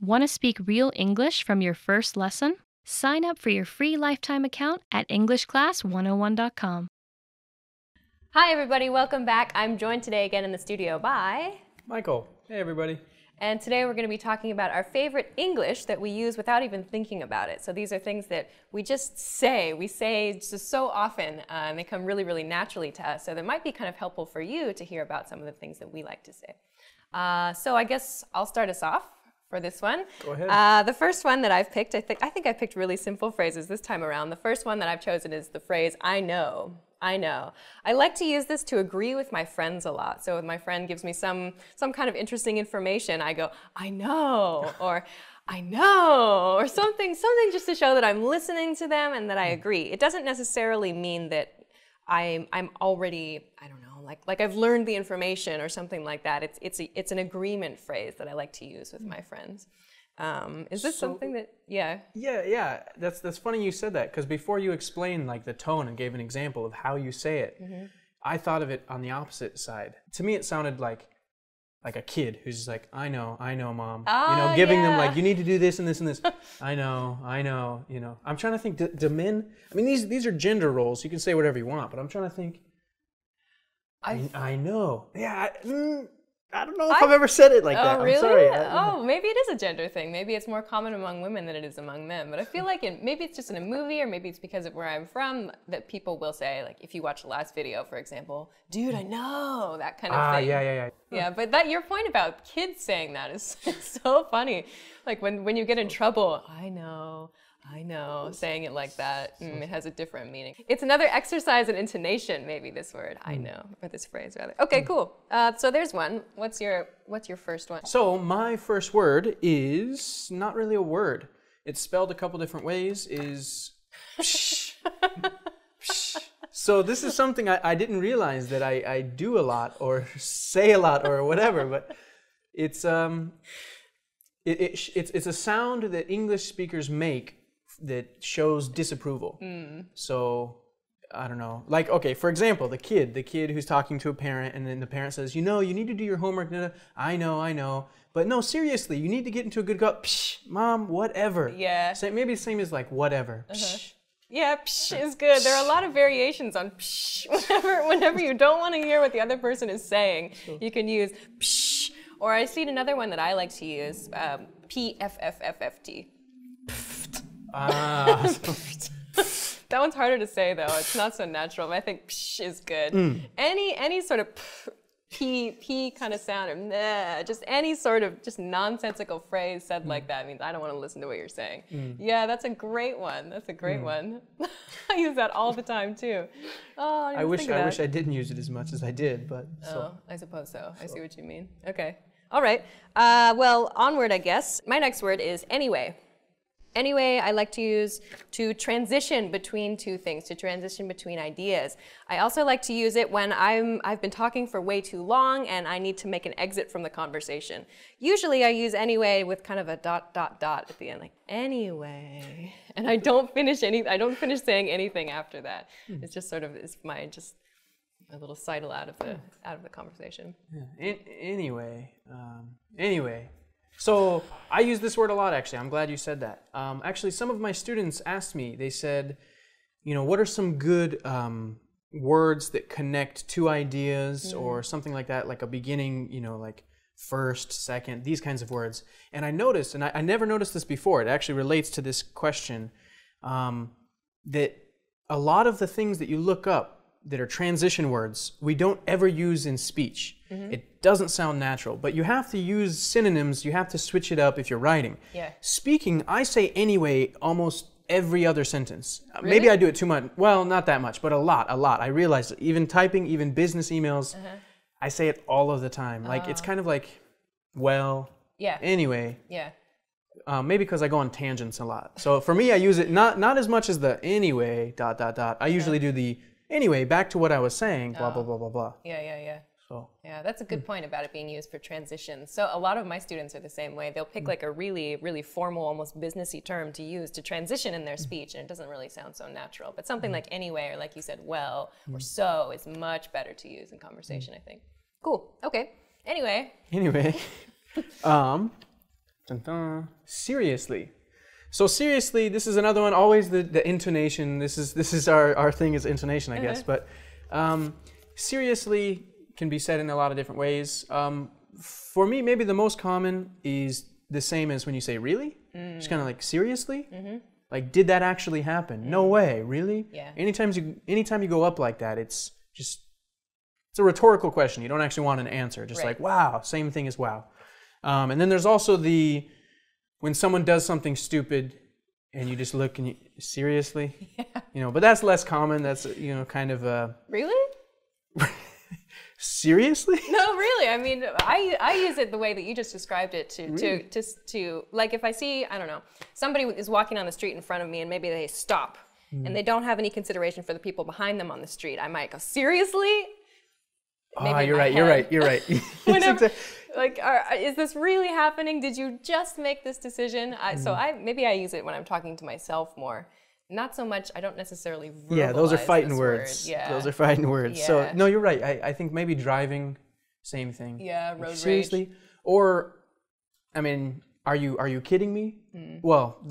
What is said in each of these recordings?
Want to speak real English from your first lesson? Sign up for your free lifetime account at EnglishClass101.com. Hi everybody, welcome back. I'm joined today again in the studio by Michael. Hey everybody. And today we're going to be talking about our favorite English that we use without even thinking about it. So these are things that we just say. We say just so often, and they come really, really naturally to us. So that might be kind of helpful for you to hear about some of the things that we like to say. So I guess I'll start us off for this one. Go ahead. The first one that I've picked, I think I picked really simple phrases this time around. The first one that I've chosen is the phrase, I know. I know. I like to use this to agree with my friends a lot. So if my friend gives me some kind of interesting information, I go, I know, or I know, or something just to show that I'm listening to them and that I agree. It doesn't necessarily mean that I'm already, I don't know, like I've learned the information or something like that. It's an agreement phrase that I like to use with my friends. Is this something that, yeah? Yeah. That's funny you said that, because before you explained like the tone and gave an example of how you say it, I thought of it on the opposite side. To me, it sounded like a kid who's just like, I know, Mom. Giving them like, you need to do this and this and this. I know. I'm trying to think. Do men? I mean, these are gender roles. You can say whatever you want, but I'm trying to think. I know. Yeah. I don't know if I've ever said it like that. Really? I'm sorry. Maybe it is a gender thing. Maybe it's more common among women than it is among men. But I feel like maybe it's just in a movie, or maybe it's because of where I'm from, that people will say, like, if you watch the last video, for example, dude, I know, that kind of thing. Yeah. Yeah, but your point about kids saying that is so funny. Like when you get in trouble, I know, saying it like that, it has a different meaning. It's another exercise in intonation, maybe, this word, I know, or this phrase rather. Okay, cool. So there's one. What's your first one? So my first word is not really a word. It's spelled a couple different ways, is psh. Psh. So this is something I didn't realize that I do a lot or say a lot or whatever, but it's a sound that English speakers make that shows disapproval. So I don't know, like, okay, for example, the kid who's talking to a parent, and then the parent says, you need to do your homework. I know, but no, seriously, you need to get into a good Psh, Mom, whatever. Yeah. So maybe the same as like whatever. Psh. Yeah, psh is good. There are a lot of variations on psh. Whenever you don't want to hear what the other person is saying, you can use psh. Or I've seen another one that I like to use, PFFFFT. That one's harder to say though. It's not so natural, but I think psh is good. Any sort of p kind of sound, or meh, just any sort of just nonsensical phrase said like that means I don't want to listen to what you're saying. Yeah, that's a great one. That's a great one. I use that all the time too. Oh, I wish I didn't use it as much as I did, but so. I suppose so. I see what you mean. Okay. All right. Well, onward, I guess. My next word is anyway. Anyway, I like to use to transition between two things, to transition between ideas. I also like to use it when I've been talking for way too long and I need to make an exit from the conversation. Usually I use anyway with kind of a ... at the end, like anyway, and I don't finish saying anything after that. It's just sort of a little sidle out of the conversation. Yeah. Anyway. So I use this word a lot, actually. I'm glad you said that. Actually, some of my students asked me, they said, what are some good words that connect two ideas or something like that, like a beginning, like first, second, these kinds of words. And I noticed, and I never noticed this before, it actually relates to this question, that a lot of the things that you look up that are transition words, we don't ever use in speech. It doesn't sound natural, but you have to use synonyms, you have to switch it up if you're writing. Yeah. Speaking, I say anyway almost every other sentence. Really? Maybe I do it too much. Well, not that much, but a lot. I realize even typing, even business emails, I say it all of the time. Like, it's kind of like, well, anyway. Yeah. Maybe because I go on tangents a lot. So for me, I use it not as much as the anyway, ... I usually do the anyway, back to what I was saying, blah, blah, blah, blah, blah. Yeah. So. Yeah, that's a good point about it being used for transition. So a lot of my students are the same way. They'll pick like a really, really formal, almost businessy term to use to transition in their speech, and it doesn't really sound so natural. But something like anyway, or like you said, well, or so, is much better to use in conversation, I think. Cool. Okay. Anyway. Dun, dun. Seriously. So seriously, this is another one. Always the intonation. This is our thing is intonation, I guess. But seriously can be said in a lot of different ways. For me, maybe the most common is the same as when you say really. Just kind of like seriously. Like, did that actually happen? No way, really? Yeah. Anytime you go up like that, it's a rhetorical question. You don't actually want an answer. Just like wow, same thing as wow. And then there's also when someone does something stupid and you just look and you, seriously? Yeah. But that's less common. That's, kind of Really? Seriously? No, really. I mean, I use it the way that you just described it to like if I see, I don't know, somebody is walking on the street in front of me and maybe they stop and they don't have any consideration for the people behind them on the street. I might go, seriously? Maybe you're right. Whenever, like, is this really happening? Did you just make this decision? So maybe I use it when I'm talking to myself more. Not so much, I don't necessarily verbalize. Yeah, those are fighting words. Yeah. Those are fighting words. Yeah. So, no, you're right. I think maybe driving, same thing. Yeah, road seriously? rage. Or, I mean, are you kidding me? Well,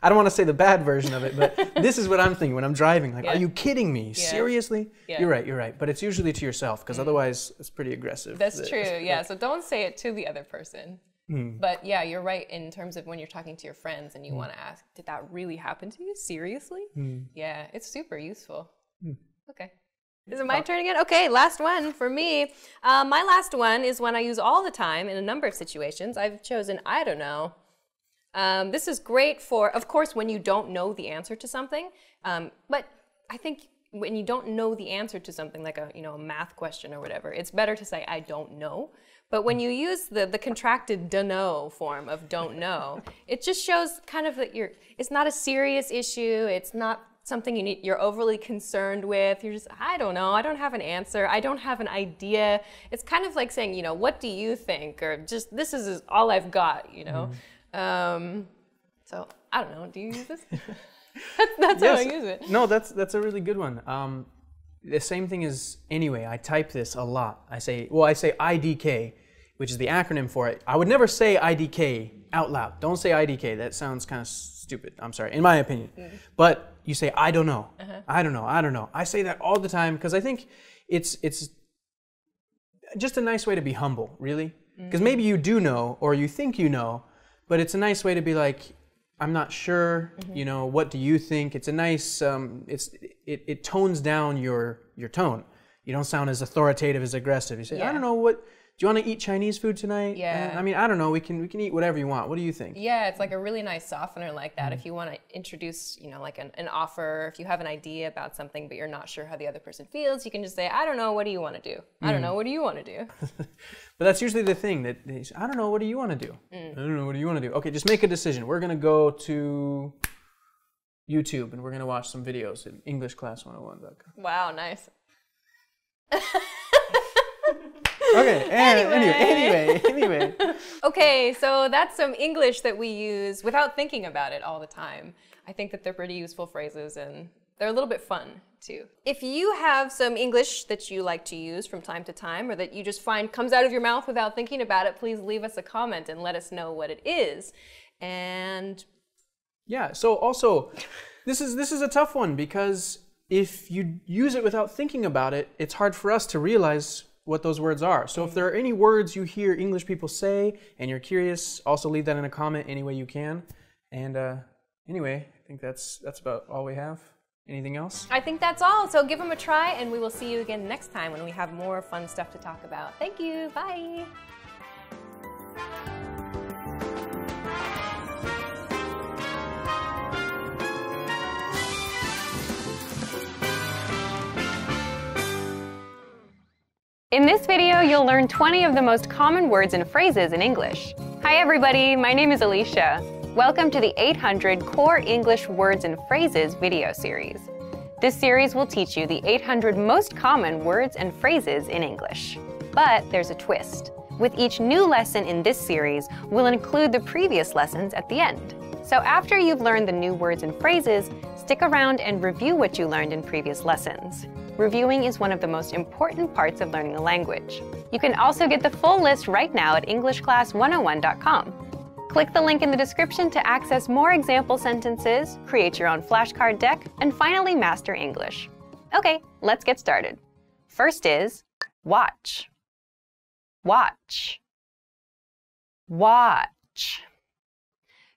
I don't want to say the bad version of it, but this is what I'm thinking when I'm driving. Like, are you kidding me? Seriously? Yeah. You're right. But it's usually to yourself, because otherwise it's pretty aggressive. That's true, yeah. So don't say it to the other person. But yeah, you're right in terms of when you're talking to your friends and you want to ask, did that really happen to you? Seriously? Yeah, it's super useful. Okay. Is it my turn again? Okay, last one for me. My last one is one I use all the time in a number of situations. I've chosen I don't know. This is great for, of course, when you don't know the answer to something. But I think when you don't know the answer to something like a math question or whatever, it's better to say I don't know. But when you use the contracted dunno form of don't know, it just shows kind of that it's not a serious issue. It's not something you're overly concerned with. You're just, I don't know. I don't have an answer. I don't have an idea. It's kind of like saying, what do you think? Or just, this is all I've got, So I don't know. Do you use this? That's how I use it. No, that's a really good one. The same thing as anyway. I type this a lot. I say IDK, which is the acronym for it. I would never say IDK out loud. Don't say IDK. That sounds kind of stupid. I'm sorry, in my opinion. But you say I don't know. I don't know. I say that all the time because I think it's just a nice way to be humble, really. Because maybe you do know or you think you know, but it's a nice way to be like, I'm not sure, what do you think? It's a nice, it tones down your tone. You don't sound as authoritative, as aggressive. You say, I don't know, do you want to eat Chinese food tonight? Yeah. I mean, I don't know, we can eat whatever you want. What do you think? Yeah, it's like a really nice softener like that. If you want to introduce, like an offer, if you have an idea about something, but you're not sure how the other person feels, you can just say, I don't know, what do you want to do? I don't know, what do you want to do? But that's usually the thing that they say, I don't know, what do you want to do? I don't know, what do you want to do? Okay, just make a decision. We're going to go to YouTube and we're going to watch some videos at EnglishClass101.com. Wow, nice. Okay, anyway. Okay, so that's some English that we use without thinking about it all the time. I think that they're pretty useful phrases and they're a little bit fun too. If you have some English that you like to use from time to time or that you just find comes out of your mouth without thinking about it, please leave us a comment and let us know what it is. And yeah, so also this is a tough one because if you use it without thinking about it, it's hard for us to realize what those words are. So if there are any words you hear English people say and you're curious, also leave that in a comment any way you can. And anyway, I think that's about all we have. Anything else? I think that's all. So give them a try and we will see you again next time when we have more fun stuff to talk about. Thank you. Bye. In this video, you'll learn 20 of the most common words and phrases in English. Hi everybody, my name is Alicia. Welcome to the 800 Core English Words and Phrases video series. This series will teach you the 800 most common words and phrases in English. But there's a twist. With each new lesson in this series, we'll include the previous lessons at the end. So after you've learned the new words and phrases, stick around and review what you learned in previous lessons. Reviewing is one of the most important parts of learning a language. You can also get the full list right now at EnglishClass101.com. Click the link in the description to access more example sentences, create your own flashcard deck, and finally master English. Okay, let's get started. First is watch. Watch. Watch.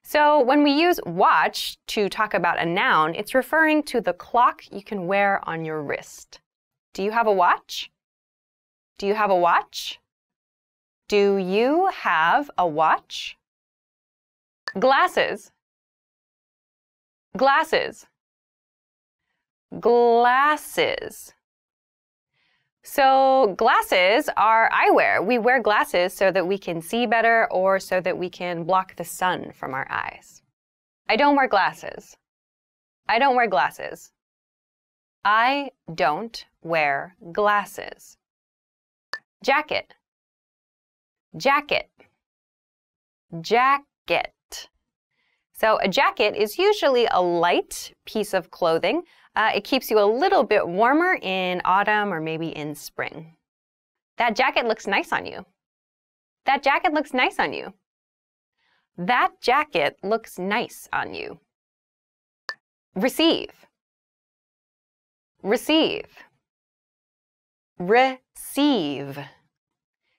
So when we use watch to talk about a noun, it's referring to the clock you can wear on your wrist. Do you have a watch? Do you have a watch? Do you have a watch? Glasses. Glasses. Glasses. So glasses are eyewear. We wear glasses so that we can see better or so that we can block the sun from our eyes. I don't wear glasses. I don't wear glasses. I don't wear glasses. Jacket. Jacket. Jacket. So a jacket is usually a light piece of clothing. It keeps you a little bit warmer in autumn or maybe in spring. That jacket looks nice on you. That jacket looks nice on you. That jacket looks nice on you. Receive. Receive. Receive.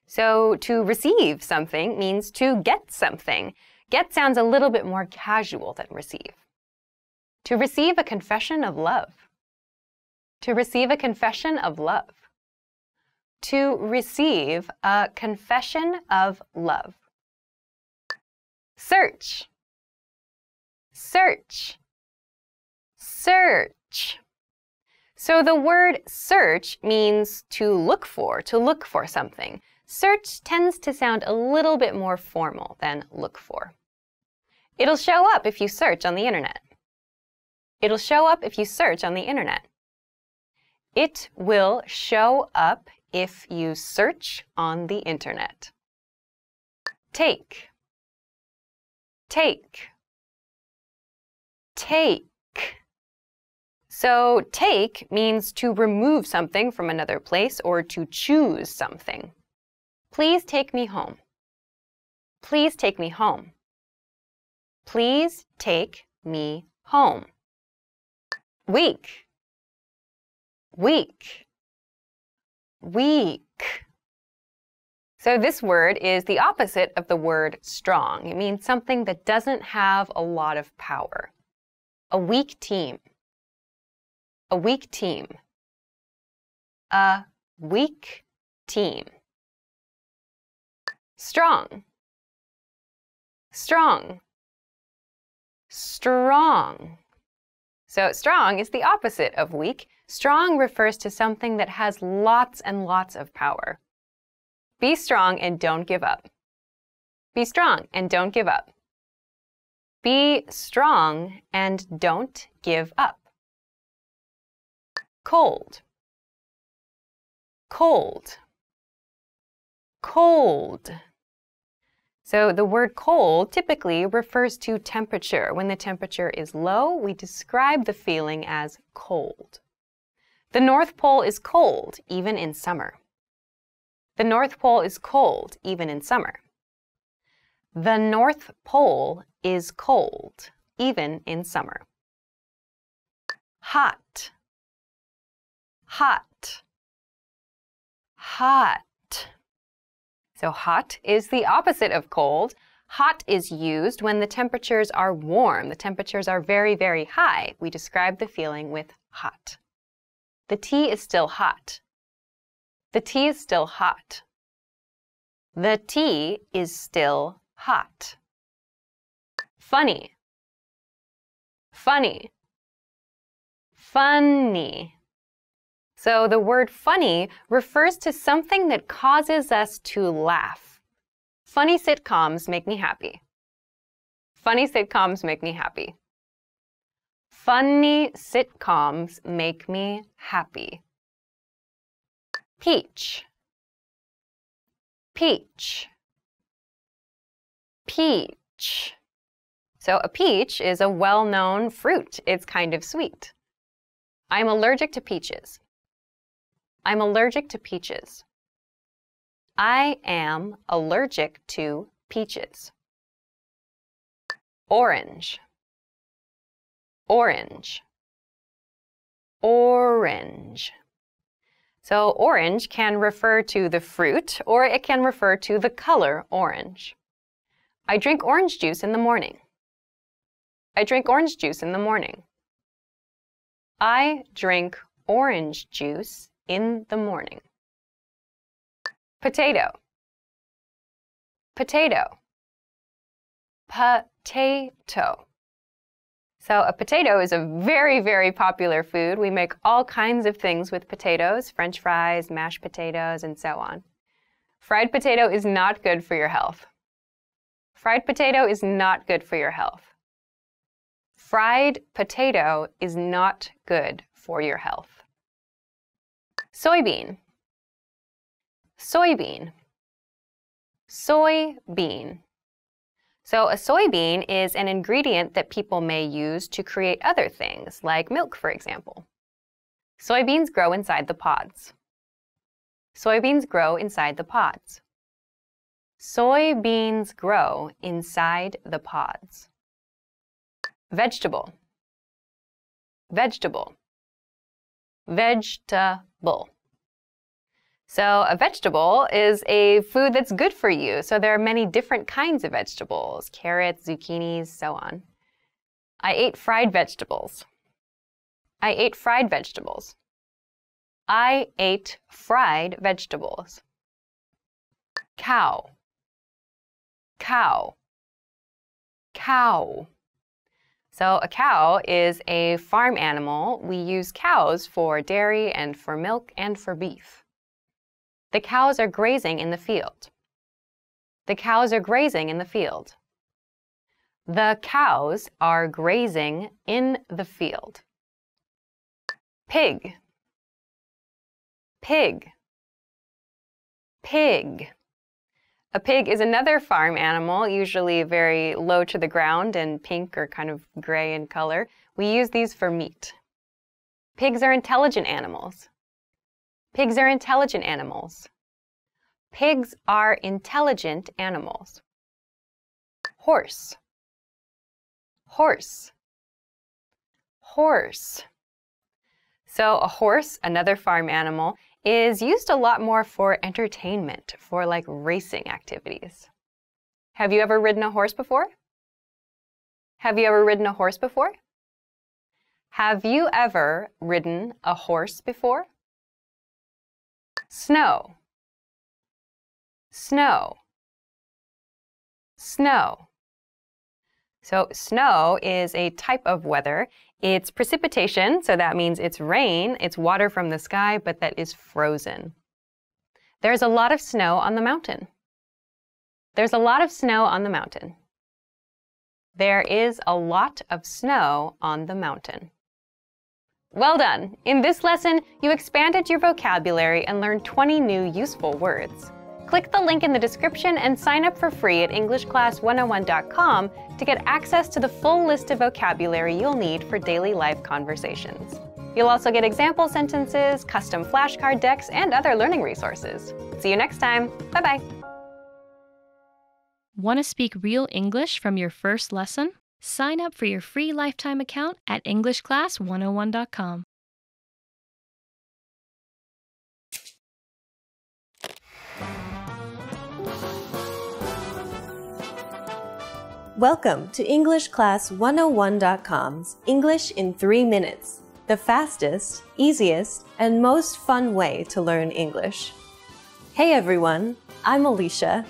So to receive something means to get something. Get sounds a little bit more casual than receive. To receive a confession of love. To receive a confession of love. To receive a confession of love. Search. Search. Search. So the word search means to look for something. Search tends to sound a little bit more formal than look for. It'll show up if you search on the internet. It'll show up if you search on the internet. It will show up if you search on the internet. Take. Take. Take. So take means to remove something from another place or to choose something. Please take me home. Please take me home. Please take me home. Week. Week. Weak. So this word is the opposite of the word strong. It means something that doesn't have a lot of power. A weak team. A weak team. A weak team. Strong. Strong. Strong. So strong is the opposite of weak. Strong refers to something that has lots and lots of power. Be strong and don't give up. Be strong and don't give up. Be strong and don't give up. Cold. Cold. Cold. So the word cold typically refers to temperature. When the temperature is low, we describe the feeling as cold. The North Pole is cold, even in summer. The North Pole is cold, even in summer. The North Pole is cold, even in summer. Hot. Hot. Hot. So hot is the opposite of cold. Hot is used when the temperatures are warm. The temperatures are very, very high. We describe the feeling with hot. The tea is still hot. The tea is still hot. The tea is still hot. Funny. Funny. Funny. So the word funny refers to something that causes us to laugh. Funny sitcoms make me happy. Funny sitcoms make me happy. Funny sitcoms make me happy. Peach. Peach. Peach. So a peach is a well-known fruit. It's kind of sweet. I'm allergic to peaches. I'm allergic to peaches. I am allergic to peaches. orange, orange, orange. So orange can refer to the fruit or it can refer to the color orange. I drink orange juice in the morning. I drink orange juice in the morning. I drink orange juice in the morning. Potato, potato, potato. So a potato is a very, very popular food. We make all kinds of things with potatoes, French fries, mashed potatoes, and so on. Fried potato is not good for your health. Fried potato is not good for your health. Fried potato is not good for your health. Soybean, soybean, soybean. So a soybean is an ingredient that people may use to create other things, like milk, for example. Soybeans grow inside the pods. Soybeans grow inside the pods. Soybeans grow inside the pods. Vegetable, vegetable, vegetable. So a vegetable is a food that's good for you. So there are many different kinds of vegetables, carrots, zucchinis, so on. I ate fried vegetables. I ate fried vegetables. I ate fried vegetables. Cow, cow, cow. So a cow is a farm animal. We use cows for dairy and for milk and for beef. The cows are grazing in the field. The cows are grazing in the field. The cows are grazing in the field. Pig, pig, pig. A pig is another farm animal, usually very low to the ground and pink or kind of gray in color. We use these for meat. Pigs are intelligent animals. Pigs are intelligent animals. Pigs are intelligent animals. Horse, horse, horse. So a horse, another farm animal, is used a lot more for entertainment, for like racing activities. Have you ever ridden a horse before? Have you ever ridden a horse before? Have you ever ridden a horse before? Snow, snow, snow. So snow is a type of weather. It's precipitation, so that means it's rain, it's water from the sky, but that is frozen. There's a lot of snow on the mountain. There's a lot of snow on the mountain. There is a lot of snow on the mountain. Well done! In this lesson, you expanded your vocabulary and learned 20 new useful words. Click the link in the description and sign up for free at EnglishClass101.com to get access to the full list of vocabulary you'll need for daily life conversations. You'll also get example sentences, custom flashcard decks, and other learning resources. See you next time. Bye-bye. Want to speak real English from your first lesson? Sign up for your free lifetime account at EnglishClass101.com. Welcome to EnglishClass101.com's English in 3 minutes, the fastest, easiest, and most fun way to learn English. Hey everyone, I'm Alicia.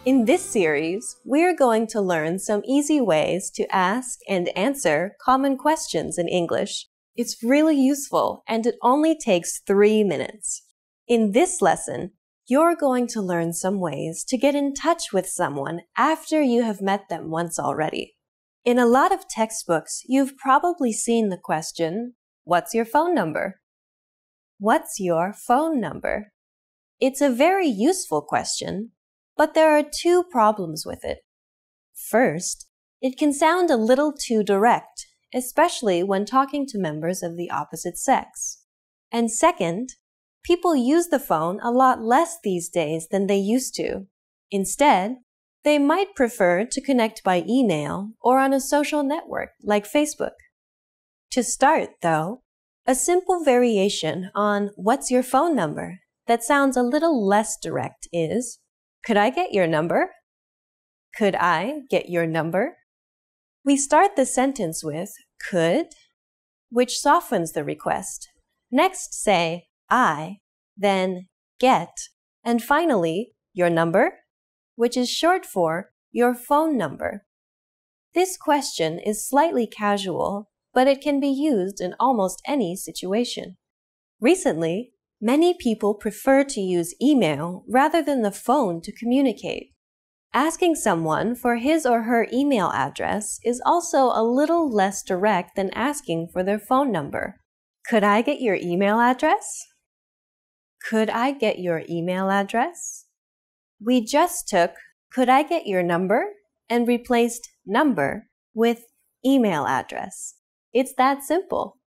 In this series, we're going to learn some easy ways to ask and answer common questions in English. It's really useful and it only takes 3 minutes. In this lesson, you're going to learn some ways to get in touch with someone after you have met them once already. In a lot of textbooks, you've probably seen the question, what's your phone number? What's your phone number? It's a very useful question, but there are 2 problems with it. First, it can sound a little too direct, especially when talking to members of the opposite sex. And second, people use the phone a lot less these days than they used to. Instead, They might prefer to connect by email or on a social network like Facebook. To start, though, a simple variation on "What's your phone number?" that sounds a little less direct is, "Could I get your number?" Could I get your number? We start the sentence with could, which softens the request. Next say I, then get, and finally your number, which is short for your phone number. This question is slightly casual, but it can be used in almost any situation. Recently, many people prefer to use email rather than the phone to communicate. Asking someone for his or her email address is also a little less direct than asking for their phone number. Could I get your email address? Could I get your email address? We just took "Could I get your number?" and replaced number with email address. It's that simple.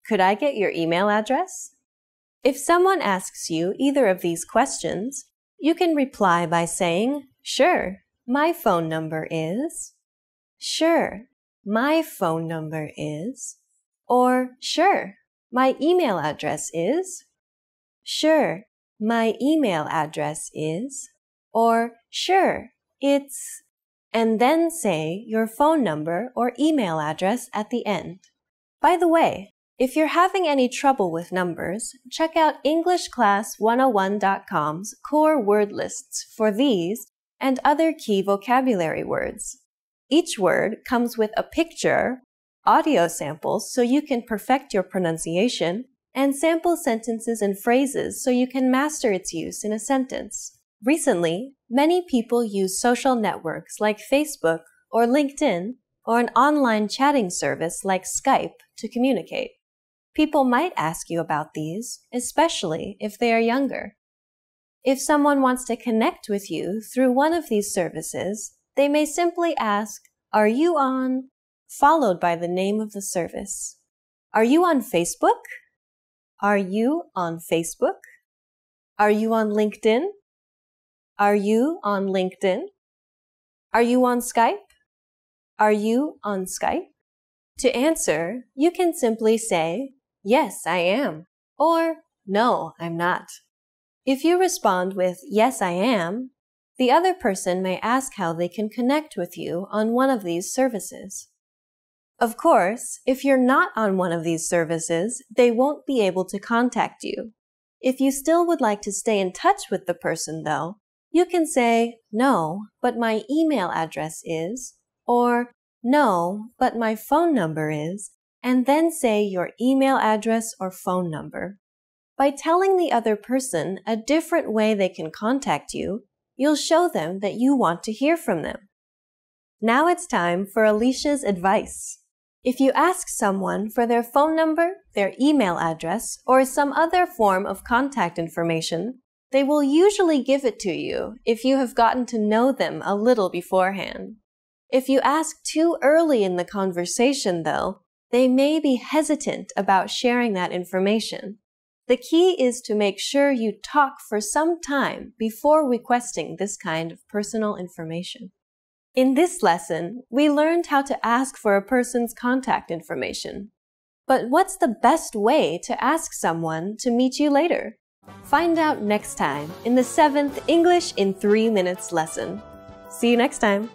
Could I get your email address? If someone asks you either of these questions, you can reply by saying, "Sure, my phone number is," "Sure, my phone number is," or "Sure, my email address is," "Sure, my email address is," or "Sure, it's," and then say your phone number or email address at the end. By the way, if you're having any trouble with numbers, check out EnglishClass101.com's core word lists for these and other key vocabulary words. Each word comes with a picture, audio samples so you can perfect your pronunciation, and sample sentences and phrases so you can master its use in a sentence. Recently, many people use social networks like Facebook or LinkedIn or an online chatting service like Skype to communicate. People might ask you about these, especially if they are younger. If someone wants to connect with you through one of these services, they may simply ask, "Are you on?" followed by the name of the service. Are you on Facebook? Are you on Facebook? Are you on LinkedIn? Are you on LinkedIn? Are you on Skype? Are you on Skype? To answer, you can simply say, "Yes, I am," or "No, I'm not." If you respond with "Yes, I am," the other person may ask how they can connect with you on one of these services. Of course, if you're not on one of these services, they won't be able to contact you. If you still would like to stay in touch with the person, though, you can say, "No, but my email address is," or "No, but my phone number is," and then say your email address or phone number. By telling the other person a different way they can contact you, you'll show them that you want to hear from them. Now it's time for Alicia's advice. If you ask someone for their phone number, their email address, or some other form of contact information, they will usually give it to you if you have gotten to know them a little beforehand. If you ask too early in the conversation, though, they may be hesitant about sharing that information. The key is to make sure you talk for some time before requesting this kind of personal information. In this lesson, we learned how to ask for a person's contact information. But what's the best way to ask someone to meet you later? Find out next time in the 7th English in 3 Minutes lesson. See you next time!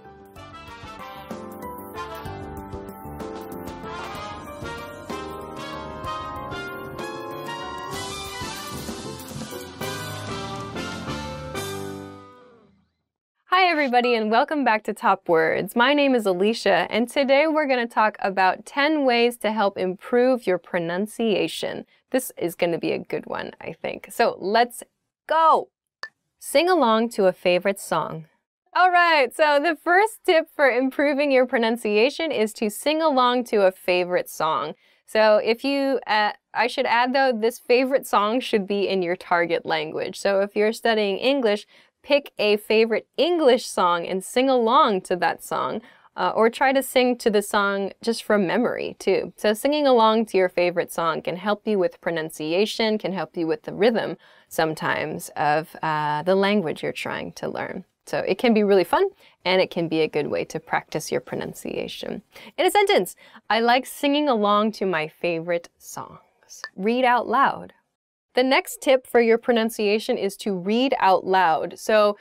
Hi everybody and welcome back to Top Words. My name is Alicia and today we're going to talk about 10 ways to help improve your pronunciation. This is going to be a good one, I think. So let's go! Sing along to a favorite song. Alright, so the first tip for improving your pronunciation is to sing along to a favorite song. So if you, I should add though, this favorite song should be in your target language. So if you're studying English, pick a favorite English song and sing along to that song, or try to sing to the song just from memory too. So singing along to your favorite song can help you with pronunciation, can help you with the rhythm sometimes of the language you're trying to learn. So it can be really fun, and it can be a good way to practice your pronunciation. In a sentence, I like singing along to my favorite songs. Read out loud. The next tip for your pronunciation is to read out loud. So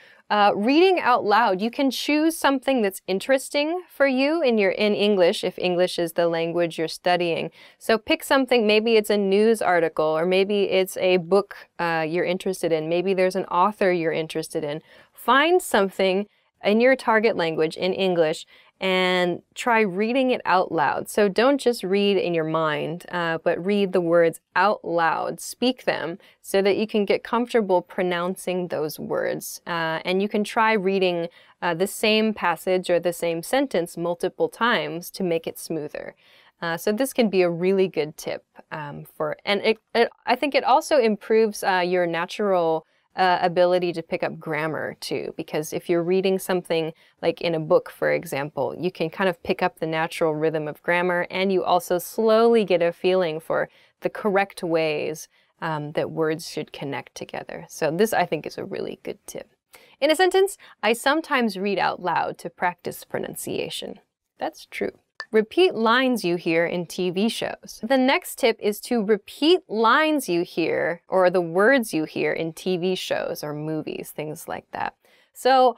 reading out loud, you can choose something that's interesting for you in English, if English is the language you're studying. So pick something, maybe it's a news article, or maybe it's a book you're interested in. Maybe there's an author you're interested in. Find something in your target language, in English, and try reading it out loud. So don't just read in your mind, but read the words out loud. Speak them so that you can get comfortable pronouncing those words. And you can try reading the same passage or the same sentence multiple times to make it smoother. So this can be a really good tip I think it also improves your natural ability to pick up grammar too, because if you're reading something like in a book, for example, you can kind of pick up the natural rhythm of grammar, and you also slowly get a feeling for the correct ways that words should connect together. So this, I think, is a really good tip. In a sentence, I sometimes read out loud to practice pronunciation. That's true. Repeat lines you hear in TV shows. The next tip is to repeat lines you hear, or the words you hear in TV shows or movies, things like that. So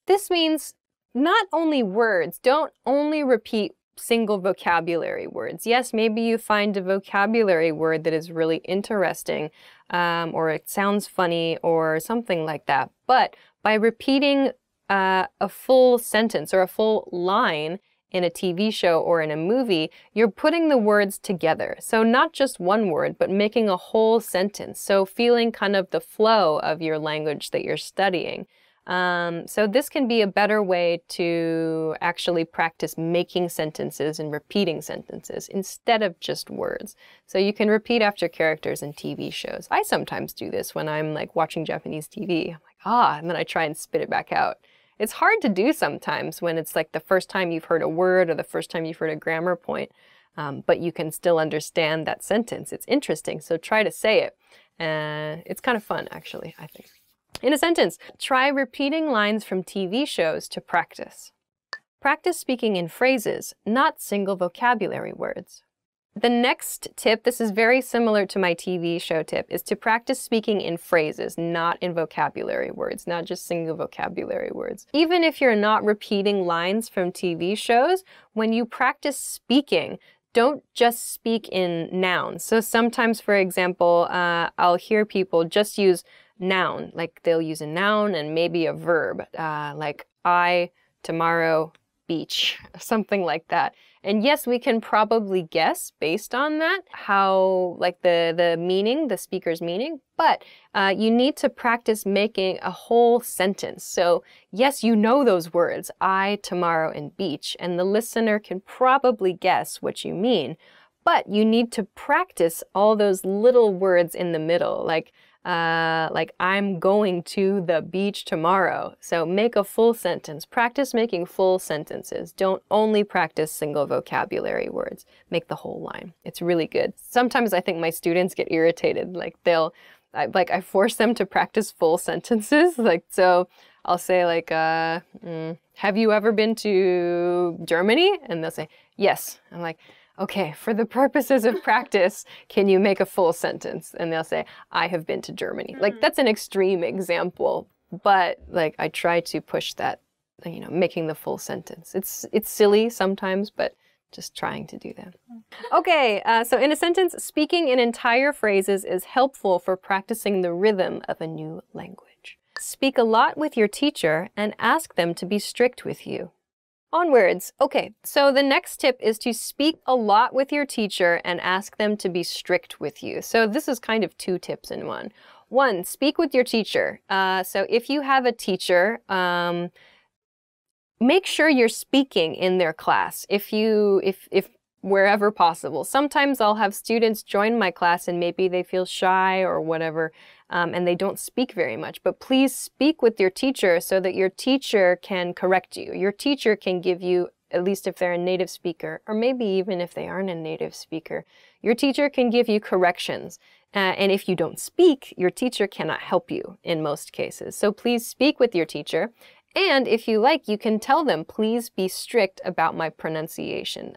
this means not only words. Don't only repeat single vocabulary words. Yes, maybe you find a vocabulary word that is really interesting, or it sounds funny or something like that. But by repeating a full sentence or a full line in a TV show or in a movie, you're putting the words together. So not just one word, but making a whole sentence. So feeling kind of the flow of your language that you're studying. So this can be a better way to actually practice making sentences and repeating sentences instead of just words. So you can repeat after characters in TV shows. I sometimes do this when I'm like watching Japanese TV. I'm like, and then I try and spit it back out. It's hard to do sometimes when it's like the first time you've heard a word or the first time you've heard a grammar point, but you can still understand that sentence. It's interesting, so try to say it. It's kind of fun, actually, I think. In a sentence, try repeating lines from TV shows to practice. Practice speaking in phrases, not single vocabulary words. The next tip, this is very similar to my TV show tip, is to practice speaking in phrases, not in vocabulary words, not just single vocabulary words. Even if you're not repeating lines from TV shows, when you practice speaking, don't just speak in nouns. So sometimes, for example, I'll hear people just use noun, like they'll use a noun and maybe a verb, like I, tomorrow, beach, something like that. And yes, we can probably guess based on that how, like the meaning, the speaker's meaning, but you need to practice making a whole sentence. So yes, you know those words, I, tomorrow, and beach, and the listener can probably guess what you mean, but you need to practice all those little words in the middle, like I'm going to the beach tomorrow. So make a full sentence. Practice making full sentences. Don't only practice single vocabulary words. Make the whole line. It's really good. Sometimes I think my students get irritated. Like I force them to practice full sentences. Like, so I'll say like, have you ever been to Germany? And they'll say, yes. I'm like, okay, for the purposes of practice, can you make a full sentence? And they'll say, I have been to Germany. Like, that's an extreme example, but like I try to push that, you know, making the full sentence. It's silly sometimes, but just trying to do that. Okay, so in a sentence, speaking in entire phrases is helpful for practicing the rhythm of a new language. Speak a lot with your teacher and ask them to be strict with you. Onwards. Okay, so the next tip is to speak a lot with your teacher and ask them to be strict with you. So this is kind of two tips in one. One, speak with your teacher. So if you have a teacher, make sure you're speaking in their class if wherever possible. Sometimes I'll have students join my class and maybe they feel shy or whatever, and they don't speak very much. But please speak with your teacher so that your teacher can correct you. Your teacher can give you at least if they're a native speaker, or maybe even if they aren't a native speaker, your teacher can give you corrections. And if you don't speak, your teacher cannot help you in most cases. So please speak with your teacher. And if you like, you can tell them, please be strict about my pronunciation.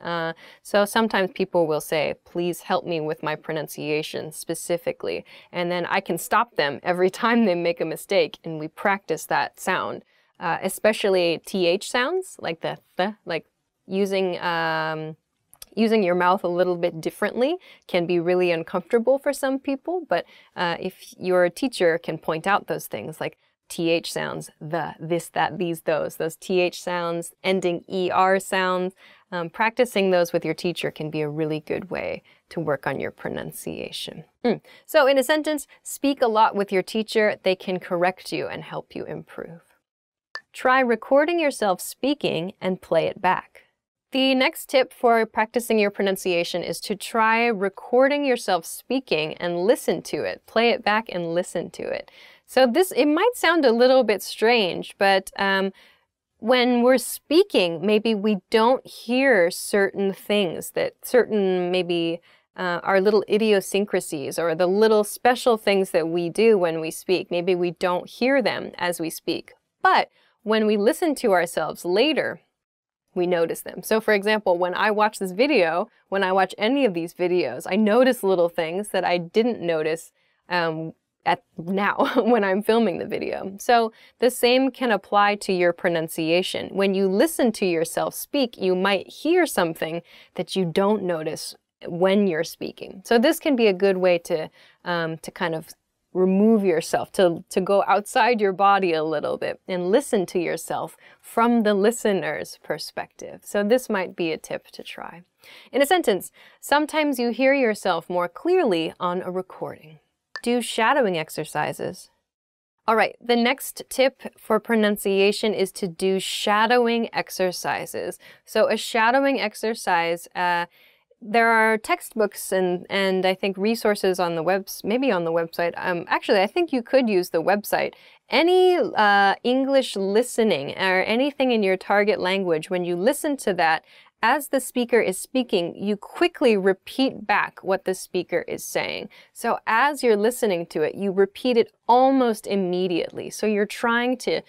So sometimes people will say, please help me with my pronunciation specifically. And then I can stop them every time they make a mistake, and we practice that sound. Especially TH sounds, like the th, like using your mouth a little bit differently can be really uncomfortable for some people. But if your teacher can point out those things, like TH sounds, the, this, that, these, those TH sounds, ending ER sounds. Practicing those with your teacher can be a really good way to work on your pronunciation. So in a sentence, speak a lot with your teacher. They can correct you and help you improve. Try recording yourself speaking and play it back. The next tip for practicing your pronunciation is to try recording yourself speaking and listen to it. Play it back and listen to it. So it might sound a little bit strange, but when we're speaking, maybe we don't hear certain things, maybe our little idiosyncrasies or the little special things that we do when we speak. Maybe we don't hear them as we speak. But when we listen to ourselves later, we notice them. So for example, when I watch this video, when I watch any of these videos, I notice little things that I didn't notice now when I'm filming the video. So the same can apply to your pronunciation. When you listen to yourself speak, you might hear something that you don't notice when you're speaking. So this can be a good way to kind of remove yourself, to go outside your body a little bit and listen to yourself from the listener's perspective. So this might be a tip to try. In a sentence, sometimes you hear yourself more clearly on a recording. Do shadowing exercises. All right, the next tip for pronunciation is to do shadowing exercises. So a shadowing exercise, there are textbooks and I think resources on the maybe on the website. Actually, I think you could use the website. Any English listening or anything in your target language, when you listen to that, as the speaker is speaking, you quickly repeat back what the speaker is saying. So as you're listening to it, you repeat it almost immediately. So you're trying to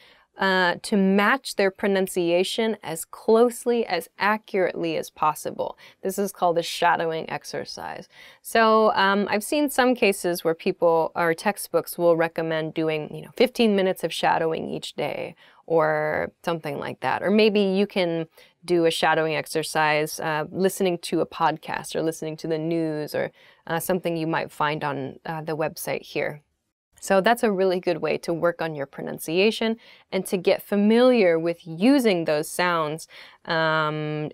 match their pronunciation as closely, as accurately as possible. This is called a shadowing exercise. So I've seen some cases where people or textbooks will recommend doing 15 minutes of shadowing each day or something like that. Or maybe you can do a shadowing exercise listening to a podcast or listening to the news or something you might find on the website here. So that's a really good way to work on your pronunciation and to get familiar with using those sounds kind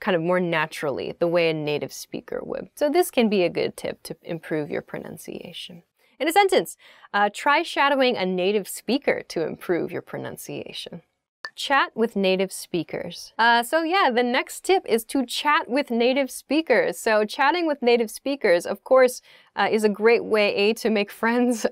of more naturally, the way a native speaker would. So this can be a good tip to improve your pronunciation. In a sentence, try shadowing a native speaker to improve your pronunciation. Chat with native speakers. So yeah, the next tip is to chat with native speakers. So chatting with native speakers, of course, is a great way, A, to make friends,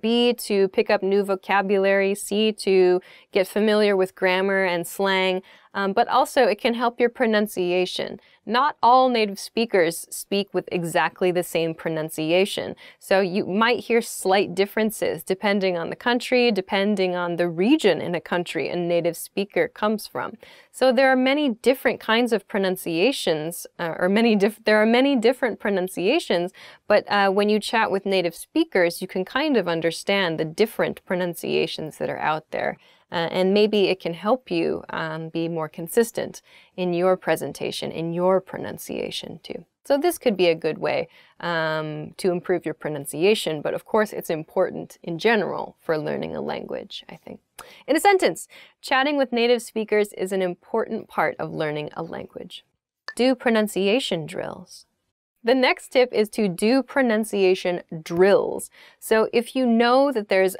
B, to pick up new vocabulary, C, to get familiar with grammar and slang, but also it can help your pronunciation. Not all native speakers speak with exactly the same pronunciation, so you might hear slight differences depending on the country, depending on the region in a country a native speaker comes from. So there are many different kinds of pronunciations, there are many different pronunciations, but when you chat with native speakers, you can kind of understand the different pronunciations that are out there. And maybe it can help you be more consistent in your presentation, in your pronunciation too. So this could be a good way to improve your pronunciation, but of course it's important in general for learning a language, I think. In a sentence, chatting with native speakers is an important part of learning a language. Do pronunciation drills. The next tip is to do pronunciation drills. So if you know that there's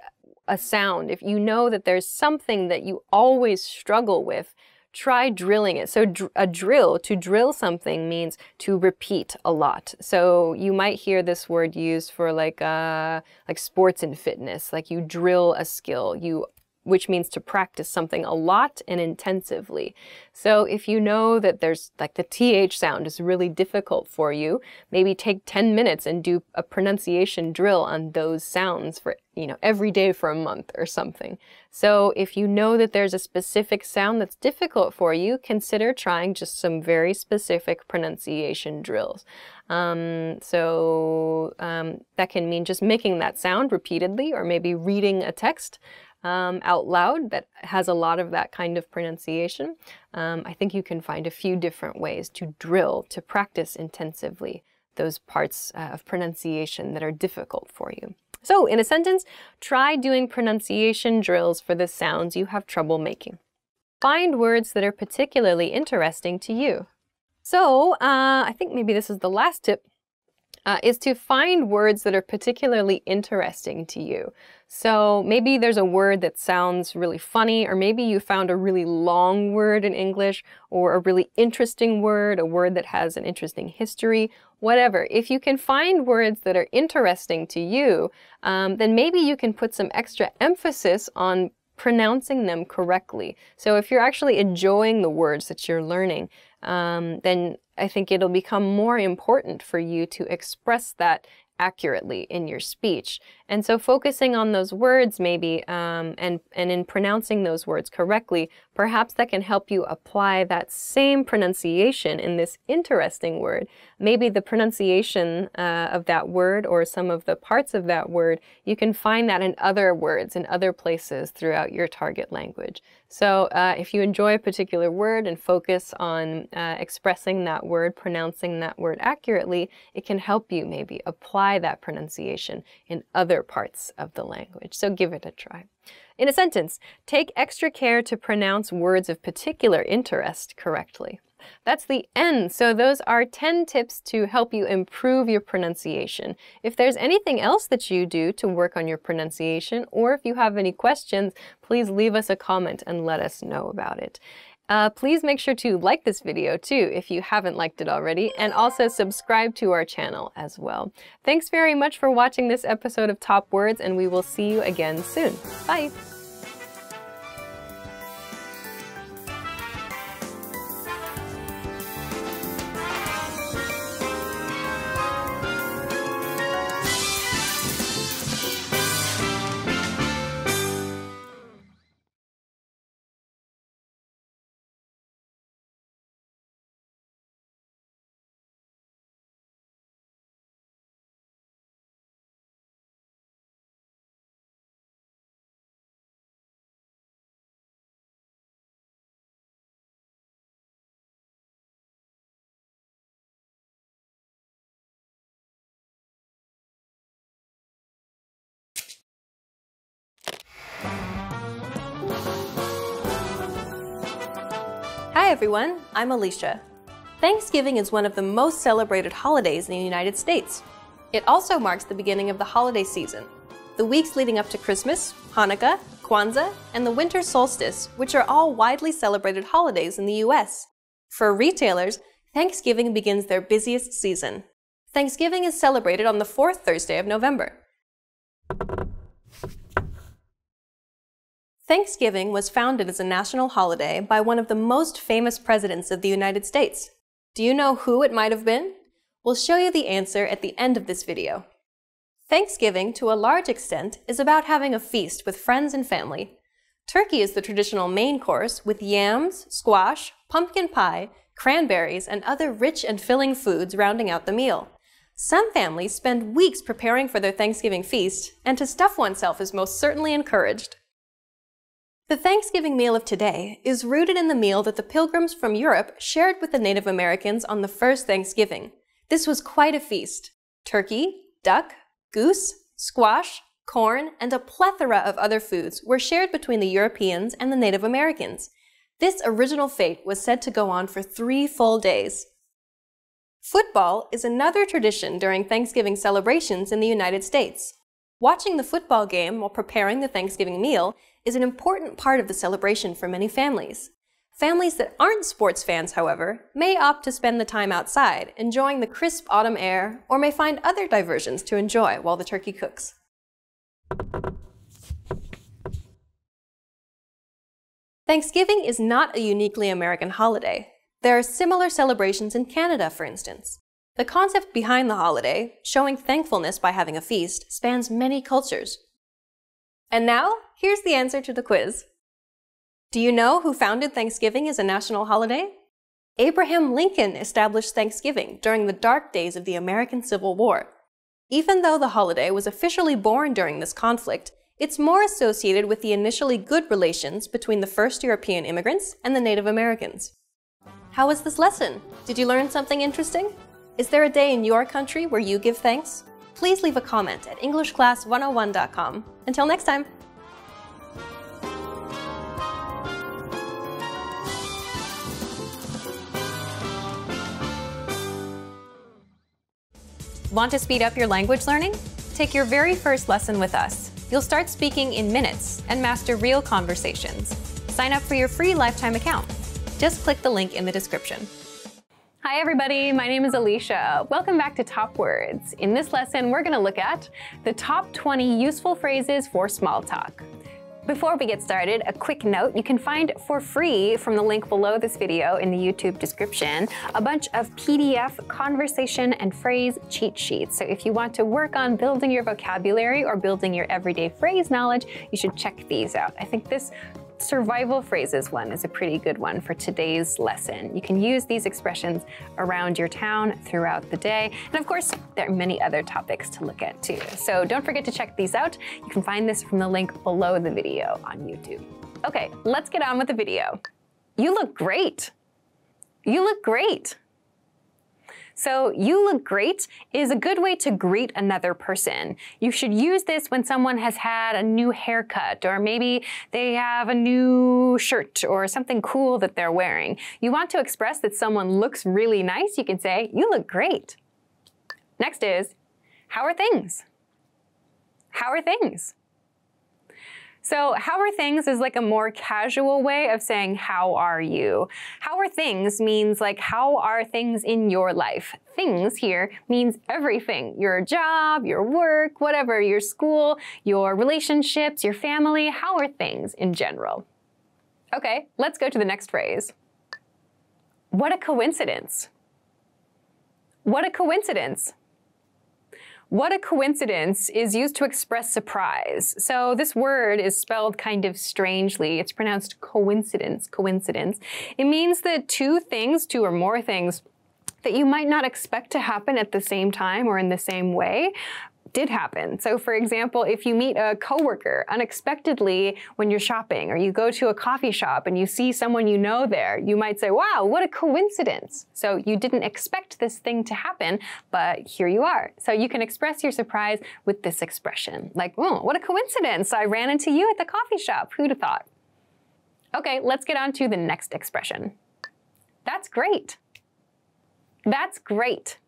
a sound, if you know that there's something that you always struggle with, try drilling it. So to drill something means to repeat a lot. So you might hear this word used for like sports and fitness, like you drill a skill. You which means to practice something a lot and intensively. So if you know that there's like the TH sound is really difficult for you, maybe take 10 minutes and do a pronunciation drill on those sounds for, every day for a month or something. So if you know that there's a specific sound that's difficult for you, consider trying just some very specific pronunciation drills. That can mean just making that sound repeatedly, or maybe reading a text out loud that has a lot of that kind of pronunciation. I think you can find a few different ways to drill, to practice intensively those parts of pronunciation that are difficult for you. So in a sentence, try doing pronunciation drills for the sounds you have trouble making. Find words that are particularly interesting to you. So I think maybe this is the last tip, is to find words that are particularly interesting to you. So maybe there's a word that sounds really funny, or maybe you found a really long word in English, or a really interesting word, a word that has an interesting history, whatever. If you can find words that are interesting to you, then maybe you can put some extra emphasis on pronouncing them correctly. So if you're actually enjoying the words that you're learning, then I think it'll become more important for you to express that accurately in your speech. And so focusing on those words maybe, and in pronouncing those words correctly, perhaps that can help you apply that same pronunciation in this interesting word. Maybe the pronunciation of that word, or some of the parts of that word, you can find that in other words, in other places throughout your target language. So if you enjoy a particular word and focus on expressing that word, pronouncing that word accurately, it can help you maybe apply that pronunciation in other parts of the language. So give it a try. In a sentence, take extra care to pronounce words of particular interest correctly. That's the end. So those are 10 tips to help you improve your pronunciation. If there's anything else that you do to work on your pronunciation, or if you have any questions, please leave us a comment and let us know about it. Please make sure to like this video too if you haven't liked it already, and also subscribe to our channel as well. Thanks very much for watching this episode of Top Words, and we will see you again soon. Bye! Hi everyone, I'm Alicia. Thanksgiving is one of the most celebrated holidays in the United States. It also marks the beginning of the holiday season, the weeks leading up to Christmas, Hanukkah, Kwanzaa, and the winter solstice, which are all widely celebrated holidays in the US. For retailers, Thanksgiving begins their busiest season. Thanksgiving is celebrated on the fourth Thursday of November. Thanksgiving was founded as a national holiday by one of the most famous presidents of the United States. Do you know who it might have been? We'll show you the answer at the end of this video. Thanksgiving, to a large extent, is about having a feast with friends and family. Turkey is the traditional main course, with yams, squash, pumpkin pie, cranberries, and other rich and filling foods rounding out the meal. Some families spend weeks preparing for their Thanksgiving feast, and to stuff oneself is most certainly encouraged. The Thanksgiving meal of today is rooted in the meal that the Pilgrims from Europe shared with the Native Americans on the first Thanksgiving. This was quite a feast. Turkey, duck, goose, squash, corn, and a plethora of other foods were shared between the Europeans and the Native Americans. This original fete was said to go on for 3 full days. Football is another tradition during Thanksgiving celebrations in the United States. Watching the football game while preparing the Thanksgiving meal is an important part of the celebration for many families. Families that aren't sports fans, however, may opt to spend the time outside, enjoying the crisp autumn air, or may find other diversions to enjoy while the turkey cooks. Thanksgiving is not a uniquely American holiday. There are similar celebrations in Canada, for instance. The concept behind the holiday, showing thankfulness by having a feast, spans many cultures. And now, here's the answer to the quiz. Do you know who founded Thanksgiving as a national holiday? Abraham Lincoln established Thanksgiving during the dark days of the American Civil War. Even though the holiday was officially born during this conflict, it's more associated with the initially good relations between the first European immigrants and the Native Americans. How was this lesson? Did you learn something interesting? Is there a day in your country where you give thanks? Please leave a comment at EnglishClass101.com. Until next time! Want to speed up your language learning? Take your very first lesson with us. You'll start speaking in minutes and master real conversations. Sign up for your free lifetime account. Just click the link in the description. Hi everybody, my name is Alicia. Welcome back to Top Words. In this lesson, we're going to look at the top 20 useful phrases for small talk. Before we get started, a quick note, you can find for free from the link below this video in the YouTube description a bunch of PDF conversation and phrase cheat sheets. So if you want to work on building your vocabulary or building your everyday phrase knowledge, you should check these out. I think this survival phrases one is a pretty good one for today's lesson. You can use these expressions around your town throughout the day. And of course, there are many other topics to look at too. So don't forget to check these out. You can find this from the link below the video on YouTube. Okay, let's get on with the video. You look great. You look great. So, you look great is a good way to greet another person. You should use this when someone has had a new haircut, or maybe they have a new shirt or something cool that they're wearing. You want to express that someone looks really nice, you can say, you look great. Next is, how are things? How are things? So how are things is like a more casual way of saying how are you. How are things means like how are things in your life. Things here means everything. Your job, your work, whatever, your school, your relationships, your family. How are things in general? Okay, let's go to the next phrase. What a coincidence. What a coincidence. What a coincidence is used to express surprise. So this word is spelled kind of strangely. It's pronounced coincidence, coincidence. It means that two or more things that you might not expect to happen at the same time or in the same way did happen. So for example, if you meet a coworker unexpectedly when you're shopping, or you go to a coffee shop and you see someone you know there, you might say, wow, what a coincidence. So you didn't expect this thing to happen, but here you are. So you can express your surprise with this expression, like, oh, what a coincidence. I ran into you at the coffee shop. Who'd have thought? Okay, let's get on to the next expression. That's great. That's great.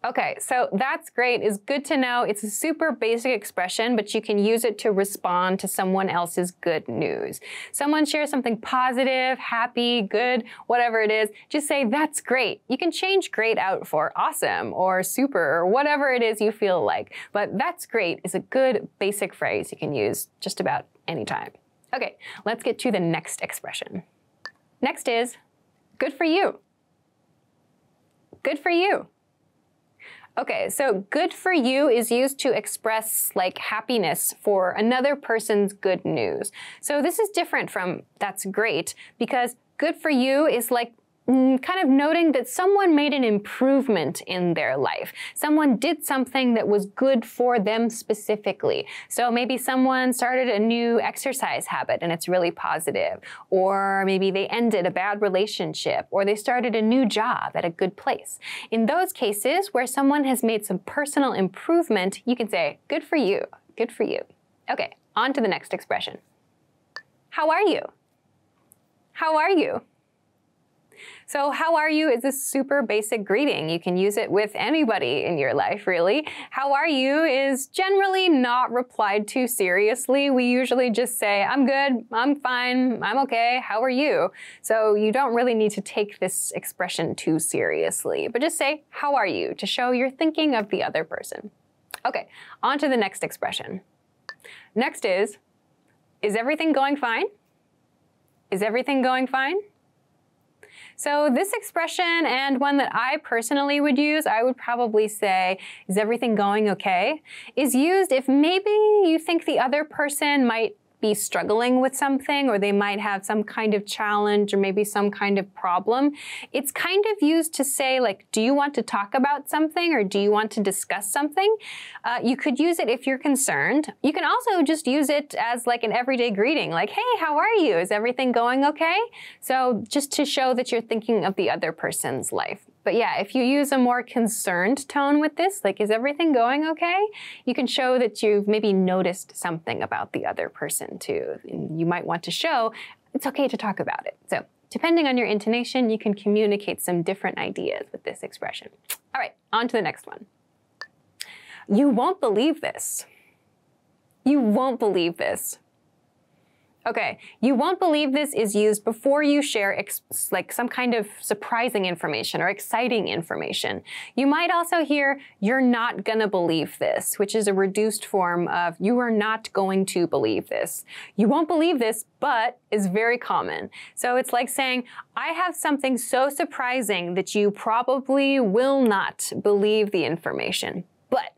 Okay, so that's great is good to know. It's a super basic expression, but you can use it to respond to someone else's good news. Someone shares something positive, happy, good, whatever it is, just say, that's great. You can change great out for awesome or super or whatever it is you feel like. But that's great is a good basic phrase you can use just about any time. Okay, let's get to the next expression. Next is, good for you. Good for you. Okay, so good for you is used to express like happiness for another person's good news. So this is different from that's great because good for you is like kind of noting that someone made an improvement in their life. Someone did something that was good for them specifically. So maybe someone started a new exercise habit and it's really positive. Or maybe they ended a bad relationship, or they started a new job at a good place. In those cases where someone has made some personal improvement, you can say, good for you, good for you. Okay, on to the next expression. How are you? How are you? So how are you is a super basic greeting. You can use it with anybody in your life, really. How are you is generally not replied to seriously. We usually just say, I'm good, I'm fine, I'm okay, how are you? So you don't really need to take this expression too seriously, but just say, how are you, to show you're thinking of the other person. Okay, on to the next expression. Next is everything going fine? Is everything going fine? So this expression, and one that I personally would use, I would probably say, is everything going okay? Is used if maybe you think the other person might be struggling with something, or they might have some kind of challenge or maybe some kind of problem. It's kind of used to say, like, do you want to talk about something, or do you want to discuss something? You could use it if you're concerned. You can also just use it as like an everyday greeting, like, hey, how are you? Is everything going okay? So just to show that you're thinking of the other person's life. But yeah, if you use a more concerned tone with this, like, is everything going okay? You can show that you've maybe noticed something about the other person too. And you might want to show it's okay to talk about it. So depending on your intonation, you can communicate some different ideas with this expression. All right, on to the next one. You won't believe this. You won't believe this. Okay, you won't believe this is used before you share like some kind of surprising information or exciting information. You might also hear, you're not gonna believe this, which is a reduced form of you are not going to believe this. You won't believe this, but is very common. So it's like saying, I have something so surprising that you probably will not believe the information, but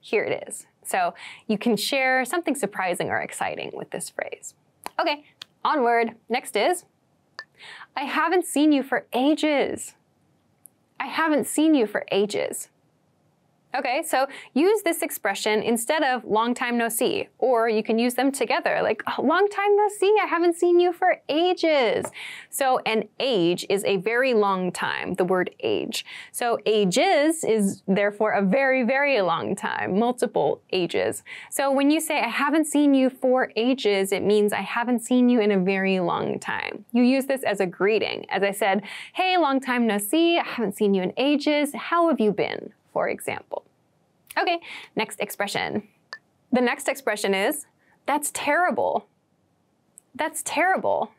here it is. So you can share something surprising or exciting with this phrase. Okay, onward. Next is, I haven't seen you for ages. I haven't seen you for ages. Okay, so use this expression instead of long time no see, or you can use them together, like long time no see, I haven't seen you for ages. So an age is a very long time, the word age. So ages is therefore a very, very long time, multiple ages. So when you say I haven't seen you for ages, it means I haven't seen you in a very long time. You use this as a greeting. As I said, hey, long time no see, I haven't seen you in ages, how have you been? For example. Okay, next expression. The next expression is, that's terrible. That's terrible.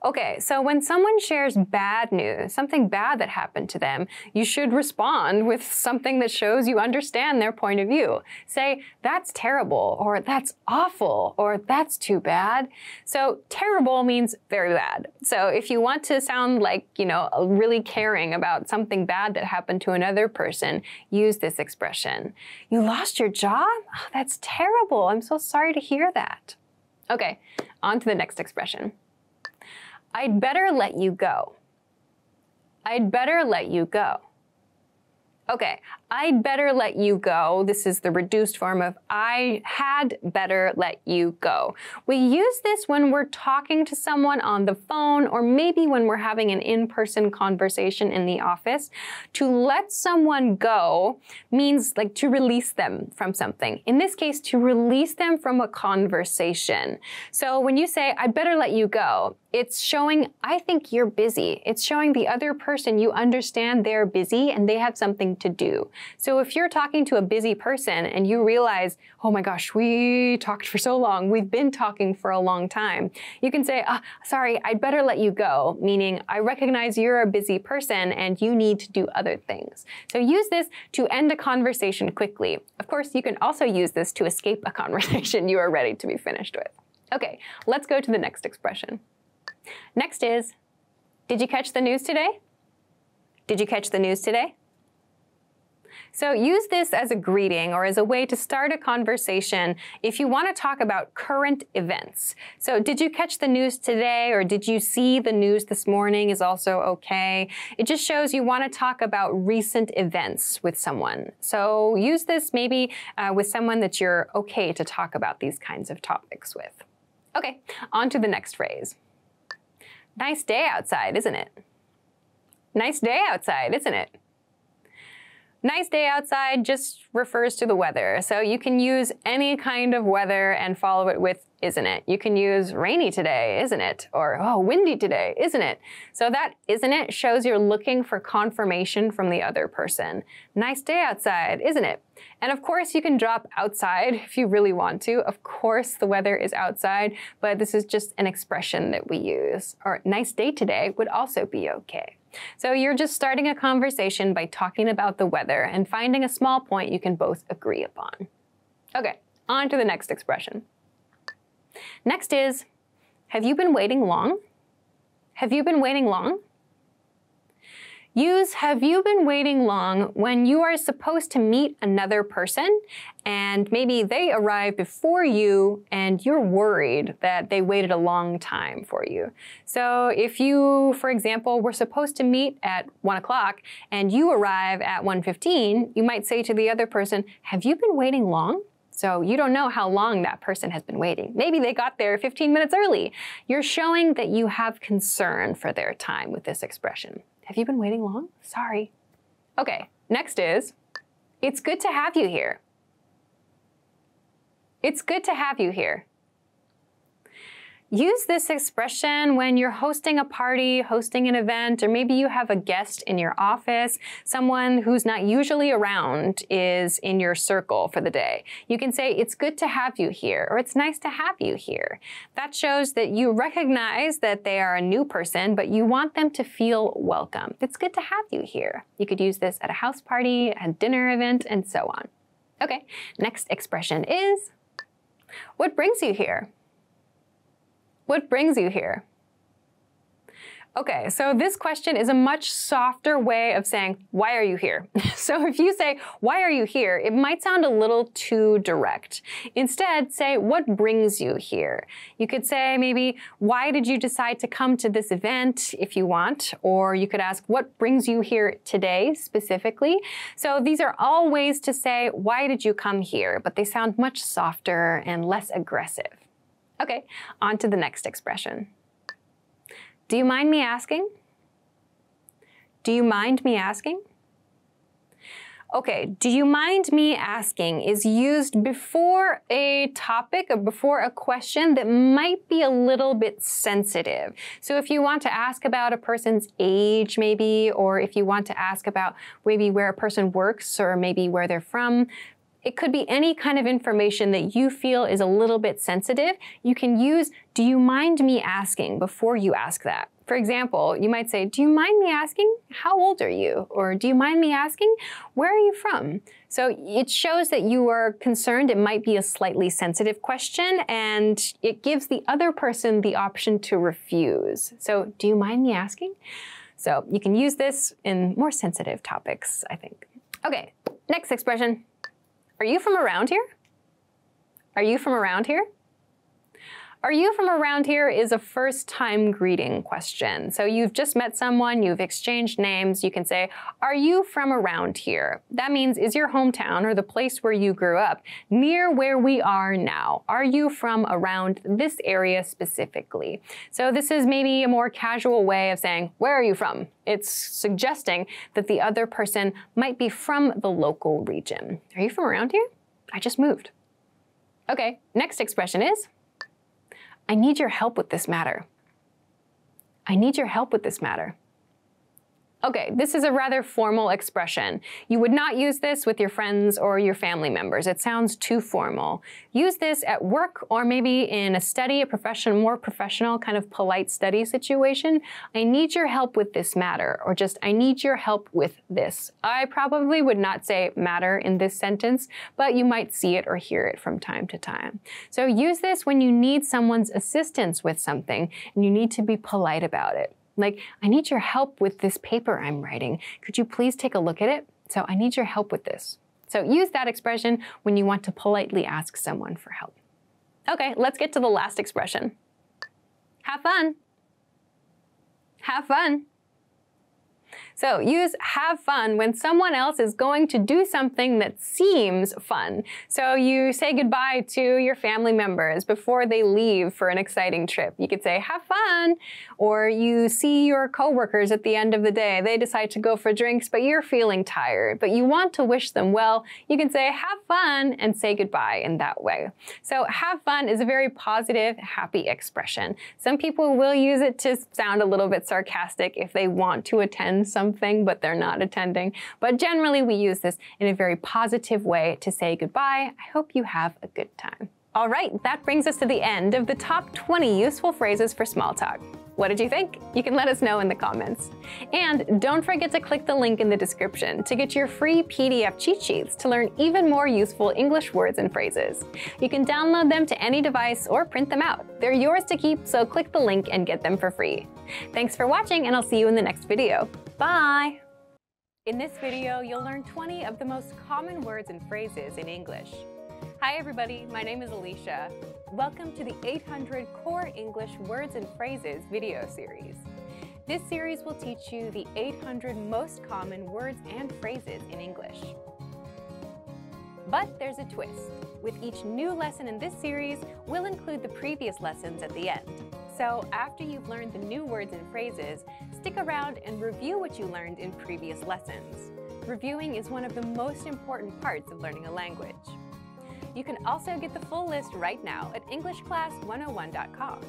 Okay, so when someone shares bad news, something bad that happened to them, you should respond with something that shows you understand their point of view. Say, that's terrible, or that's awful, or that's too bad. So terrible means very bad. So if you want to sound like, you know, really caring about something bad that happened to another person, use this expression. You lost your job? Oh, that's terrible. I'm so sorry to hear that. Okay, on to the next expression. I'd better let you go. I'd better let you go. Okay, I'd better let you go. This is the reduced form of I had better let you go. We use this when we're talking to someone on the phone, or maybe when we're having an in-person conversation in the office. To let someone go means like to release them from something. In this case, to release them from a conversation. So when you say, I'd better let you go, it's showing, I think you're busy. It's showing the other person you understand they're busy and they have something to do. So if you're talking to a busy person and you realize, oh my gosh, we talked for so long, we've been talking for a long time, you can say, sorry, I'd better let you go, meaning I recognize you're a busy person and you need to do other things. So use this to end a conversation quickly. Of course, you can also use this to escape a conversation you are ready to be finished with. Okay, let's go to the next expression. Next is, did you catch the news today? Did you catch the news today? So use this as a greeting or as a way to start a conversation if you want to talk about current events. So did you catch the news today, or did you see the news this morning is also okay. It just shows you want to talk about recent events with someone. So use this maybe with someone that you're okay to talk about these kinds of topics with. Okay, on to the next phrase. Nice day outside, isn't it? Nice day outside, isn't it? Nice day outside just refers to the weather. So you can use any kind of weather and follow it with isn't it. You can use rainy today, isn't it? Or, oh, windy today, isn't it? So that isn't it shows you're looking for confirmation from the other person. Nice day outside, isn't it? And of course you can drop outside if you really want to. Of course the weather is outside, but this is just an expression that we use. Or nice day today would also be okay. So you're just starting a conversation by talking about the weather and finding a small point you can both agree upon. Okay, on to the next expression. Next is, Have you been waiting long? Have you been waiting long? Use have you been waiting long when you are supposed to meet another person and maybe they arrive before you and you're worried that they waited a long time for you. So if you, for example, were supposed to meet at 1 o'clock and you arrive at 1:15, you might say to the other person, have you been waiting long? So you don't know how long that person has been waiting. Maybe they got there 15 minutes early. You're showing that you have concern for their time with this expression. Have you been waiting long? Sorry. Okay, next is, it's good to have you here. It's good to have you here. Use this expression when you're hosting a party, hosting an event, or maybe you have a guest in your office, someone who's not usually around is in your circle for the day. You can say, it's good to have you here, or it's nice to have you here. That shows that you recognize that they are a new person, but you want them to feel welcome. It's good to have you here. You could use this at a house party, a dinner event, and so on. Okay, next expression is, what brings you here? What brings you here? Okay, so this question is a much softer way of saying, why are you here? So if you say, why are you here? It might sound a little too direct. Instead, say, what brings you here? You could say maybe, why did you decide to come to this event if you want? Or you could ask, what brings you here today specifically? So these are all ways to say, why did you come here? But they sound much softer and less aggressive. Okay, on to the next expression. Do you mind me asking? Do you mind me asking? Okay, do you mind me asking is used before a topic or before a question that might be a little bit sensitive. So if you want to ask about a person's age maybe, or if you want to ask about maybe where a person works or maybe where they're from, it could be any kind of information that you feel is a little bit sensitive. You can use, do you mind me asking before you ask that. For example, you might say, do you mind me asking, how old are you? Or do you mind me asking, where are you from? So it shows that you are concerned. It might be a slightly sensitive question, and it gives the other person the option to refuse. So do you mind me asking? So you can use this in more sensitive topics, I think. Okay, next expression. Are you from around here? Are you from around here? Are you from around here is a first-time greeting question. So you've just met someone, you've exchanged names, you can say, are you from around here? That means, is your hometown or the place where you grew up near where we are now? Are you from around this area specifically? So this is maybe a more casual way of saying, where are you from? It's suggesting that the other person might be from the local region. Are you from around here? I just moved. Okay, next expression is, I need your help with this matter. I need your help with this matter. Okay, this is a rather formal expression. You would not use this with your friends or your family members. It sounds too formal. Use this at work or maybe in a study, more professional kind of polite study situation. I need your help with this matter, or just I need your help with this. I probably would not say matter in this sentence, but you might see it or hear it from time to time. So use this when you need someone's assistance with something and you need to be polite about it. Like, I need your help with this paper I'm writing. Could you please take a look at it? So I need your help with this. So use that expression when you want to politely ask someone for help. Okay, let's get to the last expression. Have fun. Have fun. So use have fun when someone else is going to do something that seems fun. So you say goodbye to your family members before they leave for an exciting trip. You could say have fun, or you see your coworkers at the end of the day. They decide to go for drinks, but you're feeling tired, but you want to wish them well. You can say have fun and say goodbye in that way. So have fun is a very positive, happy expression. Some people will use it to sound a little bit sarcastic if they want to attend something, but they're not attending. But generally, we use this in a very positive way to say goodbye. I hope you have a good time. All right, that brings us to the end of the top 20 useful phrases for small talk. What did you think? You can let us know in the comments. And don't forget to click the link in the description to get your free PDF cheat sheets to learn even more useful English words and phrases. You can download them to any device or print them out. They're yours to keep, so click the link and get them for free. Thanks for watching, and I'll see you in the next video. Bye! In this video, you'll learn 20 of the most common words and phrases in English. Hi everybody, my name is Alicia. Welcome to the 800 Core English Words and Phrases video series. This series will teach you the 800 most common words and phrases in English. But there's a twist. With each new lesson in this series, we'll include the previous lessons at the end. So after you've learned the new words and phrases, stick around and review what you learned in previous lessons. Reviewing is one of the most important parts of learning a language. You can also get the full list right now at EnglishClass101.com.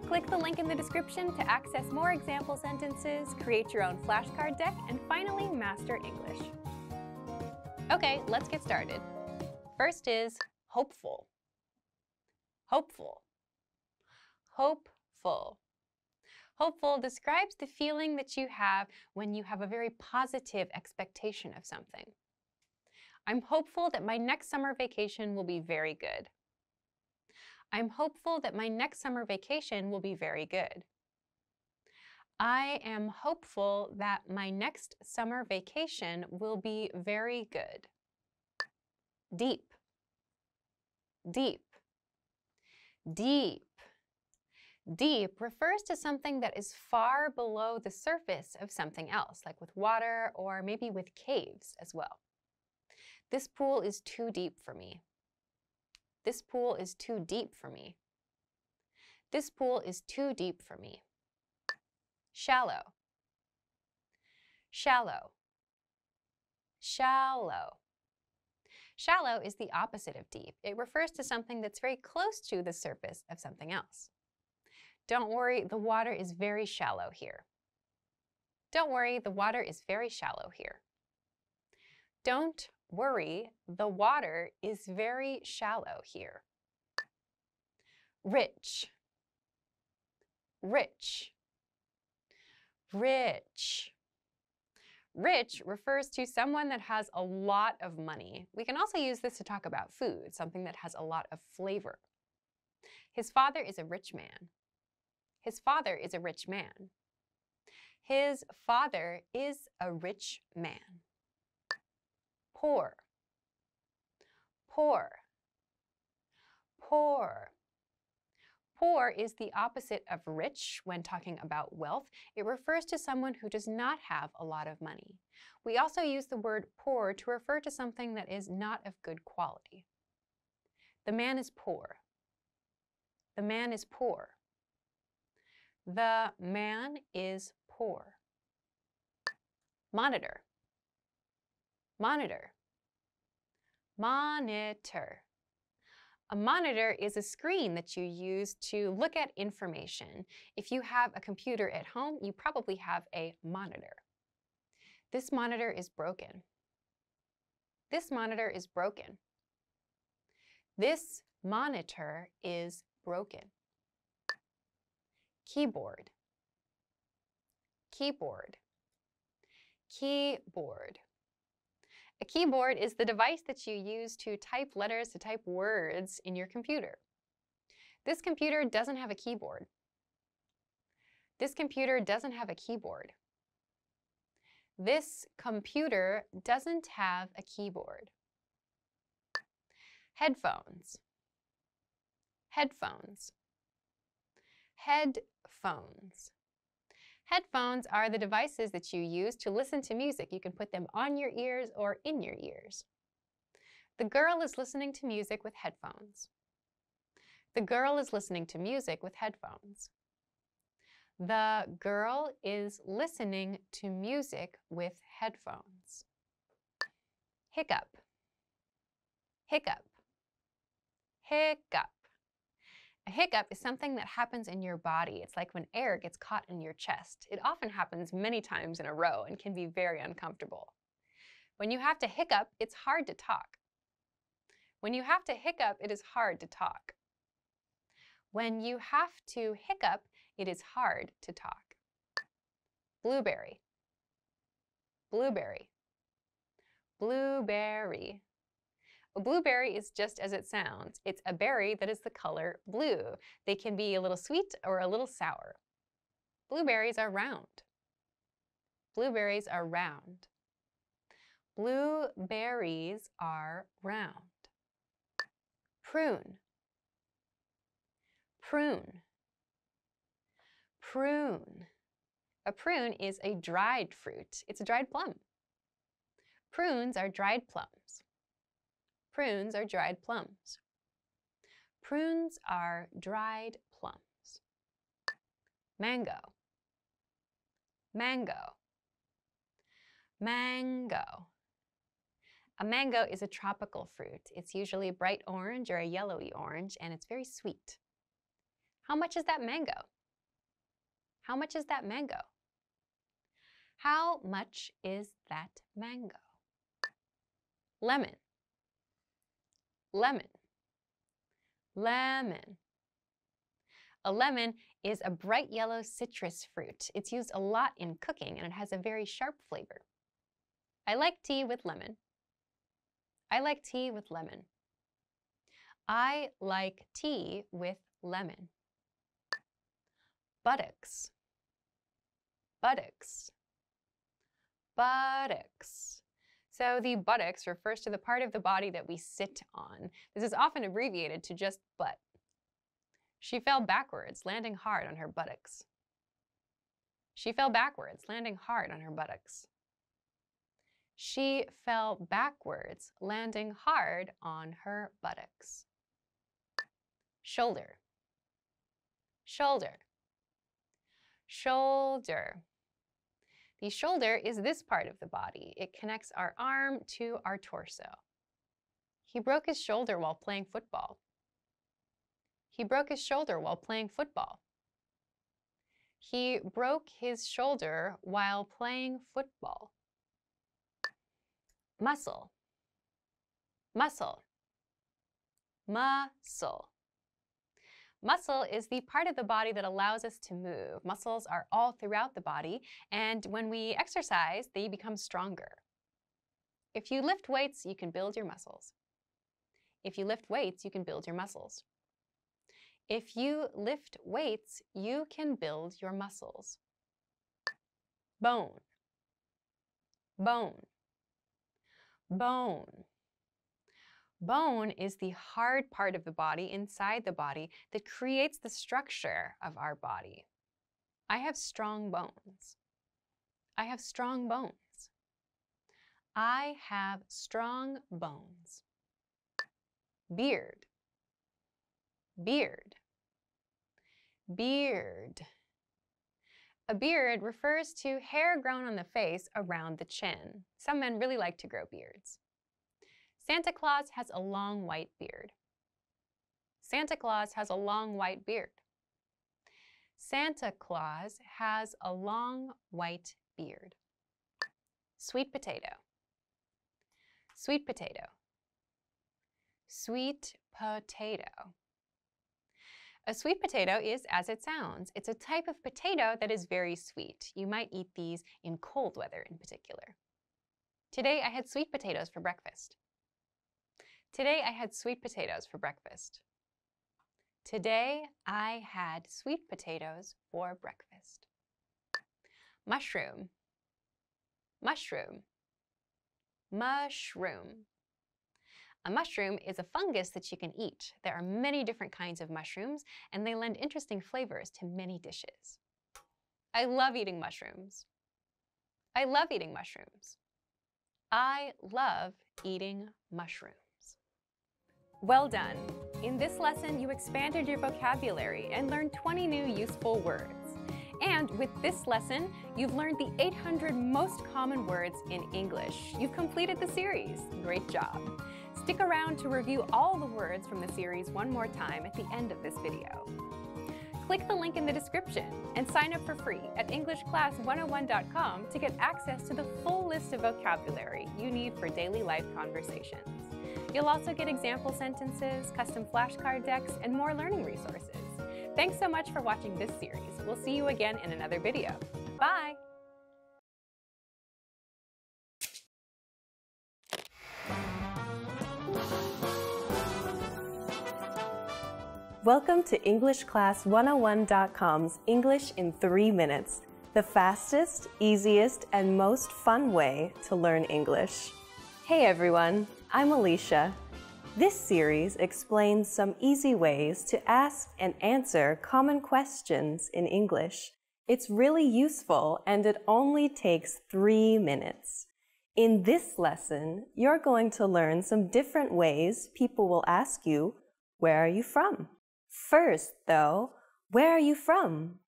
Click the link in the description to access more example sentences, create your own flashcard deck, and finally master English. Okay, let's get started. First is hopeful. Hopeful. Hopeful. Hopeful describes the feeling that you have when you have a very positive expectation of something. I'm hopeful that my next summer vacation will be very good. I'm hopeful that my next summer vacation will be very good. I am hopeful that my next summer vacation will be very good. Deep. Deep. Deep. Deep refers to something that is far below the surface of something else, like with water or maybe with caves as well. This pool is too deep for me. This pool is too deep for me. This pool is too deep for me. Shallow. Shallow. Shallow. Shallow is the opposite of deep. It refers to something that's very close to the surface of something else. Don't worry, the water is very shallow here. Don't worry, the water is very shallow here. Don't worry, the water is very shallow here. Rich. Rich. Rich. Rich refers to someone that has a lot of money. We can also use this to talk about food, something that has a lot of flavor. His father is a rich man. His father is a rich man. His father is a rich man. Poor. Poor. Poor. Poor is the opposite of rich when talking about wealth. It refers to someone who does not have a lot of money. We also use the word poor to refer to something that is not of good quality. The man is poor. The man is poor. The man is poor. Monitor. Monitor. Monitor. A monitor is a screen that you use to look at information. If you have a computer at home, you probably have a monitor. This monitor is broken. This monitor is broken. This monitor is broken. Keyboard. Keyboard. Keyboard. A keyboard is the device that you use to type letters, to type words in your computer. This computer doesn't have a keyboard. This computer doesn't have a keyboard. This computer doesn't have a keyboard. Headphones. Headphones. Headphones. Headphones are the devices that you use to listen to music. You can put them on your ears or in your ears. The girl is listening to music with headphones. The girl is listening to music with headphones. The girl is listening to music with headphones. Hiccup. Hiccup. Hiccup. A hiccup is something that happens in your body. It's like when air gets caught in your chest. It often happens many times in a row and can be very uncomfortable. When you have to hiccup, it's hard to talk. When you have to hiccup, it is hard to talk. When you have to hiccup, It is hard to talk. Blueberry. Blueberry. Blueberry. A blueberry is just as it sounds. It's a berry that is the color blue. They can be a little sweet or a little sour. Blueberries are round. Blueberries are round. Blueberries are round. Prune. Prune. Prune. A prune is a dried fruit. It's a dried plum. Prunes are dried plums. Prunes are dried plums. Prunes are dried plums. Mango. Mango. Mango. A mango is a tropical fruit. It's usually bright orange or a yellowy orange, and it's very sweet. How much is that mango? How much is that mango? How much is that mango? Lemon. Lemon. Lemon. A lemon is a bright yellow citrus fruit. It's used a lot in cooking, and it has a very sharp flavor. I like tea with lemon. I like tea with lemon. I like tea with lemon. Buttocks. Buttocks. Buttocks. So the buttocks refers to the part of the body that we sit on. This is often abbreviated to just butt. She fell backwards, landing hard on her buttocks. She fell backwards, landing hard on her buttocks. She fell backwards, landing hard on her buttocks. Shoulder. Shoulder. Shoulder. The shoulder is this part of the body. It connects our arm to our torso. He broke his shoulder while playing football. He broke his shoulder while playing football. He broke his shoulder while playing football. Muscle. Muscle. Muscle. Muscle is the part of the body that allows us to move. Muscles are all throughout the body, and when we exercise, they become stronger. If you lift weights, you can build your muscles. If you lift weights, you can build your muscles. If you lift weights, you can build your muscles. Bone. Bone. Bone. Bone is the hard part of the body inside the body that creates the structure of our body. I have strong bones. I have strong bones. I have strong bones. Beard. Beard. Beard. A beard refers to hair grown on the face around the chin. Some men really like to grow beards. Santa Claus has a long white beard. Santa Claus has a long white beard. Santa Claus has a long white beard. Sweet potato. Sweet potato. Sweet potato. A sweet potato is as it sounds. It's a type of potato that is very sweet. You might eat these in cold weather in particular. Today I had sweet potatoes for breakfast. Today I had sweet potatoes for breakfast. Today I had sweet potatoes for breakfast. Mushroom. Mushroom. Mushroom. A mushroom is a fungus that you can eat. There are many different kinds of mushrooms, and they lend interesting flavors to many dishes. I love eating mushrooms. I love eating mushrooms. I love eating mushrooms. Well done! In this lesson, you expanded your vocabulary and learned 20 new useful words. And with this lesson, you've learned the 800 most common words in English. You've completed the series. Great job! Stick around to review all the words from the series one more time at the end of this video. Click the link in the description and sign up for free at EnglishClass101.com to get access to the full list of vocabulary you need for daily life conversations. You'll also get example sentences, custom flashcard decks, and more learning resources. Thanks so much for watching this series. We'll see you again in another video. Bye! Welcome to EnglishClass101.com's English in 3 minutes, the fastest, easiest, and most fun way to learn English. Hey everyone, I'm Alicia. This series explains some easy ways to ask and answer common questions in English. It's really useful and it only takes 3 minutes. In this lesson, you're going to learn some different ways people will ask you, "Where are you from?" First, though, "Where are you from?"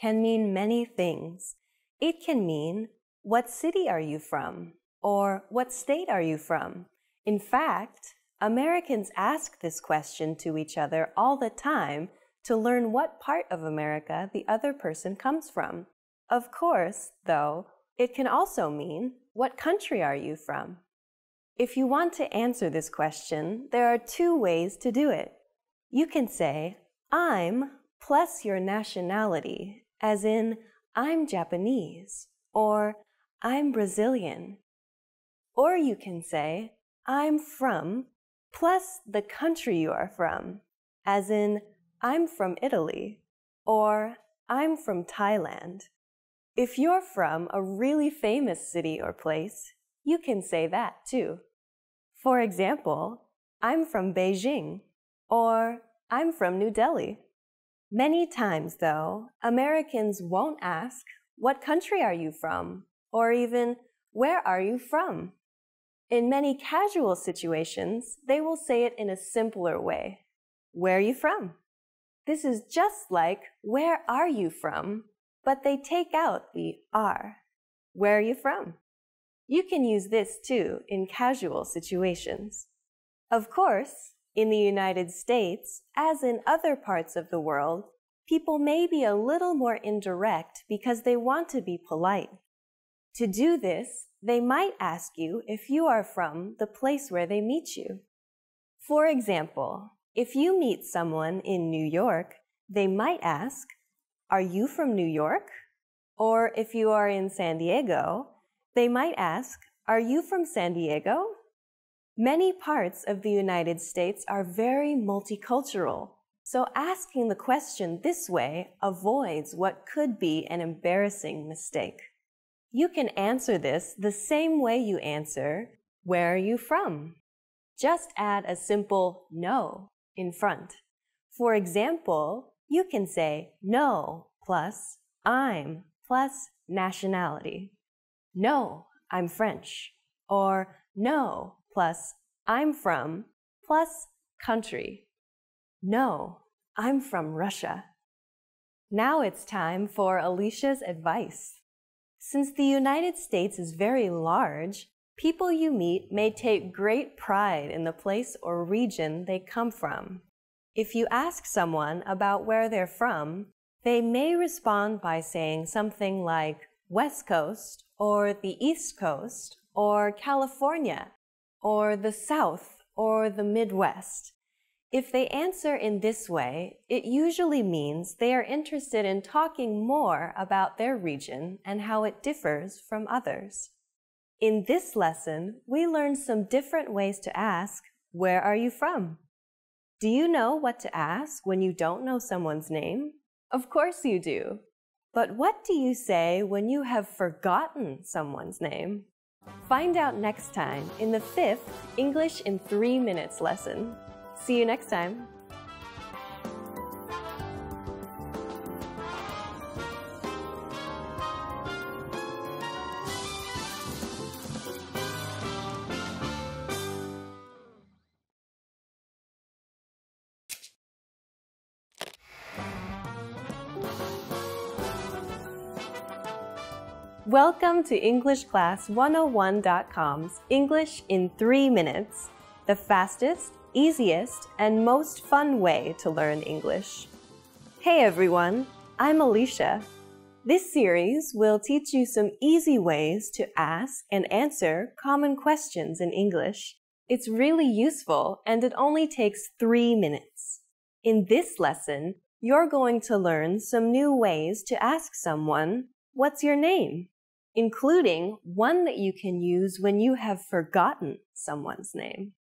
can mean many things. It can mean, "What city are you from?" or "What state are you from?" In fact, Americans ask this question to each other all the time to learn what part of America the other person comes from. Of course, though, it can also mean, "What country are you from?" If you want to answer this question, there are 2 ways to do it. You can say, "I'm" plus your nationality, as in, "I'm Japanese," or "I'm Brazilian." Or you can say, "I'm from" plus the country you are from, as in, "I'm from Italy," or "I'm from Thailand." If you're from a really famous city or place, you can say that too. For example, "I'm from Beijing," or "I'm from New Delhi." Many times, though, Americans won't ask, "What country are you from?" or even, "Where are you from?" In many casual situations, they will say it in a simpler way. "Where are you from?" This is just like, "Where are you from?" but they take out the "are." Where are you from? You can use this too in casual situations. Of course, in the United States, as in other parts of the world, people may be a little more indirect because they want to be polite. To do this, they might ask you if you are from the place where they meet you. For example, if you meet someone in New York, they might ask, "Are you from New York?" Or if you are in San Diego, they might ask, "Are you from San Diego?" Many parts of the United States are very multicultural, so asking the question this way avoids what could be an embarrassing mistake. You can answer this the same way you answer, "Where are you from?" Just add a simple "no" in front. For example, you can say "no" plus "I'm" plus nationality. "No, I'm French." Or "no" plus "I'm from" plus country. "No, I'm from Russia." Now it's time for Alicia's advice. Since the United States is very large, people you meet may take great pride in the place or region they come from. If you ask someone about where they're from, they may respond by saying something like West Coast, or the East Coast, or California, or the South, or the Midwest. If they answer in this way, it usually means they are interested in talking more about their region and how it differs from others. In this lesson, we learned some different ways to ask, "Where are you from?" Do you know what to ask when you don't know someone's name? Of course you do. But what do you say when you have forgotten someone's name? Find out next time in the 5th English in 3 minutes lesson. See you next time. Welcome to EnglishClass101.com's English in 3 minutes, the fastest, easiest, and most fun way to learn English. Hey everyone, I'm Alicia. This series will teach you some easy ways to ask and answer common questions in English. It's really useful and it only takes 3 minutes. In this lesson, you're going to learn some new ways to ask someone, "What's your name?" including one that you can use when you have forgotten someone's name.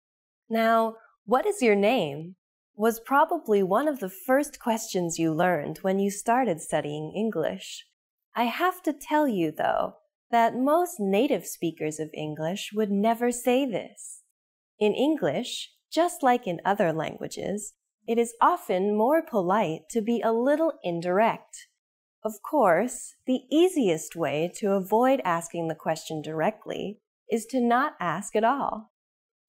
Now, "What is your name?" was probably one of the first questions you learned when you started studying English. I have to tell you, though, that most native speakers of English would never say this. In English, just like in other languages, it is often more polite to be a little indirect. Of course, the easiest way to avoid asking the question directly is to not ask at all.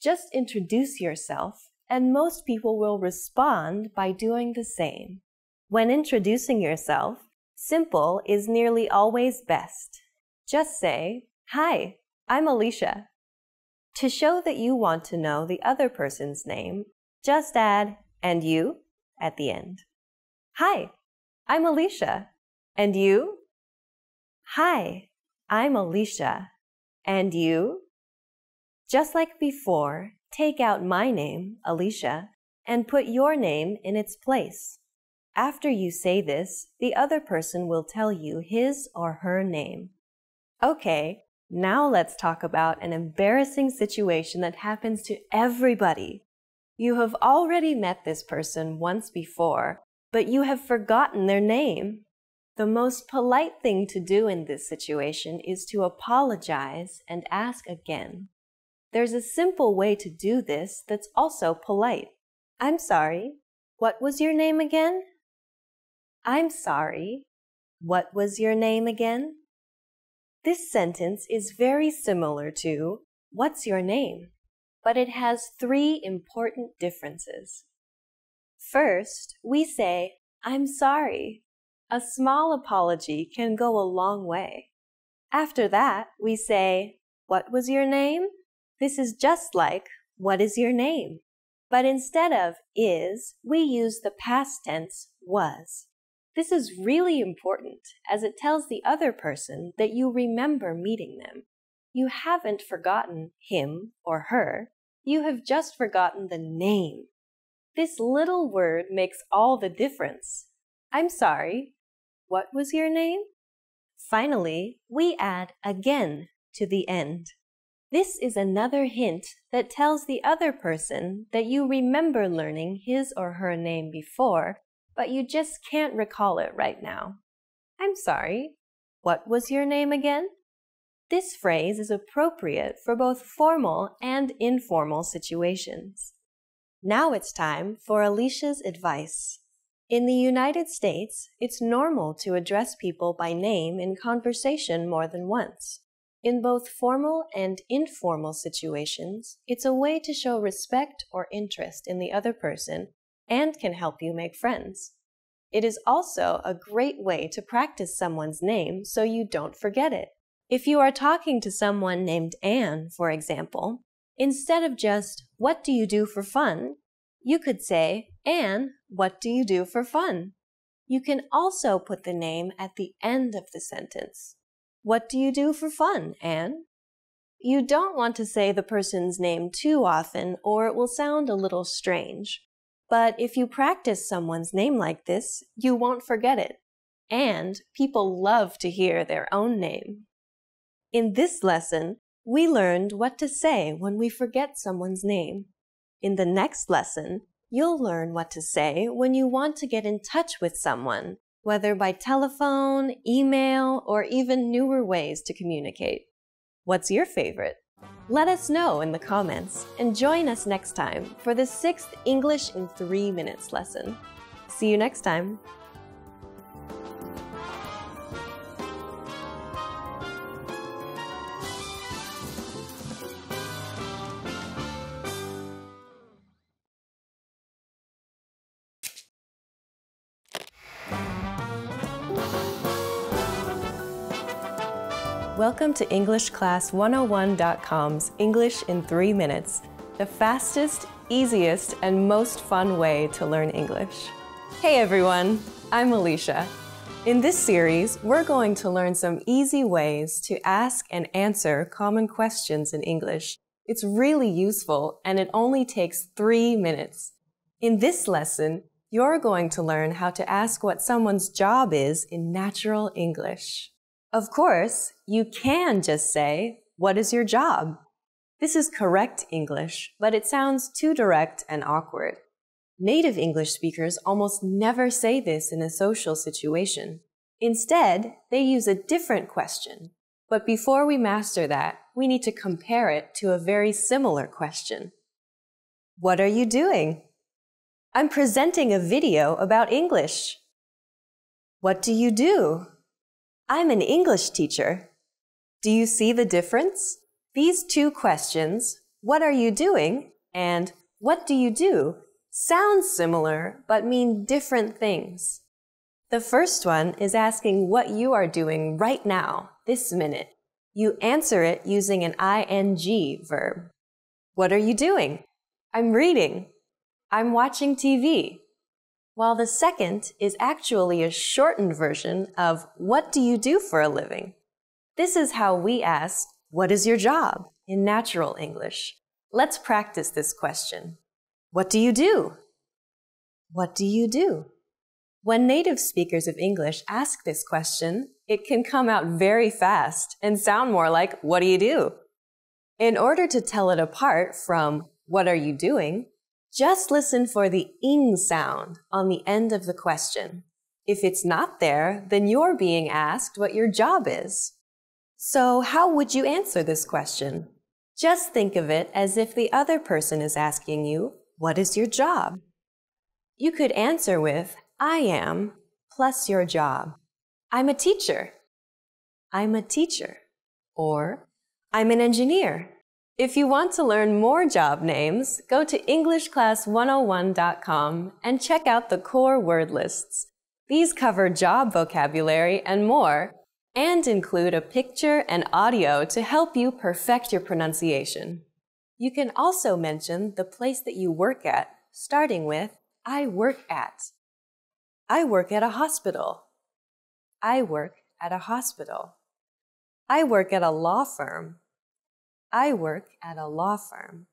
Just introduce yourself, and most people will respond by doing the same. When introducing yourself, simple is nearly always best. Just say, "Hi, I'm Alicia." To show that you want to know the other person's name, just add "and you" at the end. "Hi, I'm Alicia. And you?" "Hi, I'm Alicia. And you?" Just like before, take out my name, Alicia, and put your name in its place. After you say this, the other person will tell you his or her name. Okay, now let's talk about an embarrassing situation that happens to everybody. You have already met this person once before, but you have forgotten their name. The most polite thing to do in this situation is to apologize and ask again. There's a simple way to do this that's also polite. "I'm sorry, what was your name again?" "I'm sorry, what was your name again?" This sentence is very similar to "What's your name?" but it has 3 important differences. First, we say, "I'm sorry." A small apology can go a long way. After that, we say, "What was your name?" This is just like, "What is your name?" But instead of is, we use the past tense was. This is really important as it tells the other person that you remember meeting them. You haven't forgotten him or her. You have just forgotten the name. This little word makes all the difference. "I'm sorry, what was your name?" Finally, we add again to the end. This is another hint that tells the other person that you remember learning his or her name before, but you just can't recall it right now. "I'm sorry, what was your name again?" This phrase is appropriate for both formal and informal situations. Now it's time for Alicia's advice. In the United States, it's normal to address people by name in conversation more than once. In both formal and informal situations, it's a way to show respect or interest in the other person and can help you make friends. It is also a great way to practice someone's name so you don't forget it. If you are talking to someone named Anne, for example, instead of just, "What do you do for fun?" you could say, "Anne, what do you do for fun?" You can also put the name at the end of the sentence. "What do you do for fun, Anne?" You don't want to say the person's name too often or it will sound a little strange. But if you practice someone's name like this, you won't forget it. And people love to hear their own name. In this lesson, we learned what to say when we forget someone's name. In the next lesson, you'll learn what to say when you want to get in touch with someone, whether by telephone, email, or even newer ways to communicate. What's your favorite? Let us know in the comments and join us next time for the 6th English in 3 minutes lesson. See you next time. Welcome to EnglishClass101.com's English in 3 minutes, the fastest, easiest, and most fun way to learn English. Hey everyone, I'm Alicia. In this series, we're going to learn some easy ways to ask and answer common questions in English. It's really useful and it only takes 3 minutes. In this lesson, You're going to learn how to ask what someone's job is in natural English. Of course, you can just say, "What is your job?" This is correct English, but it sounds too direct and awkward. Native English speakers almost never say this in a social situation. Instead, they use a different question. But before we master that, we need to compare it to a very similar question. What are you doing? I'm presenting a video about English. What do you do? I'm an English teacher. Do you see the difference? These two questions, what are you doing and what do you do, sound similar but mean different things. The first one is asking what you are doing right now, this minute. You answer it using an ing verb. What are you doing? I'm reading. I'm watching TV. While the second is actually a shortened version of what do you do for a living? This is how we ask, what is your job in natural English? Let's practice this question. What do you do? What do you do? When native speakers of English ask this question, it can come out very fast and sound more like, what do you do? In order to tell it apart from, what are you doing? Just listen for the ing sound on the end of the question. If it's not there, then you're being asked what your job is. So how would you answer this question? Just think of it as if the other person is asking you, what is your job? You could answer with, I am, plus your job. I'm a teacher. I'm a teacher. Or, I'm an engineer. If you want to learn more job names, go to EnglishClass101.com and check out the core word lists. These cover job vocabulary and more, and include a picture and audio to help you perfect your pronunciation. You can also mention the place that you work at, starting with, I work at. I work at a hospital. I work at a hospital. I work at a law firm. I work at a law firm.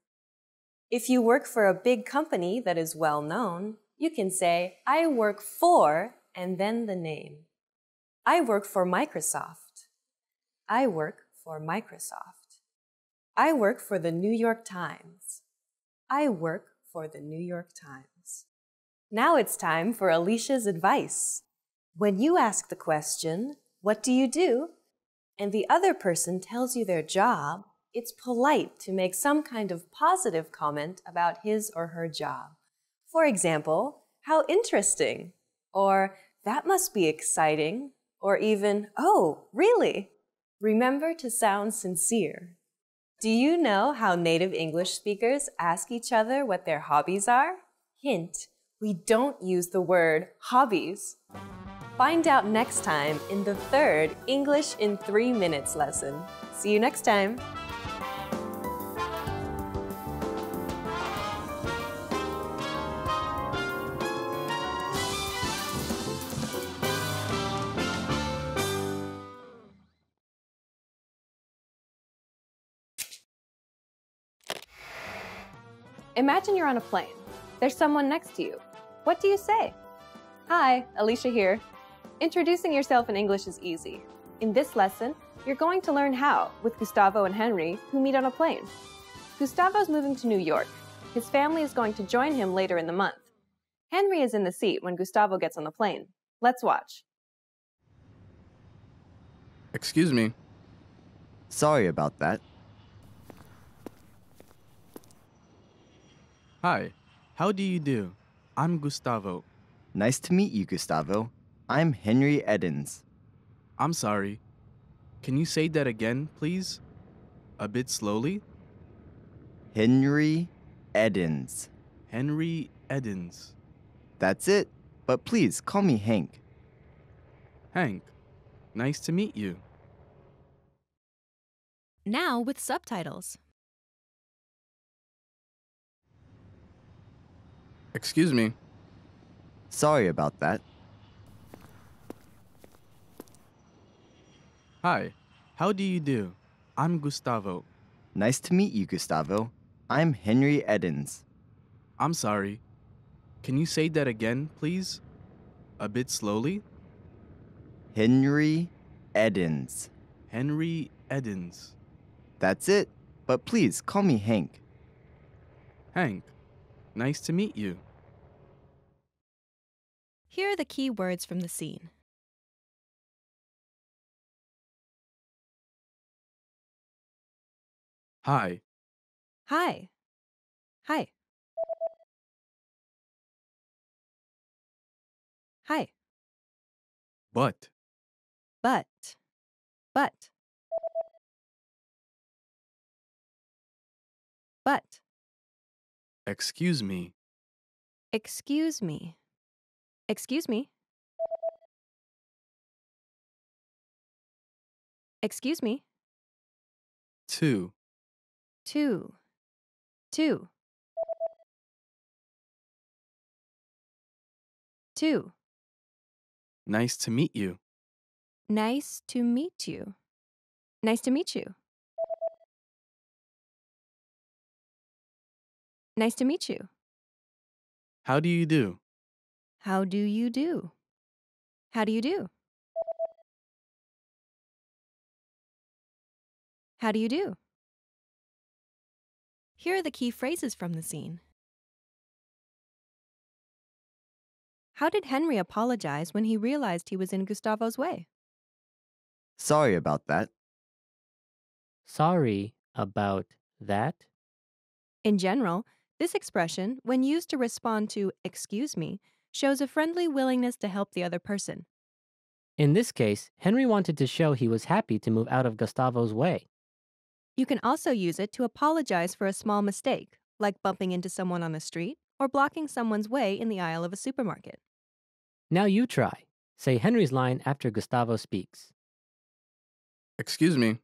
If you work for a big company that is well known, you can say, I work for, and then the name. I work for Microsoft. I work for Microsoft. I work for the New York Times. I work for the New York Times. Now it's time for Alicia's advice. When you ask the question, what do you do? And the other person tells you their job, it's polite to make some kind of positive comment about his or her job. For example, how interesting, or that must be exciting, or even, oh, really? Remember to sound sincere. Do you know how native English speakers ask each other what their hobbies are? Hint, we don't use the word hobbies. Find out next time in the third English in 3 minutes lesson. See you next time. Imagine you're on a plane. There's someone next to you. What do you say? Hi, Alicia here. Introducing yourself in English is easy. In this lesson, you're going to learn how with Gustavo and Henry, who meet on a plane. Gustavo's moving to New York. His family is going to join him later in the month. Henry is in the seat when Gustavo gets on the plane. Let's watch. Excuse me. Sorry about that. Hi, how do you do? I'm Gustavo. Nice to meet you, Gustavo. I'm Henry Edens. I'm sorry. Can you say that again, please? A bit slowly? Henry Edens. Henry Edens. That's it, but please call me Hank. Hank, nice to meet you. Now with subtitles. Excuse me. Sorry about that. Hi, how do you do? I'm Gustavo. Nice to meet you, Gustavo. I'm Henry Edens. I'm sorry. Can you say that again, please? A bit slowly? Henry Edens. Henry Edens. That's it. But please call me Hank. Hank, nice to meet you. Here are the key words from the scene. Hi, Hi. Hi. Hi. but, But. But. But. excuse me, Excuse me. Excuse me. Excuse me. two, Two. Two. Two. nice to meet you. Nice to meet you. Nice to meet you. Nice to meet you. How do you do? How do you do? How do you do? How do you do? Here are the key phrases from the scene. How did Henry apologize when he realized he was in Gustavo's way? Sorry about that. Sorry about that. In general, this expression, when used to respond to "excuse me," shows a friendly willingness to help the other person. In this case, Henry wanted to show he was happy to move out of Gustavo's way. You can also use it to apologize for a small mistake, like bumping into someone on the street or blocking someone's way in the aisle of a supermarket. Now you try. Say Henry's line after Gustavo speaks. Excuse me.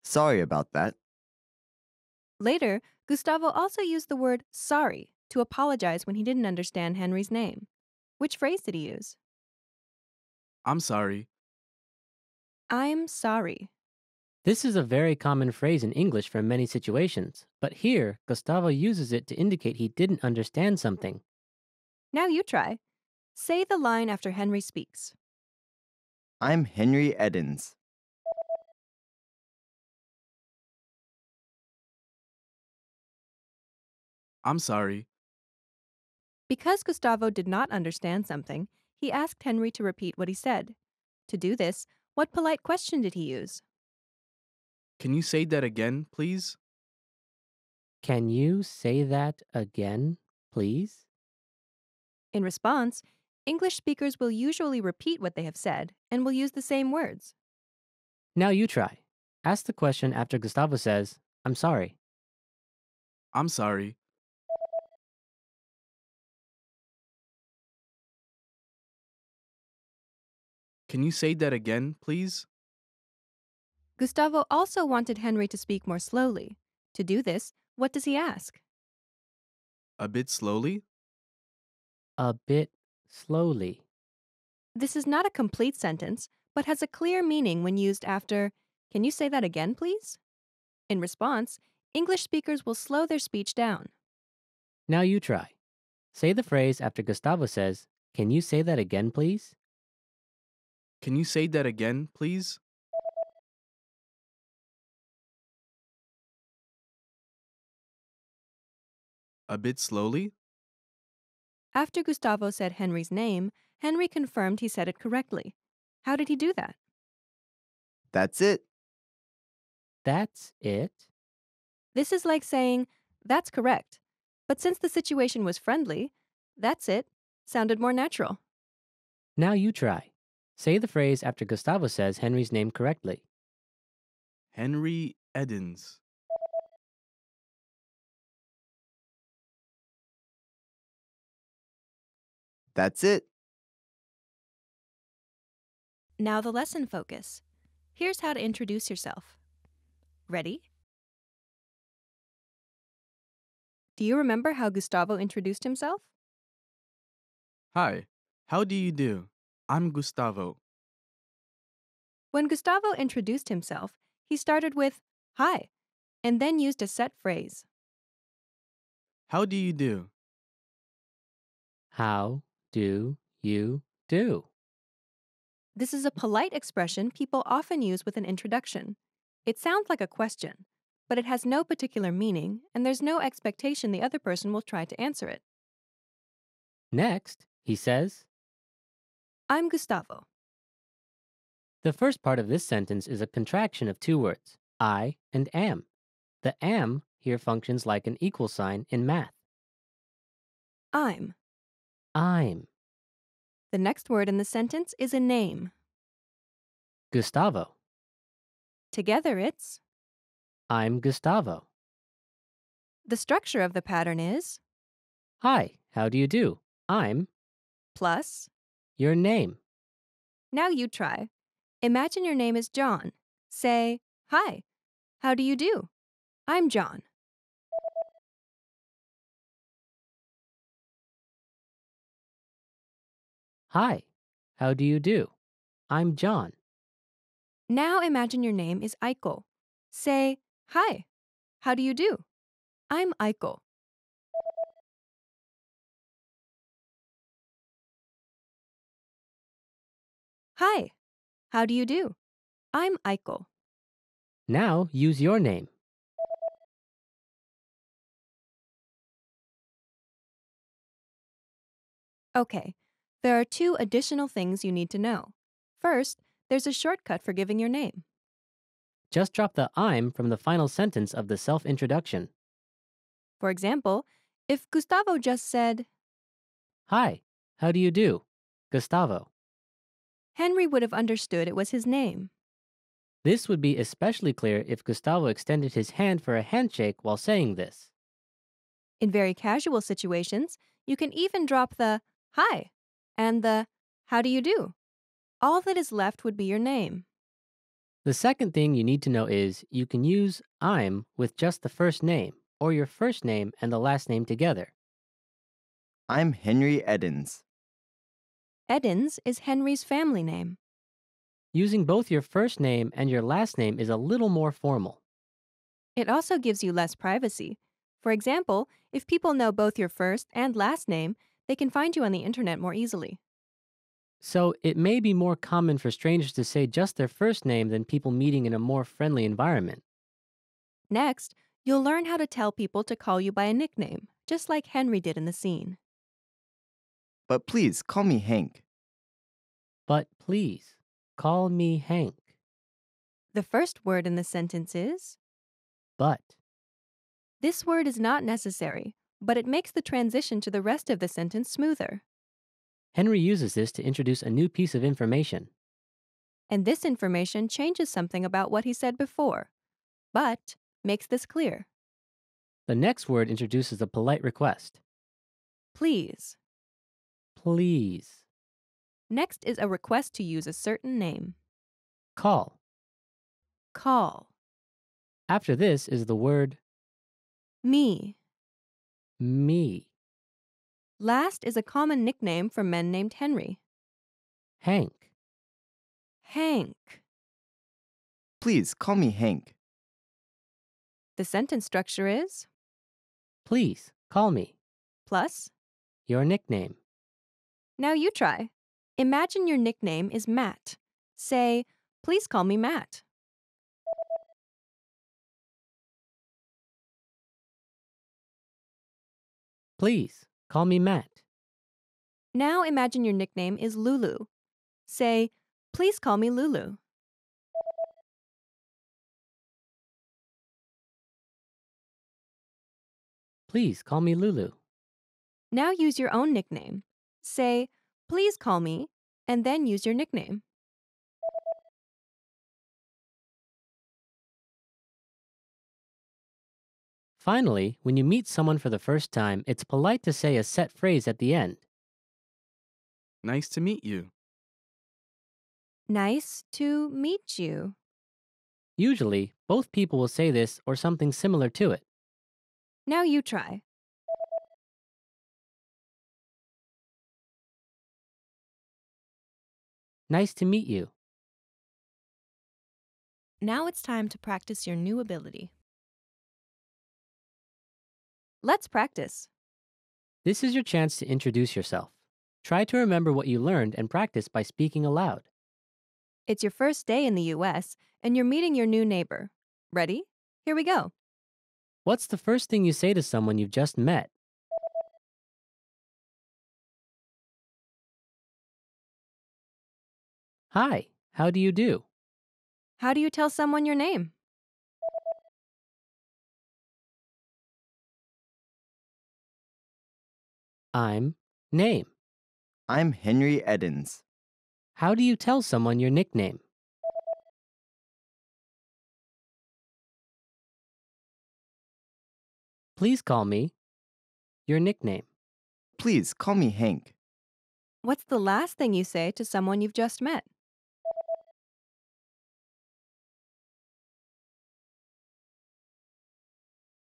Sorry about that. Later, Gustavo also used the word sorry to apologize when he didn't understand Henry's name. Which phrase did he use? I'm sorry. I'm sorry. This is a very common phrase in English for many situations, but here, Gustavo uses it to indicate he didn't understand something. Now you try. Say the line after Henry speaks. I'm Henry Edens. I'm sorry. Because Gustavo did not understand something, he asked Henry to repeat what he said. To do this, what polite question did he use? Can you say that again, please? Can you say that again, please? In response, English speakers will usually repeat what they have said and will use the same words. Now you try. Ask the question after Gustavo says, I'm sorry. I'm sorry. Can you say that again, please? Gustavo also wanted Henry to speak more slowly. To do this, what does he ask? A bit slowly? A bit slowly. This is not a complete sentence, but has a clear meaning when used after, "Can you say that again, please?" In response, English speakers will slow their speech down. Now you try. Say the phrase after Gustavo says, Can you say that again, please? Can you say that again, please? A bit slowly? After Gustavo said Henry's name, Henry confirmed he said it correctly. How did he do that? That's it. That's it. This is like saying, "That's correct." But since the situation was friendly, "That's it" sounded more natural. Now you try. Say the phrase after Gustavo says Henry's name correctly. Henry Edens. That's it. Now the lesson focus. Here's how to introduce yourself. Ready? Do you remember how Gustavo introduced himself? Hi, how do you do? I'm Gustavo. When Gustavo introduced himself, he started with, hi, and then used a set phrase. How do you do? How do you do? This is a polite expression people often use with an introduction. It sounds like a question, but it has no particular meaning, and there's no expectation the other person will try to answer it. Next, he says, I'm Gustavo. the first part of this sentence is a contraction of two words, I and am. The am here functions like an equal sign in math. I'm. I'm The next word in the sentence is a name. Gustavo. Together it's. I'm Gustavo. The structure of the pattern is Hi, how do you do? I'm plus. your name. Now you try. Imagine your name is John. Say, hi, how do you do? I'm John. Hi, how do you do? I'm John. Now imagine your name is Aiko. Say, hi, how do you do? I'm Aiko. Hi, how do you do? I'm Aiko. Now use your name. Okay, there are two additional things you need to know. First, there's a shortcut for giving your name. Just drop the I'm from the final sentence of the self-introduction. For example, if Gustavo just said, Hi, how do you do? Gustavo. Henry would have understood it was his name. This would be especially clear if Gustavo extended his hand for a handshake while saying this. In very casual situations, you can even drop the hi and the how do you do. All that is left would be your name. The second thing you need to know is you can use I'm with just the first name or your first name and the last name together. I'm Henry Edens. Edens is Henry's family name. Using both your first name and your last name is a little more formal. It also gives you less privacy. For example, if people know both your first and last name, they can find you on the internet more easily. So it may be more common for strangers to say just their first name than people meeting in a more friendly environment. Next, you'll learn how to tell people to call you by a nickname, just like Henry did in the scene. But please call me Hank. But please, call me Hank. The first word in the sentence is. But. This word is not necessary, but it makes the transition to the rest of the sentence smoother. Henry uses this to introduce a new piece of information. And this information changes something about what he said before, but makes this clear. The next word introduces a polite request. Please. Please. Next is a request to use a certain name. Call. Call. After this is the word Me. me. Last is a common nickname for men named Henry. Hank. Hank. Please call me Hank. The sentence structure is Please, call me. plus. Your nickname. Now you try. Imagine your nickname is Matt. Say, please call me Matt. Please, call me Matt. Now imagine your nickname is Lulu. Say, please call me Lulu. Please, call me Lulu. Now use your own nickname. Say, please call me, and then use your nickname. Finally, when you meet someone for the first time, it's polite to say a set phrase at the end. Nice to meet you. Nice to meet you. Usually, both people will say this or something similar to it. Now you try. Nice to meet you. Now it's time to practice your new ability. Let's practice. This is your chance to introduce yourself. Try to remember what you learned and practice by speaking aloud. It's your first day in the US, and you're meeting your new neighbor. Ready? Here we go. What's the first thing you say to someone you've just met? Hi, how do you do? How do you tell someone your name? I'm name. I'm Henry Edens. How do you tell someone your nickname? Please call me your nickname. Please call me Hank. What's the last thing you say to someone you've just met?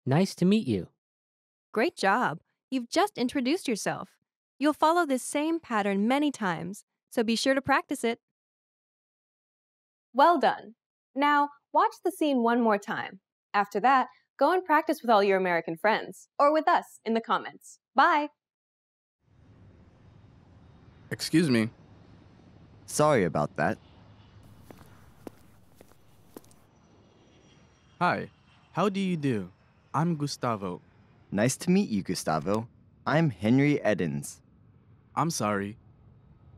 Nice to meet you. Great job. You've just introduced yourself. You'll follow this same pattern many times, so be sure to practice it. Well done. Now, watch the scene one more time. After that, go and practice with all your American friends, or with us in the comments. Bye! Excuse me. Sorry about that. Hi, how do you do? I'm Gustavo. Nice to meet you, Gustavo. I'm Henry Edens. I'm sorry.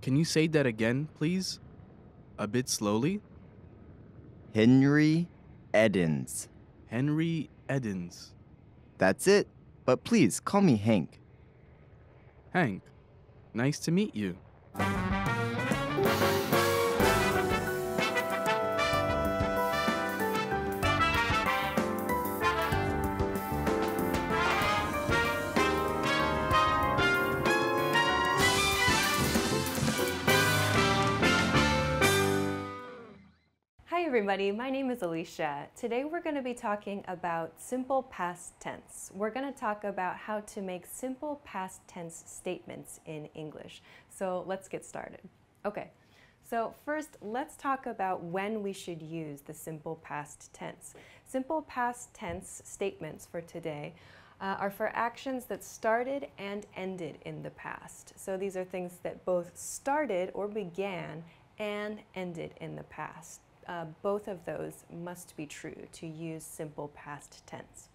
Can you say that again, please? A bit slowly? Henry Edens. Henry Edens. That's it. But please call me Hank. Hank, nice to meet you. Hi everybody, my name is Alicia. Today we're going to be talking about simple past tense. We're going to talk about how to make simple past tense statements in English. So let's get started. Okay, so first let's talk about when we should use the simple past tense. Simple past tense statements for today are for actions that started and ended in the past. So these are things that both started or began and ended in the past. Both of those must be true to use simple past tense.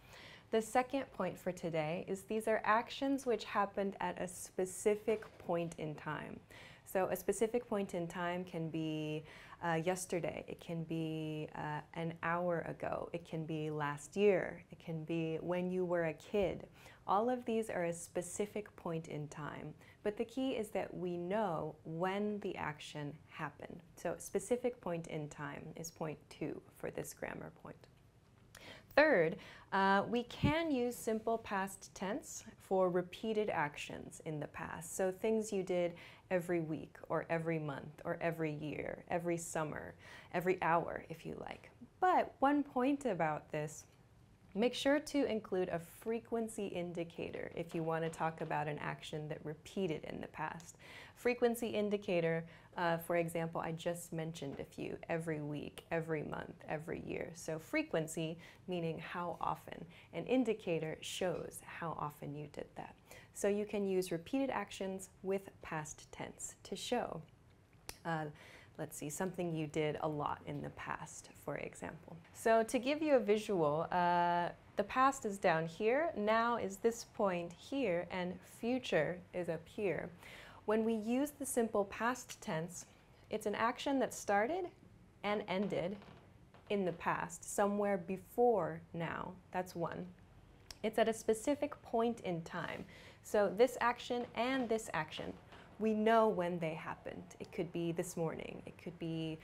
The second point for today is these are actions which happened at a specific point in time. So a specific point in time can be yesterday, it can be an hour ago, it can be last year, it can be when you were a kid. All of these are a specific point in time, but the key is that we know when the action happened. So specific point in time is point 2 for this grammar point. Third, we can use simple past tense for repeated actions in the past. So things you did every week or every month or every year, every summer, every hour if you like. But one point about this, make sure to include a frequency indicator if you want to talk about an action that repeated in the past. Frequency indicator, for example, I just mentioned a few: every week, every month, every year. So frequency meaning how often. An indicator shows how often you did that. So you can use repeated actions with past tense to show let's see, something you did a lot in the past, for example. So to give you a visual, the past is down here, now is this point here, and future is up here. When we use the simple past tense, it's an action that started and ended in the past, somewhere before now. That's one. It's at a specific point in time. So this action and this action, we know when they happened. It could be this morning, it could be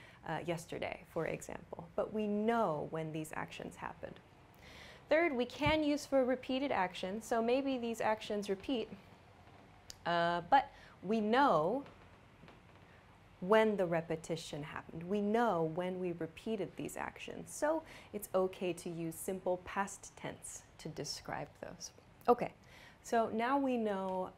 yesterday, for example, but we know when these actions happened. Third, we can use for repeated actions, so maybe these actions repeat, but we know when the repetition happened. We know when we repeated these actions, so it's okay to use simple past tense to describe those. Okay, so now we know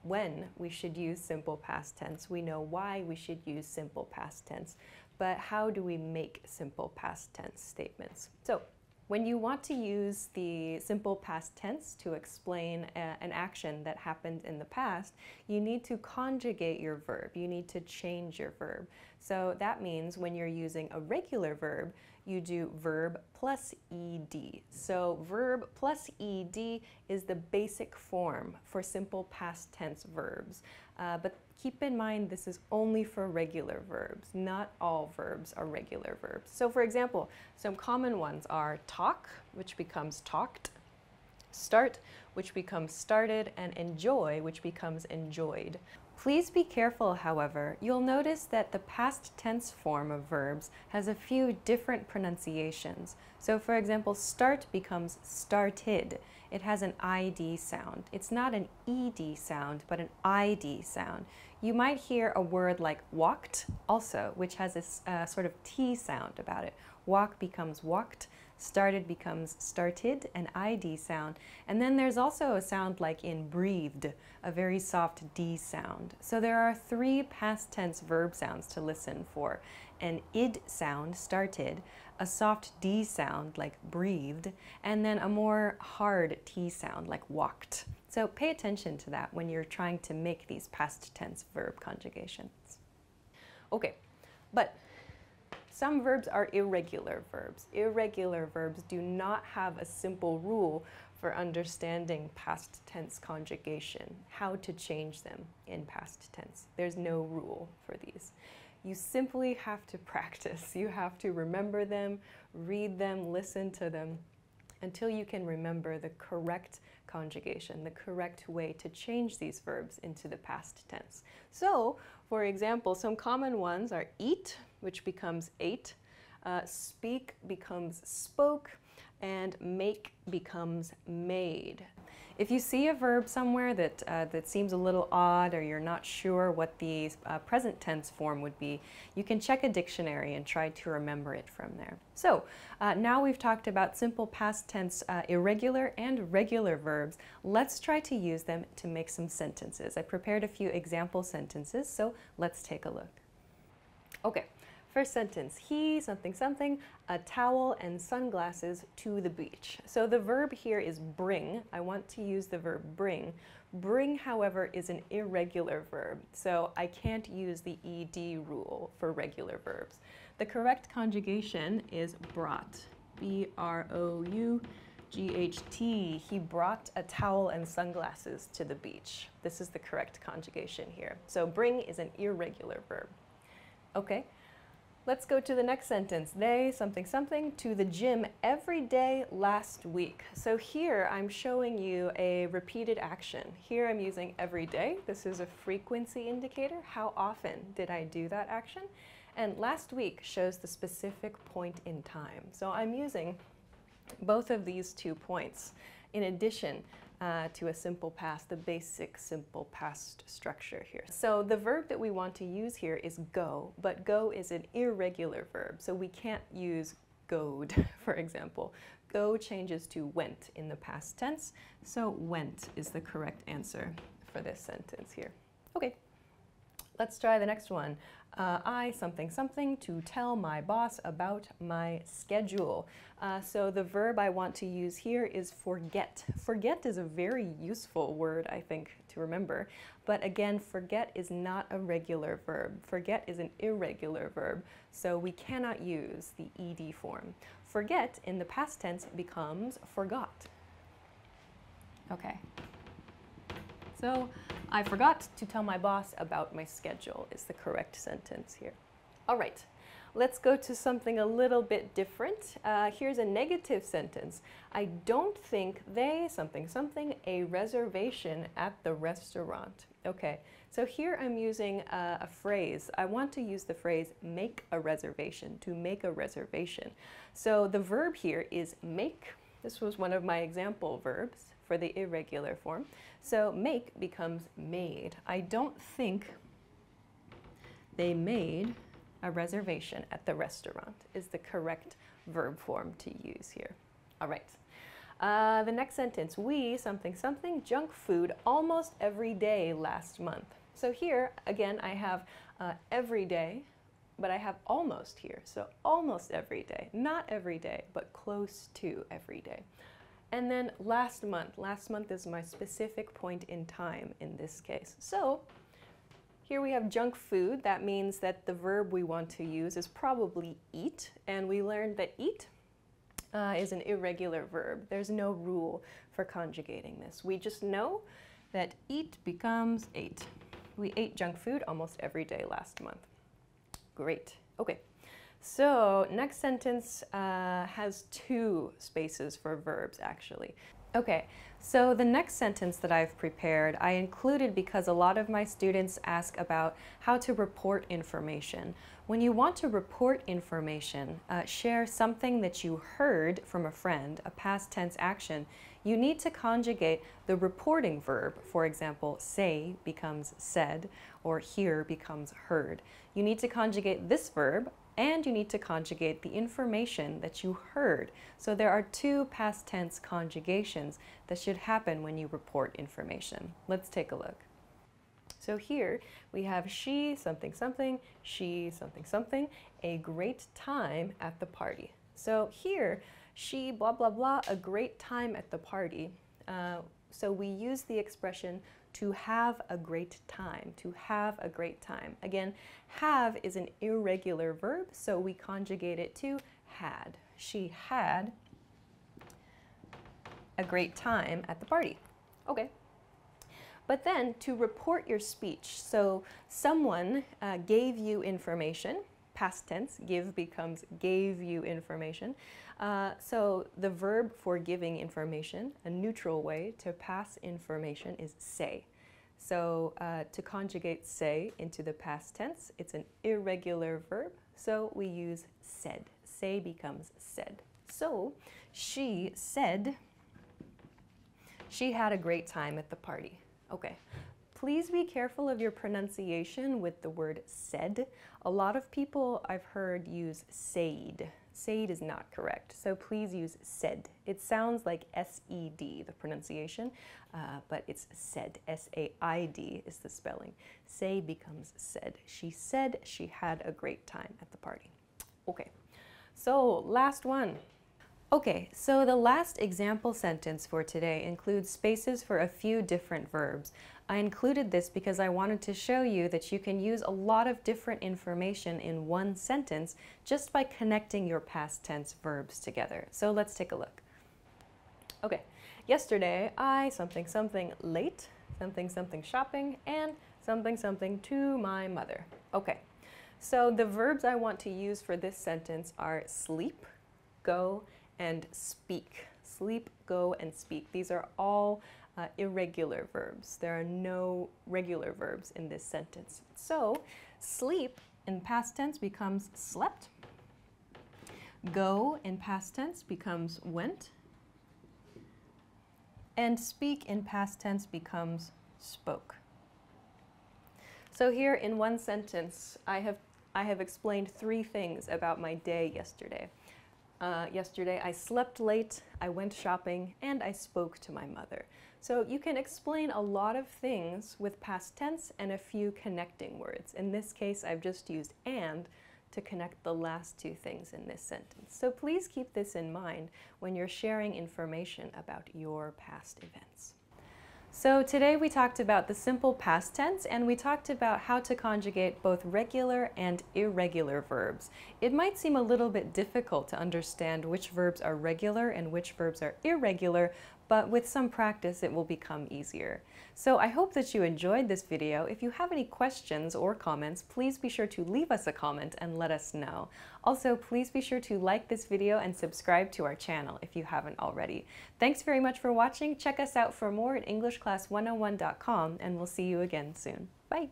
when we should use simple past tense. We know why we should use simple past tense. But how do we make simple past tense statements? So, when you want to use the simple past tense to explain an action that happened in the past, you need to conjugate your verb. You need to change your verb. So that means when you're using a regular verb, you do verb plus ed. So verb plus ed is the basic form for simple past tense verbs. But keep in mind this is only for regular verbs. Not all verbs are regular verbs. So for example, some common ones are talk, which becomes talked, start, which becomes started, and enjoy, which becomes enjoyed. Please be careful, however. You'll notice that the past tense form of verbs has a few different pronunciations. So for example, start becomes started. It has an ID sound. It's not an ED sound, but an ID sound. You might hear a word like walked also, which has a sort of T sound about it. Walk becomes walked. Started becomes started, an ID sound. And then there's also a sound like in breathed, a very soft D sound. So there are 3 past tense verb sounds to listen for. An id sound, started, a soft D sound like breathed, and then a more hard T sound like walked. So pay attention to that when you're trying to make these past tense verb conjugations. Okay, but some verbs are irregular verbs. Irregular verbs do not have a simple rule for understanding past tense conjugation, how to change them in past tense. There's no rule for these. You simply have to practice. You have to remember them, read them, listen to them, until you can remember the correct conjugation, the correct way to change these verbs into the past tense. So, for example, some common ones are eat, which becomes ate, speak becomes spoke, and make becomes made. If you see a verb somewhere that seems a little odd or you're not sure what the present tense form would be, you can check a dictionary and try to remember it from there. So now we've talked about simple past tense irregular and regular verbs. Let's try to use them to make some sentences. I prepared a few example sentences, so let's take a look. Okay. First sentence, he, something, something, a towel and sunglasses to the beach. So the verb here is bring. I want to use the verb bring. Bring, however, is an irregular verb, so I can't use the ed rule for regular verbs. The correct conjugation is brought, B-R-O-U-G-H-T. He brought a towel and sunglasses to the beach. This is the correct conjugation here. So bring is an irregular verb. Okay. Let's go to the next sentence. They, something, something, to the gym every day last week. So here I'm showing you a repeated action. Here I'm using every day. This is a frequency indicator. How often did I do that action? And last week shows the specific point in time. So I'm using both of these 2 points in addition to a simple past, the basic simple past structure here. So the verb that we want to use here is go, but go is an irregular verb, so we can't use goed, for example. Go changes to went in the past tense, so went is the correct answer for this sentence here. Okay, let's try the next one. I, something, something, to tell my boss about my schedule. So the verb I want to use here is forget. Forget is a very useful word, I think, to remember. But again, forget is not a regular verb. Forget is an irregular verb, so we cannot use the ed form. Forget in the past tense becomes forgot. Okay. So, I forgot to tell my boss about my schedule is the correct sentence here. All right, let's go to something a little bit different. Here's a negative sentence. I don't think they, something, something, a reservation at the restaurant. Okay, so here I'm using a phrase. I want to use the phrase make a reservation, to make a reservation. So the verb here is make. This was one of my example verbs for the irregular form. So make becomes made. I don't think they made a reservation at the restaurant is the correct verb form to use here. All right. The next sentence, we something something junk food almost every day last month. So here, again, I have every day, but I have almost here. So almost every day, not every day, but close to every day. And then last month is my specific point in time in this case. So here we have junk food. That means that the verb we want to use is probably eat. And we learned that eat is an irregular verb. There's no rule for conjugating this. We just know that eat becomes ate. We ate junk food almost every day last month. Great. Okay. So next sentence has 2 spaces for verbs, actually. Okay, so the next sentence that I've prepared, I included because a lot of my students ask about how to report information. When you want to report information, share something that you heard from a friend, a past tense action, you need to conjugate the reporting verb. For example, say becomes said, or hear becomes heard. You need to conjugate this verb, and you need to conjugate the information that you heard. So there are 2 past tense conjugations that should happen when you report information. Let's take a look. So here we have she something something, she something something, a great time at the party. So here, she blah blah blah, a great time at the party. So we use the expression to have a great time, to have a great time. Again, have is an irregular verb, so we conjugate it to had. She had a great time at the party. Okay. But then to report your speech, so someone gave you information, past tense, give becomes gave you information. So the verb for giving information, a neutral way to pass information is say. So to conjugate say into the past tense, it's an irregular verb, so we use said. Say becomes said. So she said she had a great time at the party. Okay. Please be careful of your pronunciation with the word said. A lot of people I've heard use said. Said is not correct, so please use said. It sounds like S-E-D, the pronunciation, but it's said. S-A-I-D is the spelling. Say becomes said. She said she had a great time at the party. Okay, so last one. Okay, so the last example sentence for today includes spaces for a few different verbs. I included this because I wanted to show you that you can use a lot of different information in one sentence just by connecting your past tense verbs together. So let's take a look. Okay, yesterday I something something late, something something shopping, and something something to my mother. Okay, so the verbs I want to use for this sentence are sleep, go, and speak. Sleep, go, and speak. These are all irregular verbs. There are no regular verbs in this sentence. So sleep in past tense becomes slept. Go in past tense becomes went. And speak in past tense becomes spoke. So here in one sentence, I have explained 3 things about my day yesterday. Yesterday I slept late, I went shopping, and I spoke to my mother. So you can explain a lot of things with past tense and a few connecting words. In this case, I've just used and to connect the last 2 things in this sentence. So please keep this in mind when you're sharing information about your past events. So today we talked about the simple past tense, and we talked about how to conjugate both regular and irregular verbs. It might seem a little bit difficult to understand which verbs are regular and which verbs are irregular, but with some practice it will become easier. So I hope that you enjoyed this video. If you have any questions or comments, please be sure to leave us a comment and let us know. Also, please be sure to like this video and subscribe to our channel if you haven't already. Thanks very much for watching. Check us out for more at EnglishClass101.com, and we'll see you again soon. Bye!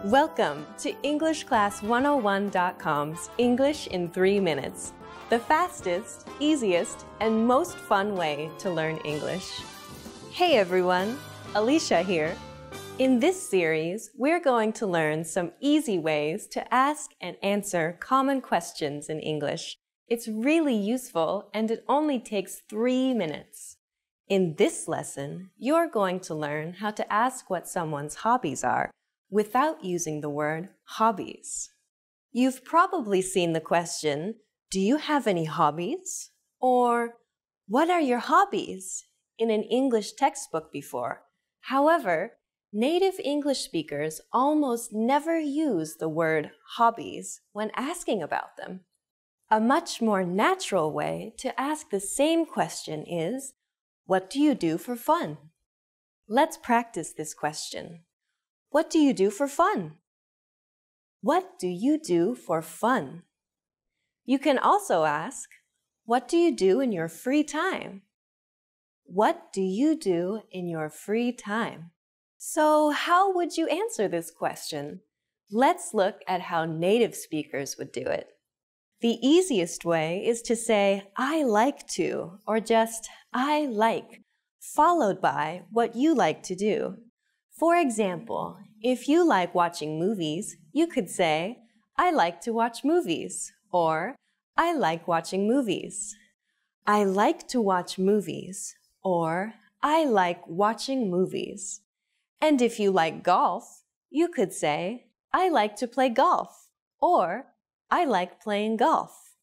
Welcome to EnglishClass101.com's English in 3 minutes, the fastest, easiest, and most fun way to learn English. Hey everyone, Alicia here. In this series, we're going to learn some easy ways to ask and answer common questions in English. It's really useful and it only takes 3 minutes. In this lesson, you're going to learn how to ask what someone's hobbies are without using the word hobbies. You've probably seen the question, "Do you have any hobbies?" or "What are your hobbies?" in an English textbook before. However, native English speakers almost never use the word hobbies when asking about them. A much more natural way to ask the same question is, "What do you do for fun?" Let's practice this question. What do you do for fun? What do you do for fun? You can also ask, what do you do in your free time? What do you do in your free time? So how would you answer this question? Let's look at how native speakers would do it. The easiest way is to say, "I like to," or just, "I like," followed by what you like to do. For example, if you like watching movies, you could say, "I like to watch movies," or "I like watching movies." "I like to watch movies," or "I like watching movies." And if you like golf, you could say, "I like to play golf," or "I like playing golf."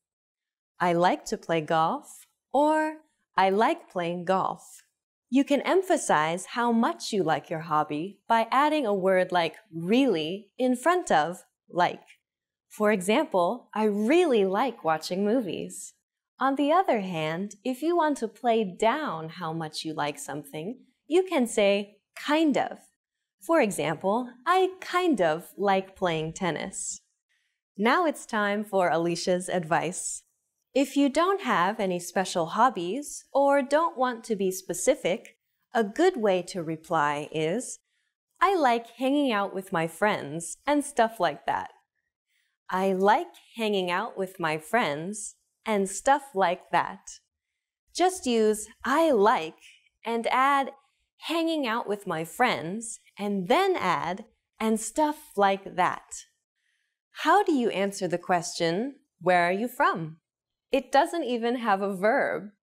"I like to play golf," or "I like playing golf." You can emphasize how much you like your hobby by adding a word like really in front of like. For example, "I really like watching movies." On the other hand, if you want to play down how much you like something, you can say kind of. For example, "I kind of like playing tennis." Now it's time for Alicia's advice. If you don't have any special hobbies or don't want to be specific, a good way to reply is, "I like hanging out with my friends," and stuff like that. I like hanging out with my friends, and stuff like that. Just use "I like" and add "hanging out with my friends," and then add "and stuff like that." How do you answer the question, "Where are you from?" It doesn't even have a verb.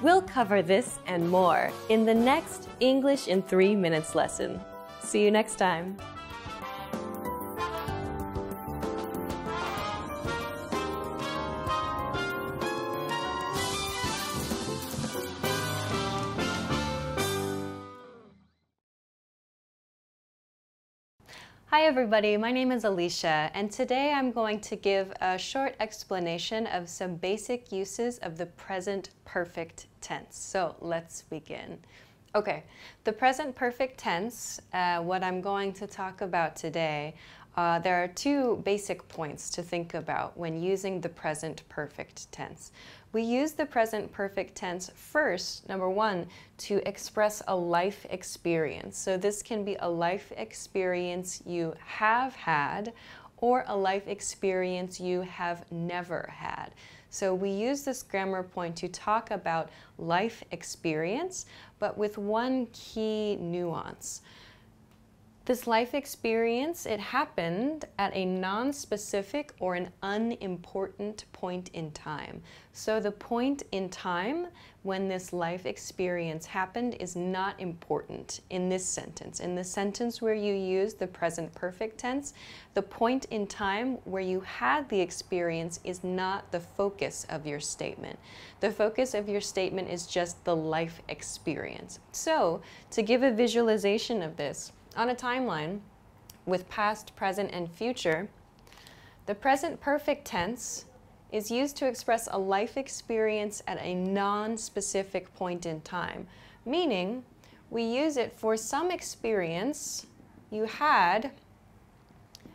We'll cover this and more in the next English in 3 minutes lesson. See you next time. Hi everybody, my name is Alicia, and today I'm going to give a short explanation of some basic uses of the present perfect tense. So let's begin. Okay, the present perfect tense, what I'm going to talk about today, there are 2 basic points to think about when using the present perfect tense. We use the present perfect tense first, number 1, to express a life experience. So this can be a life experience you have had or a life experience you have never had. So we use this grammar point to talk about life experience, but with one key nuance. This life experience, it happened at a non-specific or an unimportant point in time. So the point in time when this life experience happened is not important in this sentence. In the sentence where you use the present perfect tense, the point in time where you had the experience is not the focus of your statement. The focus of your statement is just the life experience. So to give a visualization of this, on a timeline with past, present, and future, the present perfect tense is used to express a life experience at a non-specific point in time, meaning we use it for some experience you had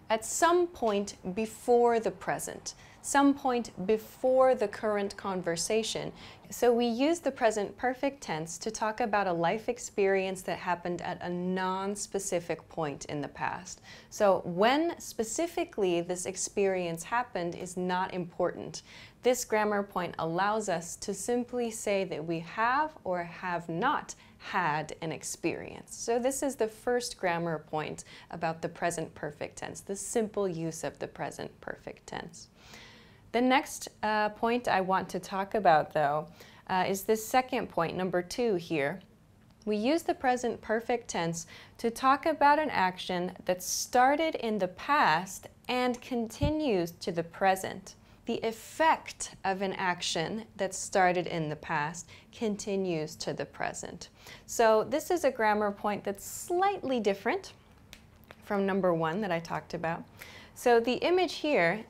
at some point before the present, some point before the current conversation. So we use the present perfect tense to talk about a life experience that happened at a non-specific point in the past. So when specifically this experience happened is not important. This grammar point allows us to simply say that we have or have not had an experience. So this is the first grammar point about the present perfect tense, the simple use of the present perfect tense. The next point I want to talk about, though, is this second point, number 2 here. We use the present perfect tense to talk about an action that started in the past and continues to the present. The effect of an action that started in the past continues to the present. So this is a grammar point that's slightly different from number 1 that I talked about. So the image here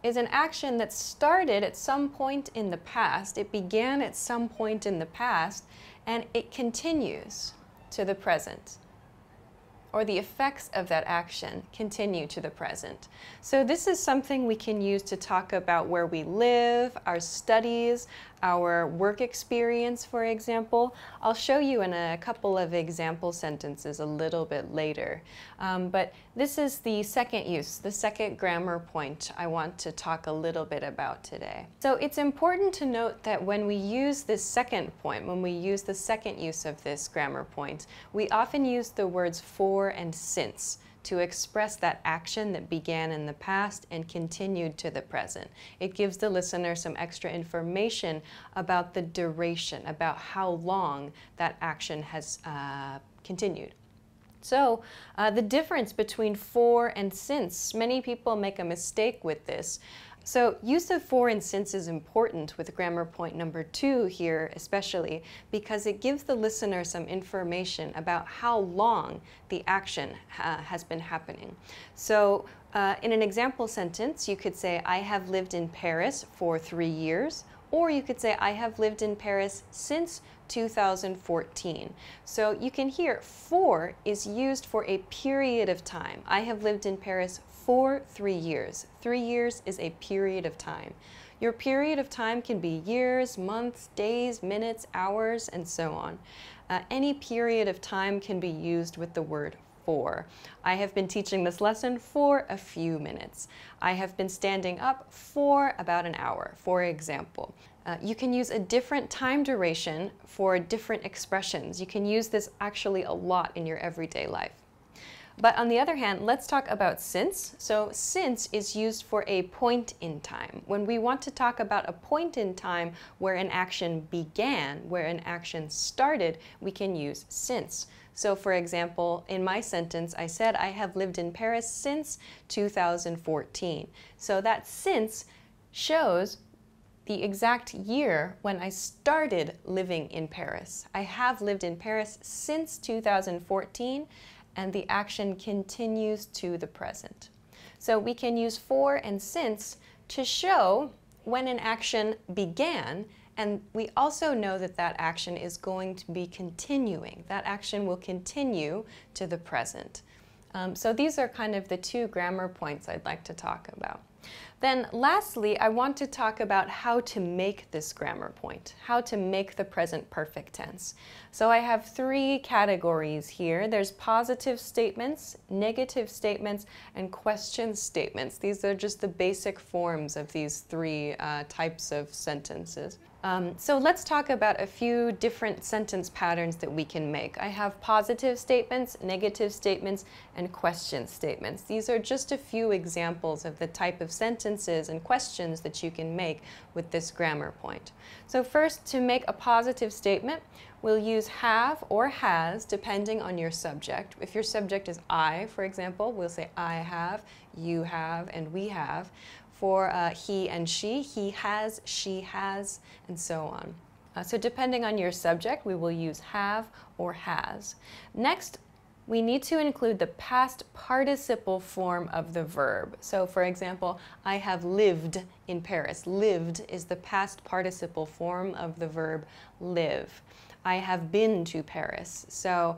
is an action that started at some point in the past. It began at some point in the past, and it continues to the present. Or the effects of that action continue to the present. So this is something we can use to talk about where we live, our studies, our work experience, for example. I'll show you in a couple of example sentences a little bit later. But this is the second use, the second grammar point I want to talk a little bit about today. So it's important to note that when we use this second point, when we use the second use of this grammar point, we often use the words for and since to express that action that began in the past and continued to the present. It gives the listener some extra information about the duration, about how long that action has continued. So the difference between for and since, many people make a mistake with this. So use of for and since is important with grammar point number 2 here especially because it gives the listener some information about how long the action has been happening. So in an example sentence you could say, I have lived in Paris for 3 years, or you could say, I have lived in Paris since 2014. So you can hear for is used for a period of time. I have lived in Paris for 3 years. 3 years is a period of time. Your period of time can be years, months, days, minutes, hours, and so on. Any period of time can be used with the word for. I have been teaching this lesson for a few minutes. I have been standing up for about an hour, for example. You can use a different time duration for different expressions. You can use this actually a lot in your everyday life. But on the other hand, let's talk about since. So since is used for a point in time. When we want to talk about a point in time where an action began, where an action started, we can use since. So for example, in my sentence, I said, I have lived in Paris since 2014. So that since shows the exact year when I started living in Paris. I have lived in Paris since 2014, and the action continues to the present. So we can use for and since to show when an action began, and we also know that that action is going to be continuing. That action will continue to the present. So these are kind of the 2 grammar points I'd like to talk about. Then lastly, I want to talk about how to make this grammar point, how to make the present perfect tense. So I have 3 categories here. There's positive statements, negative statements, and question statements. These are just the basic forms of these 3 types of sentences. So let's talk about a few different sentence patterns that we can make. I have positive statements, negative statements, and question statements. These are just a few examples of the type of sentences and questions that you can make with this grammar point. So first, to make a positive statement, we'll use have or has depending on your subject. If your subject is I, for example, we'll say I have, you have, and we have. For he and she has, she has, and so on. So depending on your subject, we will use have or has. Next, we need to include the past participle form of the verb. So for example, I have lived in Paris. Lived is the past participle form of the verb live. I have been to Paris. So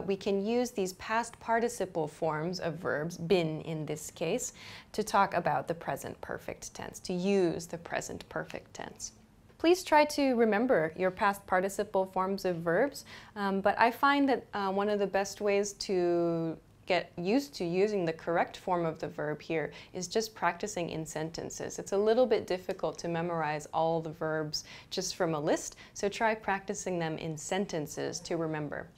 we can use these past participle forms of verbs, been in this case, to talk about the present perfect tense, to use the present perfect tense. Please try to remember your past participle forms of verbs, but I find that one of the best ways to get used to using the correct form of the verb here is just practicing in sentences. It's a little bit difficult to memorize all the verbs just from a list, so try practicing them in sentences to remember.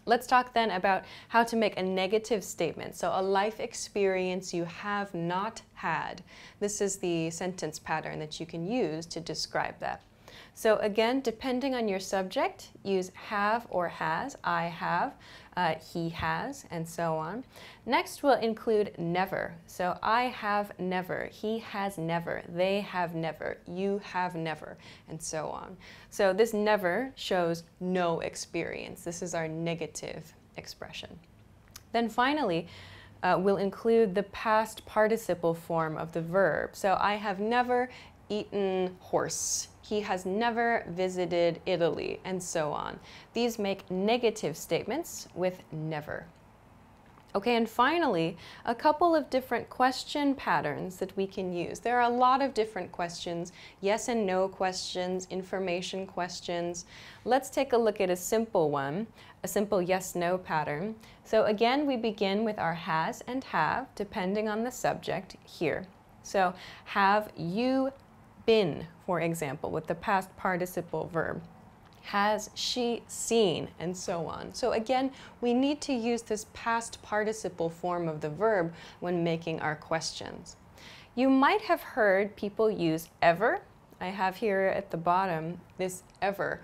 Let's talk then about how to make a negative statement. So a life experience you have not had. This is the sentence pattern that you can use to describe that. So again, depending on your subject, use have or has. I have, he has, and so on. Next we'll include never. So I have never, he has never, they have never, you have never, and so on. So this never shows no experience. This is our negative expression. Then finally, we'll include the past participle form of the verb. So I have never eaten horse. He has never visited Italy, and so on. These make negative statements with never. Okay, and finally, a couple of different question patterns that we can use. There are a lot of different questions, yes and no questions, information questions. Let's take a look at a simple one, a simple yes-no pattern. So again, we begin with our has and have, depending on the subject here. So have you been, for example, with the past participle verb. Has she seen, and so on. So again, we need to use this past participle form of the verb when making our questions. You might have heard people use ever. I have here at the bottom this ever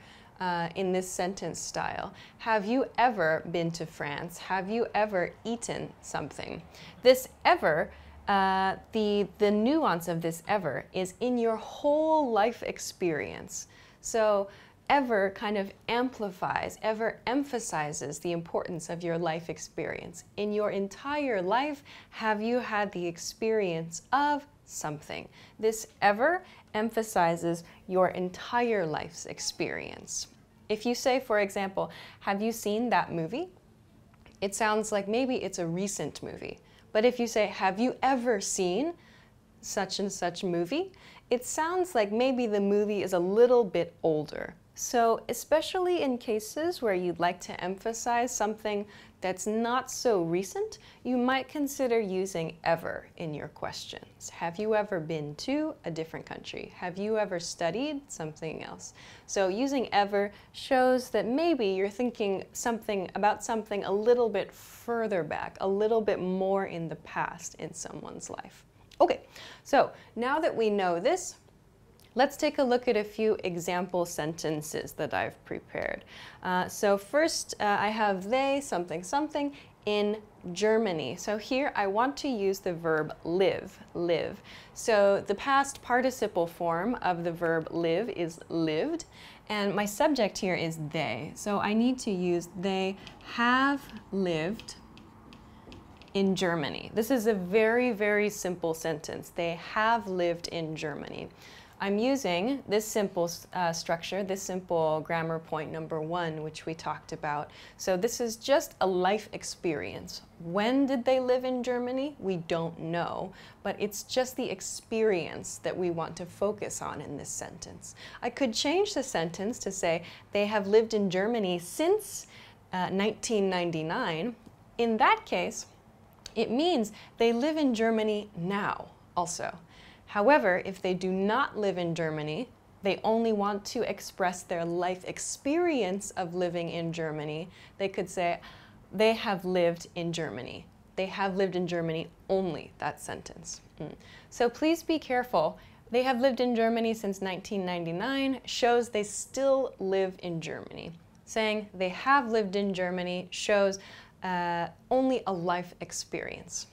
in this sentence style. Have you ever been to France? Have you ever eaten something? This ever, the nuance of this ever is in your whole life experience. So ever kind of amplifies, ever emphasizes the importance of your life experience. In your entire life, have you had the experience of something? This ever emphasizes your entire life's experience. If you say, for example, have you seen that movie? It sounds like maybe it's a recent movie. But if you say, have you ever seen such and such movie? It sounds like maybe the movie is a little bit older. So especially in cases where you'd like to emphasize something that's not so recent, you might consider using ever in your questions. Have you ever been to a different country? Have you ever studied something else? So using ever shows that maybe you're thinking about something a little bit further back, a little bit more in the past in someone's life. Okay, so now that we know this, let's take a look at a few example sentences that I've prepared. So first, I have they, something, something, in Germany. So here I want to use the verb live, live. So the past participle form of the verb live is lived, and my subject here is they. So I need to use they have lived in Germany. This is a very, very simple sentence. They have lived in Germany. I'm using this simple structure, this simple grammar point number 1, which we talked about. So this is just a life experience. When did they live in Germany? We don't know, but it's just the experience that we want to focus on in this sentence. I could change the sentence to say, they have lived in Germany since 1999. In that case, it means they live in Germany now also. However, if they do not live in Germany, they only want to express their life experience of living in Germany, they could say, they have lived in Germany. They have lived in Germany only, that sentence. So please be careful. They have lived in Germany since 1999 shows they still live in Germany. Saying they have lived in Germany shows only a life experience.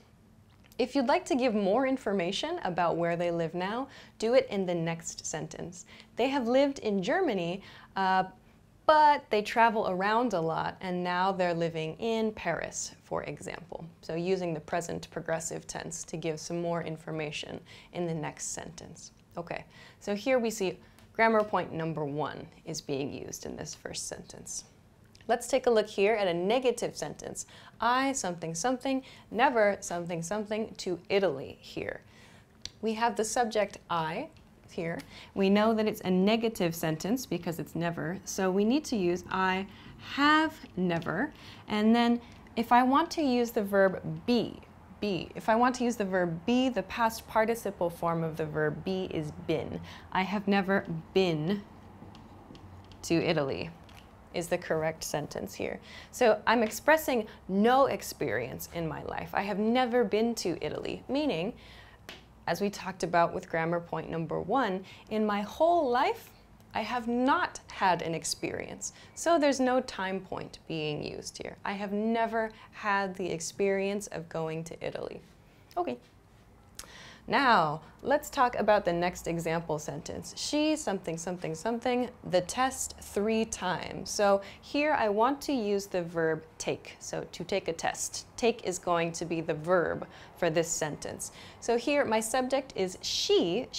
If you'd like to give more information about where they live now, do it in the next sentence. They have lived in Germany, but they travel around a lot, and now they're living in Paris, for example. So using the present progressive tense to give some more information in the next sentence. Okay, so here we see grammar point number 1 is being used in this first sentence. Let's take a look here at a negative sentence. I something something, never something something to Italy here. We have the subject I here. We know that it's a negative sentence because it's never, so we need to use I have never, and then if I want to use the verb be, if I want to use the verb be, the past participle form of the verb be is been. I have never been to Italy is the correct sentence here. So I'm expressing no experience in my life. I have never been to Italy, meaning, as we talked about with grammar point number 1, in my whole life, I have not had an experience. So there's no time point being used here. I have never had the experience of going to Italy. Okay. Now, let's talk about the next example sentence. She something something something the test 3 times. So here I want to use the verb take. So to take a test. Take is going to be the verb for this sentence. So here my subject is she,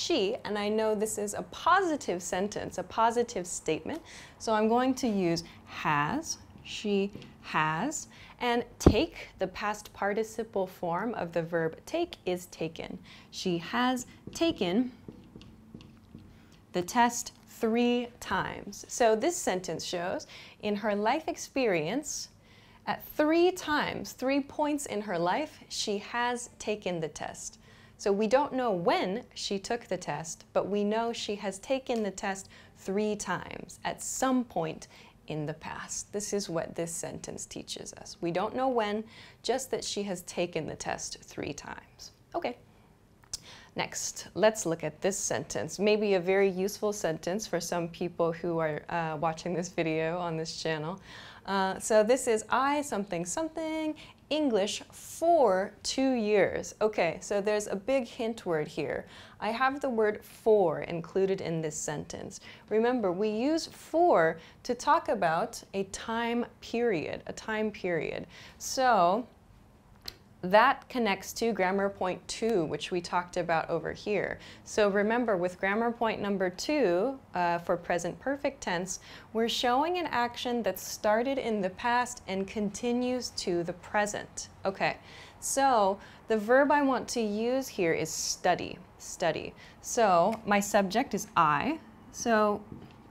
and I know this is a positive sentence, a positive statement. So I'm going to use has, she has, and take, the past participle form of the verb take, is taken. She has taken the test 3 times. So this sentence shows in her life experience, at 3 times, 3 points in her life, she has taken the test. So we don't know when she took the test, but we know she has taken the test 3 times at some point in the past. This is what this sentence teaches us. We don't know when, just that she has taken the test 3 times. Okay. Next, let's look at this sentence. Maybe a very useful sentence for some people who are watching this video on this channel. So this is I something something English for 2 years. Okay, so there's a big hint word here. I have the word for included in this sentence. Remember, we use for to talk about a time period, So that connects to grammar point 2, which we talked about over here. So remember, with grammar point number 2, for present perfect tense, we're showing an action that started in the past and continues to the present. Okay, so the verb I want to use here is study, study. So my subject is I, so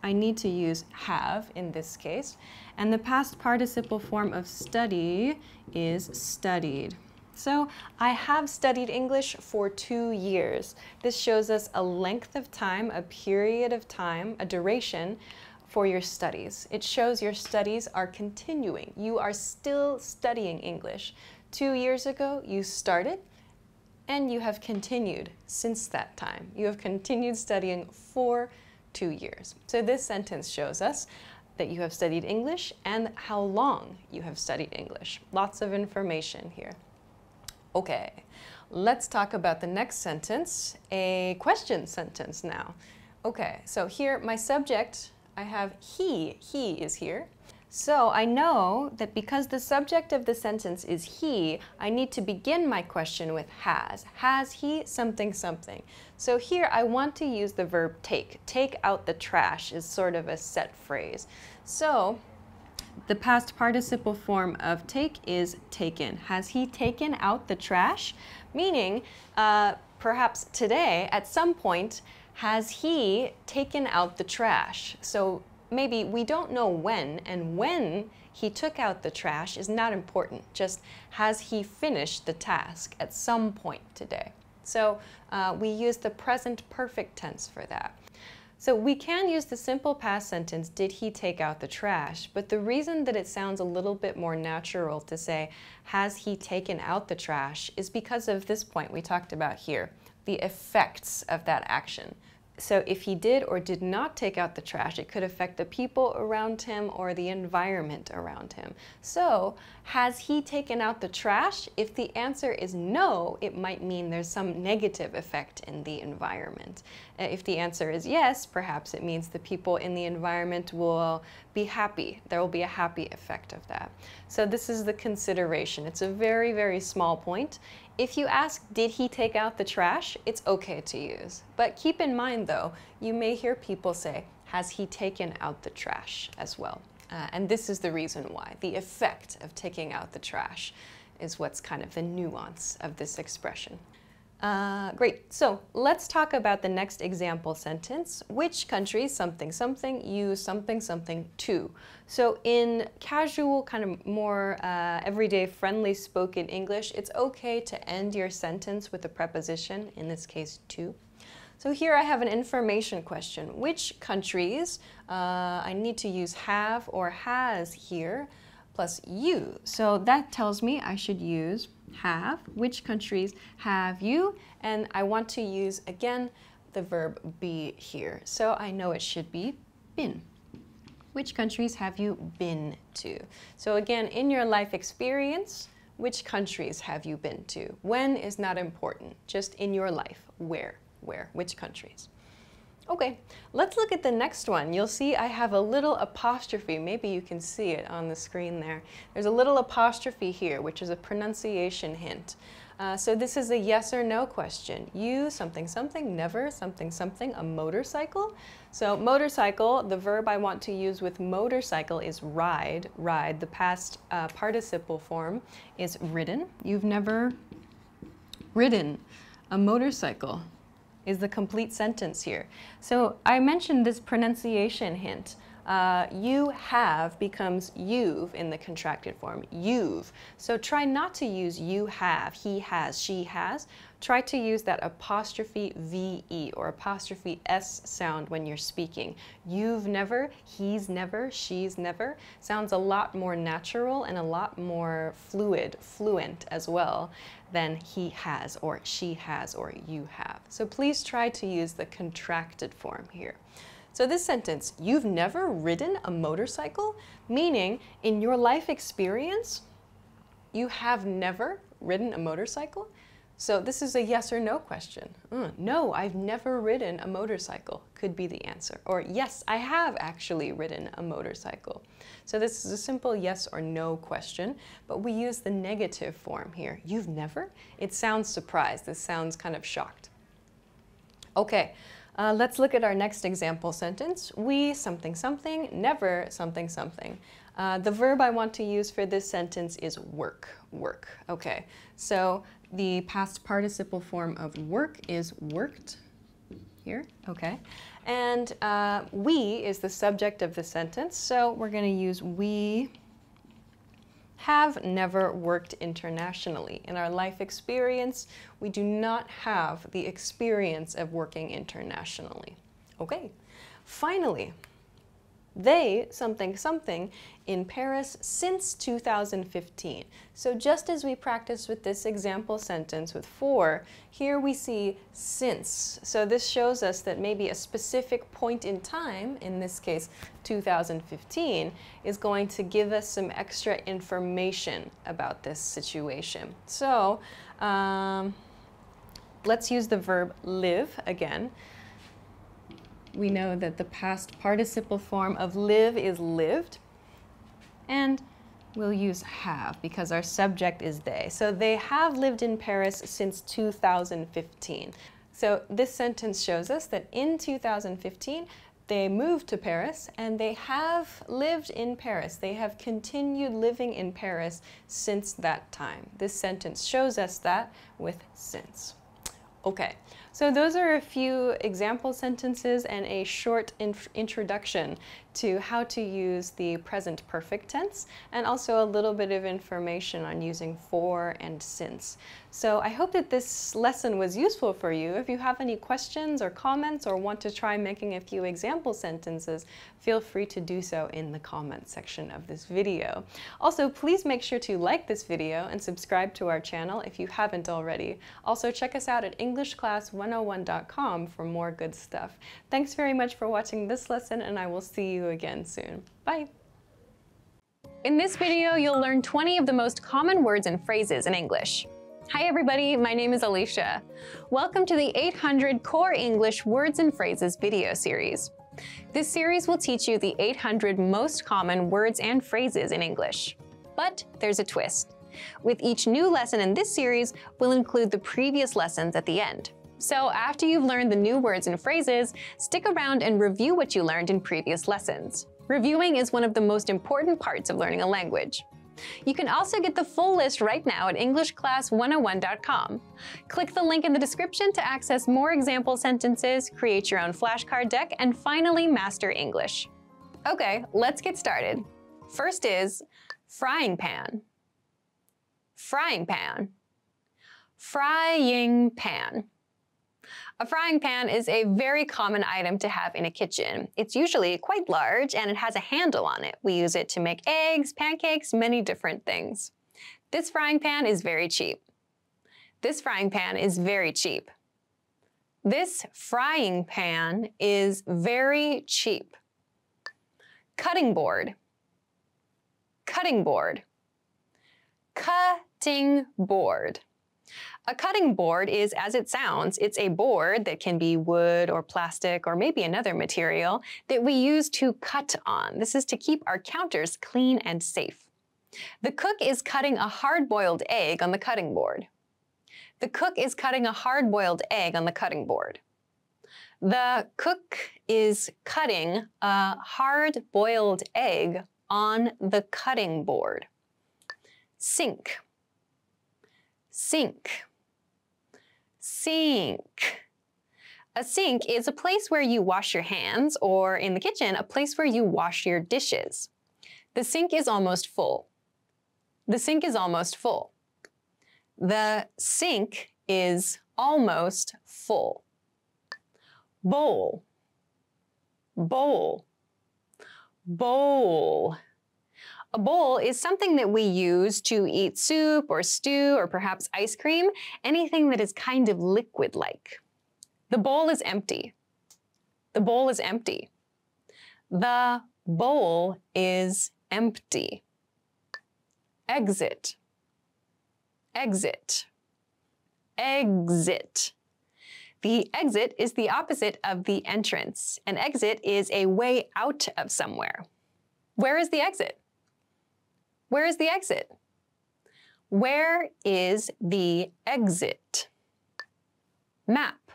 I need to use have in this case, and the past participle form of study is studied. So I have studied English for 2 years. This shows us a length of time, a period of time, a duration for your studies. It shows your studies are continuing. You are still studying English. 2 years ago, you started, and you have continued since that time. You have continued studying for 2 years. So this sentence shows us that you have studied English and how long you have studied English. Lots of information here. Okay, let's talk about the next sentence, a question sentence now. Okay, so here my subject, I have he is here. So I know that because the subject of the sentence is he, I need to begin my question with has. Has he something something? So here I want to use the verb take. Take out the trash is sort of a set phrase. So the past participle form of take is taken. Has he taken out the trash? Meaning, perhaps today, at some point, has he taken out the trash? So maybe we don't know when, and when he took out the trash is not important. Just has he finished the task at some point today? So we use the present perfect tense for that. So we can use the simple past sentence, did he take out the trash? But the reason that it sounds a little bit more natural to say, has he taken out the trash, is because of this point we talked about here, the effects of that action. So if he did or did not take out the trash, it could affect the people around him or the environment around him. So, has he taken out the trash? If the answer is no, it might mean there's some negative effect in the environment. If the answer is yes, perhaps it means the people in the environment will be happy. There will be a happy effect of that. So this is the consideration. It's a very, very small point. If you ask, did he take out the trash? It's okay to use. But keep in mind though, you may hear people say, has he taken out the trash as well? And this is the reason why. The effect of taking out the trash is what's kind of the nuance of this expression. Great. So let's talk about the next example sentence. Which country something something use something something to? So in casual, kind of more everyday friendly spoken English, it's okay to end your sentence with a preposition, in this case to. So here I have an information question. Which countries, I need to use have or has here, plus you. So that tells me I should use have. Which countries have you? And I want to use, again, the verb be here. So I know it should be been. Which countries have you been to? So again, in your life experience, which countries have you been to? When is not important, just in your life. Where, which countries? Okay, let's look at the next one. You'll see I have a little apostrophe. Maybe you can see it on the screen there. There's a little apostrophe here, which is a pronunciation hint. So this is a yes or no question. You something something, never something something, a motorcycle. So motorcycle, the verb I want to use with motorcycle is ride. Ride, the past participle form is ridden. You've never ridden a motorcycle is the complete sentence here. So I mentioned this pronunciation hint. You have becomes you've in the contracted form, you've. So try not to use you have, he has, she has. Try to use that apostrophe VE or apostrophe S sound when you're speaking. You've never, he's never, she's never. Sounds a lot more natural and a lot more fluent as well than he has or she has or you have. So please try to use the contracted form here. So this sentence, you've never ridden a motorcycle, meaning in your life experience, you have never ridden a motorcycle. So this is a yes or no question. No, I've never ridden a motorcycle could be the answer. Or yes, I have actually ridden a motorcycle. So this is a simple yes or no question, but we use the negative form here. You've never? It sounds surprised. This sounds kind of shocked. Okay. Let's look at our next example sentence. We something something, never something something. The verb I want to use for this sentence is work, work. Okay, so the past participle form of work is worked here, okay. And we is the subject of the sentence, so we're going to use we have never worked internationally. In our life experience, we do not have the experience of working internationally. Okay, finally, they something something in Paris since 2015. So just as we practiced with this example sentence with for, here we see since. So this shows us that maybe a specific point in time, in this case 2015, is going to give us some extra information about this situation. So let's use the verb live again. We know that the past participle form of live is lived, and we'll use have because our subject is they. So they have lived in Paris since 2015. So this sentence shows us that in 2015, they moved to Paris and they have lived in Paris. They have continued living in Paris since that time. This sentence shows us that with since. Okay, so those are a few example sentences and a short introduction to how to use the present perfect tense, and also a little bit of information on using for and since. So I hope that this lesson was useful for you. If you have any questions or comments or want to try making a few example sentences, feel free to do so in the comment section of this video. Also, please make sure to like this video and subscribe to our channel if you haven't already. Also, check us out at EnglishClass101.com for more good stuff. Thanks very much for watching this lesson, and I will see you again soon. Bye! In this video, you'll learn 20 of the most common words and phrases in English. Hi everybody, my name is Alicia. Welcome to the 800 Core English Words and Phrases video series. This series will teach you the 800 most common words and phrases in English. But there's a twist. With each new lesson in this series, we'll include the previous lessons at the end. So after you've learned the new words and phrases, stick around and review what you learned in previous lessons. Reviewing is one of the most important parts of learning a language. You can also get the full list right now at EnglishClass101.com. Click the link in the description to access more example sentences, create your own flashcard deck, and finally master English. Okay, let's get started. First is frying pan. Frying pan. Frying pan. A frying pan is a very common item to have in a kitchen. It's usually quite large and it has a handle on it. We use it to make eggs, pancakes, many different things. This frying pan is very cheap. This frying pan is very cheap. This frying pan is very cheap. Cutting board. Cutting board. Cutting board. A cutting board is, as it sounds, it's a board that can be wood or plastic or maybe another material that we use to cut on. This is to keep our counters clean and safe. The cook is cutting a hard-boiled egg on the cutting board. The cook is cutting a hard-boiled egg on the cutting board. The cook is cutting a hard-boiled egg on the cutting board. Sink. Sink. Sink. A sink is a place where you wash your hands, or in the kitchen, a place where you wash your dishes. The sink is almost full. The sink is almost full. The sink is almost full. Bowl. Bowl. Bowl. A bowl is something that we use to eat soup or stew or perhaps ice cream, anything that is kind of liquid-like. The bowl is empty. The bowl is empty. The bowl is empty. Exit. Exit. Exit. The exit is the opposite of the entrance. An exit is a way out of somewhere. Where is the exit? Where is the exit? Where is the exit? Map.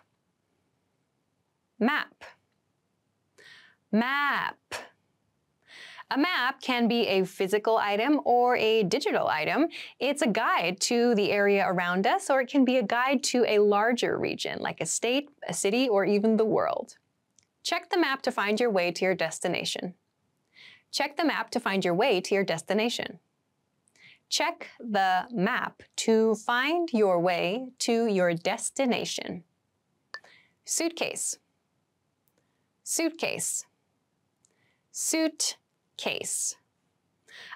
Map. Map. A map can be a physical item or a digital item. It's a guide to the area around us, or it can be a guide to a larger region, like a state, a city, or even the world. Check the map to find your way to your destination. Check the map to find your way to your destination. Check the map to find your way to your destination. Suitcase. Suitcase. Suitcase.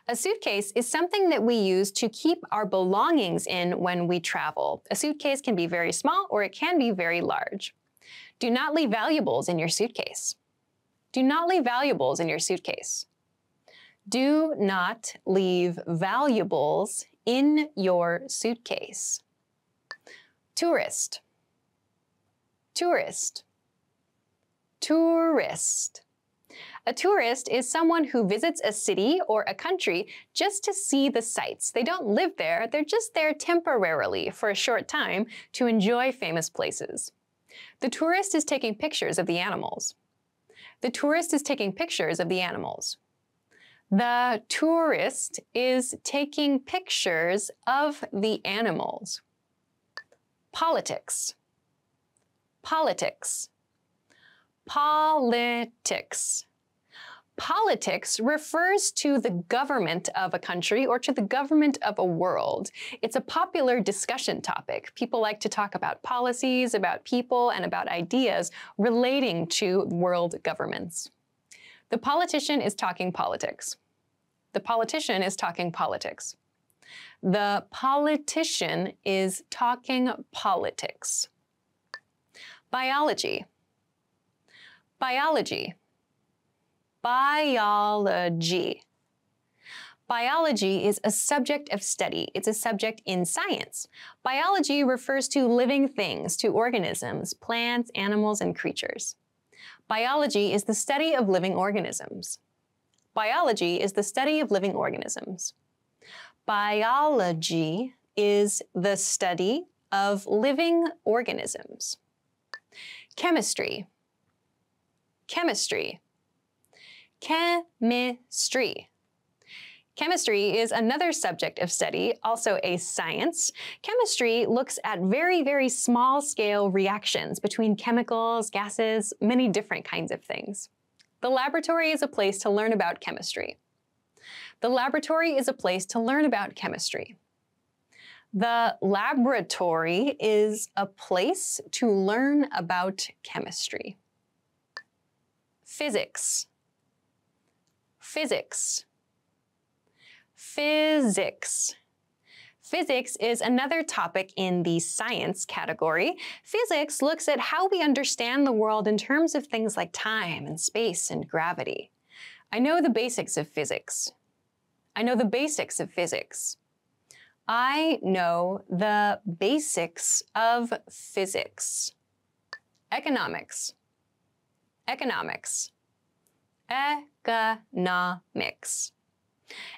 A suitcase is something that we use to keep our belongings in when we travel. A suitcase can be very small or it can be very large. Do not leave valuables in your suitcase. Do not leave valuables in your suitcase. Do not leave valuables in your suitcase. Tourist. Tourist. Tourist. A tourist is someone who visits a city or a country just to see the sights. They don't live there, they're just there temporarily for a short time to enjoy famous places. The tourist is taking pictures of the animals. The tourist is taking pictures of the animals. The tourist is taking pictures of the animals. Politics. Politics. Politics. Politics refers to the government of a country or to the government of a world. It's a popular discussion topic. People like to talk about policies, about people, and about ideas relating to world governments. The politician is talking politics. The politician is talking politics. The politician is talking politics. Biology. Biology. Biology. Biology is a subject of study. It's a subject in science. Biology refers to living things, to organisms, plants, animals, and creatures. Biology is the study of living organisms. Biology is the study of living organisms. Biology is the study of living organisms. Chemistry. Chemistry. Chemistry. Chemistry is another subject of study, also a science. Chemistry looks at very, very small scale reactions between chemicals, gases, many different kinds of things. The laboratory is a place to learn about chemistry. The laboratory is a place to learn about chemistry. The laboratory is a place to learn about chemistry. Physics. Physics. Physics. Physics is another topic in the science category. Physics looks at how we understand the world in terms of things like time and space and gravity. I know the basics of physics. I know the basics of physics. I know the basics of physics. Economics. Economics. Economics.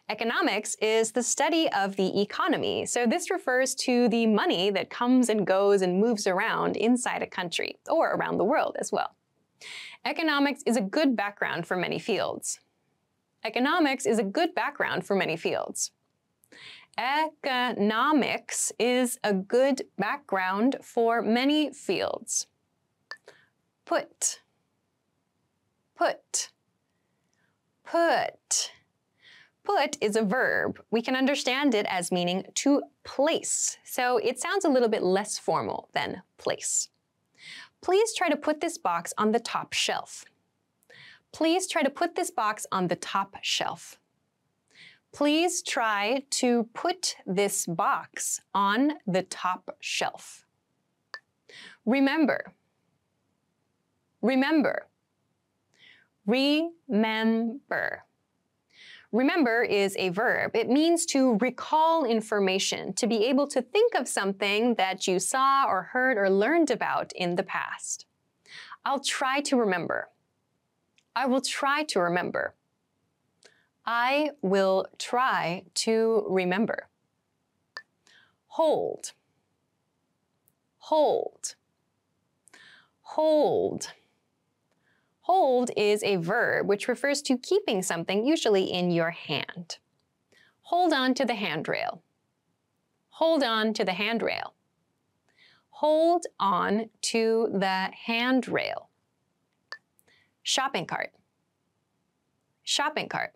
Economics is the study of the economy, so this refers to the money that comes and goes and moves around inside a country, or around the world as well. Economics is a good background for many fields. Economics is a good background for many fields. Economics is a good background for many fields. Put. Put. Put. Put is a verb. We can understand it as meaning to place, so it sounds a little bit less formal than place. Please try to put this box on the top shelf. Please try to put this box on the top shelf. Please try to put this box on the top shelf. Remember. Remember. Remember. Remember is a verb. It means to recall information, to be able to think of something that you saw or heard or learned about in the past. I'll try to remember. I will try to remember. I will try to remember. Hold. Hold. Hold. Hold is a verb which refers to keeping something, usually in your hand. Hold on to the handrail. Hold on to the handrail. Hold on to the handrail. Shopping cart. Shopping cart.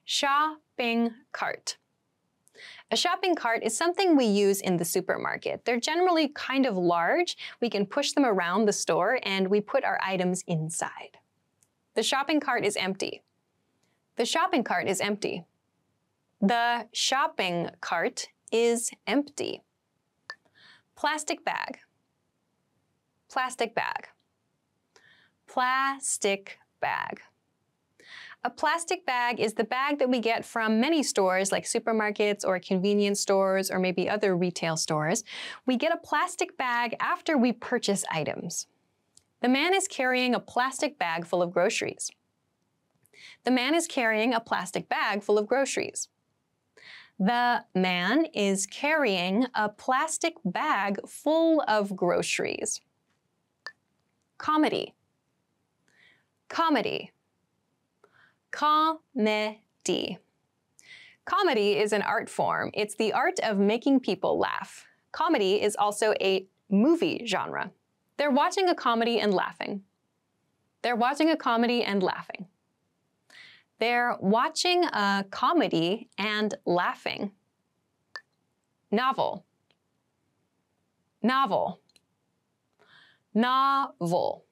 Shopping cart. A shopping cart is something we use in the supermarket. They're generally kind of large. We can push them around the store and we put our items inside. The shopping cart is empty. The shopping cart is empty. The shopping cart is empty. Plastic bag. Plastic bag. Plastic bag. A plastic bag is the bag that we get from many stores like supermarkets or convenience stores or maybe other retail stores. We get a plastic bag after we purchase items. The man is carrying a plastic bag full of groceries. The man is carrying a plastic bag full of groceries. The man is carrying a plastic bag full of groceries. Comedy. Comedy. Comedy. Comedy is an art form. It's the art of making people laugh. Comedy is also a movie genre. They're watching a comedy and laughing. They're watching a comedy and laughing. They're watching a comedy and laughing. Novel. Novel. Novel.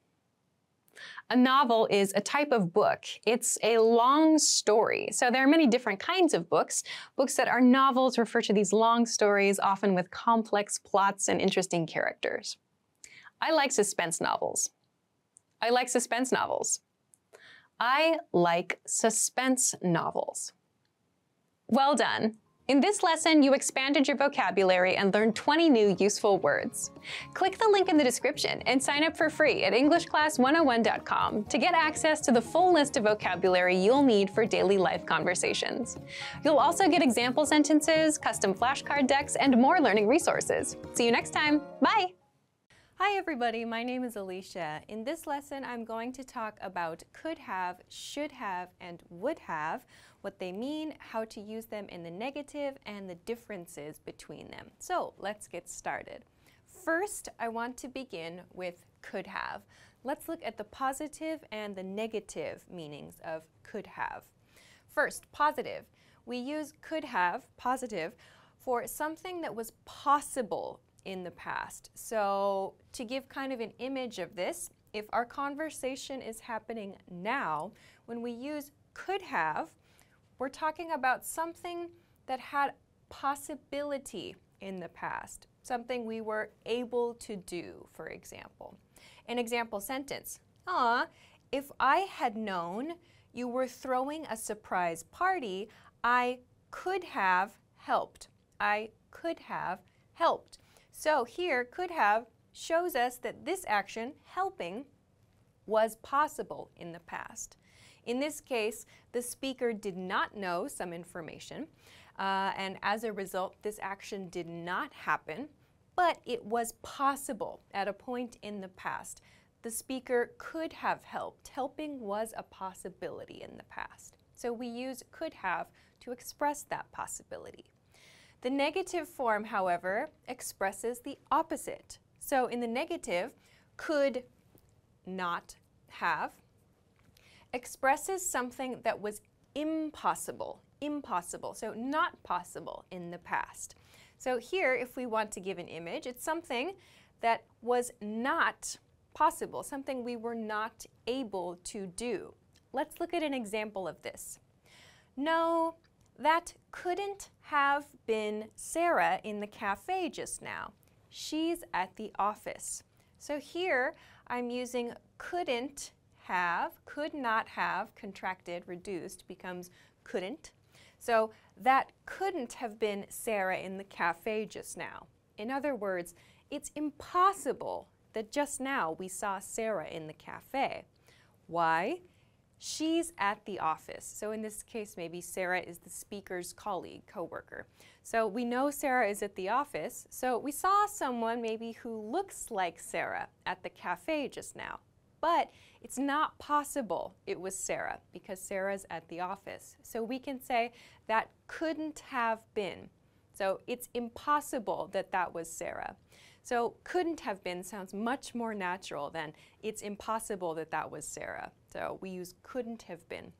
A novel is a type of book. It's a long story. So there are many different kinds of books. Books that are novels refer to these long stories, often with complex plots and interesting characters. I like suspense novels. I like suspense novels. I like suspense novels. Well done. In this lesson, you expanded your vocabulary and learned 20 new useful words. Click the link in the description and sign up for free at EnglishClass101.com to get access to the full list of vocabulary you'll need for daily life conversations. You'll also get example sentences, custom flashcard decks, and more learning resources. See you next time. Bye! Hi everybody, my name is Alicia. In this lesson, I'm going to talk about could have, should have, and would have, what they mean, how to use them in the negative, and the differences between them. So let's get started. First, I want to begin with could have. Let's look at the positive and the negative meanings of could have. First, positive. We use could have, positive, for something that was possible in the past. So to give kind of an image of this, if our conversation is happening now, when we use could have, we're talking about something that had possibility in the past, something we were able to do, for example. An example sentence, if I had known you were throwing a surprise party, I could have helped. I could have helped. So here, could have shows us that this action, helping, was possible in the past. In this case, the speaker did not know some information, and as a result, this action did not happen, but it was possible at a point in the past. The speaker could have helped. Helping was a possibility in the past. So we use could have to express that possibility. The negative form, however, expresses the opposite. So in the negative, could not have expresses something that was impossible, so not possible in the past. So here, if we want to give an image, it's something that was not possible, something we were not able to do. Let's look at an example of this. No, that couldn't have been Sarah in the cafe just now. She's at the office. So here I'm using couldn't have, could not have, contracted, reduced, becomes couldn't. So that couldn't have been Sarah in the cafe just now. In other words, it's impossible that just now we saw Sarah in the cafe. Why? She's at the office. So in this case, maybe Sarah is the speaker's colleague, coworker. So we know Sarah is at the office. So we saw someone maybe who looks like Sarah at the cafe just now. But it's not possible it was Sarah because Sarah's at the office. So we can say that couldn't have been. So it's impossible that that was Sarah. So couldn't have been sounds much more natural than it's impossible that that was Sarah. So we use couldn't have been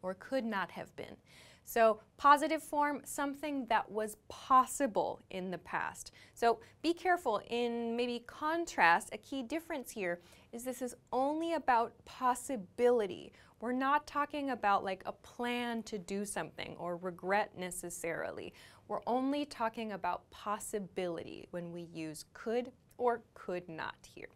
or could not have been. So positive form, something that was possible in the past. So be careful in maybe contrast. A key difference here is this is only about possibility. We're not talking about like a plan to do something or regret necessarily. We're only talking about possibility when we use could or could not here.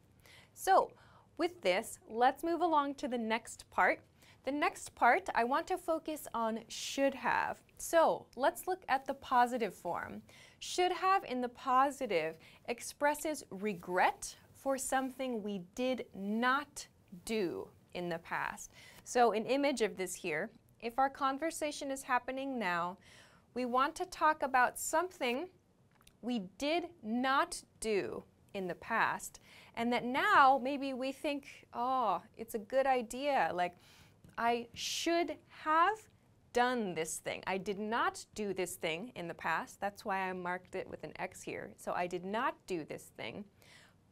So with this, let's move along to the next part. The next part, I want to focus on should have. So let's look at the positive form. Should have in the positive expresses regret for something we did not do in the past. So an image of this here, if our conversation is happening now, we want to talk about something we did not do in the past, and that now maybe we think, oh, it's a good idea, like I should have done this thing. I did not do this thing in the past. That's why I marked it with an X here. So I did not do this thing,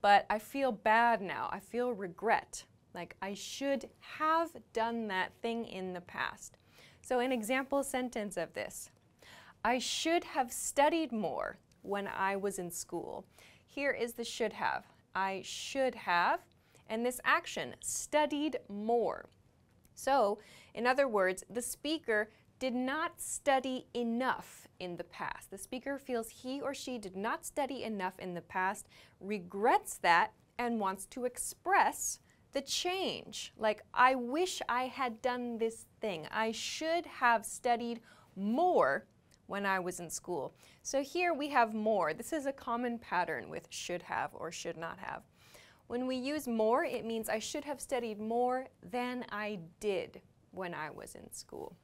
but I feel bad now. I feel regret. Like I should have done that thing in the past. So an example sentence of this. I should have studied more when I was in school. Here is the should have. I should have, and this action, studied more. So, in other words, the speaker did not study enough in the past. The speaker feels he or she did not study enough in the past, regrets that, and wants to express the change. Like, I wish I had done this thing. I should have studied more when I was in school. So here we have more. This is a common pattern with should have or should not have. When we use more, it means I should have studied more than I did when I was in school.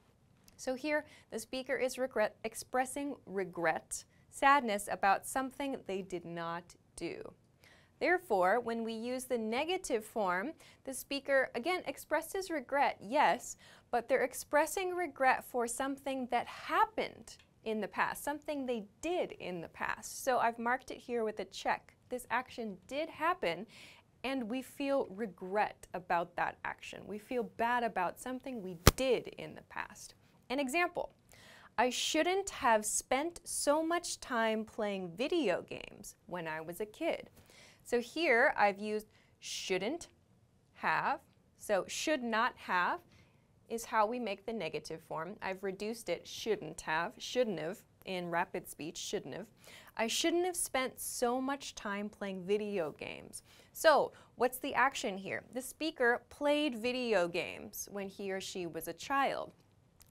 So here, the speaker is expressing regret, sadness about something they did not do. Therefore, when we use the negative form, the speaker, again, expresses regret, yes, but they're expressing regret for something that happened in the past, something they did in the past. So I've marked it here with a check. This action did happen, and we feel regret about that action. We feel bad about something we did in the past. An example, I shouldn't have spent so much time playing video games when I was a kid. So here I've used shouldn't have. So should not have is how we make the negative form. I've reduced it shouldn't have in rapid speech, shouldn't have. I shouldn't have spent so much time playing video games. So what's the action here? The speaker played video games when he or she was a child.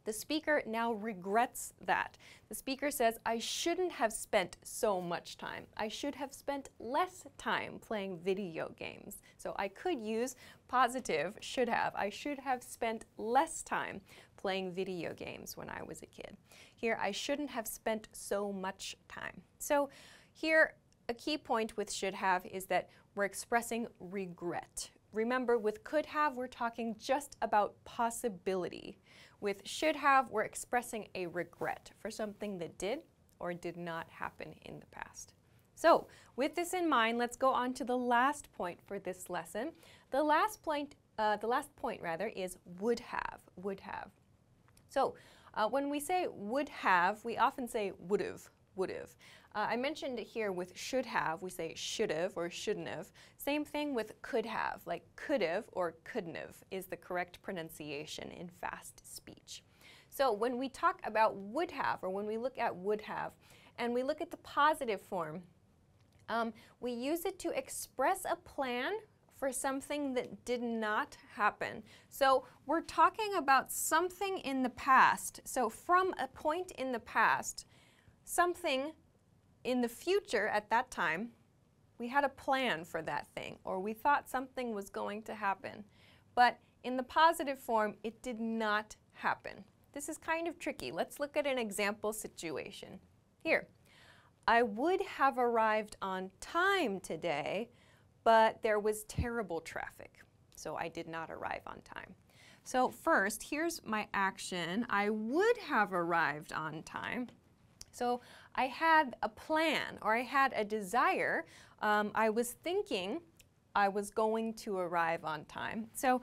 The speaker now regrets that. The speaker says, I shouldn't have spent so much time. I should have spent less time playing video games. So I could use positive should have. I should have spent less time playing video games when I was a kid. Here, I shouldn't have spent so much time. So here, a key point with should have is that we're expressing regret. Remember, with could have, we're talking just about possibility. With should have, we're expressing a regret for something that did or did not happen in the past. So, with this in mind, let's go on to the last point for this lesson. The last point is would have, would have. So, when we say would have, we often say would have, would have. I mentioned it here with should have, we say should have or shouldn't have. Same thing with could have, like could have or couldn't have is the correct pronunciation in fast speech. So when we talk about would have, or when we look at would have, and we look at the positive form, we use it to express a plan for something that did not happen. So we're talking about something in the past. So from a point in the past, something in the future at that time, we had a plan for that thing, or we thought something was going to happen. But in the positive form, it did not happen. This is kind of tricky. Let's look at an example situation. Here, I would have arrived on time today, but there was terrible traffic, so I did not arrive on time. So first, here's my action. I would have arrived on time. So I had a plan, or I had a desire. I was thinking I was going to arrive on time. So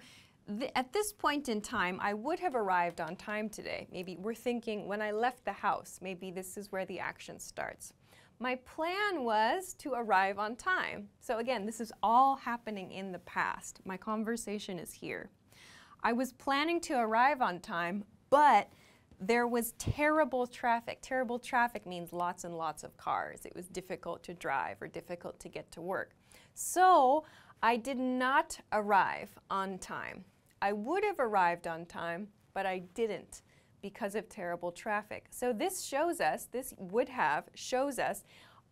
at this point in time, I would have arrived on time today. Maybe we're thinking when I left the house, maybe this is where the action starts. My plan was to arrive on time. So again, this is all happening in the past. My conversation is here. I was planning to arrive on time, but there was terrible traffic. Terrible traffic means lots and lots of cars. It was difficult to drive or difficult to get to work. So I did not arrive on time. I would have arrived on time, but I didn't because of terrible traffic. So this shows us, this would have shows us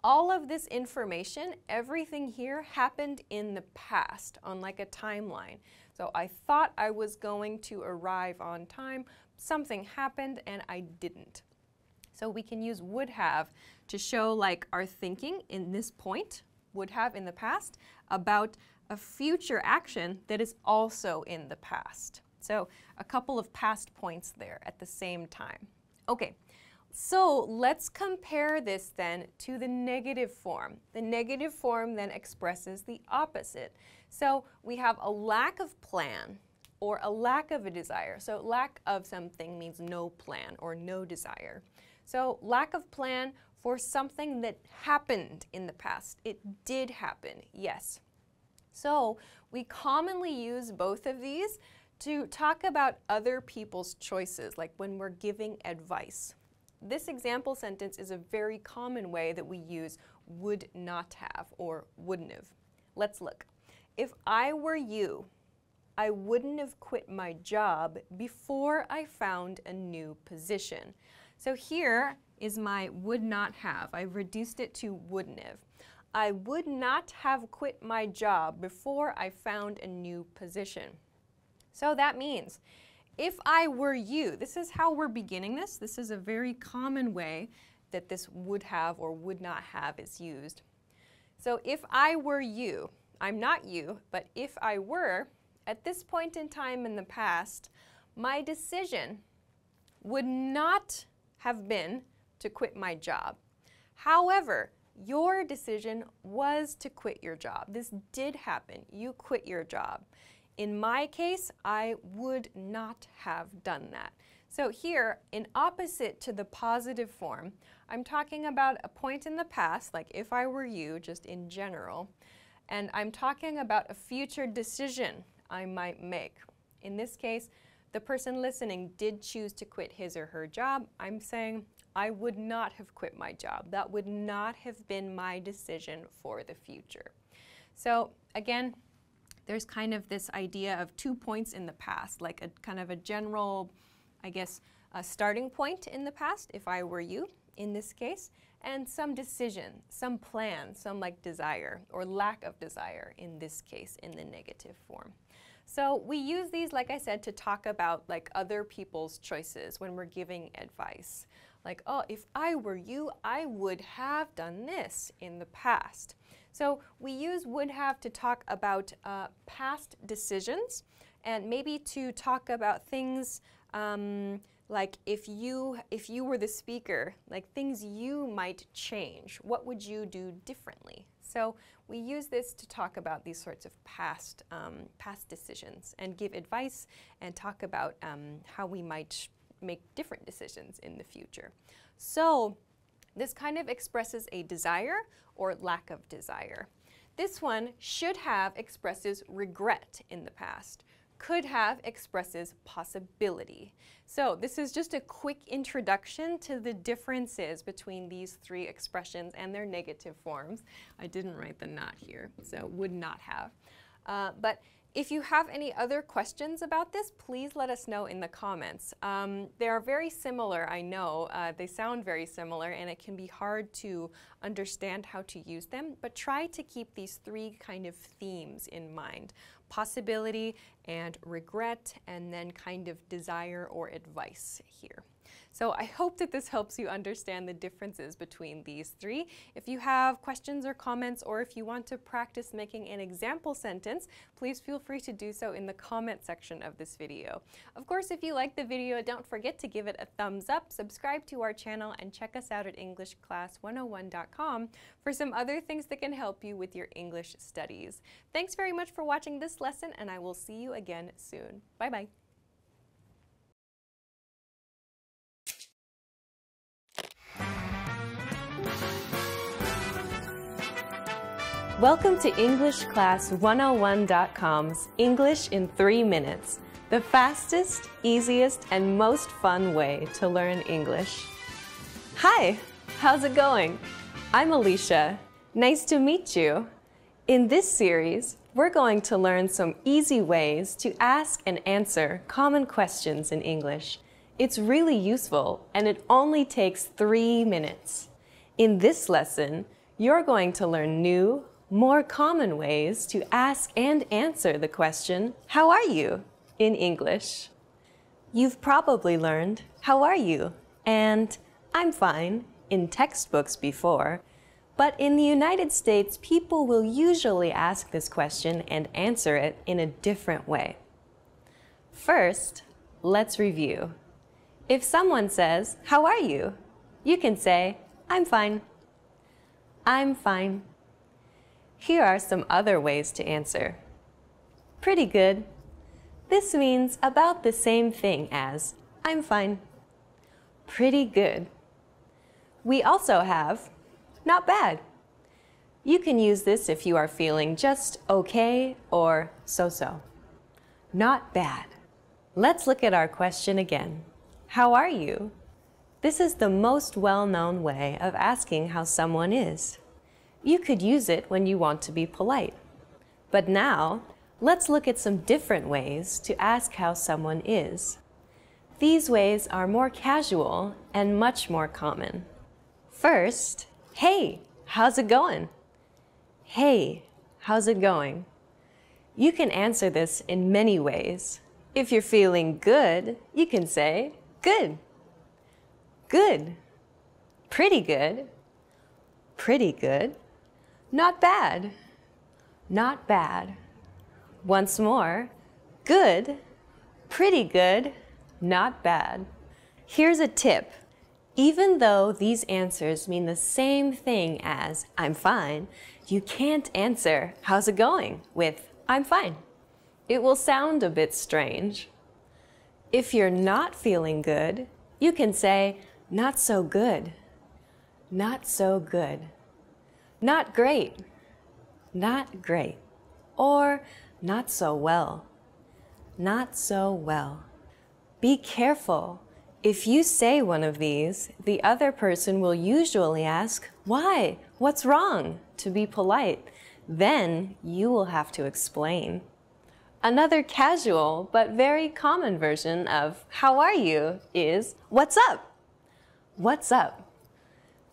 all of this information, everything here happened in the past on like a timeline. So I thought I was going to arrive on time. Something happened and I didn't. So we can use would have to show like our thinking in this point, would have in the past, about a future action that is also in the past. So a couple of past points there at the same time. Okay, so let's compare this then to the negative form. The negative form then expresses the opposite. So we have a lack of plan, or a lack of a desire. So lack of something means no plan or no desire. So lack of plan for something that happened in the past. It did happen, yes. So we commonly use both of these to talk about other people's choices, like when we're giving advice. This example sentence is a very common way that we use would not have or wouldn't have. Let's look. If I were you, I wouldn't have quit my job before I found a new position. So here is my would not have. I've reduced it to wouldn't have. I would not have quit my job before I found a new position. So that means if I were you, this is how we're beginning this. This is a very common way that this would have or would not have is used. So if I were you, I'm not you, but if I were, at this point in time in the past, my decision would not have been to quit my job. However, your decision was to quit your job. This did happen. You quit your job. In my case, I would not have done that. So here, in opposite to the positive form, I'm talking about a point in the past, like if I were you, just in general, and I'm talking about a future decision I might make. In this case, the person listening did choose to quit his or her job. I'm saying I would not have quit my job. That would not have been my decision for the future. So again, there's kind of this idea of 2 points in the past, like a kind of a general, I guess, a starting point in the past, if I were you, in this case, and some decision, some plan, some like desire or lack of desire in this case, in the negative form. So we use these, like I said, to talk about like other people's choices when we're giving advice. Like, oh, if I were you, I would have done this in the past. So we use would have to talk about past decisions and maybe to talk about things like if you were the speaker, like things you might change. What would you do differently? So we use this to talk about these sorts of past decisions and give advice and talk about how we might make different decisions in the future. So this kind of expresses a desire or lack of desire. This one should have expresses regret in the past. Could have expresses possibility. So this is just a quick introduction to the differences between these three expressions and their negative forms. I didn't write the not here, so would not have. But if you have any other questions about this, please let us know in the comments. They are very similar, I know. They sound very similar, and it can be hard to understand how to use them, but try to keep these three kind of themes in mind. Possibility and regret, and then kind of desire or advice here. So I hope that this helps you understand the differences between these three. If you have questions or comments, or if you want to practice making an example sentence, please feel free to do so in the comment section of this video. Of course, if you like the video, don't forget to give it a thumbs up, subscribe to our channel, and check us out at EnglishClass101.com for some other things that can help you with your English studies. Thanks very much for watching this lesson, and I will see you again soon. Bye-bye. Welcome to EnglishClass101.com's English in 3 minutes, the fastest, easiest, and most fun way to learn English. Hi, how's it going? I'm Alicia. Nice to meet you. In this series, we're going to learn some easy ways to ask and answer common questions in English. It's really useful, and it only takes 3 minutes. In this lesson, you're going to learn new, more common ways to ask and answer the question, "How are you?" in English. You've probably learned, "How are you?" and "I'm fine" in textbooks before, but in the United States, people will usually ask this question and answer it in a different way. First, let's review. If someone says, "How are you?" you can say, "I'm fine." I'm fine. Here are some other ways to answer. Pretty good. This means about the same thing as I'm fine. Pretty good. We also have not bad. You can use this if you are feeling just okay or so-so. Not bad. Let's look at our question again. How are you? This is the most well-known way of asking how someone is. You could use it when you want to be polite. But now, let's look at some different ways to ask how someone is. These ways are more casual and much more common. First, hey, how's it going? Hey, how's it going? You can answer this in many ways. If you're feeling good, you can say, good. Good. Pretty good. Pretty good. Not bad. Not bad. Once more. Good. Pretty good. Not bad. Here's a tip. Even though these answers mean the same thing as I'm fine, you can't answer how's it going with I'm fine. It will sound a bit strange. If you're not feeling good, you can say not so good. Not so good. Not great. Not great. Or not so well. Not so well. Be careful. If you say one of these, the other person will usually ask, why? What's wrong? To be polite. Then you will have to explain. Another casual but very common version of how are you is what's up? What's up?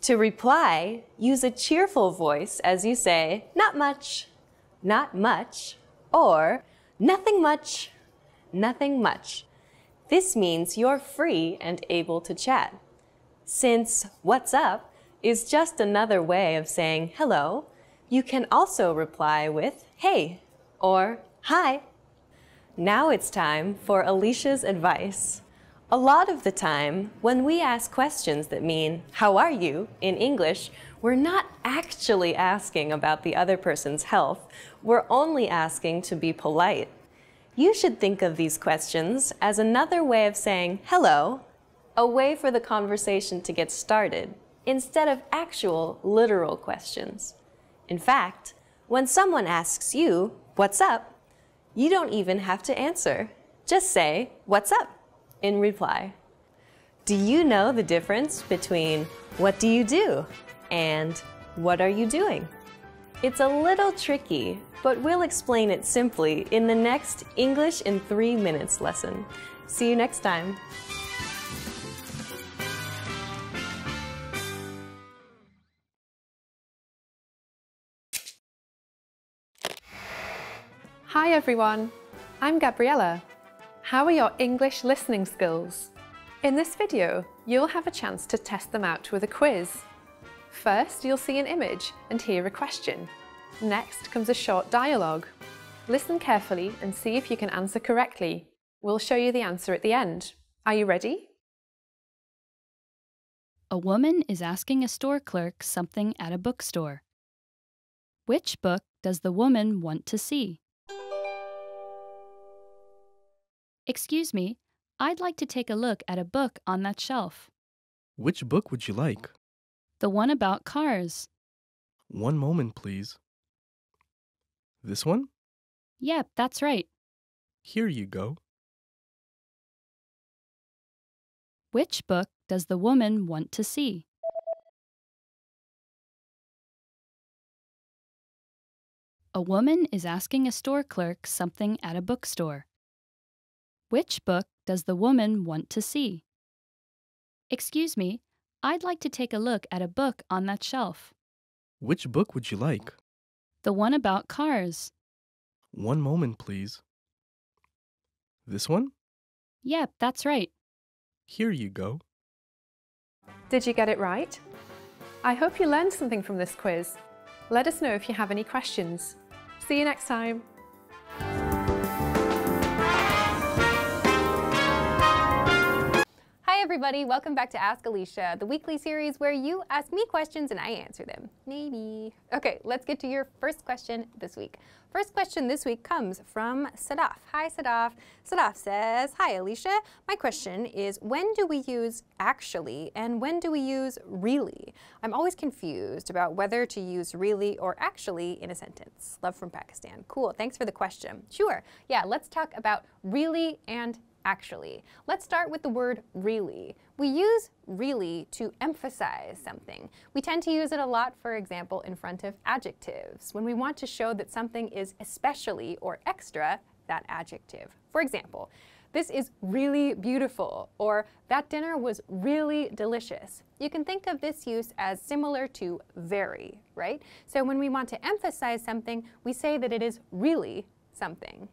To reply, use a cheerful voice as you say not much, not much, or nothing much, nothing much. This means you're free and able to chat. Since what's up is just another way of saying hello, you can also reply with hey or hi. Now it's time for Alicia's advice. A lot of the time, when we ask questions that mean, how are you, in English, we're not actually asking about the other person's health. We're only asking to be polite. You should think of these questions as another way of saying hello, a way for the conversation to get started, instead of actual, literal questions. In fact, when someone asks you, what's up, you don't even have to answer. Just say, what's up, in reply. Do you know the difference between what do you do and what are you doing? It's a little tricky, but we'll explain it simply in the next English in 3 minutes lesson. See you next time. Hi everyone, I'm Gabriella. How are your English listening skills? In this video, you'll have a chance to test them out with a quiz. First, you'll see an image and hear a question. Next comes a short dialogue. Listen carefully and see if you can answer correctly. We'll show you the answer at the end. Are you ready? A woman is asking a store clerk something at a bookstore. Which book does the woman want to see? Excuse me, I'd like to take a look at a book on that shelf. Which book would you like? The one about cars. One moment, please. This one? Yep, that's right. Here you go. Which book does the woman want to see? A woman is asking a store clerk something at a bookstore. Which book does the woman want to see? Excuse me, I'd like to take a look at a book on that shelf. Which book would you like? The one about cars. One moment, please. This one? Yep, that's right. Here you go. Did you get it right? I hope you learned something from this quiz. Let us know if you have any questions. See you next time. Hi everybody, welcome back to Ask Alicia, the weekly series where you ask me questions and I answer them. Maybe. Okay, let's get to your first question this week. First question this week comes from Sadaf. Hi Sadaf. Sadaf says, hi Alicia, my question is when do we use actually and when do we use really? I'm always confused about whether to use really or actually in a sentence. Love from Pakistan. Cool, thanks for the question. Sure, yeah, let's talk about really and actually. Let's start with the word really. We use really to emphasize something. We tend to use it a lot, for example, in front of adjectives, when we want to show that something is especially or extra that adjective. For example, this is really beautiful, or that dinner was really delicious. You can think of this use as similar to very, right? So when we want to emphasize something, we say that it is really something.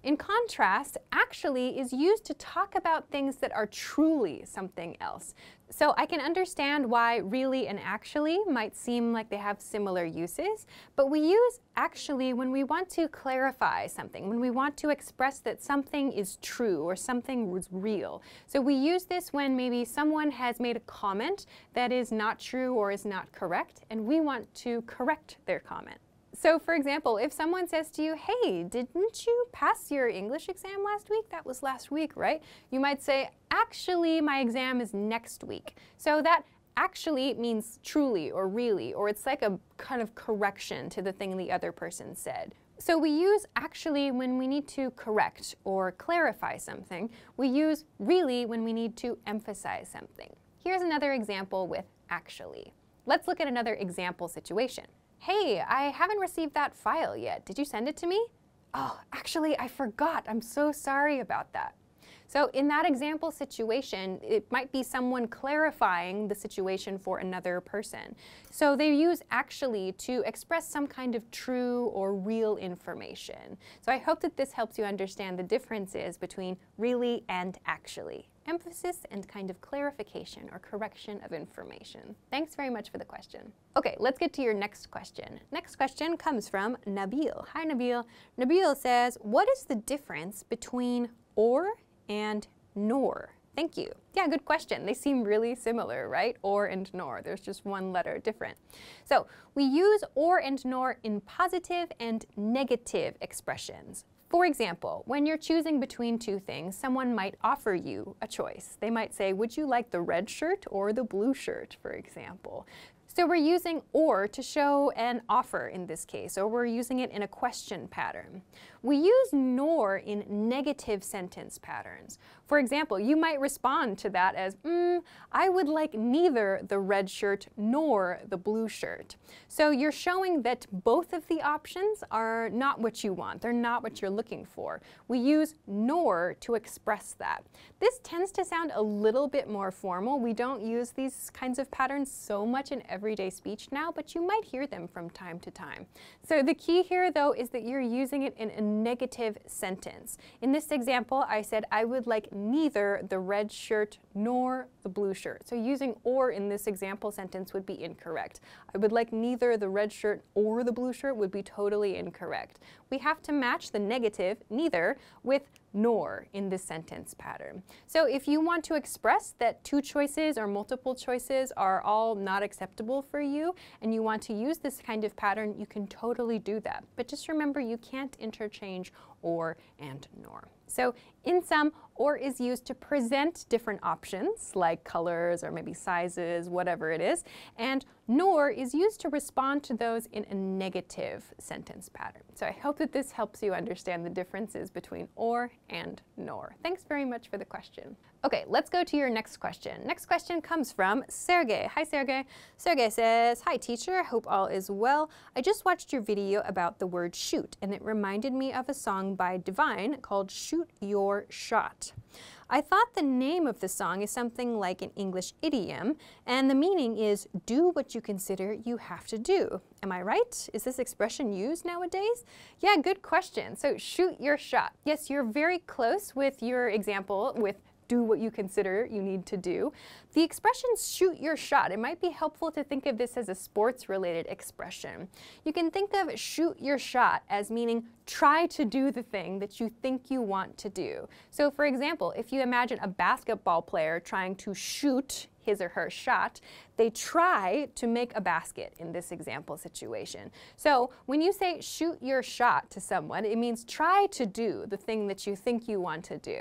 In contrast, actually is used to talk about things that are truly something else. So I can understand why really and actually might seem like they have similar uses, but we use actually when we want to clarify something, when we want to express that something is true or something was real. So we use this when maybe someone has made a comment that is not true or is not correct, and we want to correct their comment. So for example, if someone says to you, hey, didn't you pass your English exam last week? That was last week, right? You might say, actually, my exam is next week. So that actually means truly or really, or it's like a kind of correction to the thing the other person said. So we use actually when we need to correct or clarify something. We use really when we need to emphasize something. Here's another example with actually. Let's look at another example situation. Hey, I haven't received that file yet. Did you send it to me? Oh, actually, I forgot. I'm so sorry about that. So in that example situation, it might be someone clarifying the situation for another person. So they use actually to express some kind of true or real information. So I hope that this helps you understand the differences between really and actually. Emphasis and kind of clarification or correction of information. Thanks very much for the question. Okay, let's get to your next question. Next question comes from Nabil. Hi, Nabil. Nabil says, what is the difference between or and nor? Thank you. Yeah, good question. They seem really similar, right? Or and nor. There's just one letter different. So we use or and nor in positive and negative expressions. For example, when you're choosing between two things, someone might offer you a choice. They might say, would you like the red shirt or the blue shirt, for example? So we're using or to show an offer in this case, or we're using it in a question pattern. We use nor in negative sentence patterns. For example, you might respond to that as, I would like neither the red shirt nor the blue shirt. So you're showing that both of the options are not what you want. They're not what you're looking for. We use nor to express that. This tends to sound a little bit more formal. We don't use these kinds of patterns so much in everyday speech now, but you might hear them from time to time. So the key here, though, is that you're using it in a negative sentence. In this example, I said, I would like neither the red shirt nor the blue shirt. So using or in this example sentence would be incorrect. I would like neither the red shirt or the blue shirt would be totally incorrect. We have to match the negative, neither, with nor in this sentence pattern. So if you want to express that two choices or multiple choices are all not acceptable for you and you want to use this kind of pattern, you can totally do that. But just remember, you can't interchange or and nor. So in sum, or is used to present different options like colors or maybe sizes, whatever it is, and nor is used to respond to those in a negative sentence pattern. So I hope that this helps you understand the differences between or and nor. Thanks very much for the question. Okay, let's go to your next question. Next question comes from Sergey. Hi, Sergey. Sergey says, hi, teacher. I hope all is well. I just watched your video about the word shoot, and it reminded me of a song by Divine called Shoot Your Shot. I thought the name of the song is something like an English idiom, and the meaning is do what you consider you have to do. Am I right? Is this expression used nowadays? Yeah, good question. So shoot your shot. Yes, you're very close with your example with do what you consider you need to do. The expression shoot your shot, it might be helpful to think of this as a sports-related expression. You can think of shoot your shot as meaning try to do the thing that you think you want to do. So for example, if you imagine a basketball player trying to shoot his or her shot, they try to make a basket in this example situation. So when you say shoot your shot to someone, it means try to do the thing that you think you want to do.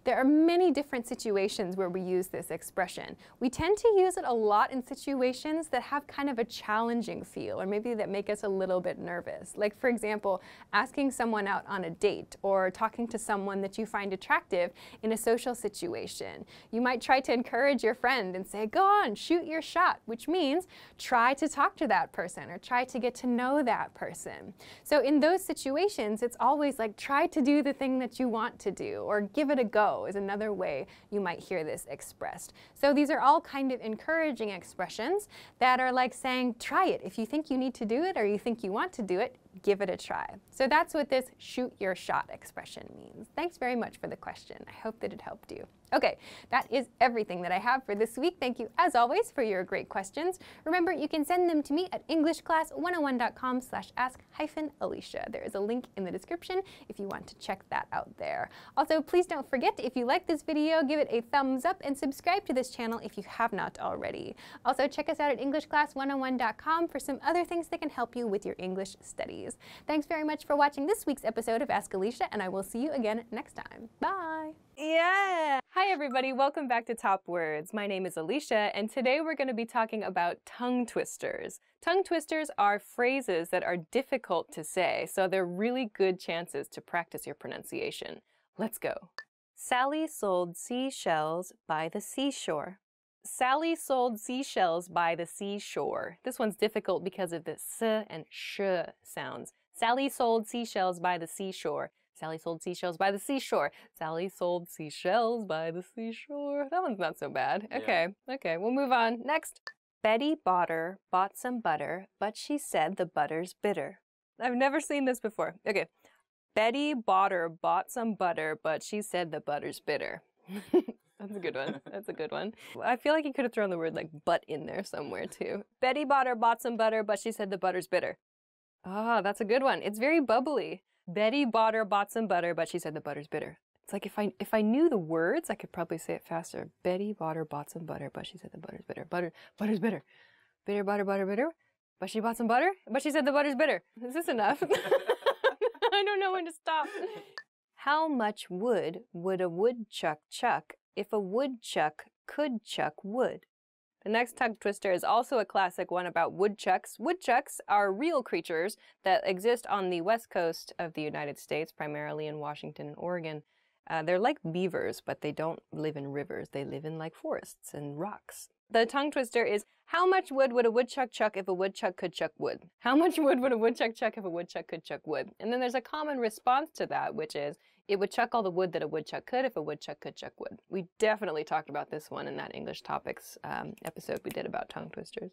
There are many different situations where we use this expression. We tend to use it a lot in situations that have kind of a challenging feel, or maybe that make us a little bit nervous. Like for example, asking someone out on a date or talking to someone that you find attractive in a social situation. You might try to encourage your friend and say, go on, shoot your shot, which means try to talk to that person or try to get to know that person. So in those situations, it's always like try to do the thing that you want to do, or give it a go is another way you might hear this expressed. So these are all kind of encouraging expressions that are like saying, try it. If you think you need to do it or you think you want to do it, give it a try. So that's what this shoot your shot expression means. Thanks very much for the question. I hope that it helped you. Okay, that is everything that I have for this week. Thank you, as always, for your great questions. Remember, you can send them to me at englishclass101.com/ask-Alicia. There is a link in the description if you want to check that out there. Also, please don't forget, if you like this video, give it a thumbs up and subscribe to this channel if you have not already. Also, check us out at englishclass101.com for some other things that can help you with your English studies. Thanks very much for watching this week's episode of Ask Alicia, and I will see you again next time. Bye! Yeah! Hi everybody, welcome back to Top Words. My name is Alicia, and today we're going to be talking about tongue twisters. Tongue twisters are phrases that are difficult to say, so they're really good chances to practice your pronunciation. Let's go. Sally sold seashells by the seashore. Sally sold seashells by the seashore. This one's difficult because of the s and sh sounds. Sally sold seashells by the seashore. Sally sold seashells by the seashore. Sally sold seashells by the seashore. That one's not so bad. Okay, okay, we'll move on. Next. Betty Botter bought some butter, but she said the butter's bitter. I've never seen this before. Okay. Betty Botter bought some butter, but she said the butter's bitter. That's a good one. That's a good one. I feel like you could have thrown the word like but in there somewhere too. Betty Botter bought some butter, but she said the butter's bitter. Ah, that's a good one. It's very bubbly. Betty Botter bought some butter, but she said the butter's bitter. It's like if I knew the words, I could probably say it faster. Betty Botter bought some butter, but she said the butter's bitter. Butter's bitter. Bitter, butter, bitter. But she bought some butter, but she said the butter's bitter. Is this enough? I don't know when to stop. How much wood would a woodchuck chuck if a woodchuck could chuck wood? The next tongue twister is also a classic one about woodchucks. Woodchucks are real creatures that exist on the west coast of the United States, primarily in Washington and Oregon. They're like beavers, but they don't live in rivers. They live in like forests and rocks. The tongue twister is, how much wood would a woodchuck chuck if a woodchuck could chuck wood? How much wood would a woodchuck chuck if a woodchuck could chuck wood? And then there's a common response to that, which is, it would chuck all the wood that a woodchuck could if a woodchuck could chuck wood. We definitely talked about this one in that English topics episode we did about tongue twisters.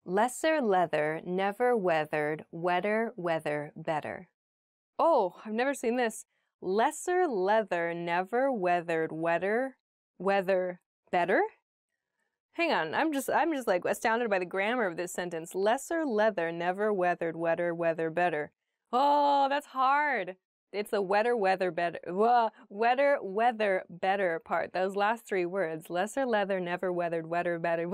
Lesser leather, never weathered, wetter weather better. Oh, I've never seen this. Lesser leather, never weathered, wetter weather better? Hang on, I'm just like astounded by the grammar of this sentence. Lesser leather, never weathered, wetter weather better. Oh, that's hard. It's the wetter weather better, wetter weather better part. Those last three words. Lesser leather, never weathered, wetter better.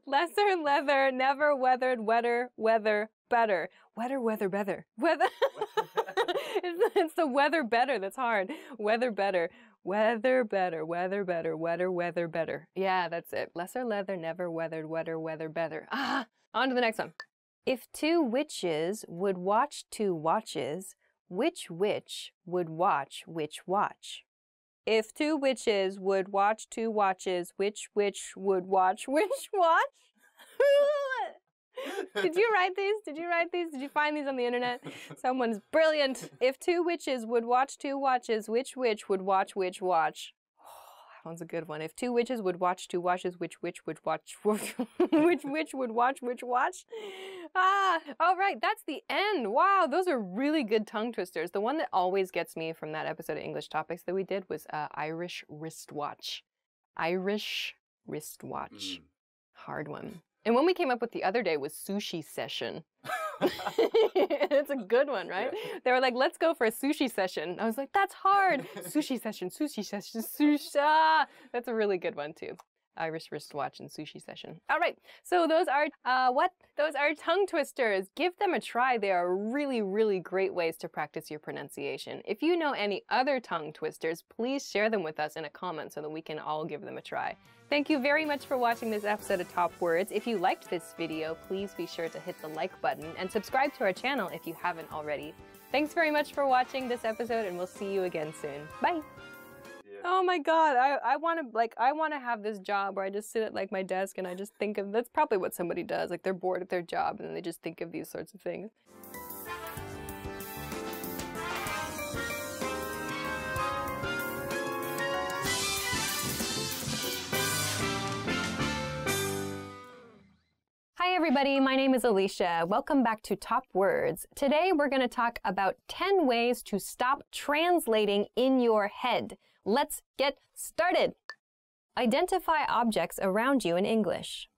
Lesser leather, never weathered, wetter weather better. Wetter weather better. Weather. It's the weather better that's hard. Weather better. Weather better, weather better, wetter weather better. Yeah, that's it. Lesser leather, never weathered, wetter weather better. Ah, on to the next one. If two witches would watch two watches, which witch would watch which watch? If two witches would watch two watches, which witch would watch which watch? Did you write these? Did you write these? Did you find these on the internet? Someone's brilliant. If two witches would watch two watches, which witch would watch which watch? Oh, that one's a good one. If two witches would watch two watches, which witch would watch which witch would watch which watch? Ah, all right, that's the end. Wow, those are really good tongue twisters. The one that always gets me from that episode of English Topics that we did was Irish wristwatch. Irish wristwatch. Hard one. And one we came up with the other day was sushi session. It's a good one, right? They were like, let's go for a sushi session. I was like, that's hard. Sushi session, sushi session, sushi. Ah, that's a really good one too. Irish wristwatch and sushi session. All right, so those are Those are tongue twisters. Give them a try. They are really, really great ways to practice your pronunciation. If you know any other tongue twisters, please share them with us in a comment so that we can all give them a try. Thank you very much for watching this episode of Top Words. If you liked this video, please be sure to hit the like button and subscribe to our channel if you haven't already. Thanks very much for watching this episode, and we'll see you again soon. Bye! Oh my god, I want to have this job where I just sit at like my desk and I just think of, that's probably what somebody does, like they're bored at their job and then they just think of these sorts of things. Hi Hey everybody, my name is Alicia. Welcome back to Top Words. Today we're going to talk about 10 ways to stop translating in your head. Let's get started. Identify objects around you in English.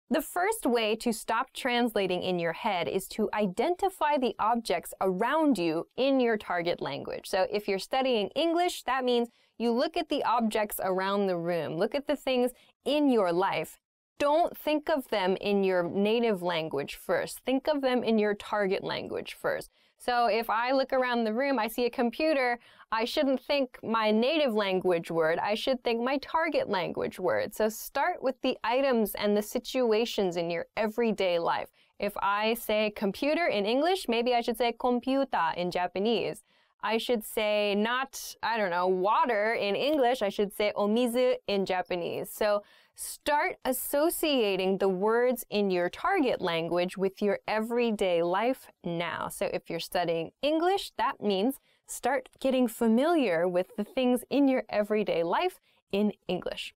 The first way to stop translating in your head is to identify the objects around you in your target language. So if you're studying English, that means you look at the objects around the room. Look at the things in your life. Don't think of them in your native language first. Think of them in your target language first. So if I look around the room, I see a computer, I shouldn't think my native language word, I should think my target language word. So start with the items and the situations in your everyday life. If I say computer in English, maybe I should say computer in Japanese. I should say not, water in English, I should say omizu in Japanese. So start associating the words in your target language with your everyday life now. So if you're studying English, that means start getting familiar with the things in your everyday life in English.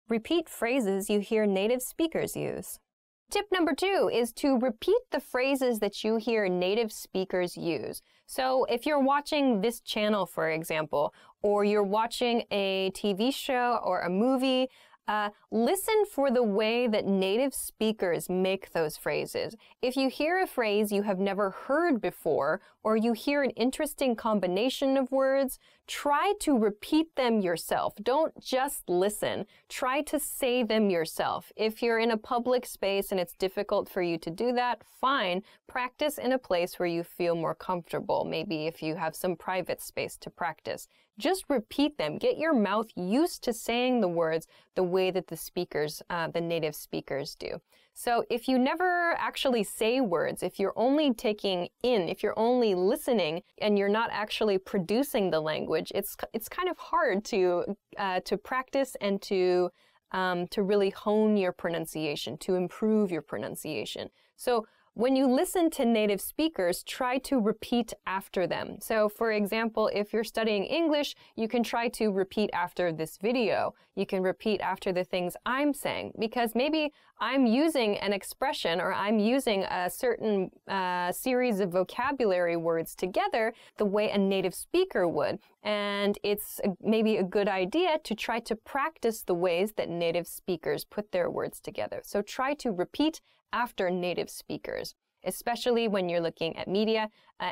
Repeat phrases you hear native speakers use. Tip number 2 is to repeat the phrases that you hear native speakers use. So if you're watching this channel, for example, or you're watching a TV show or a movie, listen for the way that native speakers make those phrases. If you hear a phrase you have never heard before, or you hear an interesting combination of words, try to repeat them yourself. Don't just listen. Try to say them yourself. If you're in a public space and it's difficult for you to do that, fine. Practice in a place where you feel more comfortable. Maybe if you have some private space to practice. Just repeat them. Get your mouth used to saying the words the way that the native speakers do. So if you never actually say words, if you're only taking in, if you're only listening and you're not actually producing the language, it's kind of hard to practice and to really hone your pronunciation, to improve your pronunciation. So when you listen to native speakers, try to repeat after them. So for example, if you're studying English, you can try to repeat after this video. You can repeat after the things I'm saying, because maybe I'm using an expression or I'm using a certain series of vocabulary words together the way a native speaker would. And it's maybe a good idea to try to practice the ways that native speakers put their words together. So try to repeat after native speakers, especially when you're looking at media.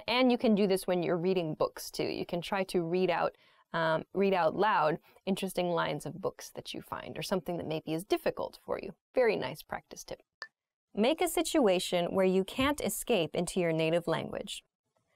And you can do this when you're reading books too. You can try to read out loud interesting lines of books that you find or something that maybe is difficult for you. Very nice practice tip. Make a situation where you can't escape into your native language.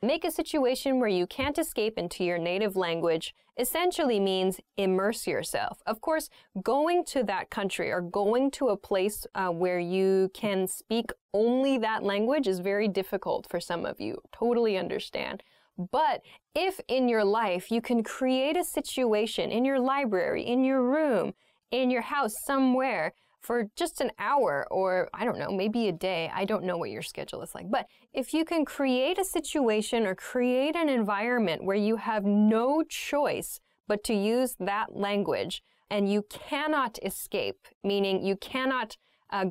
Make a situation where you can't escape into your native language essentially means immerse yourself. Of course, going to that country or going to a place where you can speak only that language is very difficult for some of you. Totally understand. But if in your life you can create a situation in your library, in your room, in your house, somewhere, for just an hour or, I don't know, maybe a day. I don't know what your schedule is like. But if you can create a situation or create an environment where you have no choice but to use that language and you cannot escape, meaning you cannot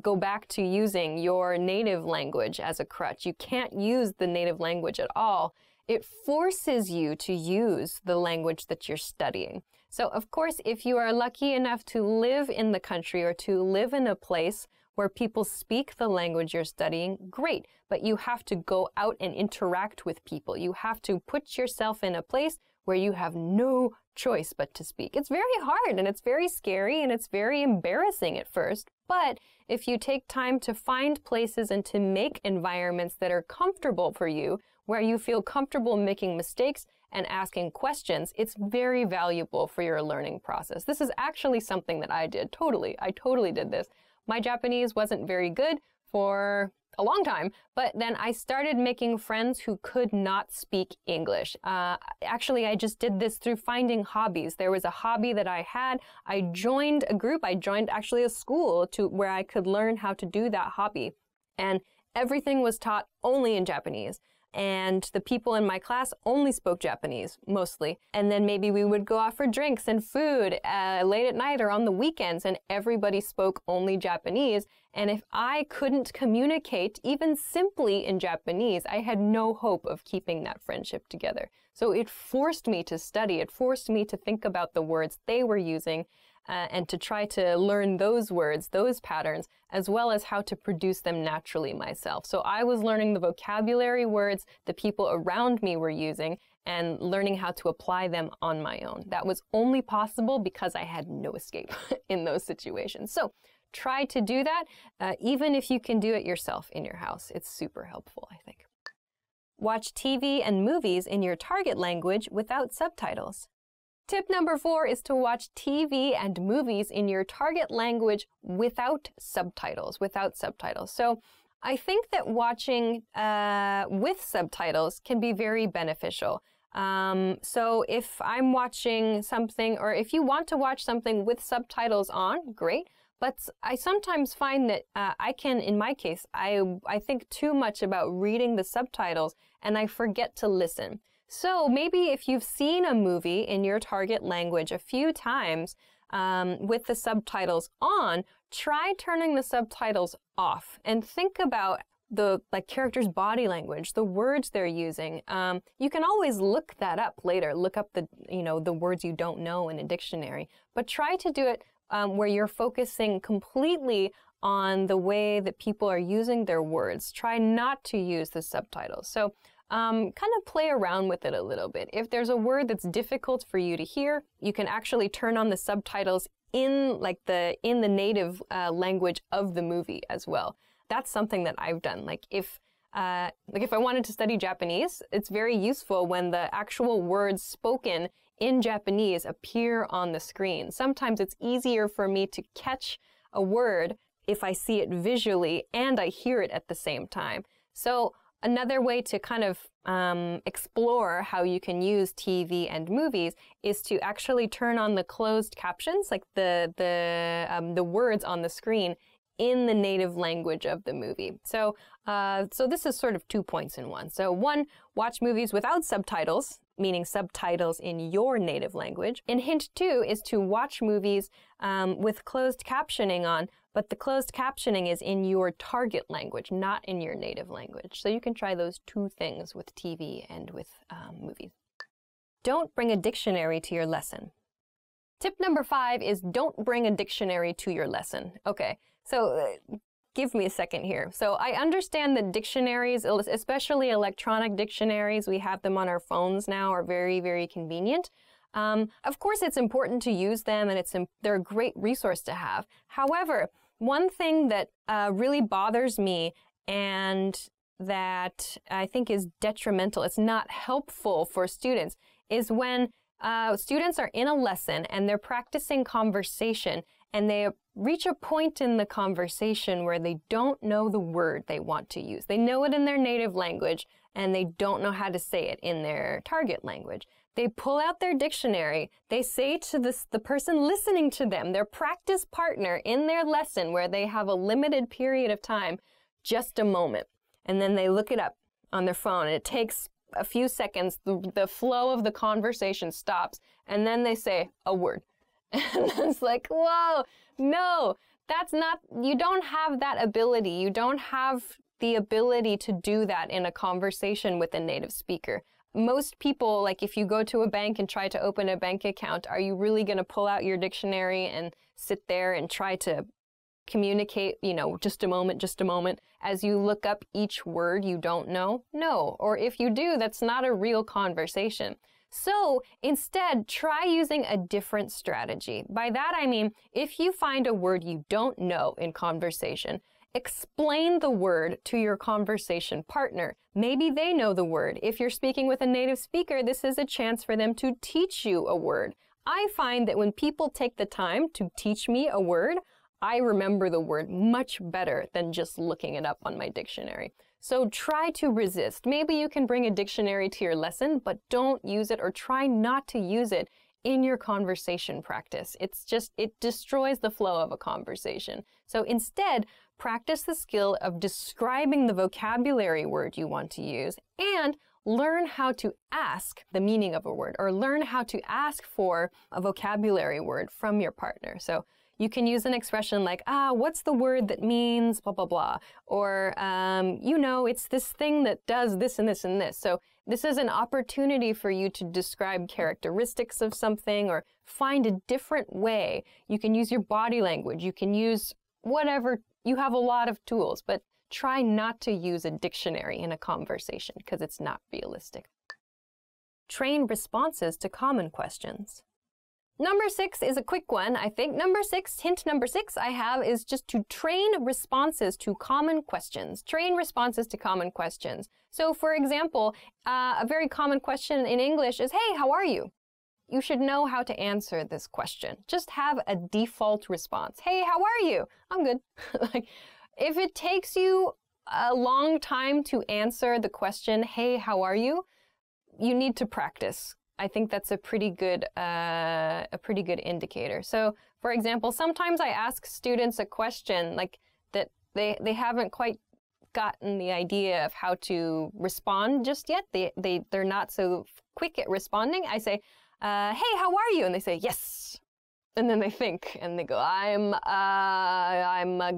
go back to using your native language as a crutch. You can't use the native language at all. It forces you to use the language that you're studying. So, of course, if you are lucky enough to live in the country or to live in a place where people speak the language you're studying, great. But you have to go out and interact with people. You have to put yourself in a place where you have no choice but to speak. It's very hard and it's very scary and it's very embarrassing at first. But if you take time to find places and to make environments that are comfortable for you, where you feel comfortable making mistakes and asking questions, it's very valuable for your learning process. This is actually something that I did. I totally did this. My Japanese wasn't very good for a long time, but then I started making friends who could not speak English. Actually, I just did this through finding hobbies. There was a hobby that I had. I joined a group. I joined actually a school where I could learn how to do that hobby. And everything was taught only in Japanese. and the people in my class only spoke Japanese, mostly. And then maybe we would go out for drinks and food late at night or on the weekends, and everybody spoke only Japanese. And if I couldn't communicate even simply in Japanese, I had no hope of keeping that friendship together. So it forced me to study. It forced me to think about the words they were using and to try to learn those words, those patterns, as well as how to produce them naturally myself. So I was learning the vocabulary words the people around me were using and learning how to apply them on my own. That was only possible because I had no escape in those situations. So try to do that, even if you can do it yourself in your house. It's super helpful, I think. Watch TV and movies in your target language without subtitles. Tip number 4 is to watch TV and movies in your target language without subtitles, So I think that watching with subtitles can be very beneficial. So if I'm watching something, or if you want to watch something with subtitles on, great. But I sometimes find that in my case, I think too much about reading the subtitles and I forget to listen. So maybe if you've seen a movie in your target language a few times with the subtitles on, try turning the subtitles off and think about the characters' body language, the words they're using. You can always look that up later. Look up the words you don't know in a dictionary, but try to do it where you're focusing completely on the way that people are using their words. Try not to use the subtitles. So kind of play around with it a little bit. If there's a word that's difficult for you to hear, you can actually turn on the subtitles in the native language of the movie as well. That's something that I've done. If I wanted to study Japanese, it's very useful when the actual words spoken in Japanese appear on the screen. Sometimes it's easier for me to catch a word if I see it visually and I hear it at the same time. So another way to kind of explore how you can use TV and movies is to actually turn on the closed captions, like the words on the screen in the native language of the movie. So this is sort of 2 points in one. So 1, watch movies without subtitles, meaning subtitles in your native language. And hint 2 is to watch movies with closed captioning on, but the closed captioning is in your target language, not in your native language. So you can try those 2 things with TV and with movies. Don't bring a dictionary to your lesson. Tip number 5 is don't bring a dictionary to your lesson. Okay, so give me a second here. So I understand that dictionaries, especially electronic dictionaries, we have them on our phones now, are very, very convenient. Of course, it's important to use them, and they're a great resource to have. However, one thing that really bothers me and that I think is detrimental, it's not helpful for students, is when students are in a lesson and they're practicing conversation and they reach a point in the conversation where they don't know the word they want to use. They know it in their native language and they don't know how to say it in their target language. They pull out their dictionary. They say to the person listening to them, their practice partner in their lesson where they have a limited period of time, just a moment. And then they look it up on their phone and it takes a few seconds, the flow of the conversation stops, and then they say a word. And it's like, whoa, no, that's not, you don't have that ability. You don't have the ability to do that in a conversation with a native speaker. Most people, if you go to a bank and try to open a bank account, are you really going to pull out your dictionary and sit there and try to communicate, just a moment, as you look up each word you don't know? No. Or if you do, that's not a real conversation. So instead, try using a different strategy. By that, I mean, if you find a word you don't know in conversation, explain the word to your conversation partner. Maybe they know the word. If you're speaking with a native speaker, this is a chance for them to teach you a word. I find that when people take the time to teach me a word, I remember the word much better than just looking it up on my dictionary. So try to resist. Maybe you can bring a dictionary to your lesson, but don't use it or try not to use it in your conversation practice. It destroys the flow of a conversation. So instead, practice the skill of describing the vocabulary word you want to use and learn how to ask the meaning of a word, or learn how to ask for a vocabulary word from your partner. So you can use an expression like, what's the word that means blah, blah, blah. Or, it's this thing that does this and this and this. So this is an opportunity for you to describe characteristics of something or find a different way. You can use your body language. You can use whatever. You have a lot of tools, but try not to use a dictionary in a conversation because it's not realistic. Train responses to common questions. Number 6 is a quick one, I think. Hint number 6 I have is just to train responses to common questions. Train responses to common questions. So for example, a very common question in English is, hey, how are you? You should know how to answer this question. Just have a default response. Hey, how are you? I'm good. If it takes you a long time to answer the question, hey, how are you? You need to practice. I think that's a pretty good indicator. So, for example, sometimes I ask students a question like that they haven't quite gotten the idea of how to respond just yet. They're not so quick at responding. I say, hey, how are you? And they say, yes. And then they think and they go, I'm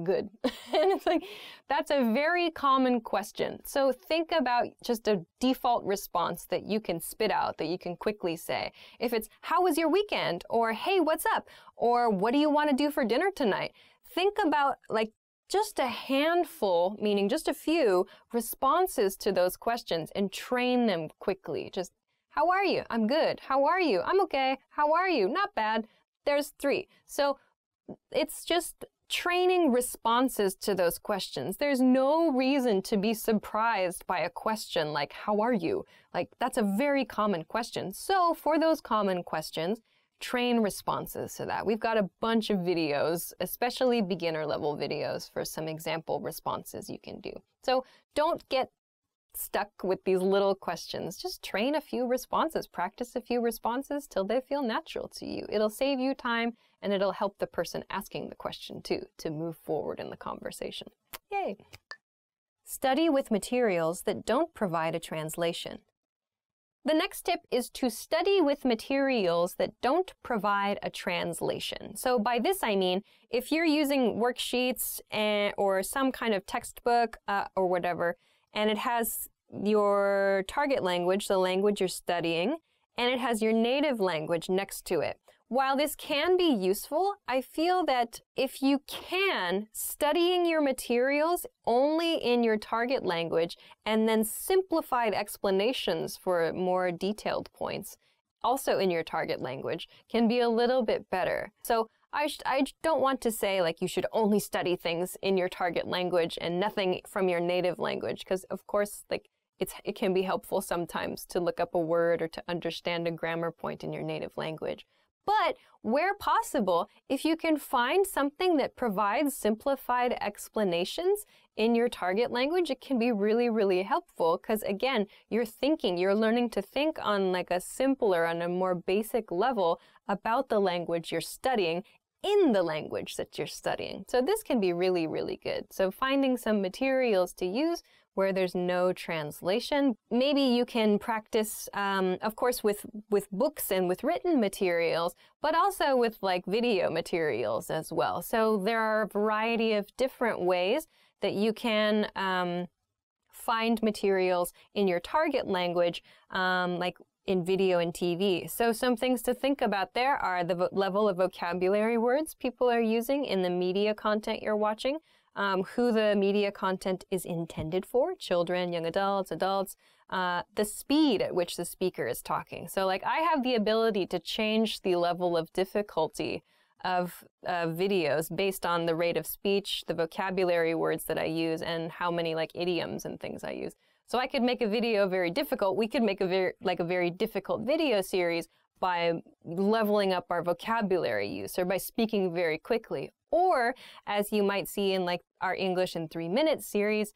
good. And it's like, that's a very common question. So think about just a default response that you can spit out, that you can quickly say. If it's, how was your weekend? Or, hey, what's up? Or, what do you want to do for dinner tonight? Think about like just a handful, meaning just a few responses to those questions and train them quickly. Just, how are you? I'm good. How are you? I'm okay. How are you? Not bad. There's 3. So it's just training responses to those questions. There's no reason to be surprised by a question like, how are you? Like, that's a very common question. So for those common questions, train responses to that. We've got a bunch of videos, especially beginner level videos, for some example responses you can do. So don't get stuck with these little questions. Just train a few responses. Practice a few responses till they feel natural to you. It'll save you time and it'll help the person asking the question too to move forward in the conversation. Yay! Study with materials that don't provide a translation. The next tip is to study with materials that don't provide a translation. So by this I mean, if you're using worksheets or some kind of textbook or whatever, and it has your target language, the language you're studying, and it has your native language next to it. While this can be useful, I feel that if you can, studying your materials only in your target language and then simplified explanations for more detailed points, also in your target language, can be a little bit better. So I don't want to say like you should only study things in your target language and nothing from your native language, because of course like it can be helpful sometimes to look up a word or to understand a grammar point in your native language. But where possible, if you can find something that provides simplified explanations in your target language, it can be really, really helpful because again, you're learning to think on like a simpler, on a more basic level about the language you're studying in the language that you're studying. So this can be really, really good. So finding some materials to use where there's no translation. Maybe you can practice, of course, with books and with written materials, but also with like video materials as well. So there are a variety of different ways that you can find materials in your target language, like in video and TV. So some things to think about there are the level of vocabulary words people are using in the media content you're watching, who the media content is intended for, children, young adults, the speed at which the speaker is talking. So like I have the ability to change the level of difficulty of videos based on the rate of speech, the vocabulary words that I use, and how many like idioms and things I use. So I could make a video very difficult. We could make a very difficult video series by leveling up our vocabulary use or by speaking very quickly. Or, as you might see in like our English in 3 Minutes series,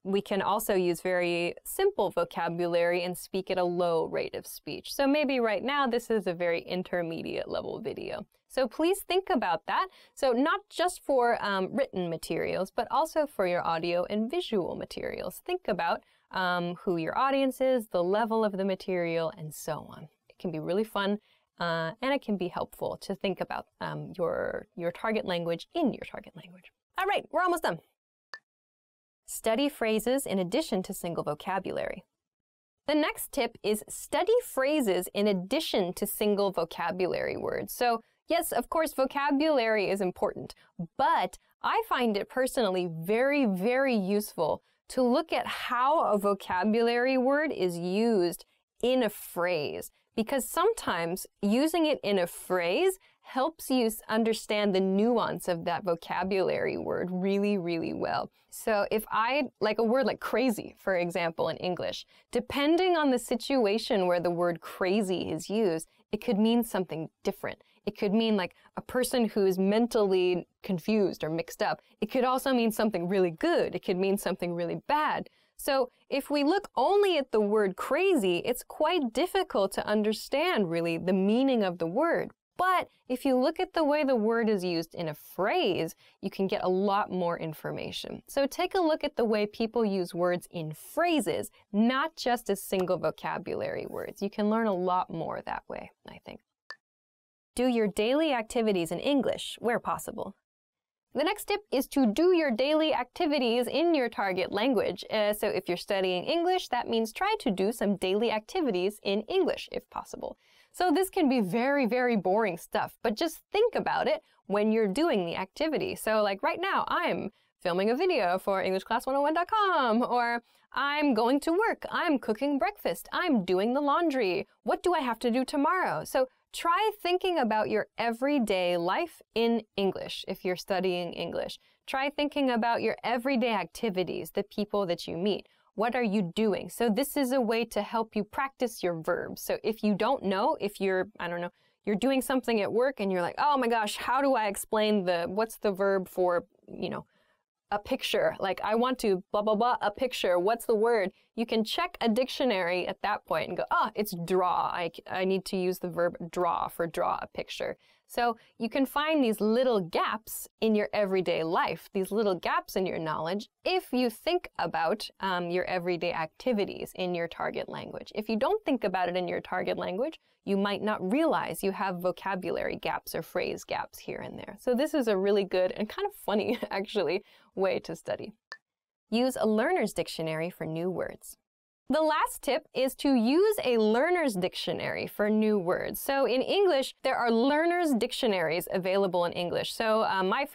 we can also use very simple vocabulary and speak at a low rate of speech. So maybe right now this is a very intermediate level video. So please think about that. So not just for written materials, but also for your audio and visual materials. Think about who your audience is, the level of the material, and so on. It can be really fun. And it can be helpful to think about your target language in your target language. All right, we're almost done. Study phrases in addition to single vocabulary. The next tip is study phrases in addition to single vocabulary words. So yes, of course, vocabulary is important, but I find it personally very, very useful to look at how a vocabulary word is used in a phrase. Because sometimes using it in a phrase helps you understand the nuance of that vocabulary word really, really well. So if like a word like crazy, for example, in English, depending on the situation where the word crazy is used, it could mean something different. It could mean like a person who is mentally confused or mixed up. It could also mean something really good. It could mean something really bad. So if we look only at the word crazy, it's quite difficult to understand really the meaning of the word. But if you look at the way the word is used in a phrase, you can get a lot more information. So take a look at the way people use words in phrases, not just as single vocabulary words. You can learn a lot more that way, I think. Do your daily activities in English where possible. The next tip is to do your daily activities in your target language. So if you're studying English, that means try to do some daily activities in English if possible. So this can be very, very boring stuff, but just think about it when you're doing the activity. So like right now, I'm filming a video for EnglishClass101.com, or I'm going to work, I'm cooking breakfast, I'm doing the laundry. What do I have to do tomorrow? So try thinking about your everyday life in English if you're studying English. Try thinking about your everyday activities, the people that you meet. What are you doing? So this is a way to help you practice your verbs. So if you don't know, if you're, you're doing something at work and you're like, oh my gosh, how do I explain what's the verb for, a picture? Like I want to blah, blah, blah, a picture. What's the word? You can check a dictionary at that point and go, it's draw. I need to use the verb draw for draw a picture. So you can find these little gaps in your everyday life, these little gaps in your knowledge, if you think about your everyday activities in your target language. If you don't think about it in your target language, you might not realize you have vocabulary gaps or phrase gaps here and there. So this is a really good and kind of funny, actually, way to study. Use a learner's dictionary for new words. The last tip is to use a learner's dictionary for new words. So in English, there are learner's dictionaries available in English. So my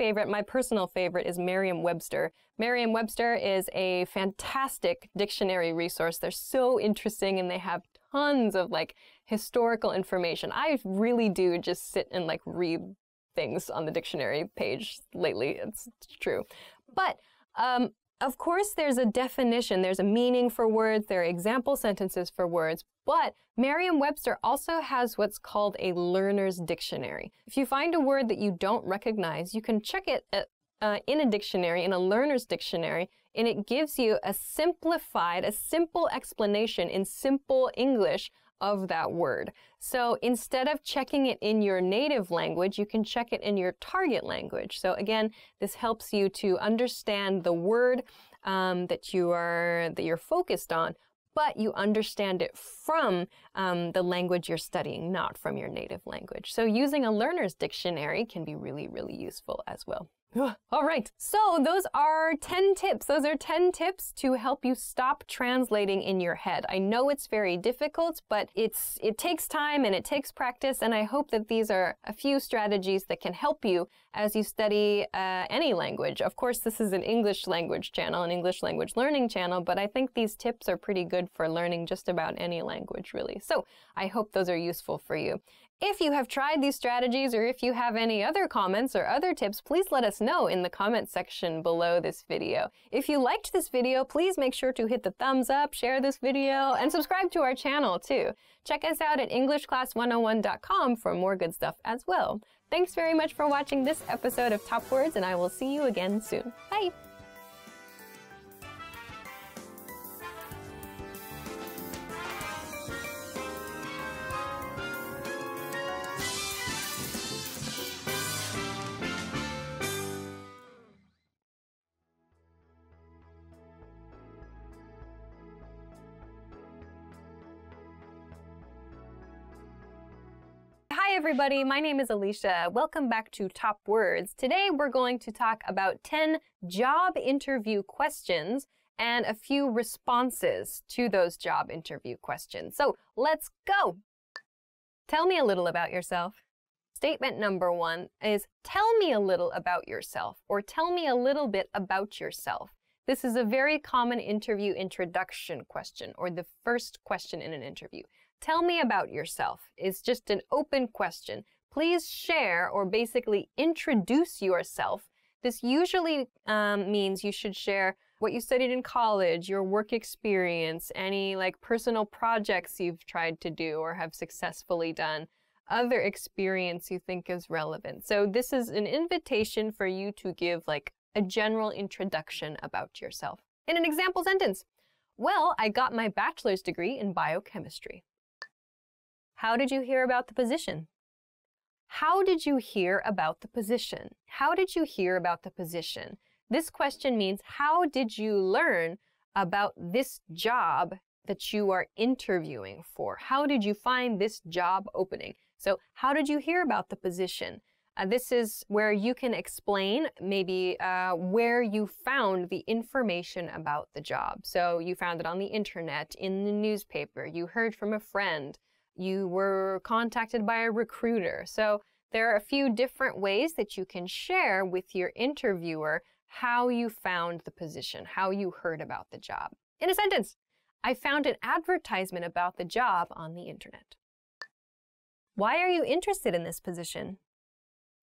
personal favorite is Merriam-Webster. Merriam-Webster is a fantastic dictionary resource. They're so interesting and they have tons of like historical information. I really do just sit and like read things on the dictionary page lately. It's true. But of course, there's a definition, there's a meaning for words, there are example sentences for words, but Merriam-Webster also has what's called a learner's dictionary. If you find a word that you don't recognize, you can check it in a dictionary, in a learner's dictionary, and it gives you a simple explanation in simple English of that word. So instead of checking it in your native language, you can check it in your target language. So again, this helps you to understand the word that you're focused on, but you understand it from the language you're studying, not from your native language. So using a learner's dictionary can be really, really useful as well. All right, so those are 10 tips. Those are 10 tips to help you stop translating in your head. I know it's very difficult, but it takes time and it takes practice, and I hope that these are a few strategies that can help you as you study any language. Of course, this is an English language channel, an English language learning channel, but I think these tips are pretty good for learning just about any language, really. So I hope those are useful for you. If you have tried these strategies, or if you have any other comments or other tips, please let us know in the comment section below this video. If you liked this video, please make sure to hit the thumbs up, share this video, and subscribe to our channel too. Check us out at EnglishClass101.com for more good stuff as well. Thanks very much for watching this episode of Top Words, and I will see you again soon. Bye! Hi everybody, my name is Alicia. Welcome back to Top Words. Today we're going to talk about 10 job interview questions and a few responses to those job interview questions. So let's go! Tell me a little about yourself. Statement number 1 is tell me a little about yourself, or tell me a little bit about yourself. This is a very common interview introduction question, or the first question in an interview. Tell me about yourself is just an open question. Please share or basically introduce yourself. This usually means you should share what you studied in college, your work experience, any like personal projects you've tried to do or have successfully done, other experience you think is relevant. So this is an invitation for you to give like a general introduction about yourself. In an example sentence, well, I got my bachelor's degree in biochemistry. How did you hear about the position? How did you hear about the position? How did you hear about the position? This question means how did you learn about this job that you are interviewing for? How did you find this job opening? So how did you hear about the position? This is where you can explain maybe where you found the information about the job. So you found it on the internet, in the newspaper, you heard from a friend, you were contacted by a recruiter. So there are a few different ways that you can share with your interviewer how you found the position, how you heard about the job. In a sentence, I found an advertisement about the job on the internet. Why are you interested in this position?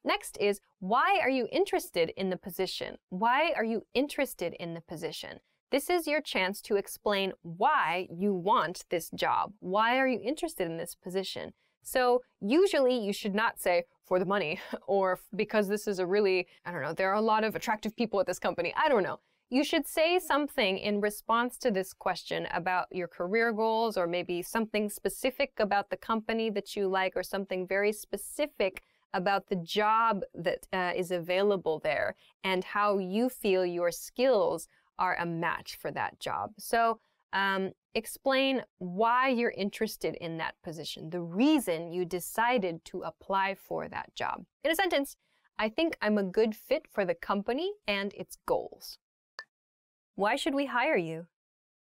Next is, why are you interested in the position? Why are you interested in the position? This is your chance to explain why you want this job. Why are you interested in this position? So usually you should not say, for the money, or because this is a really, I don't know, there are a lot of attractive people at this company. I don't know. You should say something in response to this question about your career goals, or maybe something specific about the company that you like, or something very specific about the job that is available there, and how you feel your skills are a match for that job. So explain why you're interested in that position, the reason you decided to apply for that job. In a sentence, I think I'm a good fit for the company and its goals. Why should we hire you?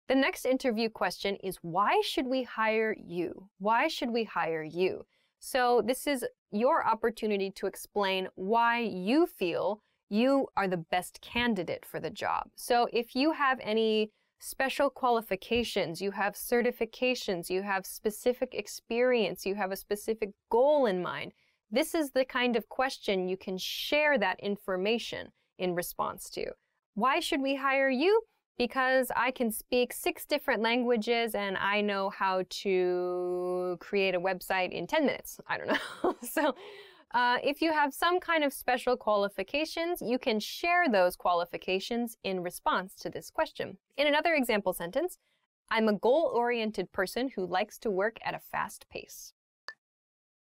The next interview question is, why should we hire you? Why should we hire you? So this is your opportunity to explain why you feel you are the best candidate for the job. So if you have any special qualifications, you have certifications, you have specific experience, you have a specific goal in mind, this is the kind of question you can share that information in response to. Why should we hire you? Because I can speak 6 different languages and I know how to create a website in 10 minutes. I don't know. So if you have some kind of special qualifications, you can share those qualifications in response to this question. In another example sentence, I'm a goal-oriented person who likes to work at a fast pace.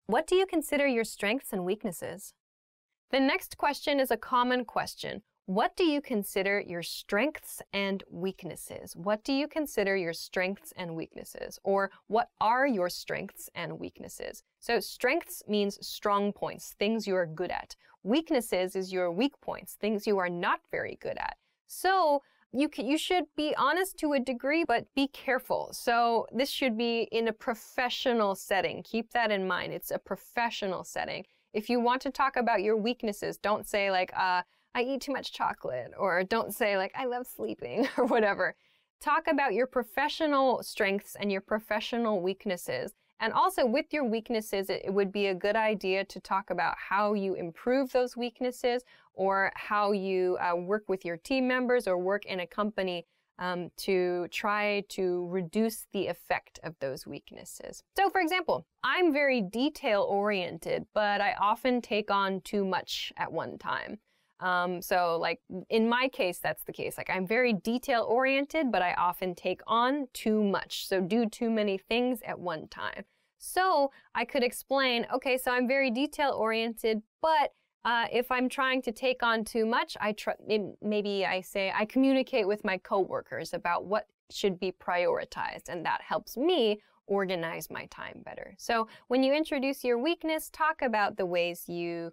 What do you consider your strengths and weaknesses? The next question is a common question. What do you consider your strengths and weaknesses? What do you consider your strengths and weaknesses? Or what are your strengths and weaknesses? So strengths means strong points, things you are good at. Weaknesses is your weak points, things you are not very good at. So you should be honest to a degree, but be careful. So this should be in a professional setting. Keep that in mind. It's a professional setting. If you want to talk about your weaknesses, don't say like, I eat too much chocolate, or don't say like, I love sleeping, or whatever. Talk about your professional strengths and your professional weaknesses. And also with your weaknesses, it would be a good idea to talk about how you improve those weaknesses, or how you work with your team members or work in a company to try to reduce the effect of those weaknesses. So for example, I'm very detail-oriented, but I often take on too much at one time. So like in my case, that's the case. Like I'm very detail-oriented, but I often take on too much. So do too many things at one time. So I could explain, okay, so I'm very detail-oriented, but if I'm trying to take on too much, maybe I say I communicate with my coworkers about what should be prioritized, and that helps me organize my time better. So when you introduce your weakness, talk about the ways you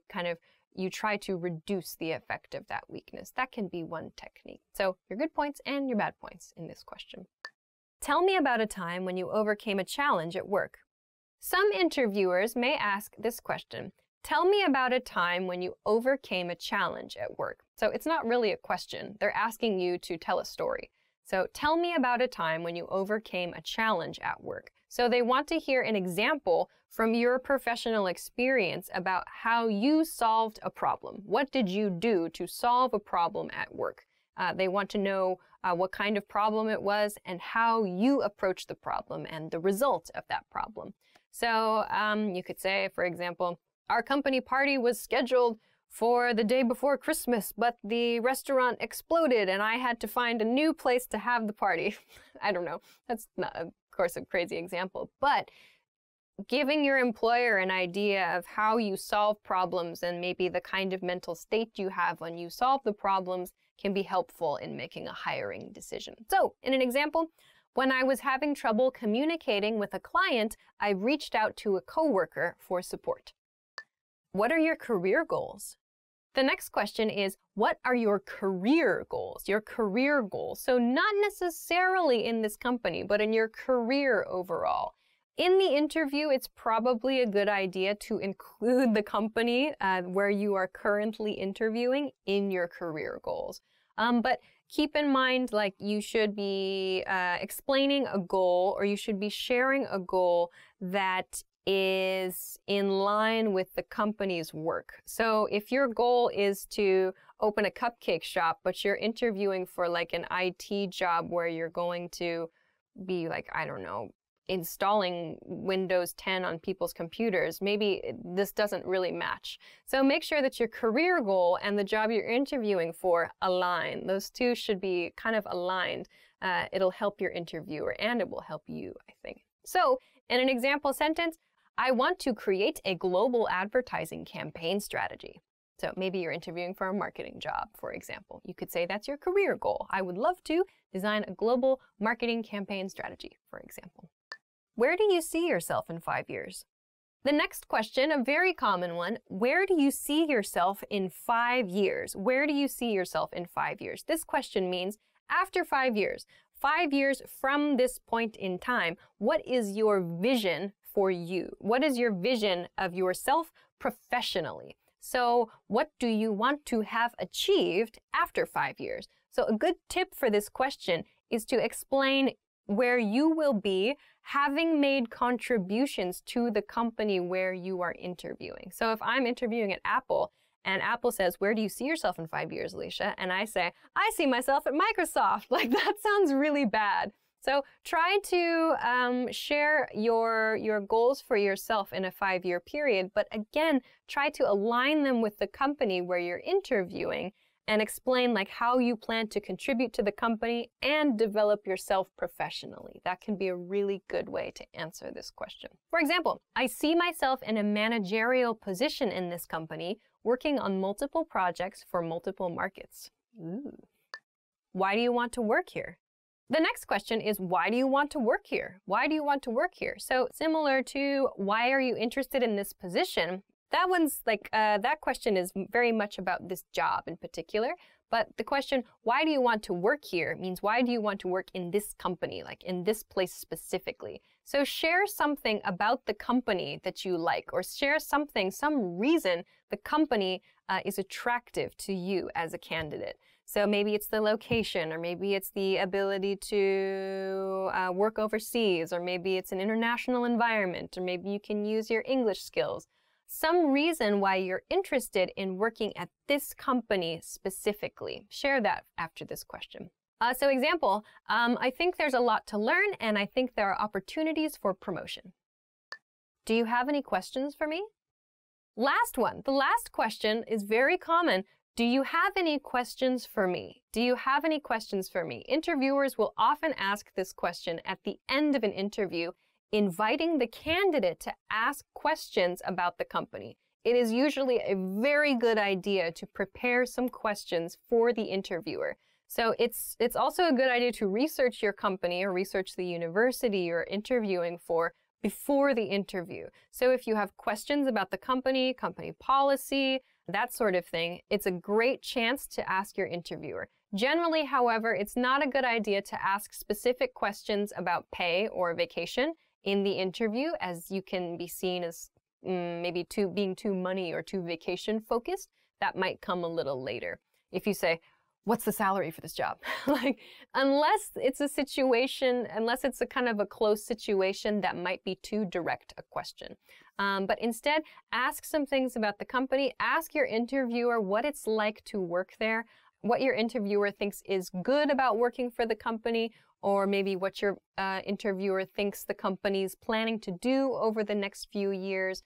try to reduce the effect of that weakness. That can be one technique. So your good points and your bad points in this question. Tell me about a time when you overcame a challenge at work. Some interviewers may ask this question. Tell me about a time when you overcame a challenge at work. So it's not really a question. They're asking you to tell a story. So tell me about a time when you overcame a challenge at work. So they want to hear an example from your professional experience about how you solved a problem. What did you do to solve a problem at work? They want to know what kind of problem it was and how you approached the problem and the result of that problem. So you could say, for example, our company party was scheduled for the day before Christmas, but the restaurant exploded and I had to find a new place to have the party. I don't know. That's not, of course, a crazy example, but giving your employer an idea of how you solve problems and maybe the kind of mental state you have when you solve the problems can be helpful in making a hiring decision. So, in an example, when I was having trouble communicating with a client, I reached out to a coworker for support. What are your career goals? The next question is, what are your career goals? Your career goals. So not necessarily in this company, but in your career overall. In the interview, it's probably a good idea to include the company where you are currently interviewing in your career goals. But keep in mind, like, you should be explaining a goal, or you should be sharing a goal that is in line with the company's work. So if your goal is to open a cupcake shop, but you're interviewing for like an IT job where you're going to be like, I don't know, installing Windows 10 on people's computers, maybe this doesn't really match. So make sure that your career goal and the job you're interviewing for align. Those two should be kind of aligned. It'll help your interviewer and it will help you, I think. So in an example sentence, I want to create a global advertising campaign strategy. So maybe you're interviewing for a marketing job, for example. You could say that's your career goal. I would love to design a global marketing campaign strategy, for example. Where do you see yourself in 5 years? The next question, a very common one, where do you see yourself in 5 years? Where do you see yourself in 5 years? This question means after 5 years, 5 years from this point in time, what is your vision for you? What is your vision of yourself professionally? So what do you want to have achieved after 5 years? So a good tip for this question is to explain where you will be having made contributions to the company where you are interviewing. So if I'm interviewing at Apple and Apple says, where do you see yourself in 5 years, Alicia? And I say, I see myself at Microsoft. Like, that sounds really bad. So try to share your goals for yourself in a 5-year period, but again, try to align them with the company where you're interviewing and explain like how you plan to contribute to the company and develop yourself professionally. That can be a really good way to answer this question. For example, I see myself in a managerial position in this company, working on multiple projects for multiple markets. Ooh. Why do you want to work here? The next question is, why do you want to work here? Why do you want to work here? So similar to why are you interested in this position? That one's like, that question is very much about this job in particular. But the question, why do you want to work here, means why do you want to work in this company, like in this place specifically? So share something about the company that you like, or share something, some reason the company is attractive to you as a candidate. So maybe it's the location, or maybe it's the ability to work overseas, or maybe it's an international environment, or maybe you can use your English skills. Some reason why you're interested in working at this company specifically. Share that after this question. So example, I think there's a lot to learn and I think there are opportunities for promotion. Do you have any questions for me? Last one. The last question is very common. Do you have any questions for me? Do you have any questions for me? Interviewers will often ask this question at the end of an interview, inviting the candidate to ask questions about the company. It is usually a very good idea to prepare some questions for the interviewer. So it's also a good idea to research your company or research the university you're interviewing for before the interview. So if you have questions about the company policy, that sort of thing, it's a great chance to ask your interviewer. Generally, however, it's not a good idea to ask specific questions about pay or vacation in the interview, as you can be seen as maybe being too money or too vacation focused. That might come a little later. If you say, what's the salary for this job? Unless it's a kind of a close situation, that might be too direct a question. But instead, ask some things about the company. Ask your interviewer what it's like to work there, what your interviewer thinks is good about working for the company, or maybe what your interviewer thinks the company's planning to do over the next few years.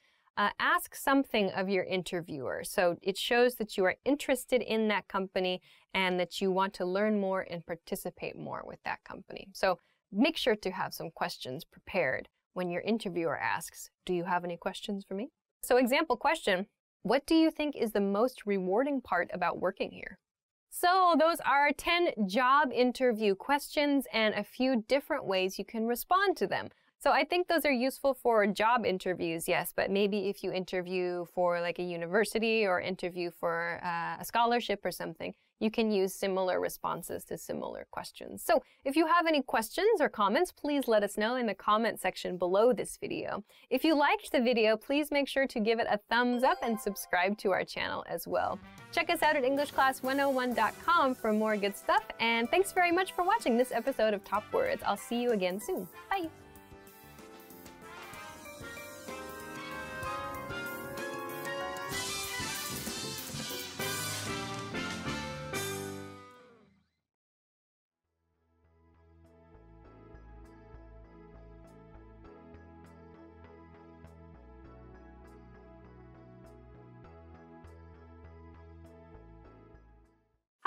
Ask something of your interviewer. So it shows that you are interested in that company and that you want to learn more and participate more with that company. So make sure to have some questions prepared when your interviewer asks, do you have any questions for me? So example question, what do you think is the most rewarding part about working here? So those are 10 job interview questions and a few different ways you can respond to them. So I think those are useful for job interviews, yes, but maybe if you interview for like a university or interview for a scholarship or something, you can use similar responses to similar questions. So if you have any questions or comments, please let us know in the comment section below this video. If you liked the video, please make sure to give it a thumbs up and subscribe to our channel as well. Check us out at EnglishClass101.com for more good stuff, and thanks very much for watching this episode of Top Words. I'll see you again soon. Bye!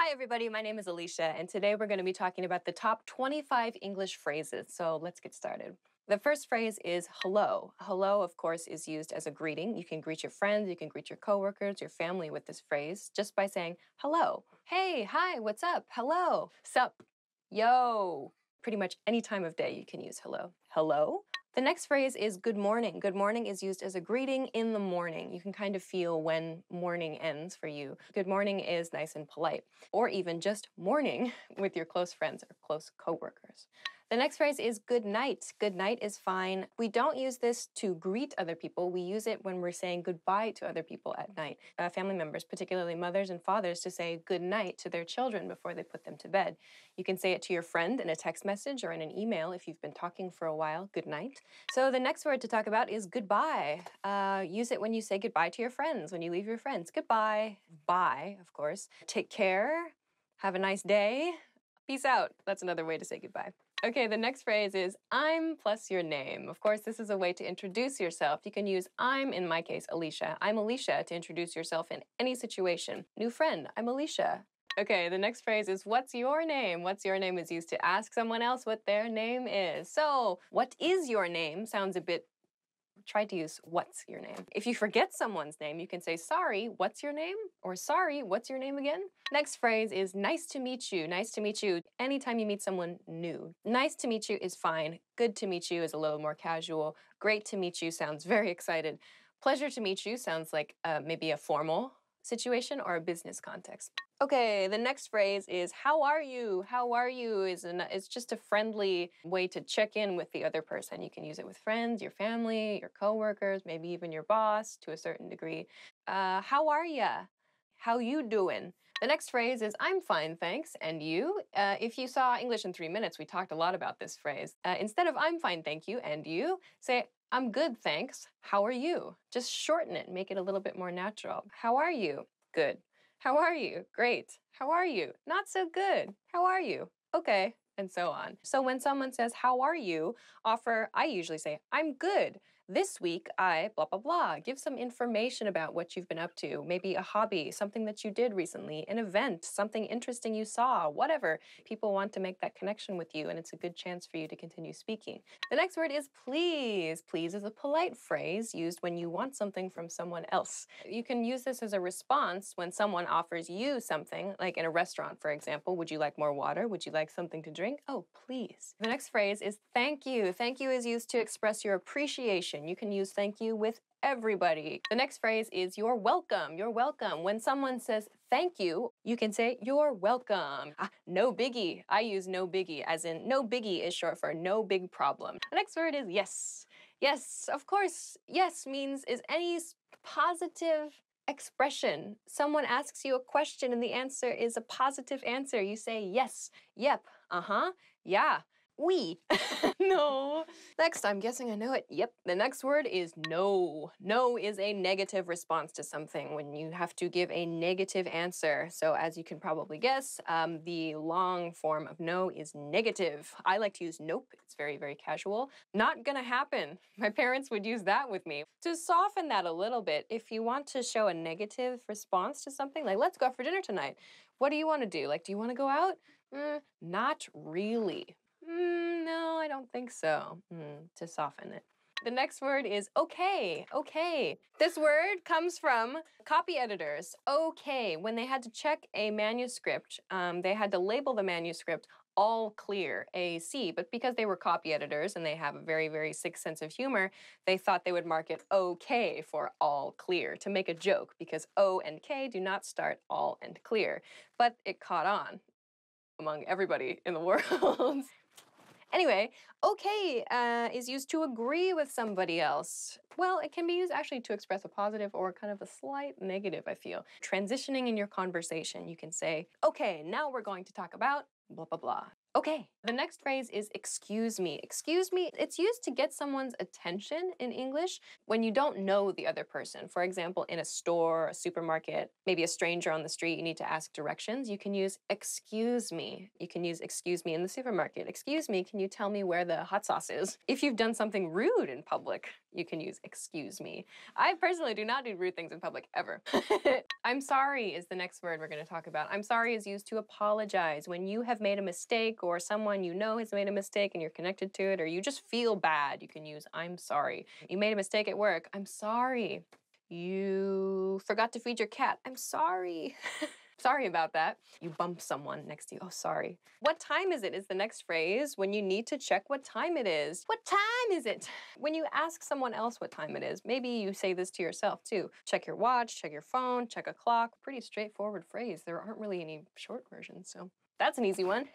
Hi everybody, my name is Alicia, and today we're going to be talking about the top 25 English phrases. So let's get started. The first phrase is hello. Hello, of course, is used as a greeting. You can greet your friends, you can greet your coworkers, your family with this phrase just by saying hello. Hey, hi, what's up? Hello. Sup? Yo. Pretty much any time of day you can use hello. Hello. The next phrase is good morning. Good morning is used as a greeting in the morning. You can kind of feel when morning ends for you. Good morning is nice and polite. Or even just morning with your close friends or close coworkers. The next phrase is good night. Good night is fine. We don't use this to greet other people. We use it when we're saying goodbye to other people at night. Family members, particularly mothers and fathers, to say good night to their children before they put them to bed. You can say it to your friend in a text message or in an email if you've been talking for a while. Good night. So the next word to talk about is goodbye. Use it when you say goodbye to your friends, when you leave your friends. Goodbye. Bye, of course. Take care. Have a nice day. Peace out. That's another way to say goodbye. Okay, the next phrase is I'm plus your name. Of course, this is a way to introduce yourself. You can use I'm, in my case, Alicia. I'm Alicia to introduce yourself in any situation. New friend, I'm Alicia. Okay, the next phrase is what's your name? What's your name is used to ask someone else what their name is. So, what is your name sounds a bit. Try to use what's your name. If you forget someone's name, you can say, sorry, what's your name? Or sorry, what's your name again? Next phrase is nice to meet you. Nice to meet you anytime you meet someone new. Nice to meet you is fine. Good to meet you is a little more casual. Great to meet you sounds very excited. Pleasure to meet you sounds like maybe a formal situation or a business context. Okay, the next phrase is how are you? How are you is just a friendly way to check in with the other person. You can use it with friends, your family, your coworkers, maybe even your boss to a certain degree. How are ya? How you doing? The next phrase is I'm fine, thanks. And you? If you saw English in 3 minutes, we talked a lot about this phrase. Instead of I'm fine, thank you, and you, say I'm good, thanks. How are you? Just shorten it and make it a little bit more natural. How are you? Good. How are you? Great. How are you? Not so good. How are you? okay, and so on. So when someone says, how are you? I usually say, I'm good. This week, I blah, blah, blah. Give some information about what you've been up to. Maybe a hobby, something that you did recently, an event, something interesting you saw, whatever. People want to make that connection with you, and it's a good chance for you to continue speaking. The next word is please. Please is a polite phrase used when you want something from someone else. You can use this as a response when someone offers you something, like in a restaurant, for example. Would you like more water? Would you like something to drink? Oh, please. The next phrase is thank you. Thank you is used to express your appreciation. You can use thank you with everybody. The next phrase is you're welcome. You're welcome. When someone says thank you, you can say you're welcome. No biggie. I use no biggie, as in no biggie is short for no big problem. The next word is yes. Yes, of course. Yes means is any positive expression. Someone asks you a question and the answer is a positive answer. You say yes, yep, uh-huh, yeah. Oui. No. Next, I'm guessing I know it. Yep. The next word is no. No is a negative response to something when you have to give a negative answer. So as you can probably guess, the long form of no is negative. I like to use nope. It's very, very casual. Not gonna happen. My parents would use that with me. To soften that a little bit, if you want to show a negative response to something, like let's go out for dinner tonight. What do you want to do? Like, do you want to go out? Not really. No, I don't think so, to soften it. The next word is okay, okay. This word comes from copy editors. Okay, when they had to check a manuscript, they had to label the manuscript all clear, AC, but because they were copy editors and they have a very, very sick sense of humor, they thought they would mark it okay for all clear to make a joke because O and K do not start all and clear, but it caught on among everybody in the world. Anyway, okay is used to agree with somebody else. Well, it can be used actually to express a positive or kind of a slight negative, I feel. Transitioning in your conversation, you can say, okay, now we're going to talk about blah, blah, blah. Okay. The next phrase is excuse me. Excuse me, it's used to get someone's attention in English when you don't know the other person. For example, in a store, a supermarket, maybe a stranger on the street, you need to ask directions. You can use excuse me. You can use excuse me in the supermarket. Excuse me, can you tell me where the hot sauce is? If you've done something rude in public, you can use excuse me. I personally do not do rude things in public ever. I'm sorry is the next word we're going to talk about. I'm sorry is used to apologize when you have made a mistake or someone you know has made a mistake and you're connected to it, or you just feel bad. You can use I'm sorry. You made a mistake at work. I'm sorry. You forgot to feed your cat. I'm sorry. Sorry about that. You bump someone next to you. Oh, sorry. What time is it is the next phrase when you need to check what time it is. What time is it? When you ask someone else what time it is, maybe you say this to yourself too. Check your watch, check your phone, check a clock. Pretty straightforward phrase. There aren't really any short versions, so that's an easy one.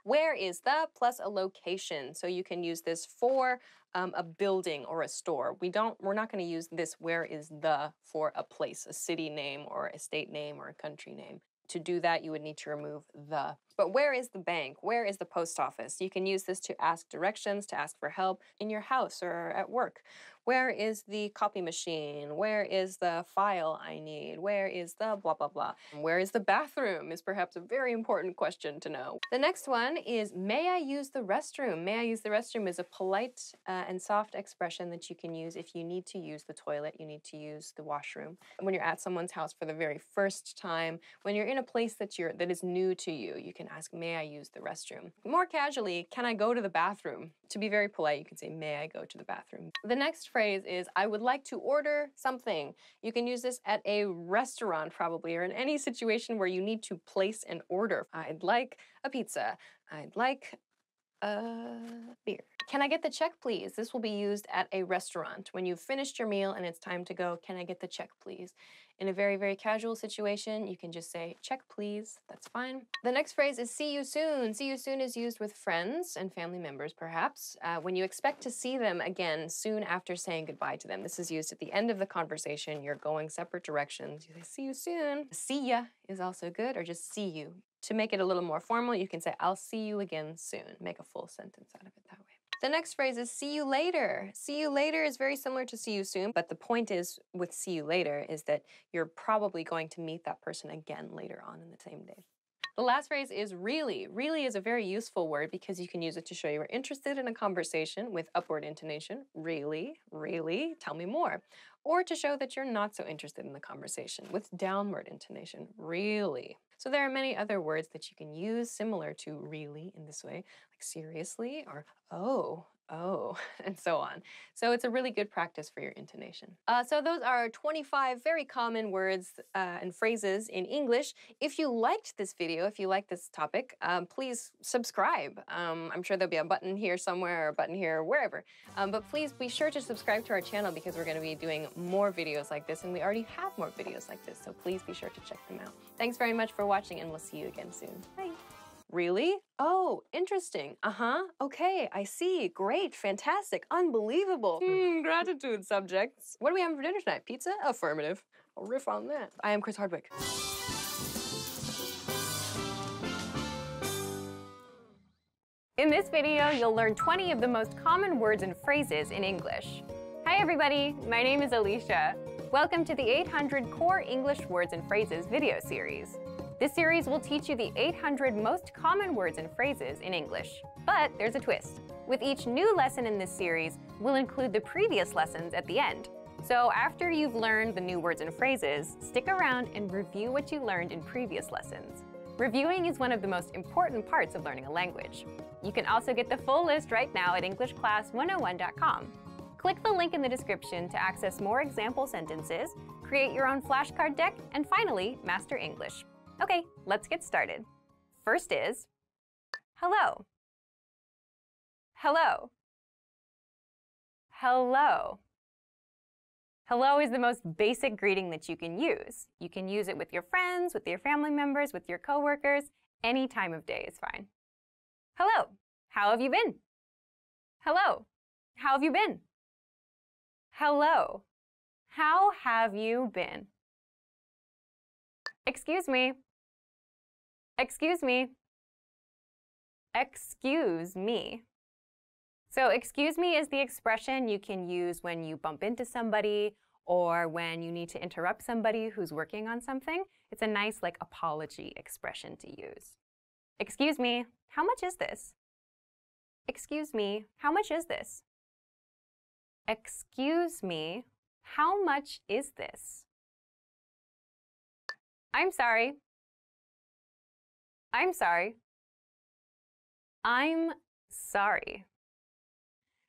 Where is the plus a location. So you can use this for a building or a store. We're not going to use this where is the for a place, a city name or a state name or a country name. To do that, you would need to remove the. But where is the bank? Where is the post office? You can use this to ask directions, to ask for help in your house or at work. Where is the copy machine? Where is the file I need? Where is the blah, blah, blah? Where is the bathroom is perhaps a very important question to know. The next one is, may I use the restroom? May I use the restroom is a polite and soft expression that you can use if you need to use the toilet, you need to use the washroom. When you're at someone's house for the very first time, when you're in a place that is new to you, you can ask, may I use the restroom? More casually, can I go to the bathroom? To be very polite, you can say, may I go to the bathroom? The next phrase is, I would like to order something. You can use this at a restaurant probably, or in any situation where you need to place an order. I'd like a pizza. I'd like a beer. Can I get the check, please? This will be used at a restaurant. When you've finished your meal and it's time to go, can I get the check, please? In a very, very casual situation, you can just say, check, please. That's fine. The next phrase is see you soon. See you soon is used with friends and family members, perhaps, when you expect to see them again soon after saying goodbye to them. This is used at the end of the conversation. You're going separate directions. You say, see you soon. See ya is also good, or just see you. To make it a little more formal, you can say, I'll see you again soon. Make a full sentence out of it that way. The next phrase is see you later. See you later is very similar to see you soon, but the point is with see you later is that you're probably going to meet that person again later on in the same day. The last phrase is really. Really is a very useful word because you can use it to show you are interested in a conversation with upward intonation. Really, really, tell me more. Or to show that you're not so interested in the conversation with downward intonation. Really. So there are many other words that you can use similar to really in this way, like seriously or oh, and so on. So it's a really good practice for your intonation. So those are 25 very common words and phrases in English. If you liked this video, if you like this topic, please subscribe. I'm sure there'll be a button here somewhere or a button here or wherever. But please be sure to subscribe to our channel because we're going to be doing more videos like this, and we already have more videos like this, so please be sure to check them out. Thanks very much for watching, and we'll see you again soon. Bye. Really? Oh, interesting. Okay, I see. Great, fantastic, unbelievable. Gratitude, subjects. What are we having for dinner tonight? Pizza? Affirmative. I'll riff on that. I am Chris Hardwick. In this video, you'll learn 20 of the most common words and phrases in English. Hi everybody, my name is Alicia. Welcome to the 800 Core English Words and Phrases video series. This series will teach you the 800 most common words and phrases in English. But there's a twist. With each new lesson in this series, we'll include the previous lessons at the end. So after you've learned the new words and phrases, stick around and review what you learned in previous lessons. Reviewing is one of the most important parts of learning a language. You can also get the full list right now at EnglishClass101.com. Click the link in the description to access more example sentences, create your own flashcard deck, and finally, master English. Okay, let's get started. First is hello. Hello. Hello. Hello is the most basic greeting that you can use. You can use it with your friends, with your family members, with your coworkers. Any time of day is fine. Hello. How have you been? Hello. How have you been? Hello. How have you been? Excuse me. Excuse me. Excuse me. So excuse me is the expression you can use when you bump into somebody or when you need to interrupt somebody who's working on something. It's a nice apology expression to use. Excuse me, how much is this? Excuse me, how much is this? Excuse me, how much is this? I'm sorry. I'm sorry. I'm sorry.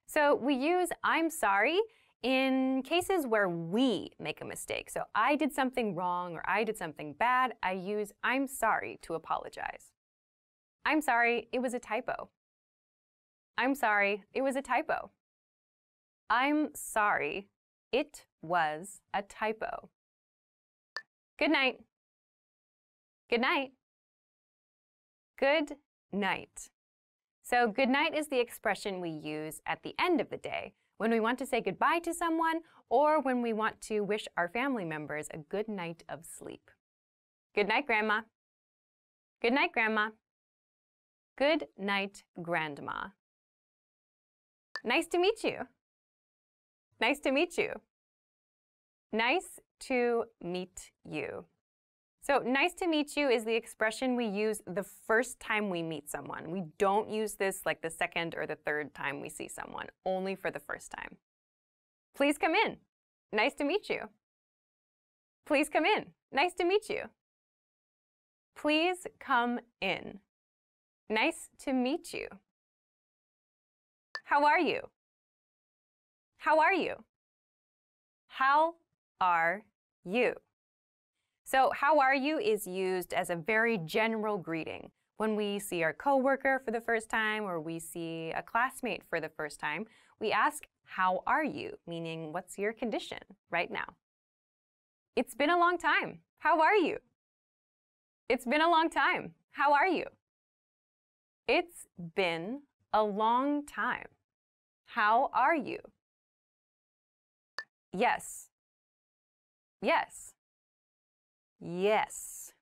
So we use I'm sorry in cases where we make a mistake. So I did something wrong or I did something bad. I use I'm sorry to apologize. I'm sorry, it was a typo. I'm sorry, it was a typo. I'm sorry, it was a typo. Good night. Good night. Good night. So good night is the expression we use at the end of the day when we want to say goodbye to someone or when we want to wish our family members a good night of sleep. Good night, Grandma. Good night, Grandma. Good night, Grandma. Nice to meet you. Nice to meet you. Nice to meet you. So nice to meet you is the expression we use the first time we meet someone. We don't use this the second or the third time we see someone, only for the first time. Please come in. Nice to meet you. Please come in. Nice to meet you. Please come in. Nice to meet you. How are you? How are you? How are you? So how are you is used as a very general greeting. When we see our coworker for the first time or we see a classmate for the first time, we ask, how are you? Meaning, what's your condition right now? It's been a long time. How are you? It's been a long time. How are you? It's been a long time. How are you? Yes. Yes. Yes.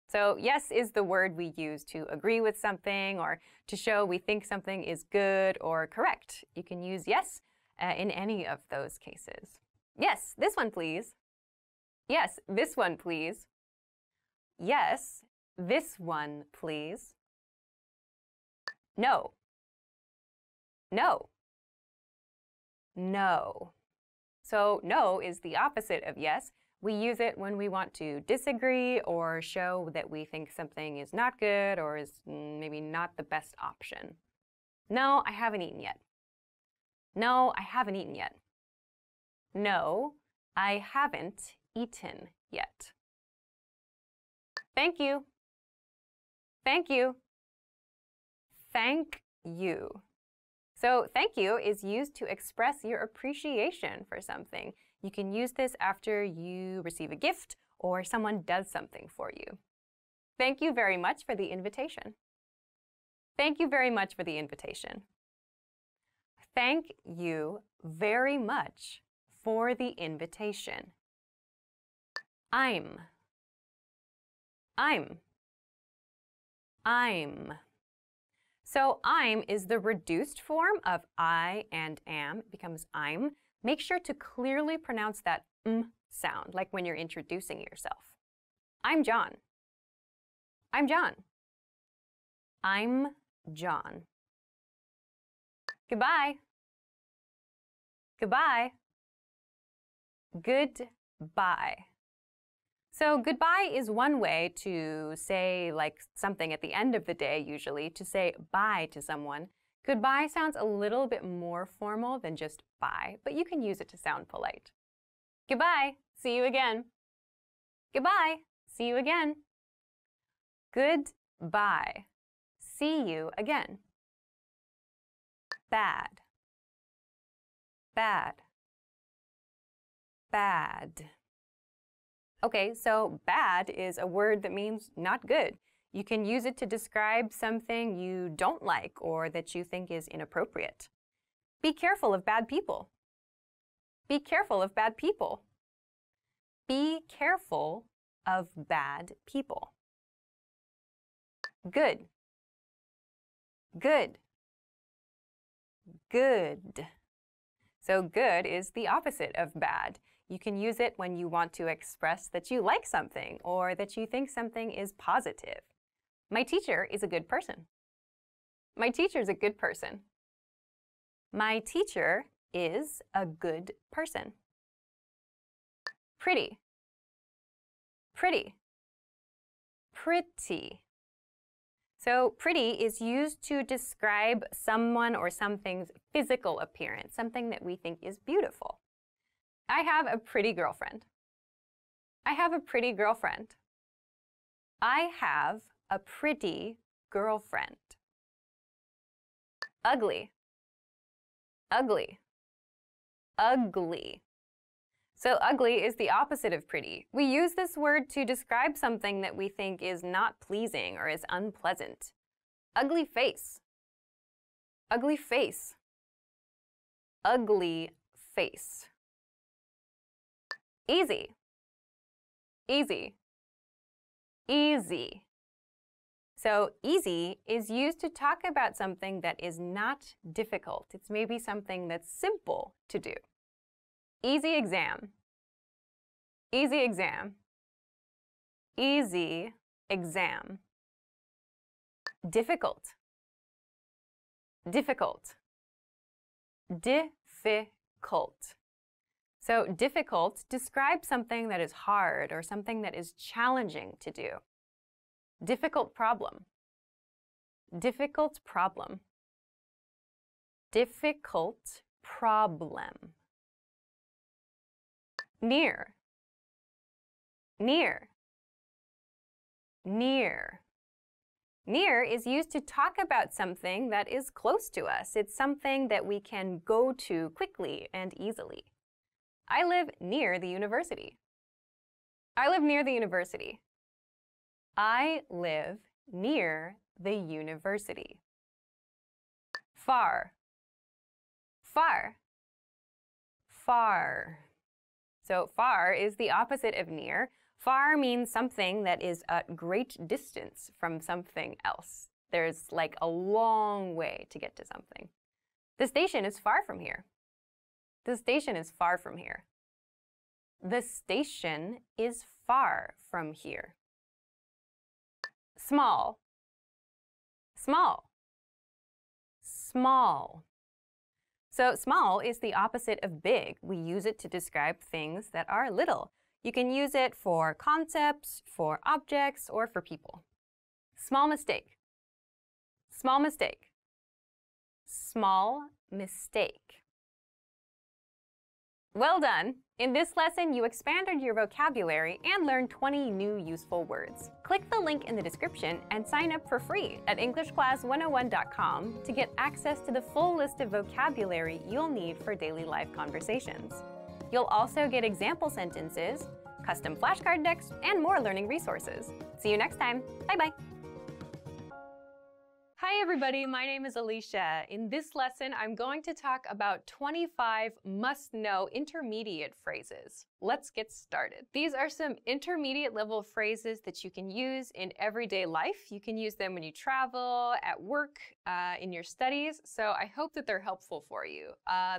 So yes is the word we use to agree with something or to show we think something is good or correct. You can use yes in any of those cases. Yes, this one please. Yes, this one please. Yes, This one, please. No. No. No. So no is the opposite of yes. We use it when we want to disagree or show that we think something is not good or is maybe not the best option. No, I haven't eaten yet. No, I haven't eaten yet. No, I haven't eaten yet. Thank you. Thank you. Thank you. So thank you is used to express your appreciation for something. You can use this after you receive a gift or someone does something for you. Thank you very much for the invitation. Thank you very much for the invitation. Thank you very much for the invitation. I'm. So I'm is the reduced form of I and am. It becomes I'm. Make sure to clearly pronounce that sound, like when you're introducing yourself. I'm John. I'm John. I'm John. Goodbye. Goodbye. Goodbye. So goodbye is one way to say like something at the end of the day, usually, to say bye to someone. Goodbye sounds a little bit more formal than just bye, but you can use it to sound polite. Goodbye. See you again. Goodbye. See you again. Goodbye. See you again. Bad. Bad. Bad. Okay, so bad is a word that means not good. You can use it to describe something you don't like or that you think is inappropriate. Be careful of bad people. Be careful of bad people. Be careful of bad people. Good. Good. Good. So good is the opposite of bad. You can use it when you want to express that you like something or that you think something is positive. My teacher is a good person. My teacher's a good person. My teacher is a good person. Pretty. Pretty. Pretty. So pretty is used to describe someone or something's physical appearance, something that we think is beautiful. I have a pretty girlfriend. I have a pretty girlfriend. I have a pretty girlfriend. Ugly. Ugly. Ugly. So ugly is the opposite of pretty. We use this word to describe something that we think is not pleasing or is unpleasant. Ugly face. Ugly face. Ugly face. Easy. Easy. Easy. So easy is used to talk about something that is not difficult. It's maybe something that's simple to do. Easy exam. Easy exam. Easy exam. Difficult. Difficult. Difficult. So difficult describes something that is hard or something that is challenging to do. Difficult problem. Difficult problem. Difficult problem. Near. Near. Near. Near is used to talk about something that is close to us. It's something that we can go to quickly and easily. I live near the university. I live near the university. I live near the university. Far. Far. Far. So far is the opposite of near. Far means something that is at great distance from something else. There's like a long way to get to something. The station is far from here. The station is far from here. The station is far from here. Small. Small. Small. So small is the opposite of big. We use it to describe things that are little. You can use it for concepts, for objects, or for people. Small mistake. Small mistake. Small mistake. Well done! In this lesson, you expanded your vocabulary and learned 20 new useful words. Click the link in the description and sign up for free at EnglishClass101.com to get access to the full list of vocabulary you'll need for daily life conversations. You'll also get example sentences, custom flashcard decks, and more learning resources. See you next time. Bye-bye. Hi everybody, my name is Alicia. In this lesson, I'm going to talk about 25 must-know intermediate phrases. Let's get started. These are some intermediate level phrases that you can use in everyday life. You can use them when you travel, at work, in your studies. So I hope that they're helpful for you.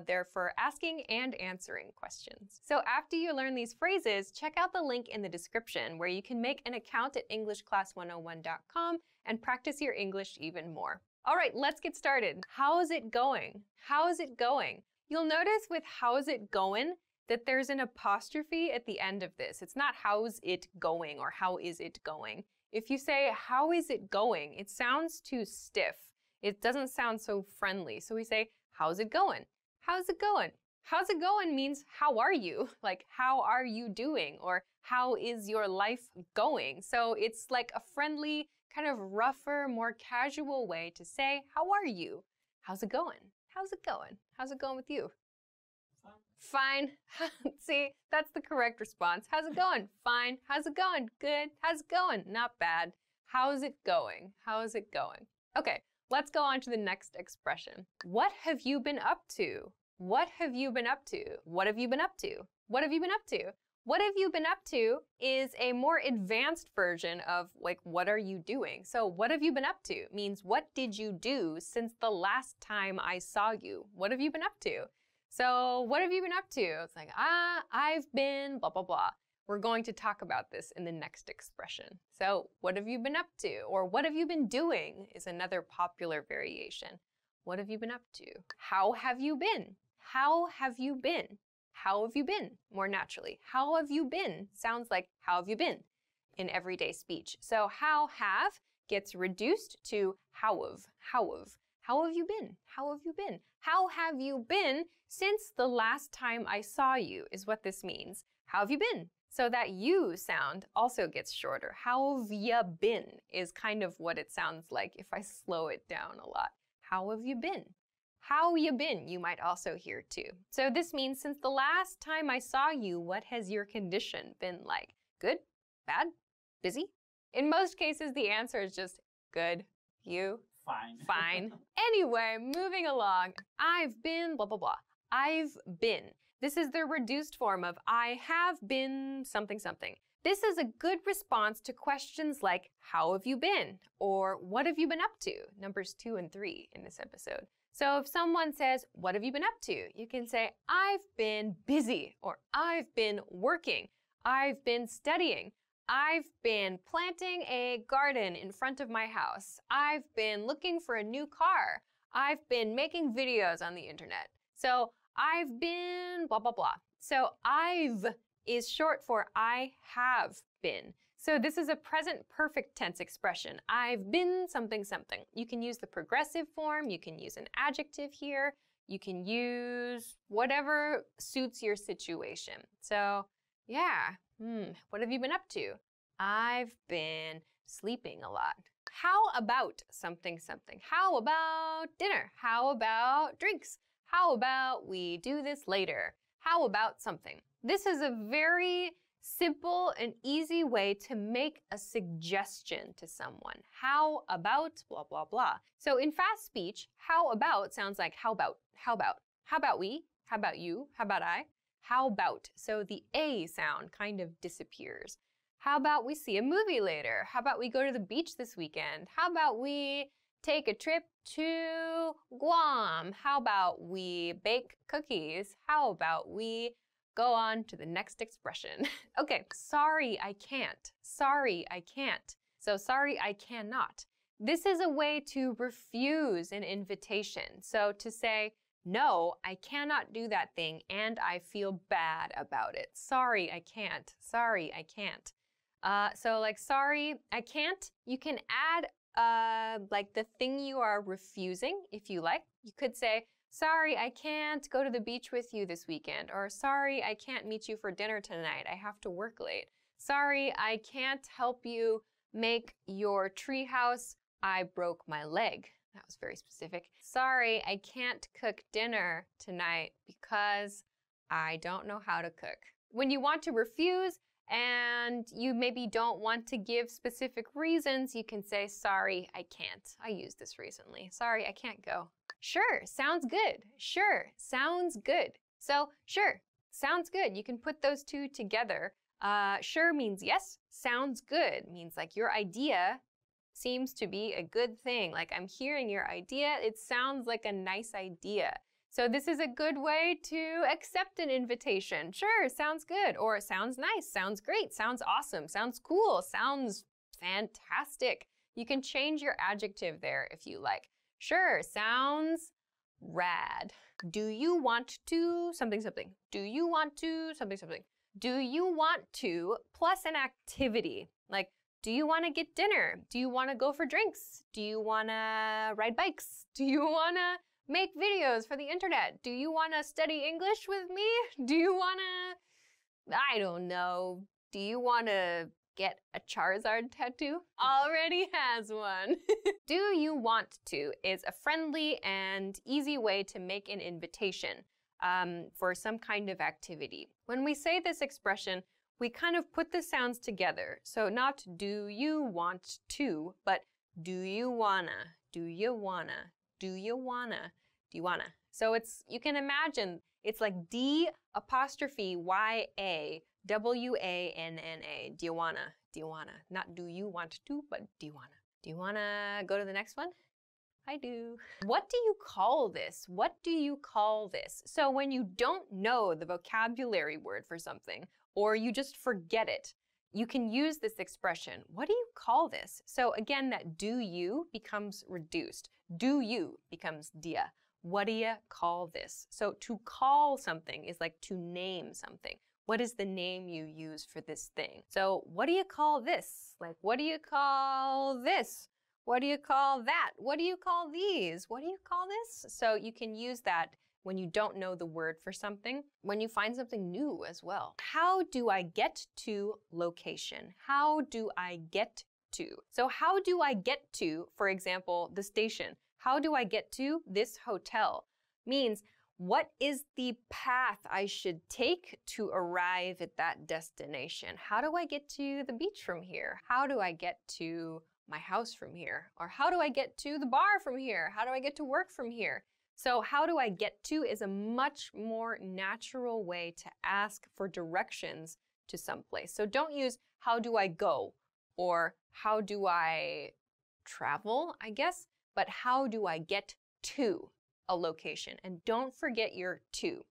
They're for asking and answering questions. So after you learn these phrases, check out the link in the description where you can make an account at EnglishClass101.com and practice your English even more. All right, let's get started. How's it going? How's it going? You'll notice with how's it going that there's an apostrophe at the end of this. It's not how's it going or how is it going. If you say how is it going, it sounds too stiff. It doesn't sound so friendly. So we say how's it going? How's it going? How's it going means how are you? Like how are you doing? Or how is your life going? So it's like a friendly, kind of rougher, more casual way to say, how are you? How's it going? How's it going? How's it going with you? Fine. See, that's the correct response. How's it going? Fine. How's it going? Good. How's it going? Not bad. How's it going? How's it going? Okay, let's go on to the next expression. What have you been up to? What have you been up to? What have you been up to? What have you been up to? What have you been up to is a more advanced version of like, what are you doing? So what have you been up to means what did you do since the last time I saw you? What have you been up to? So what have you been up to? It's like, I've been blah, blah, blah. We're going to talk about this in the next expression. So what have you been up to? Or what have you been doing is another popular variation. What have you been up to? How have you been? How have you been? How have you been? More naturally. How have you been? Sounds like how have you been in everyday speech. So how have gets reduced to how have. How have. How have you been? How have you been? How have you been since the last time I saw you is what this means. How have you been? So that you sound also gets shorter. How have you been is kind of what it sounds like if I slow it down a lot. How have you been? How you been, you might also hear too. So this means since the last time I saw you, what has your condition been like? Good? Bad? Busy? In most cases, the answer is just good. You? Fine. Fine. Anyway, moving along. I've been blah, blah, blah. I've been. This is the reduced form of I have been something, something. This is a good response to questions like, how have you been? Or what have you been up to? Numbers 2 and 3 in this episode. So if someone says, what have you been up to? You can say, I've been busy, or I've been working, I've been studying, I've been planting a garden in front of my house, I've been looking for a new car, I've been making videos on the internet. So I've been blah, blah, blah. So I've is short for I have been. So this is a present perfect tense expression. I've been something, something. You can use the progressive form. You can use an adjective here. You can use whatever suits your situation. So yeah, what have you been up to? I've been sleeping a lot. How about something, something? How about dinner? How about drinks? How about we do this later? How about something? This is a very simple and easy way to make a suggestion to someone. How about blah, blah, blah. So in fast speech, how about sounds like how about, how about, how about we, how about you, how about I, how about. So the A sound kind of disappears. How about we see a movie later? How about we go to the beach this weekend? How about we take a trip to Guam? How about we bake cookies? How about we go on to the next expression? Okay, sorry, I can't. Sorry, I can't. So sorry, I cannot. This is a way to refuse an invitation. So to say, no, I cannot do that thing and I feel bad about it. Sorry, I can't. Sorry, I can't. So like, sorry, I can't. You can add like the thing you are refusing if you like. You could say, sorry, I can't go to the beach with you this weekend. Or sorry, I can't meet you for dinner tonight. I have to work late. Sorry, I can't help you make your treehouse. I broke my leg. That was very specific. Sorry, I can't cook dinner tonight because I don't know how to cook. When you want to refuse and you maybe don't want to give specific reasons, you can say, sorry, I can't. I used this recently. Sorry, I can't go. Sure, sounds good. Sure, sounds good. So, sure, sounds good. You can put those two together. Sure means yes. Sounds good means like your idea seems to be a good thing. Like I'm hearing your idea. It sounds like a nice idea. So this is a good way to accept an invitation. Sure, sounds good. Or sounds nice, sounds great, sounds awesome, sounds cool, sounds fantastic. You can change your adjective there if you like. Sure, sounds rad. Do you want to something something? Do you want to something something? Do you want to plus an activity? Like, do you want to get dinner? Do you want to go for drinks? Do you want to ride bikes? Do you want to make videos for the internet? Do you want to study English with me? Do you want to, I don't know, do you want to get a Charizard tattoo? Already has one. Do you want to is a friendly and easy way to make an invitation for some kind of activity. When we say this expression, we kind of put the sounds together. So not do you want to, but do you wanna, do you wanna, do you wanna, do you wanna. So it's, you can imagine, it's like D apostrophe Y-A W-A-N-N-A. Do you wanna, do you wanna. Not do you want to, but do you wanna. Do you wanna go to the next one? I do. What do you call this? What do you call this? So when you don't know the vocabulary word for something, or you just forget it, you can use this expression. What do you call this? So again, that do you becomes reduced. Do you becomes dia. What do you call this? So to call something is like to name something. What is the name you use for this thing? So what do you call this? Like, what do you call this? What do you call that? What do you call these? What do you call this? So you can use that when you don't know the word for something, when you find something new as well. How do I get to location? How do I get to? So how do I get to, for example, the station? How do I get to this hotel? Means, what is the path I should take to arrive at that destination? How do I get to the beach from here? How do I get to my house from here? Or how do I get to the bar from here? How do I get to work from here? So how do I get to is a much more natural way to ask for directions to someplace. So don't use how do I go or how do I travel, I guess, but how do I get to a location? And don't forget your to.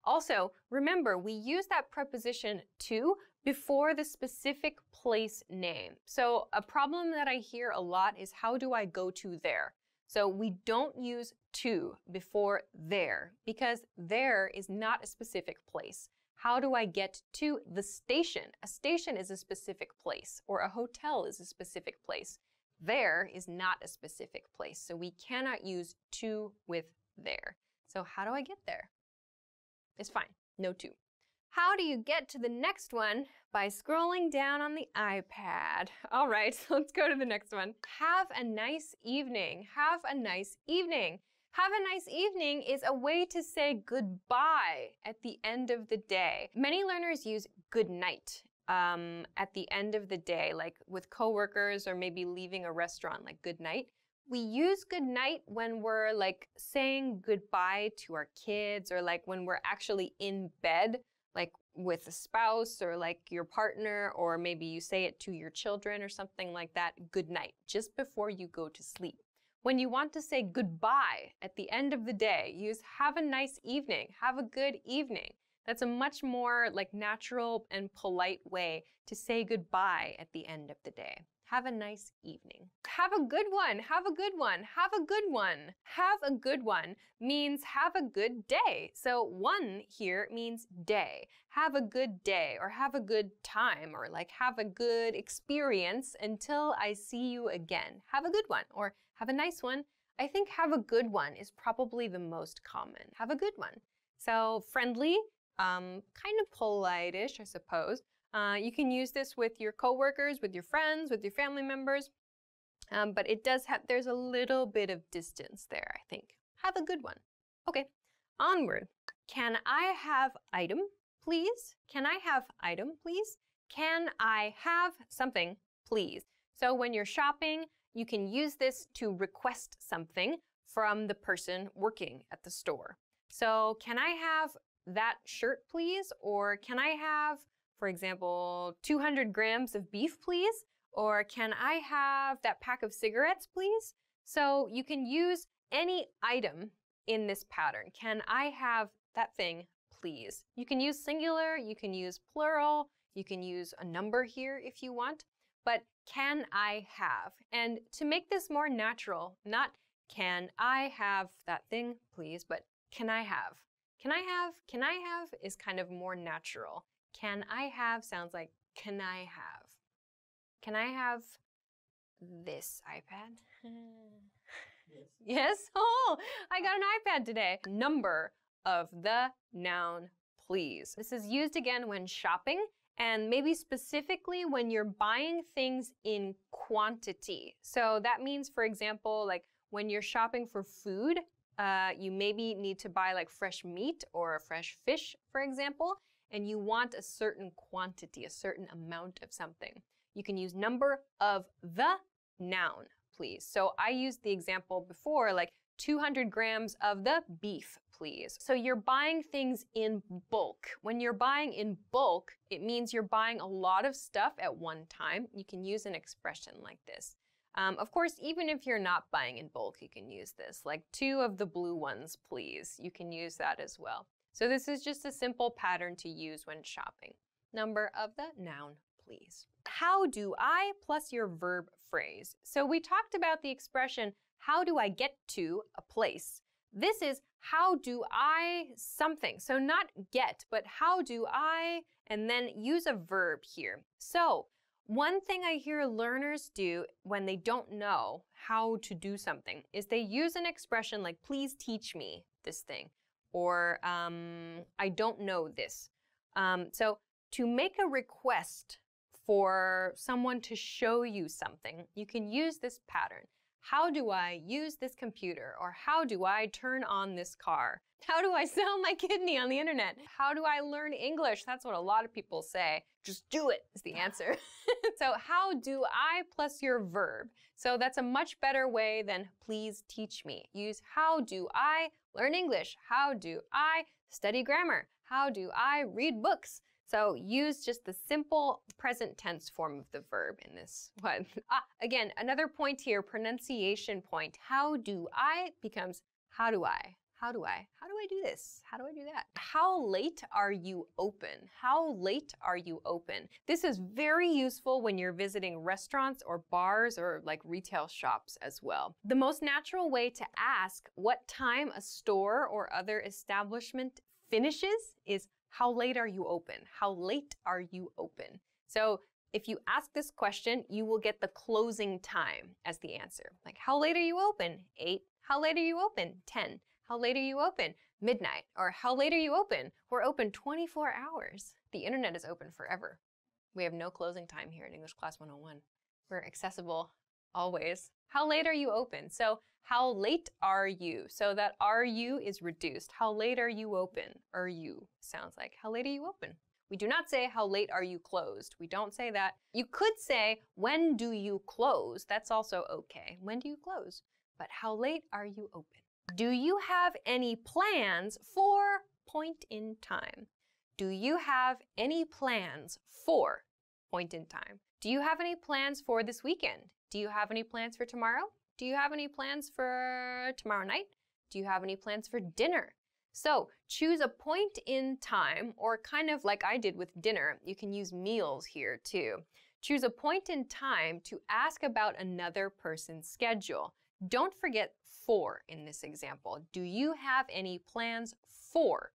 Also, remember, we use that preposition to before the specific place name. So a problem that I hear a lot is how do I go to there? So we don't use to before there because there is not a specific place. How do I get to the station? A station is a specific place, or a hotel is a specific place. There is not a specific place, so we cannot use to with there. So how do I get there? It's fine, no to. How do you get to the next one? By scrolling down on the iPad. All right, so let's go to the next one. Have a nice evening. Have a nice evening. Have a nice evening is a way to say goodbye at the end of the day. Many learners use good night at the end of the day, like with coworkers or maybe leaving a restaurant, like good night. We use good night when we're like saying goodbye to our kids or like when we're actually in bed, like with a spouse or like your partner, or maybe you say it to your children or something like that, good night, just before you go to sleep. When you want to say goodbye at the end of the day, use have a nice evening, have a good evening. That's a much more like natural and polite way to say goodbye at the end of the day. Have a nice evening. Have a good one. Have a good one. Have a good one. Have a good one means have a good day. So one here means day. Have a good day or have a good time or like have a good experience until I see you again. Have a good one or have a nice one. I think have a good one is probably the most common. Have a good one. So friendly, kind of polite-ish, I suppose. You can use this with your coworkers, with your friends, with your family members. But it does have, there's a little bit of distance there, I think. Have a good one. Okay, onward. Can I have item, please? Can I have item, please? Can I have something, please? So when you're shopping, you can use this to request something from the person working at the store. So can I have that shirt, please? Or can I have, for example, 200 grams of beef, please? Or can I have that pack of cigarettes, please? So you can use any item in this pattern. Can I have that thing, please? You can use singular, you can use plural, you can use a number here if you want, but can I have? And to make this more natural, not can I have that thing, please, but can I have? Can I have is kind of more natural. Can I have sounds like can I have? Can I have this iPad? Yes. Yes? Oh, I got an iPad today. Number of the noun, please. This is used again when shopping and maybe specifically when you're buying things in quantity. So that means, for example, like when you're shopping for food, you maybe need to buy like fresh meat or fresh fish, for example, and you want a certain quantity, a certain amount of something. You can use number of the noun, please. So I used the example before, like 200 grams of the beef, please. So you're buying things in bulk. When you're buying in bulk, it means you're buying a lot of stuff at one time. You can use an expression like this. Of course, even if you're not buying in bulk, you can use this, like 2 of the blue ones, please. You can use that as well. So this is just a simple pattern to use when shopping. Number of the noun, please. How do I plus your verb phrase. So we talked about the expression, how do I get to a place? This is how do I something. So not get, but how do I, and then use a verb here. So one thing I hear learners do when they don't know how to do something is they use an expression like, please teach me this thing, or I don't know this. So to make a request for someone to show you something, you can use this pattern. How do I use this computer? Or how do I turn on this car? How do I sell my kidney on the internet? How do I learn English? That's what a lot of people say. Just do it is the answer. So how do I plus your verb. So that's a much better way than please teach me. Use how do I learn English? How do I study grammar? How do I read books? So use just the simple present tense form of the verb in this one. Again, another point here, pronunciation point. How do I becomes how do I? How do I? How do I do this? How do I do that? How late are you open? How late are you open? This is very useful when you're visiting restaurants or bars or like retail shops as well. The most natural way to ask what time a store or other establishment finishes is how late are you open? How late are you open? So if you ask this question, you will get the closing time as the answer. Like, how late are you open? 8. How late are you open? 10. How late are you open? Midnight. Or how late are you open? We're open 24 hours. The internet is open forever. We have no closing time here in English Class 101. We're accessible always. How late are you open? So how late are you? So that are you is reduced. How late are you open? Are you sounds like how late are you open? We do not say how late are you closed. We don't say that. You could say when do you close? That's also okay. When do you close? But how late are you open? Do you have any plans for point in time? Do you have any plans for point in time? Do you have any plans for this weekend? Do you have any plans for tomorrow? Do you have any plans for tomorrow night? Do you have any plans for dinner? So choose a point in time, or kind of like I did with dinner. You can use meals here too. Choose a point in time to ask about another person's schedule. Don't forget for in this example. Do you have any plans for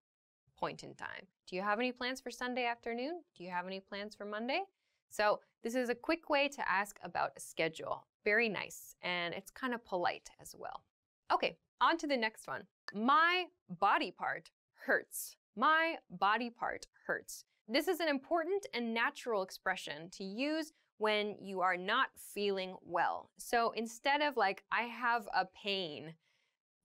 point in time? Do you have any plans for Sunday afternoon? Do you have any plans for Monday? So this is a quick way to ask about a schedule. Very nice, and it's kind of polite as well. Okay, on to the next one. My body part hurts. My body part hurts. This is an important and natural expression to use when you are not feeling well. So instead of like, I have a pain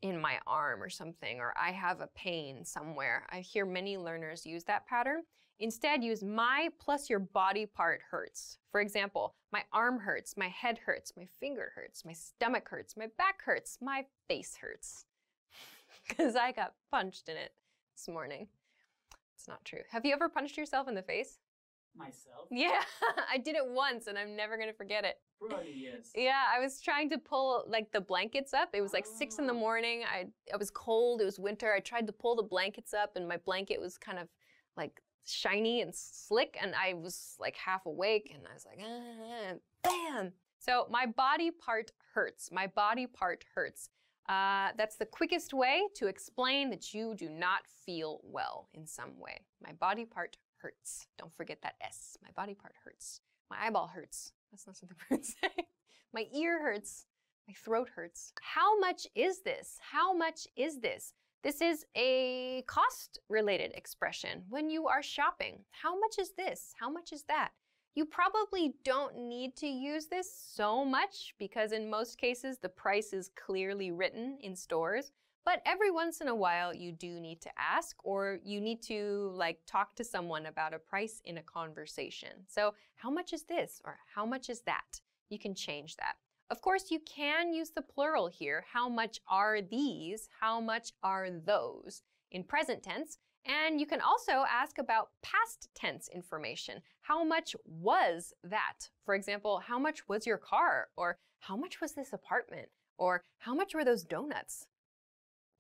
in my arm or something, or I have a pain somewhere, I hear many learners use that pattern. Instead, use my plus your body part hurts. For example, my arm hurts, my head hurts, my finger hurts, my stomach hurts, my back hurts, my face hurts. Because I got punched in it this morning. It's not true. Have you ever punched yourself in the face? Myself? Yeah, I did it once and I'm never gonna forget it. Probably yes. Yeah, I was trying to pull like the blankets up. It was like 6 in the morning. I was cold, it was winter. I tried to pull the blankets up and my blanket was kind of like shiny and slick and I was like half awake and I was like, bam! So my body part hurts. My body part hurts. That's the quickest way to explain that you do not feel well in some way. My body part hurts. Don't forget that S. My body part hurts. My eyeball hurts. That's not something birds say. My ear hurts. My throat hurts. How much is this? How much is this? This is a cost-related expression when you are shopping. How much is this? How much is that? You probably don't need to use this so much because in most cases the price is clearly written in stores. But every once in a while you do need to ask or you need to like talk to someone about a price in a conversation. So how much is this or how much is that? You can change that. Of course, you can use the plural here. How much are these? How much are those? In present tense. And you can also ask about past tense information. How much was that? For example, how much was your car? Or how much was this apartment? Or how much were those donuts?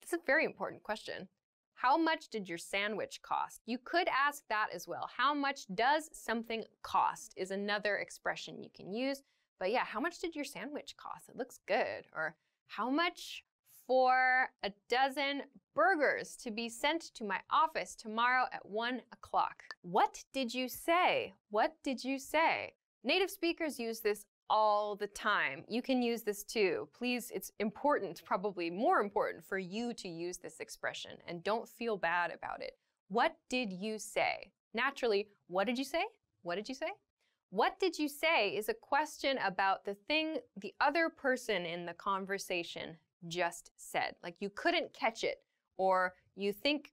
This is a very important question. How much did your sandwich cost? You could ask that as well. How much does something cost is another expression you can use. But yeah, how much did your sandwich cost? It looks good. Or how much for a dozen burgers to be sent to my office tomorrow at 1 o'clock. What did you say? What did you say? Native speakers use this all the time. You can use this too. Please, it's important, probably more important for you to use this expression and don't feel bad about it. What did you say? Naturally, what did you say? What did you say? What did you say is a question about the thing the other person in the conversation just said. Like you couldn't catch it, or you think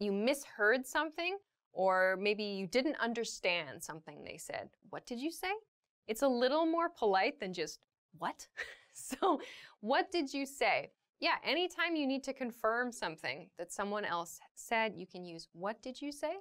you misheard something, or maybe you didn't understand something they said. What did you say? It's a little more polite than just, what? So, what did you say? Yeah, anytime you need to confirm something that someone else said, you can use, what did you say?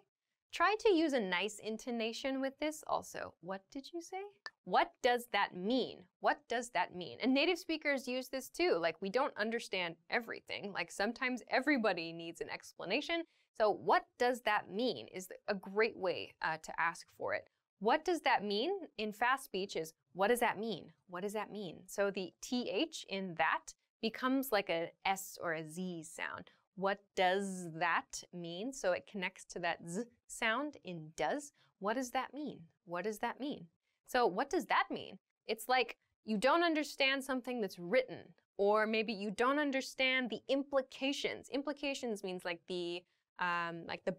Try to use a nice intonation with this also. What did you say? What does that mean? What does that mean? And native speakers use this too. Like we don't understand everything. Like sometimes everybody needs an explanation. So what does that mean is a great way to ask for it. What does that mean in fast speech is, what does that mean? What does that mean? So the TH in that becomes like a S or a Z sound. What does that mean? So it connects to that Z sound in does. What does that mean? What does that mean? So what does that mean? It's like you don't understand something that's written, or maybe you don't understand the implications. Implications means like the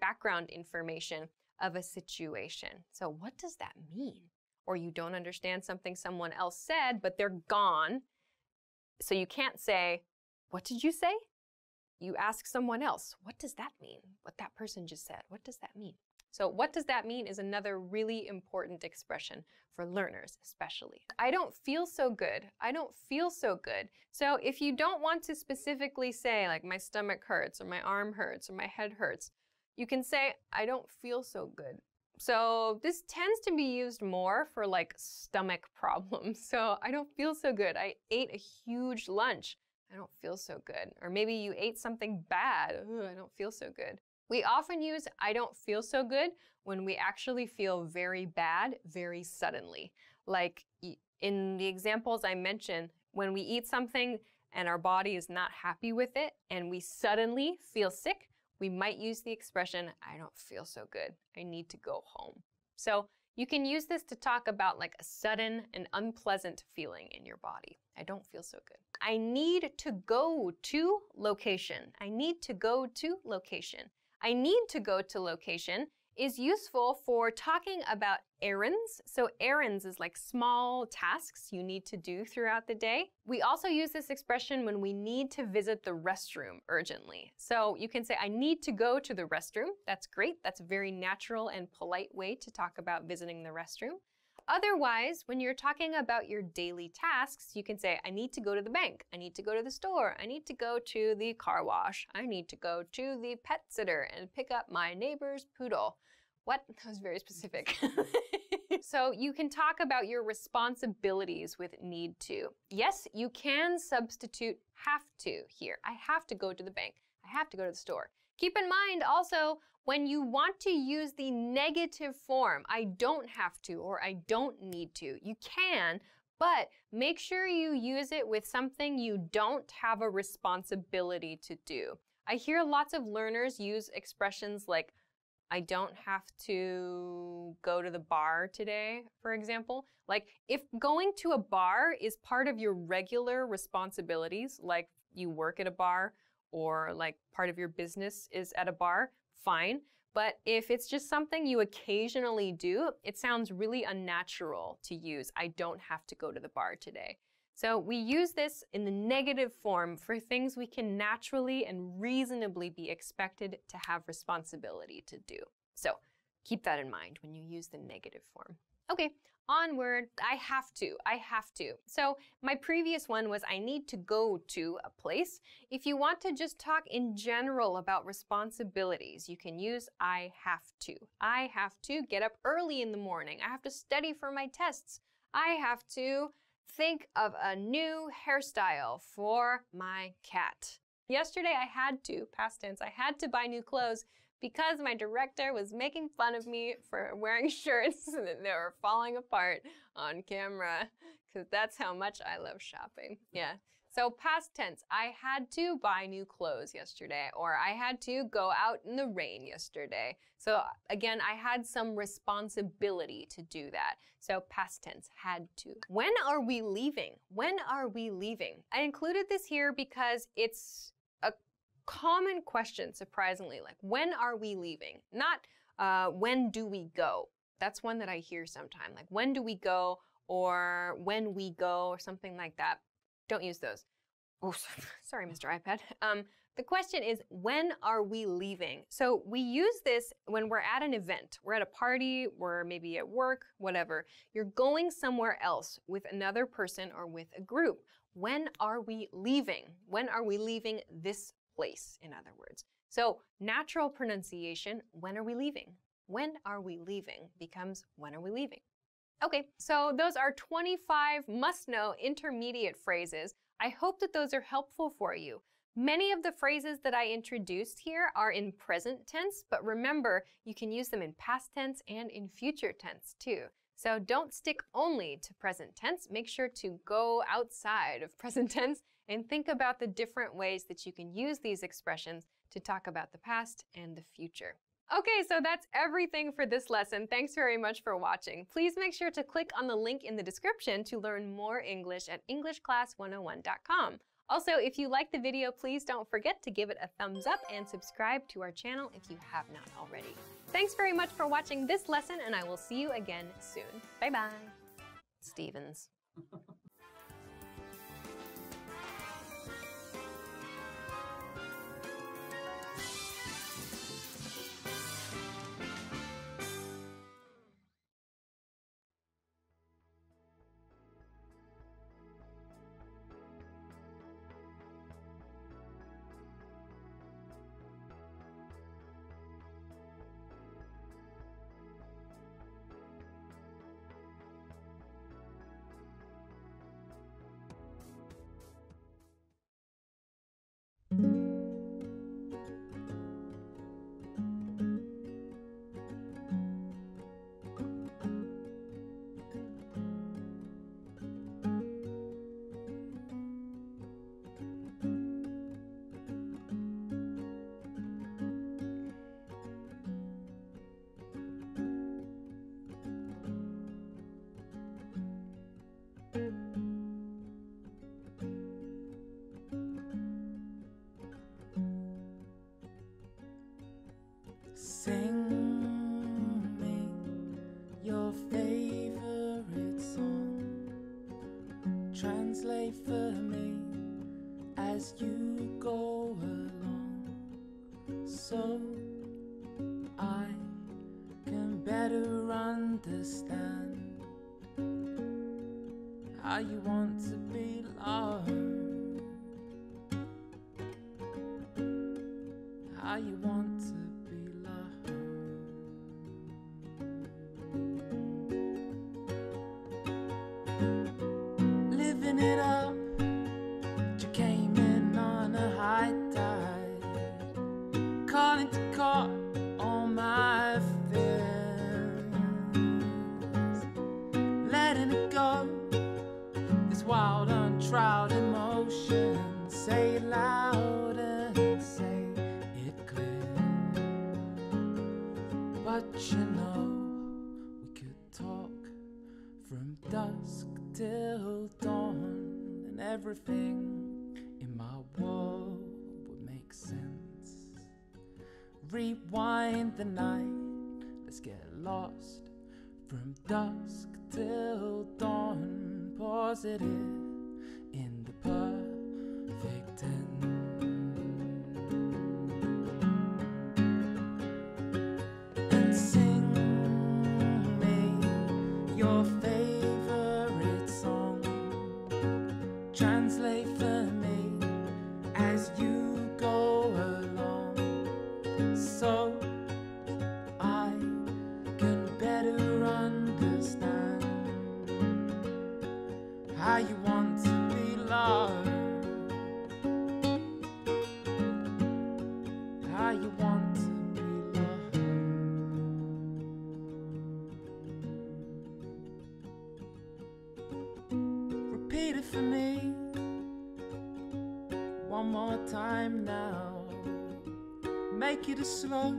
background information of a situation. So what does that mean? Or you don't understand something someone else said, but they're gone. So you can't say, what did you say? You ask someone else, what does that mean? What that person just said, what does that mean? So what does that mean is another really important expression for learners especially. I don't feel so good. I don't feel so good. So if you don't want to specifically say like my stomach hurts or my arm hurts or my head hurts, you can say I don't feel so good. So this tends to be used more for like stomach problems. So I don't feel so good. I ate a huge lunch. I don't feel so good. Or maybe you ate something bad. Ugh, I don't feel so good. We often use I don't feel so good when we actually feel very bad very suddenly. Like in the examples I mentioned, when we eat something and our body is not happy with it and we suddenly feel sick, we might use the expression, I don't feel so good. I need to go home. So you can use this to talk about like a sudden and unpleasant feeling in your body. I don't feel so good. I need to go to location. I need to go to location. I need to go to location is useful for talking about errands. So errands is like small tasks you need to do throughout the day. We also use this expression when we need to visit the restroom urgently. So you can say, I need to go to the restroom. That's great. That's a very natural and polite way to talk about visiting the restroom. Otherwise, when you're talking about your daily tasks, you can say, I need to go to the bank. I need to go to the store. I need to go to the car wash. I need to go to the pet sitter and pick up my neighbor's poodle. What? That was very specific. So you can talk about your responsibilities with need to. Yes, you can substitute have to here. I have to go to the bank. I have to go to the store. Keep in mind also, when you want to use the negative form, I don't have to or I don't need to, you can, but make sure you use it with something you don't have a responsibility to do. I hear lots of learners use expressions like, I don't have to go to the bar today, for example. Like, if going to a bar is part of your regular responsibilities, like you work at a bar, or like part of your business is at a bar, fine. But if it's just something you occasionally do, it sounds really unnatural to use, I don't have to go to the bar today. So we use this in the negative form for things we can naturally and reasonably be expected to have responsibility to do. So keep that in mind when you use the negative form. Okay, onward. I have to. So my previous one was I need to go to a place. If you want to just talk in general about responsibilities, you can use I have to. I have to get up early in the morning. I have to study for my tests. I have to think of a new hairstyle for my cat. Yesterday I had to, past tense, I had to buy new clothes because my director was making fun of me for wearing shirts that they were falling apart on camera, because that's how much I love shopping. Yeah. So past tense, I had to buy new clothes yesterday, or I had to go out in the rain yesterday. So again, I had some responsibility to do that. So past tense, had to. When are we leaving? When are we leaving? I included this here because it's a common question, surprisingly, like when are we leaving? Not when do we go? That's one that I hear sometimes, like when do we go, or when we go, or something like that. Don't use those. Oh, sorry, Mr. iPad. The question is, when are we leaving? So we use this when we're at an event. We're at a party, we're maybe at work, whatever. You're going somewhere else with another person or with a group. When are we leaving? When are we leaving this place, in other words? So natural pronunciation, when are we leaving? When are we leaving becomes when are we leaving? Okay, so those are 25 must-know intermediate phrases. I hope that those are helpful for you. Many of the phrases that I introduced here are in present tense, but remember, you can use them in past tense and in future tense too. So don't stick only to present tense. Make sure to go outside of present tense and think about the different ways that you can use these expressions to talk about the past and the future. Okay, so that's everything for this lesson. Thanks very much for watching. Please make sure to click on the link in the description to learn more English at EnglishClass101.com. Also, if you liked the video, please don't forget to give it a thumbs up and subscribe to our channel if you have not already. Thanks very much for watching this lesson, and I will see you again soon. Bye-bye. Stevens. as you go along, so I can better understand how you want to be loved, how you want to be loved. Living it up, you came in on a high tide, calling to court all my fears, letting it go, this wild untried emotion. Say it loud and say it clear, but you know we could talk from dusk till dawn, and everything in my world would make sense. Rewind the night, let's get lost from dusk till dawn. Pause it here in the perfect tense, and sing me your favorite song. Translate for me as you go along, so I can better understand how you want to be loved, how you want to be loved. Repeat it for me one more time now. Make it as slow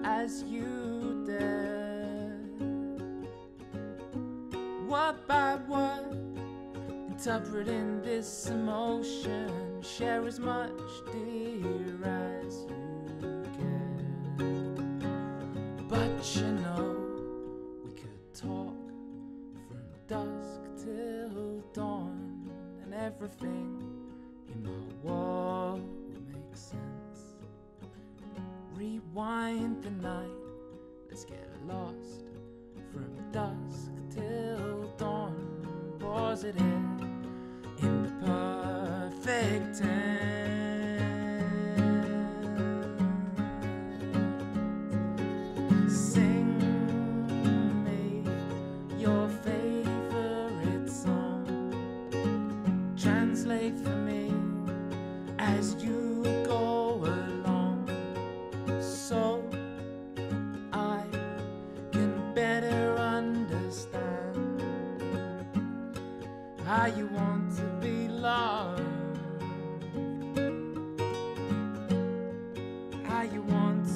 as you dare, word by word, interpreting this emotion. Share as much, dear, as you can. But you know we could talk from dusk till dawn, and everything in my world will make sense. Rewind the night, let's get lost from dusk till dawn. Pause it in the perfect tense. Sing me your favorite song. Translate for me as you go along, so I can better understand how you want to be loved, how you want to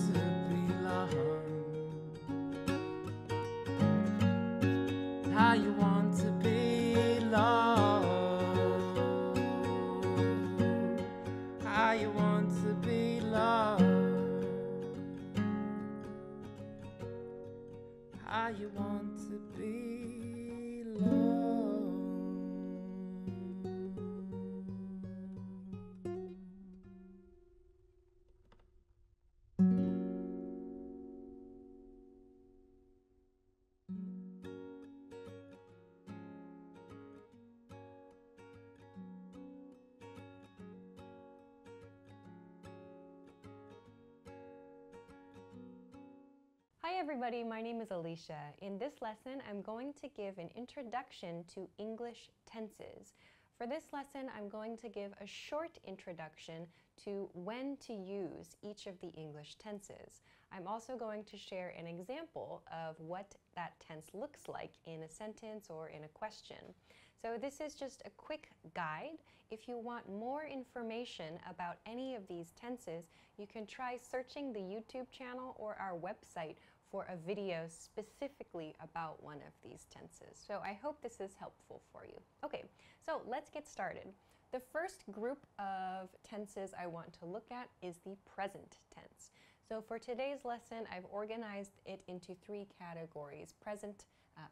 be loved, how you want to be loved, how you want to be loved, how you want to be loved. Hi everybody, my name is Alicia. In this lesson, I'm going to give an introduction to English tenses. For this lesson, I'm going to give a short introduction to when to use each of the English tenses. I'm also going to share an example of what that tense looks like in a sentence or in a question. So this is just a quick guide. If you want more information about any of these tenses, you can try searching the YouTube channel or our website for a video specifically about one of these tenses. So I hope this is helpful for you. Okay, so let's get started. The first group of tenses I want to look at is the present tense. So for today's lesson, I've organized it into three categories: present,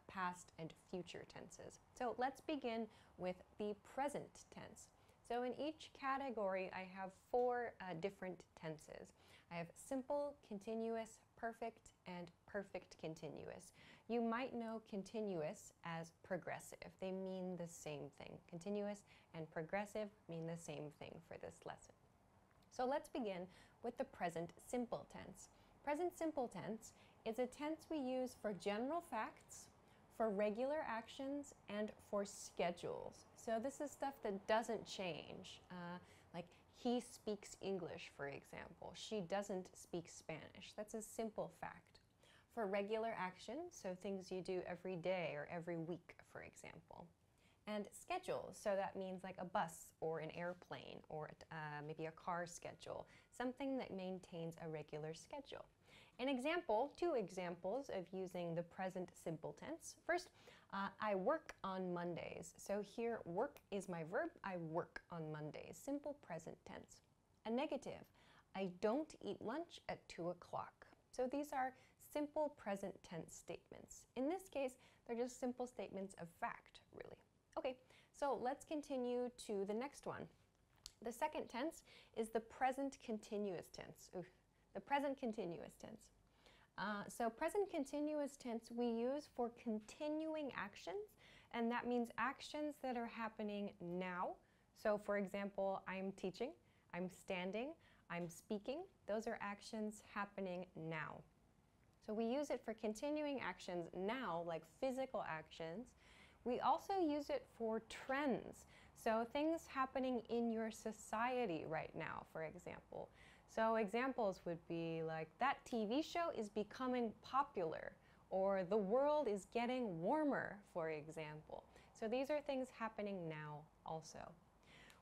past, and future tenses. So let's begin with the present tense. So in each category, I have four different tenses. I have simple, continuous, perfect, and perfect continuous. You might know continuous as progressive. They mean the same thing. Continuous and progressive mean the same thing for this lesson. So let's begin with the present simple tense. Present simple tense is a tense we use for general facts, for regular actions, and for schedules. So this is stuff that doesn't change. Like he speaks English, for example. She doesn't speak Spanish. That's a simple fact. For regular actions, so things you do every day or every week, for example. And schedules, so that means like a bus or an airplane or maybe a car schedule, something that maintains a regular schedule. An example, two examples of using the present simple tense. First, I work on Mondays. So here, work is my verb. I work on Mondays. Simple present tense. A negative, I don't eat lunch at 2 o'clock. So these are simple present tense statements. In this case, they're just simple statements of fact, really. Okay, so let's continue to the next one. The second tense is the present continuous tense. The present continuous tense. So present continuous tense we use for continuing actions, and that means actions that are happening now. So for example, I'm teaching, I'm standing, I'm speaking. Those are actions happening now. So we use it for continuing actions now, like physical actions. We also use it for trends. So things happening in your society right now, for example. So examples would be like, that TV show is becoming popular, or the world is getting warmer, for example. So these are things happening now also.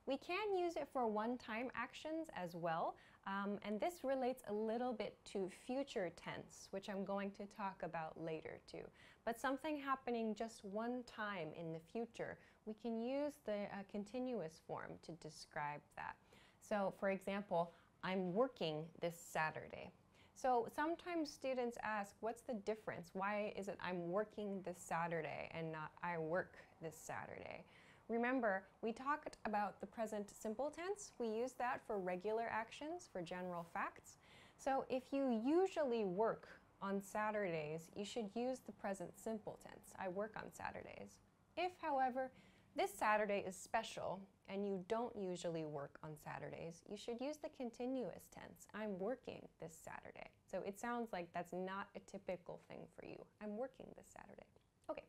We can use it for one-time actions as well, and this relates a little bit to future tense, which I'm going to talk about later too. But something happening just one time in the future, we can use the continuous form to describe that. So for example, I'm working this Saturday. So sometimes students ask, what's the difference? Why is it I'm working this Saturday and not I work this Saturday? Remember, we talked about the present simple tense. We use that for regular actions, for general facts. So if you usually work on Saturdays, you should use the present simple tense. I work on Saturdays. If, however, this Saturday is special and you don't usually work on Saturdays, you should use the continuous tense. I'm working this Saturday. So it sounds like that's not a typical thing for you. I'm working this Saturday. Okay.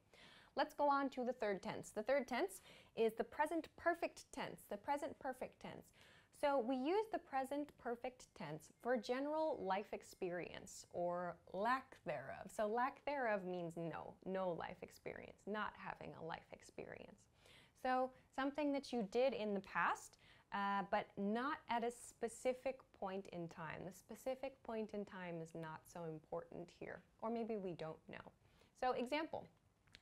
Let's go on to the third tense. The third tense is the present perfect tense, the present perfect tense. So we use the present perfect tense for general life experience or lack thereof. So lack thereof means no life experience, not having a life experience. So something that you did in the past, but not at a specific point in time. The specific point in time is not so important here, or maybe we don't know. So example.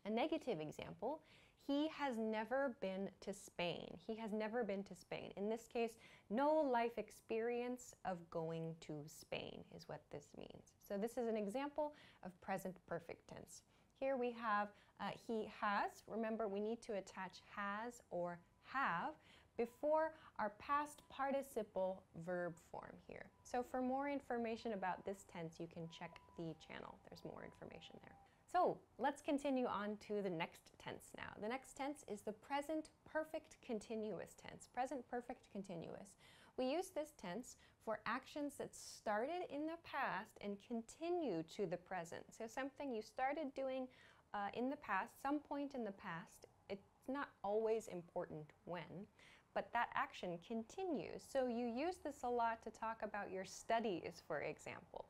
A negative example, he has never been to Spain. He has never been to Spain. In this case, no life experience of going to Spain is what this means. So this is an example of present perfect tense. Here we have he has. Remember, we need to attach has or have before our past participle verb form here. So for more information about this tense, you can check the channel. There's more information there. So let's continue on to the next tense now. The next tense is the present perfect continuous tense. Present perfect continuous. We use this tense for actions that started in the past and continue to the present. So something you started doing in the past, some point in the past, it's not always important when, but that action continues. So you use this a lot to talk about your studies, for example.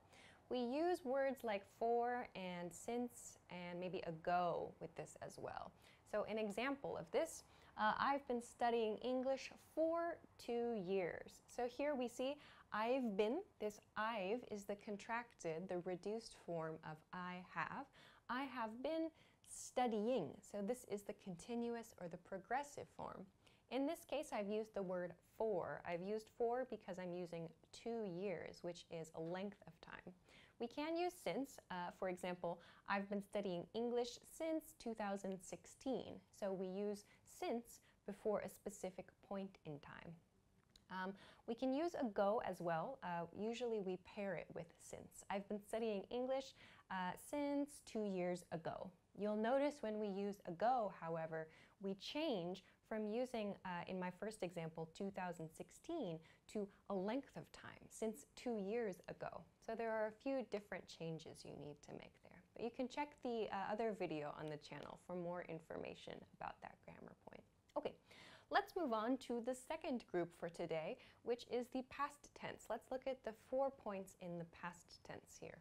We use words like for and since and maybe ago with this as well. So an example of this, I've been studying English for 2 years. So here we see I've been. This I've is the contracted, the reduced form of I have. I have been studying. So this is the continuous or the progressive form. In this case, I've used the word for. I've used for because I'm using 2 years, which is a length of time. We can use since. For example, I've been studying English since 2016. So we use since before a specific point in time. We can use ago as well. Usually we pair it with since. I've been studying English since 2 years ago. You'll notice when we use ago, however, we change from using, in my first example, 2016 to a length of time, since 2 years ago. So there are a few different changes you need to make there. But you can check the other video on the channel for more information about that grammar point. Okay, let's move on to the second group for today, which is the past tense. Let's look at the 4 points in the past tense here.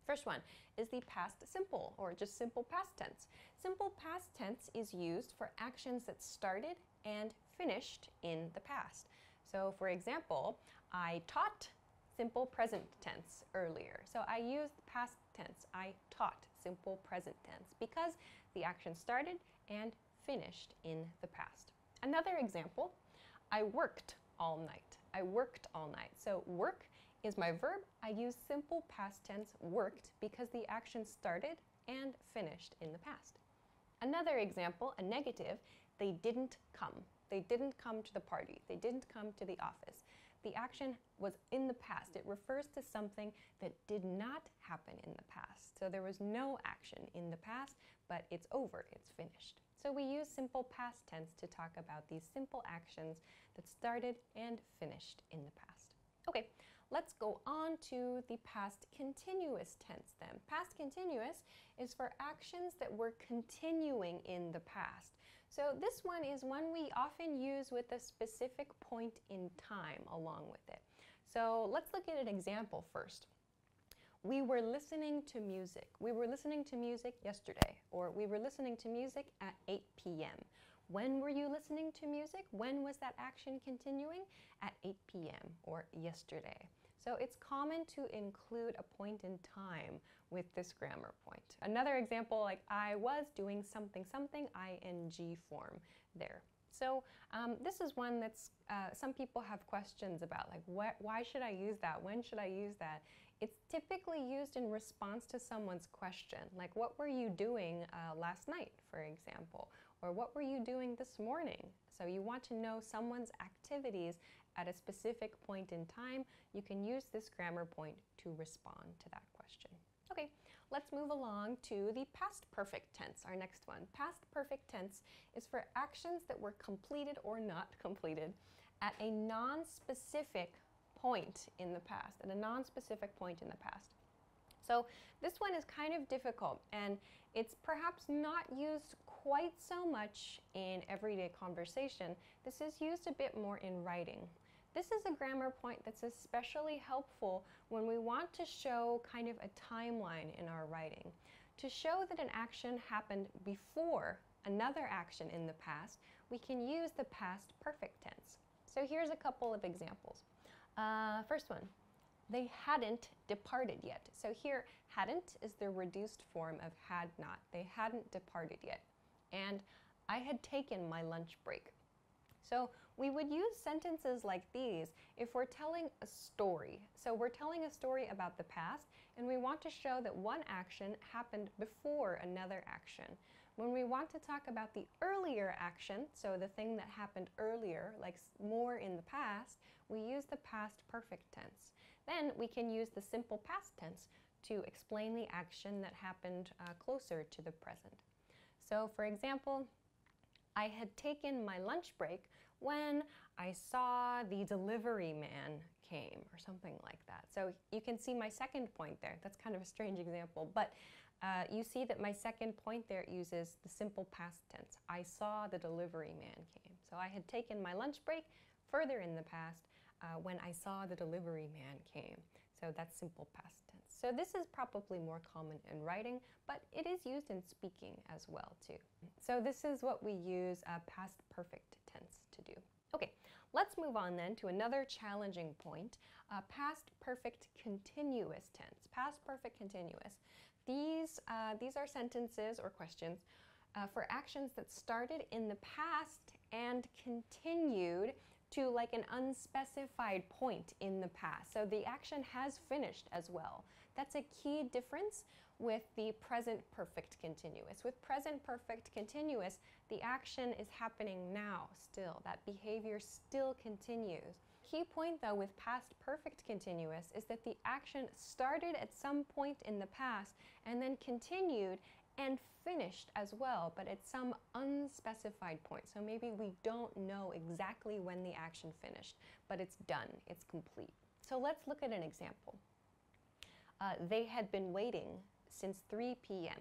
First one is the past simple, or just simple past tense. Simple past tense is used for actions that started and finished in the past. So for example, I taught simple present tense earlier. So I used past tense. I taught simple present tense because the action started and finished in the past. Another example, I worked all night. I worked all night. So work is my verb. I use simple past tense worked because the action started and finished in the past. Another example, a negative, they didn't come. They didn't come to the party. They didn't come to the office. The action was in the past. It refers to something that did not happen in the past. So there was no action in the past, but it's over, it's finished. So we use simple past tense to talk about these simple actions that started and finished in the past. Okay, let's go on to the past continuous tense then. Past continuous is for actions that were continuing in the past. So this one is one we often use with a specific point in time along with it. So let's look at an example first. We were listening to music. We were listening to music yesterday, or we were listening to music at 8 p.m. When were you listening to music? When was that action continuing? At 8 p.m. or yesterday. So it's common to include a point in time with this grammar point. Another example, like I was doing something something, ing form there. So this is one that's some people have questions about, like why should I use that? When should I use that? It's typically used in response to someone's question, like what were you doing last night, for example, or what were you doing this morning? So you want to know someone's activities at a specific point in time. You can use this grammar point to respond to that question. Okay, let's move along to the past perfect tense, our next one. Past perfect tense is for actions that were completed or not completed at a non-specific point in the past, at a non-specific point in the past. So this one is kind of difficult, and it's perhaps not used quite so much in everyday conversation. This is used a bit more in writing. This is a grammar point that's especially helpful when we want to show kind of a timeline in our writing. To show that an action happened before another action in the past, we can use the past perfect tense. So here's a couple of examples. First one, they hadn't departed yet. So here, hadn't is the reduced form of had not. They hadn't departed yet. And I had taken my lunch break. So we would use sentences like these if we're telling a story. So we're telling a story about the past, and we want to show that one action happened before another action. When we want to talk about the earlier action, so the thing that happened earlier, like more in the past, we use the past perfect tense. Then we can use the simple past tense to explain the action that happened closer to the present. So for example, I had taken my lunch break when I saw the delivery man came, or something like that. So you can see my second point there. That's kind of a strange example, but you see that my second point there uses the simple past tense. I saw the delivery man came. So I had taken my lunch break further in the past when I saw the delivery man came. So that's simple past tense. So this is probably more common in writing, but it is used in speaking as well too. So this is what we use past perfect tense to do. Okay, let's move on then to another challenging point, past perfect continuous tense. Past perfect continuous. These are sentences or questions for actions that started in the past and continued to like an unspecified point in the past. So the action has finished as well. That's a key difference with the present perfect continuous. With present perfect continuous, the action is happening now still. That behavior still continues. Key point though with past perfect continuous is that the action started at some point in the past and then continued and finished as well, but at some unspecified point. So maybe we don't know exactly when the action finished, but it's done, it's complete. So let's look at an example. They had been waiting since 3 p.m.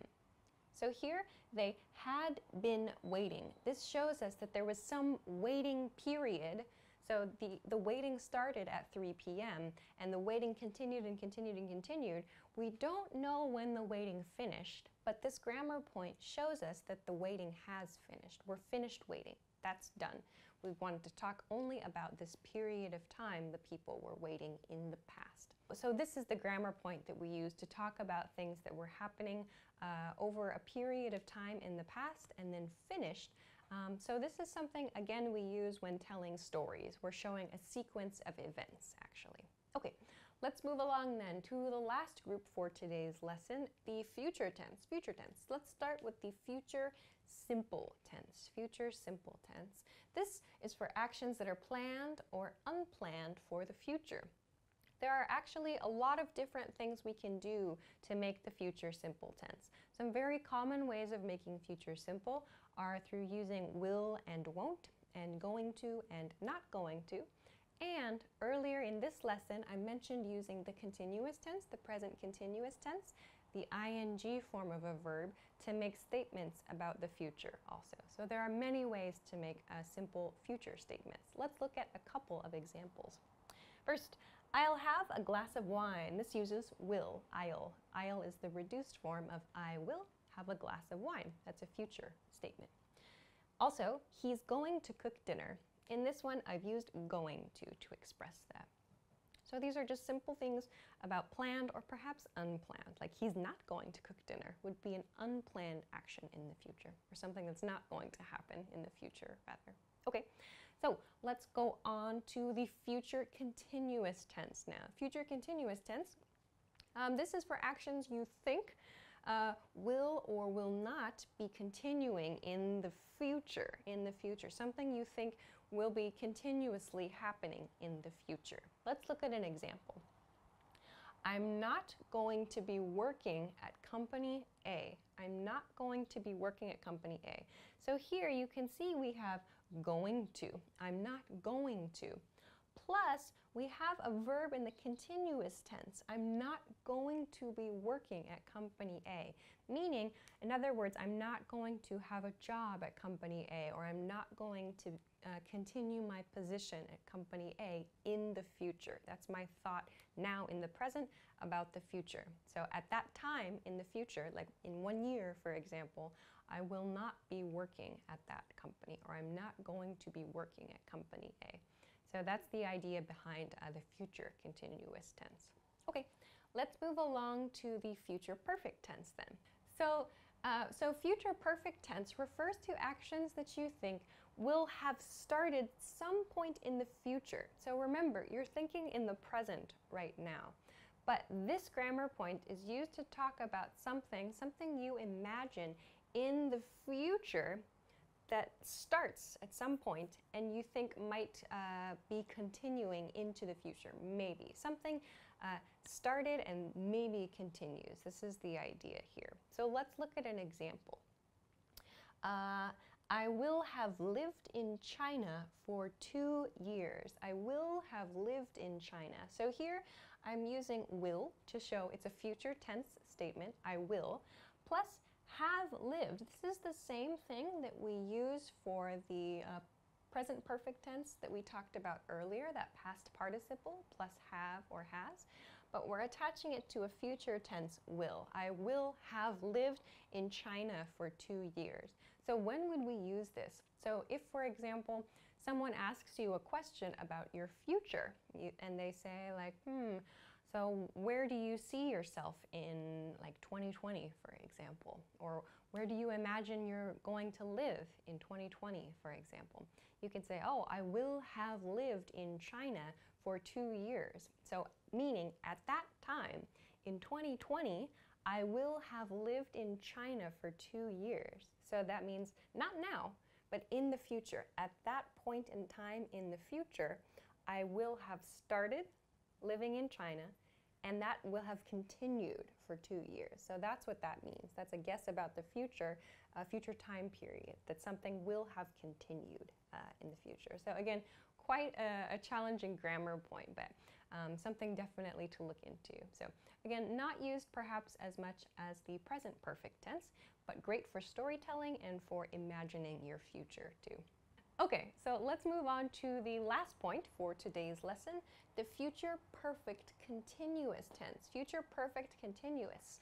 So here, they had been waiting. This shows us that there was some waiting period. So the waiting started at 3 p.m. and the waiting continued and continued and continued. We don't know when the waiting finished, but this grammar point shows us that the waiting has finished. We're finished waiting. That's done. We wanted to talk only about this period of time the people were waiting in the past. So this is the grammar point that we use to talk about things that were happening over a period of time in the past and then finished. So this is something, again, we use when telling stories. We're showing a sequence of events, actually. Okay, let's move along then to the last group for today's lesson, the future tense. Future tense. Let's start with the future simple tense. Future simple tense. This is for actions that are planned or unplanned for the future. There are actually a lot of different things we can do to make the future simple tense. Some very common ways of making future simple are through using will and won't, and going to and not going to. And earlier in this lesson, I mentioned using the continuous tense, the present continuous tense, the ing form of a verb, to make statements about the future also. So there are many ways to make simple future statements. Let's look at a couple of examples. First, I'll have a glass of wine. This uses will, I'll. I'll is the reduced form of I will have a glass of wine. That's a future statement. Also, he's going to cook dinner. In this one, I've used going to express that. So these are just simple things about planned or perhaps unplanned. Like he's not going to cook dinner would be an unplanned action in the future, or something that's not going to happen in the future, rather. Okay, so let's go on to the future continuous tense now. Future continuous tense, this is for actions you think will or will not be continuing in the future. Something you think will be continuously happening in the future. Let's look at an example. I'm not going to be working at company A. I'm not going to be working at company A. So here you can see we have going to. I'm not going to. Plus, we have a verb in the continuous tense. I'm not going to be working at company A. Meaning, in other words, I'm not going to have a job at company A, or I'm not going to continue my position at company A in the future. That's my thought now in the present about the future. So at that time in the future, like in 1 year, for example, I will not be working at that company, or I'm not going to be working at company A. So that's the idea behind the future continuous tense. Okay, let's move along to the future perfect tense then. So future perfect tense refers to actions that you think will have started some point in the future. So remember, you're thinking in the present right now. But this grammar point is used to talk about something you imagine in the future that starts at some point and you think might be continuing into the future, maybe. Something started and maybe continues. This is the idea here. So let's look at an example. I will have lived in China for 2 years. I will have lived in China. So here I'm using will to show it's a future tense statement, I will, plus have lived. This is the same thing that we use for the present perfect tense that we talked about earlier, that past participle plus have or has, but we're attaching it to a future tense will. I will have lived in China for 2 years. So when would we use this? So if, for example, someone asks you a question about your future and they say like, So where do you see yourself in like 2020, for example? Or where do you imagine you're going to live in 2020, for example? You could say, oh, I will have lived in China for 2 years. So meaning at that time, in 2020, I will have lived in China for 2 years. So that means not now, but in the future. At that point in time in the future, I will have started living in China, and that will have continued for 2 years. So that's what that means. That's a guess about the future, future time period, that something will have continued in the future. So again, quite a challenging grammar point, but something definitely to look into. So again, not used perhaps as much as the present perfect tense, but great for storytelling and for imagining your future too. Okay, so let's move on to the last point for today's lesson, the future perfect continuous tense. Future perfect continuous.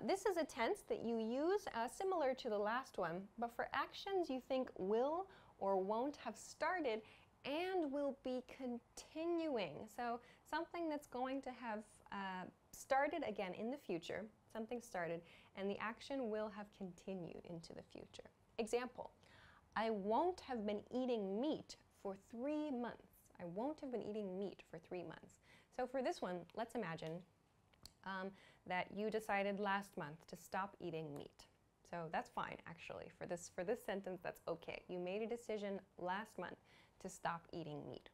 This is a tense that you use similar to the last one, but for actions you think will or won't have started and will be continuing. So something that's going to have started again in the future, something started, and the action will have continued into the future. Example. I won't have been eating meat for 3 months. I won't have been eating meat for 3 months. So for this one, let's imagine that you decided last month to stop eating meat. So that's fine, actually. For this sentence, that's okay. You made a decision last month to stop eating meat.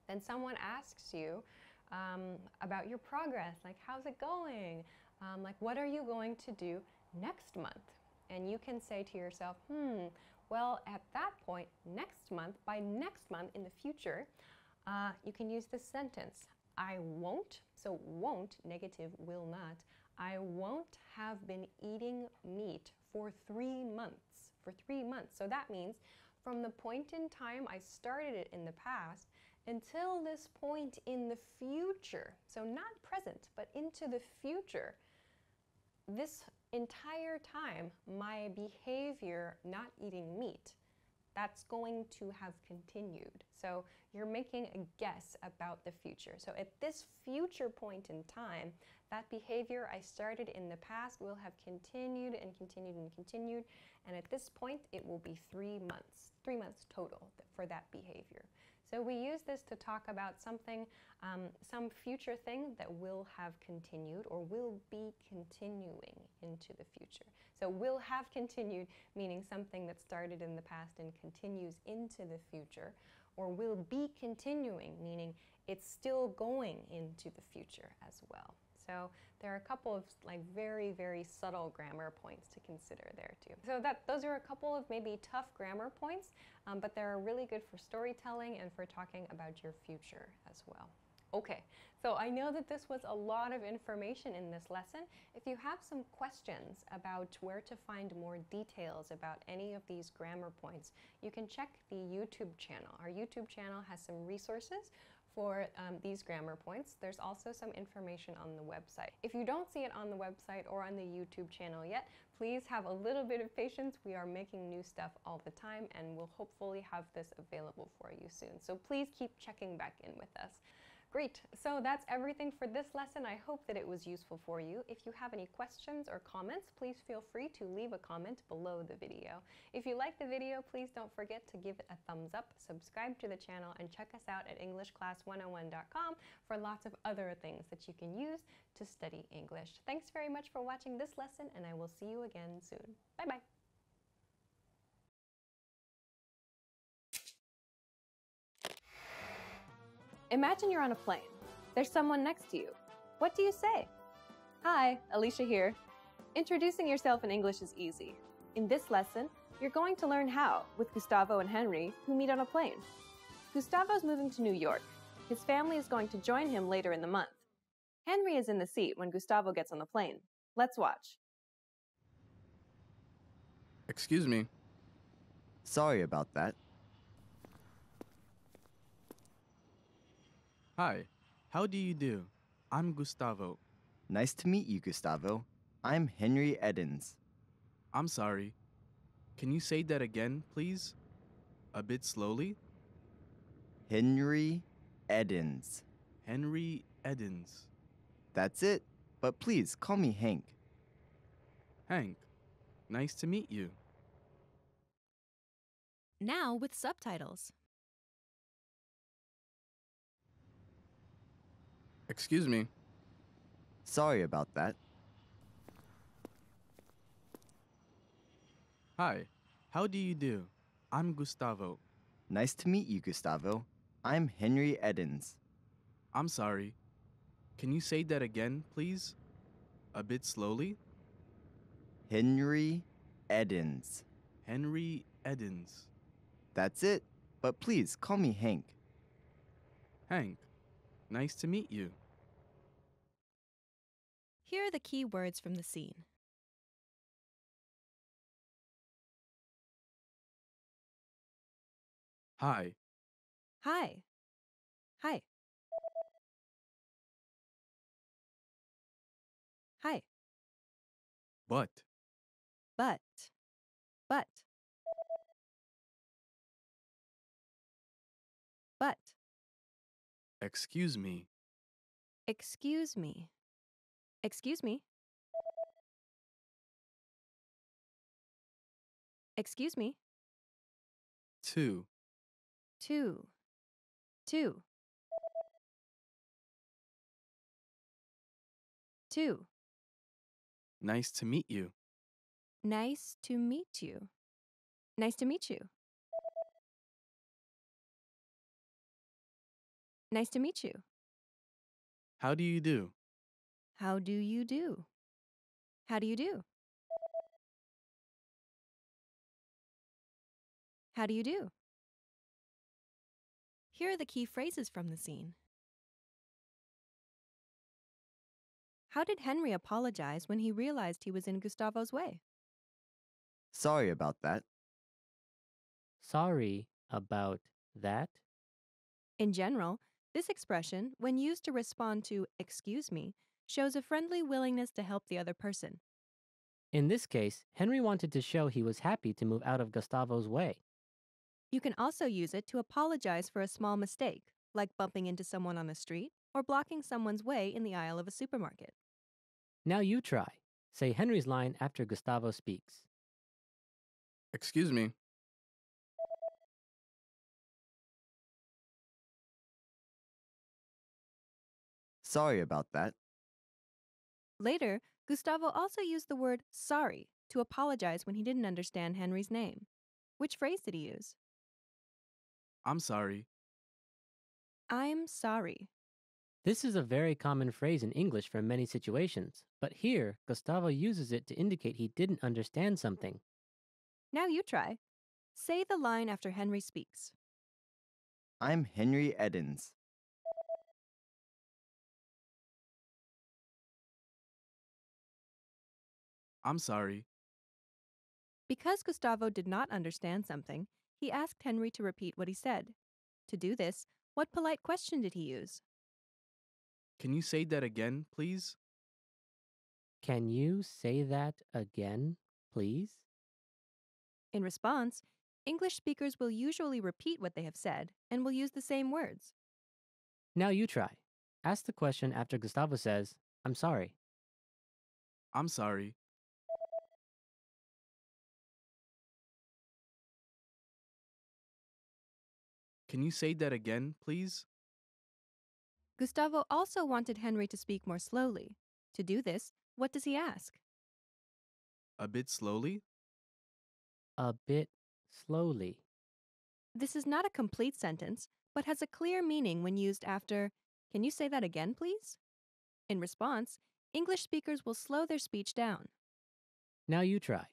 Then someone asks you about your progress, like how's it going? Like what are you going to do next month? And you can say to yourself, well, at that point, next month, by next month in the future, you can use this sentence. I won't, so won't, negative, will not. I won't have been eating meat for 3 months. For 3 months. So that means from the point in time I started it in the past until this point in the future. So not present, but into the future. This entire time, my behavior not eating meat, that's going to have continued. So you're making a guess about the future. So at this future point in time, that behavior I started in the past will have continued and continued and continued. And at this point, it will be 3 months total for that behavior. So we use this to talk about something, some future thing that will have continued or will be continuing into the future. So will have continued, meaning something that started in the past and continues into the future, or will be continuing, meaning it's still going into the future as well. So there are a couple of like very, very subtle grammar points to consider there too. So those are a couple of maybe tough grammar points, but they're really good for storytelling and for talking about your future as well. Okay, so I know that this was a lot of information in this lesson. If you have some questions about where to find more details about any of these grammar points, you can check the YouTube channel. Our YouTube channel has some resources for these grammar points. There's also some information on the website. If you don't see it on the website or on the YouTube channel yet, please have a little bit of patience. We are making new stuff all the time and we'll hopefully have this available for you soon. So please keep checking back in with us. Great, so that's everything for this lesson. I hope that it was useful for you. If you have any questions or comments, please feel free to leave a comment below the video. If you like the video, please don't forget to give it a thumbs up, subscribe to the channel, and check us out at EnglishClass101.com for lots of other things that you can use to study English. Thanks very much for watching this lesson, and I will see you again soon. Bye-bye. Imagine you're on a plane. There's someone next to you. What do you say? Hi, Alicia here. Introducing yourself in English is easy. In this lesson, you're going to learn how with Gustavo and Henry, who meet on a plane. Gustavo's moving to New York. His family is going to join him later in the month. Henry is in the seat when Gustavo gets on the plane. Let's watch. Excuse me. Sorry about that. Hi, how do you do? I'm Gustavo. Nice to meet you, Gustavo. I'm Henry Edens. I'm sorry. Can you say that again, please? A bit slowly? Henry Edens. Henry Edens. That's it. But please call me Hank. Hank, nice to meet you. Now with subtitles. Excuse me. Sorry about that. Hi, how do you do? I'm Gustavo. Nice to meet you, Gustavo. I'm Henry Edens. I'm sorry. Can you say that again, please? A bit slowly? Henry Edens. Henry Edens. That's it. But please call me Hank. Hank, nice to meet you. Here are the key words from the scene. Hi, Hi. Hi. Hi. but. But. But. But. Excuse me. Excuse me. Excuse me. Excuse me. Two. Two. Two. Two. Nice to meet you. Nice to meet you. Nice to meet you. Nice to meet you. How do you do? How do you do? How do you do? How do you do? Here are the key phrases from the scene. How did Henry apologize when he realized he was in Gustavo's way? Sorry about that. Sorry about that. In general, this expression, when used to respond to "excuse me," shows a friendly willingness to help the other person. In this case, Henry wanted to show he was happy to move out of Gustavo's way. You can also use it to apologize for a small mistake, like bumping into someone on the street or blocking someone's way in the aisle of a supermarket. Now you try. Say Henry's line after Gustavo speaks. Excuse me. Sorry about that. Later, Gustavo also used the word sorry to apologize when he didn't understand Henry's name. Which phrase did he use? I'm sorry. I'm sorry. This is a very common phrase in English for many situations, but here, Gustavo uses it to indicate he didn't understand something. Now you try. Say the line after Henry speaks. I'm Henry Edens. I'm sorry. Because Gustavo did not understand something, he asked Henry to repeat what he said. To do this, what polite question did he use? Can you say that again, please? Can you say that again, please? In response, English speakers will usually repeat what they have said and will use the same words. Now you try. Ask the question after Gustavo says, I'm sorry. I'm sorry. Can you say that again, please? Gustavo also wanted Henry to speak more slowly. To do this, what does he ask? A bit slowly? A bit slowly. This is not a complete sentence, but has a clear meaning when used after, "Can you say that again, please?" In response, English speakers will slow their speech down. Now you try.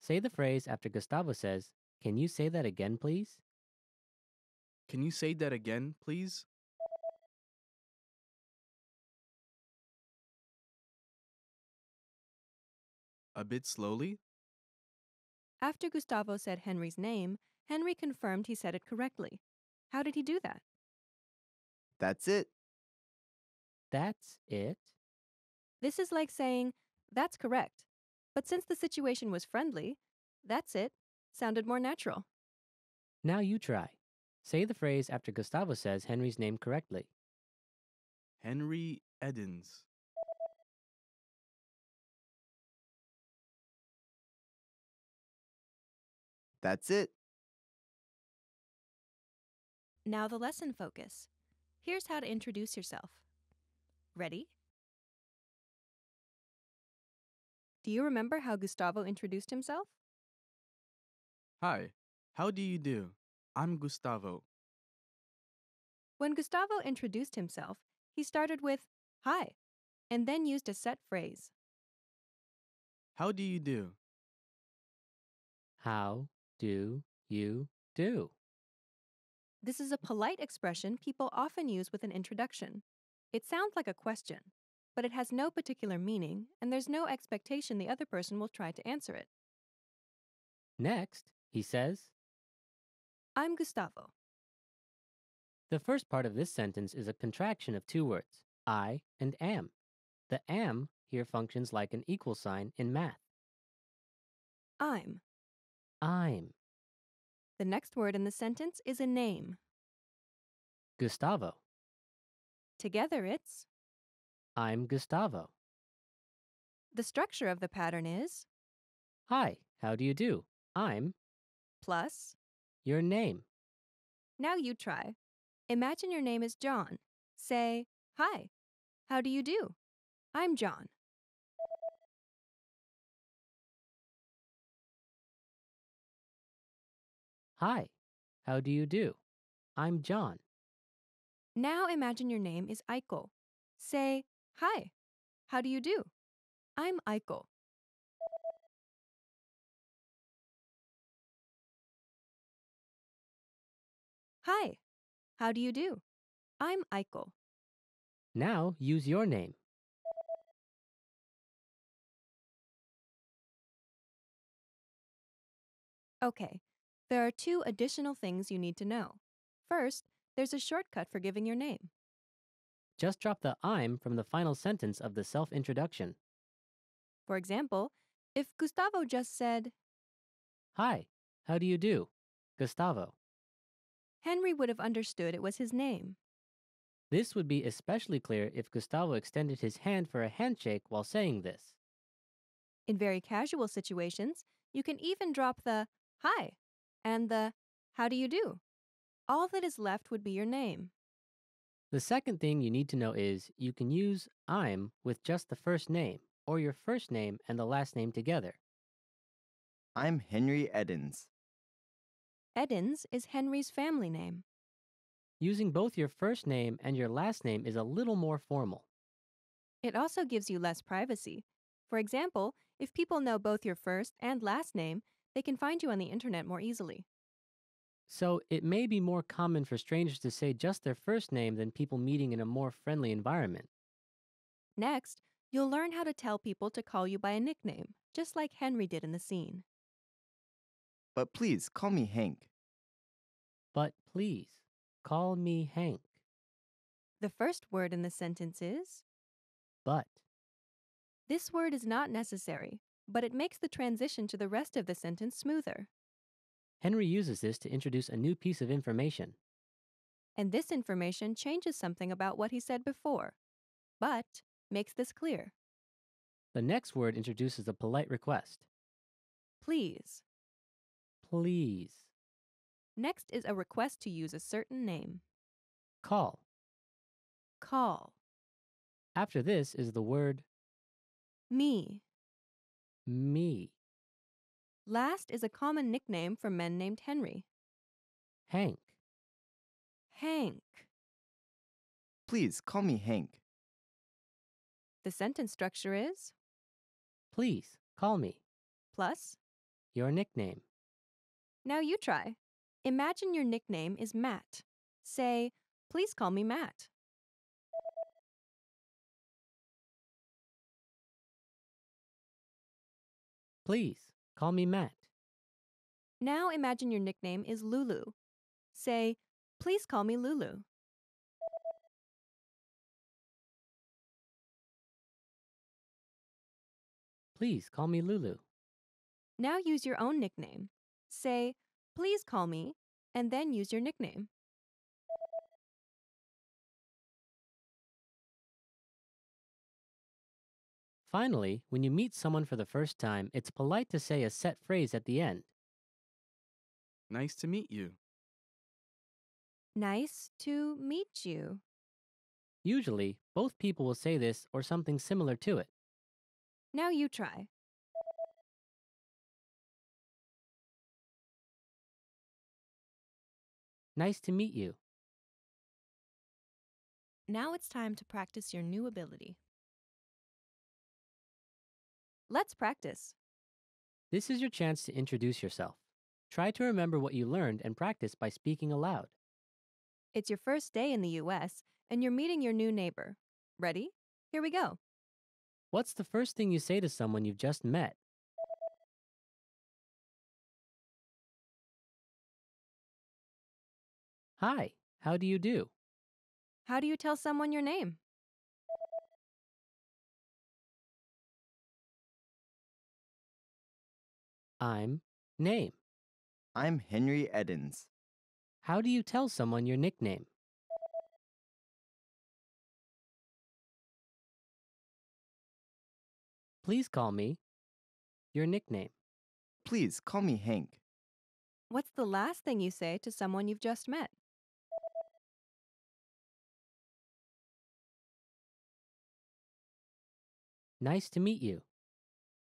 Say the phrase after Gustavo says, Can you say that again, please? Can you say that again, please? A bit slowly? After Gustavo said Henry's name, Henry confirmed he said it correctly. How did he do that? That's it. That's it. This is like saying, "That's correct." But since the situation was friendly, "That's it" sounded more natural. Now you try. Say the phrase after Gustavo says Henry's name correctly. Henry Edens. That's it. Now the lesson focus. Here's how to introduce yourself. Ready? Do you remember how Gustavo introduced himself? Hi, how do you do? I'm Gustavo. When Gustavo introduced himself, he started with "Hi," and then used a set phrase. How do you do? How do you do? This is a polite expression people often use with an introduction. It sounds like a question, but it has no particular meaning, and there's no expectation the other person will try to answer it. Next, he says, I'm Gustavo. the first part of this sentence is a contraction of two words, I and am. The am here functions like an equal sign in math. I'm. I'm The next word in the sentence is a name. Gustavo. Together it's. I'm Gustavo. The structure of the pattern is Hi, how do you do? I'm plus. your name. Now you try. Imagine your name is John. Say, hi, how do you do? I'm John. Hi, how do you do? I'm John. Now imagine your name is Aiko. Say, hi, how do you do? I'm Aiko. Hi, how do you do? I'm Aiko. Now use your name. Okay, there are two additional things you need to know. First, there's a shortcut for giving your name. Just drop the I'm from the final sentence of the self-introduction. For example, if Gustavo just said, Hi, how do you do? Gustavo. Henry would have understood it was his name. This would be especially clear if Gustavo extended his hand for a handshake while saying this. In very casual situations, you can even drop the hi and the how do you do. All that is left would be your name. The second thing you need to know is you can use I'm with just the first name or your first name and the last name together. I'm Henry Edens. Edens is Henry's family name. Using both your first name and your last name is a little more formal. It also gives you less privacy. For example, if people know both your first and last name, they can find you on the internet more easily. So it may be more common for strangers to say just their first name than people meeting in a more friendly environment. Next, you'll learn how to tell people to call you by a nickname, just like Henry did in the scene. But please call me Hank. But please, call me Hank. The first word in the sentence is. But. This word is not necessary, but it makes the transition to the rest of the sentence smoother. Henry uses this to introduce a new piece of information. And this information changes something about what he said before. But makes this clear. The next word introduces a polite request. Please. Please. Next is a request to use a certain name. Call. Call. After this is the word Me. me. Last is a common nickname for men named Henry. Hank. Hank. Please call me Hank. The sentence structure is Please, call me. plus. Your nickname. Now you try. Imagine your nickname is Matt. Say, please call me Matt. Please, call me Matt. Now imagine your nickname is Lulu. Say, please call me Lulu. Please, call me Lulu. Now use your own nickname. Say, please call me, and then use your nickname. Finally, when you meet someone for the first time, it's polite to say a set phrase at the end. Nice to meet you. Nice to meet you. Usually, both people will say this or something similar to it. Now you try. Nice to meet you. Now it's time to practice your new ability. Let's practice. This is your chance to introduce yourself. Try to remember what you learned and practice by speaking aloud. It's your first day in the US, and you're meeting your new neighbor. Ready? Here we go. What's the first thing you say to someone you've just met? Hi, how do you do? How do you tell someone your name? I'm name. I'm Henry Edens. How do you tell someone your nickname? Please call me your nickname. Please call me Hank. What's the last thing you say to someone you've just met? Nice to meet you.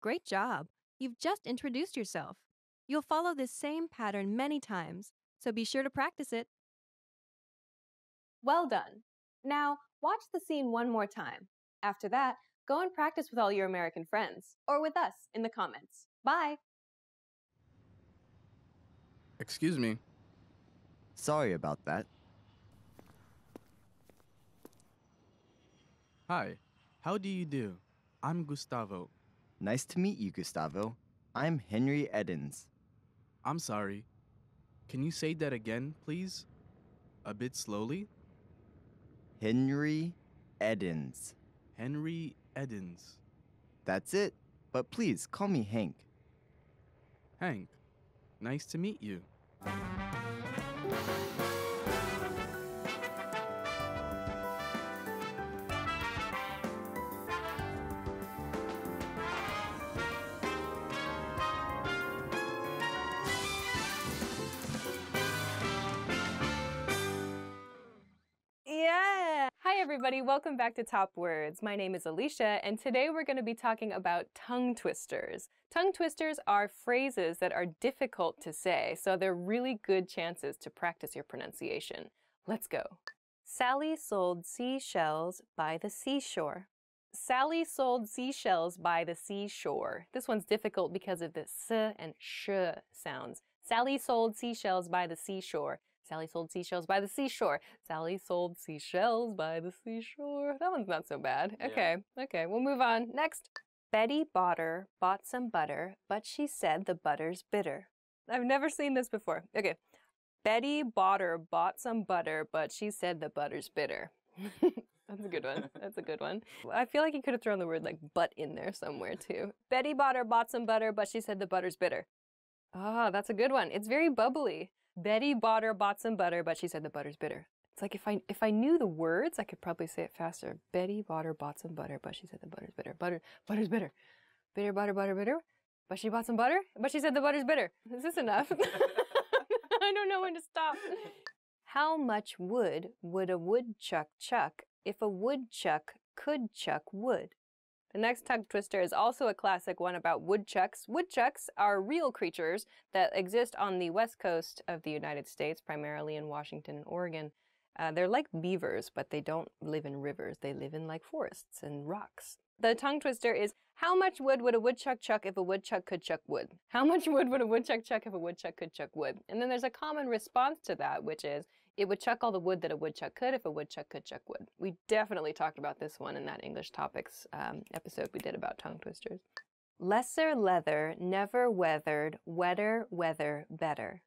Great job. You've just introduced yourself. You'll follow this same pattern many times, so be sure to practice it. Well done. Now, watch the scene one more time. After that, go and practice with all your American friends, or with us in the comments. Bye! Excuse me. Sorry about that. Hi, how do you do? I'm Gustavo. Nice to meet you, Gustavo. I'm Henry Edens. I'm sorry. Can you say that again, please? A bit slowly? Henry Edens. Henry Edens. That's it. But please call me Hank. Hank, nice to meet you. Yeah! Hi everybody, welcome back to Top Words. My name is Alicia, and today we're going to be talking about tongue twisters. Tongue twisters are phrases that are difficult to say, so they're really good chances to practice your pronunciation. Let's go. Sally sold seashells by the seashore. Sally sold seashells by the seashore. This one's difficult because of the s and sh sounds. Sally sold seashells by the seashore. Sally sold seashells by the seashore. Sally sold seashells by the seashore. That one's not so bad. Okay, okay, we'll move on. Next. Betty Botter bought some butter, but she said the butter's bitter. I've never seen this before. Okay. Betty Botter bought some butter, but she said the butter's bitter. That's a good one. That's a good one. I feel like you could have thrown the word like but in there somewhere too. Betty Botter bought some butter, but she said the butter's bitter. Ah, that's a good one. It's very bubbly. Betty Botter bought some butter, but she said the butter's bitter. It's like if I knew the words, I could probably say it faster. Betty Botter bought some butter, but she said the butter's bitter. Butter's bitter. Bitter, butter, bitter. But she bought some butter, but she said the butter's bitter. Is this enough? I don't know when to stop. How much wood would a woodchuck chuck if a woodchuck could chuck wood? The next tongue twister is also a classic one about woodchucks. Woodchucks are real creatures that exist on the west coast of the United States, primarily in Washington and Oregon. They're like beavers, but they don't live in rivers. They live in like forests and rocks. The tongue twister is, how much wood would a woodchuck chuck if a woodchuck could chuck wood? How much wood would a woodchuck chuck if a woodchuck could chuck wood? And then there's a common response to that, which is, it would chuck all the wood that a woodchuck could if a woodchuck could chuck wood. We definitely talked about this one in that English topics episode we did about tongue twisters. Lesser leather, never weathered, wetter weather better.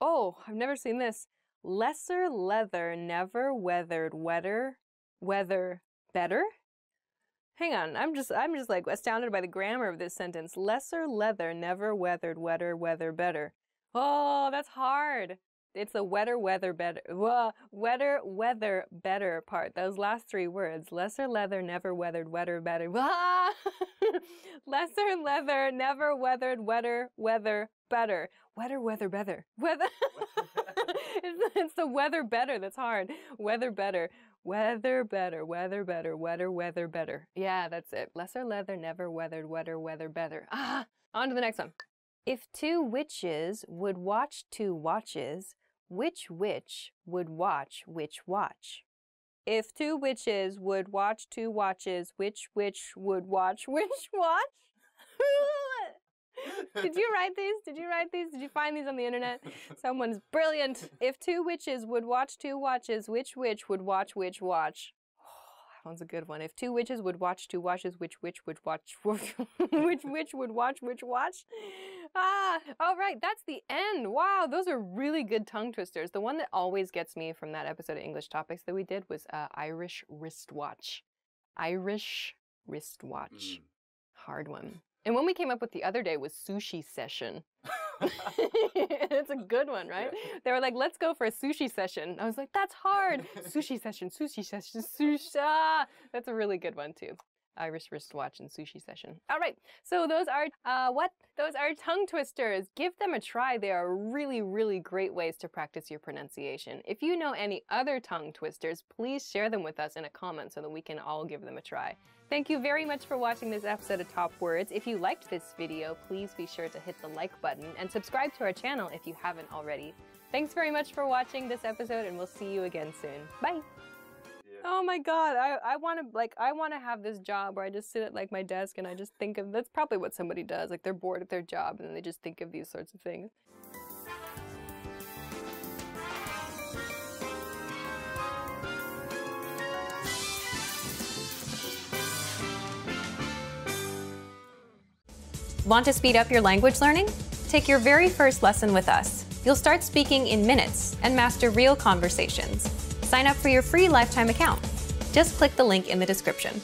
Oh, I've never seen this. Lesser leather, never weathered, wetter weather better? Hang on, I'm just like astounded by the grammar of this sentence. Lesser leather, never weathered, wetter weather better. Oh, that's hard. It's the wetter weather better. Wetter weather better part. Those last three words. Lesser leather, never weathered, wetter better. Lesser leather, never weathered, wetter weather better. Weather, weather, better. Weather. It's the weather better that's hard. Weather better. Weather better. Weather better. Weather better. Yeah, that's it. Lesser leather, never weathered. Weather better. Ah, on to the next one. If two witches would watch two watches, which witch would watch which watch? If two witches would watch two watches, which witch would watch which watch? Did you write these? Did you write these? Did you find these on the internet? Someone's brilliant. If two witches would watch two watches, which witch would watch which watch? That one's a good one. If two witches would watch two watches, which witch would watch which witch would watch which watch? Ah, all right, that's the end. Wow, those are really good tongue twisters. The one that always gets me from that episode of English Topics that we did was Irish wristwatch. Irish wristwatch. Hard one. And one we came up with the other day was sushi session. It's a good one, right? Yeah. They were like, let's go for a sushi session. I was like, that's hard. Sushi session, sushi session, sushi. Ah, that's a really good one too. Irish wristwatch and sushi session. All right, so those are Those are tongue twisters. Give them a try. They are really, really great ways to practice your pronunciation. If you know any other tongue twisters, please share them with us in a comment so that we can all give them a try. Thank you very much for watching this episode of Top Words. If you liked this video, please be sure to hit the like button and subscribe to our channel if you haven't already. Thanks very much for watching this episode, and we'll see you again soon. Bye. Oh my God, I want to have this job where I just sit at like my desk and I just think of, that's probably what somebody does, like they're bored at their job and then they just think of these sorts of things. Want to speed up your language learning? Take your very first lesson with us. You'll start speaking in minutes and master real conversations. Sign up for your free lifetime account. Just click the link in the description.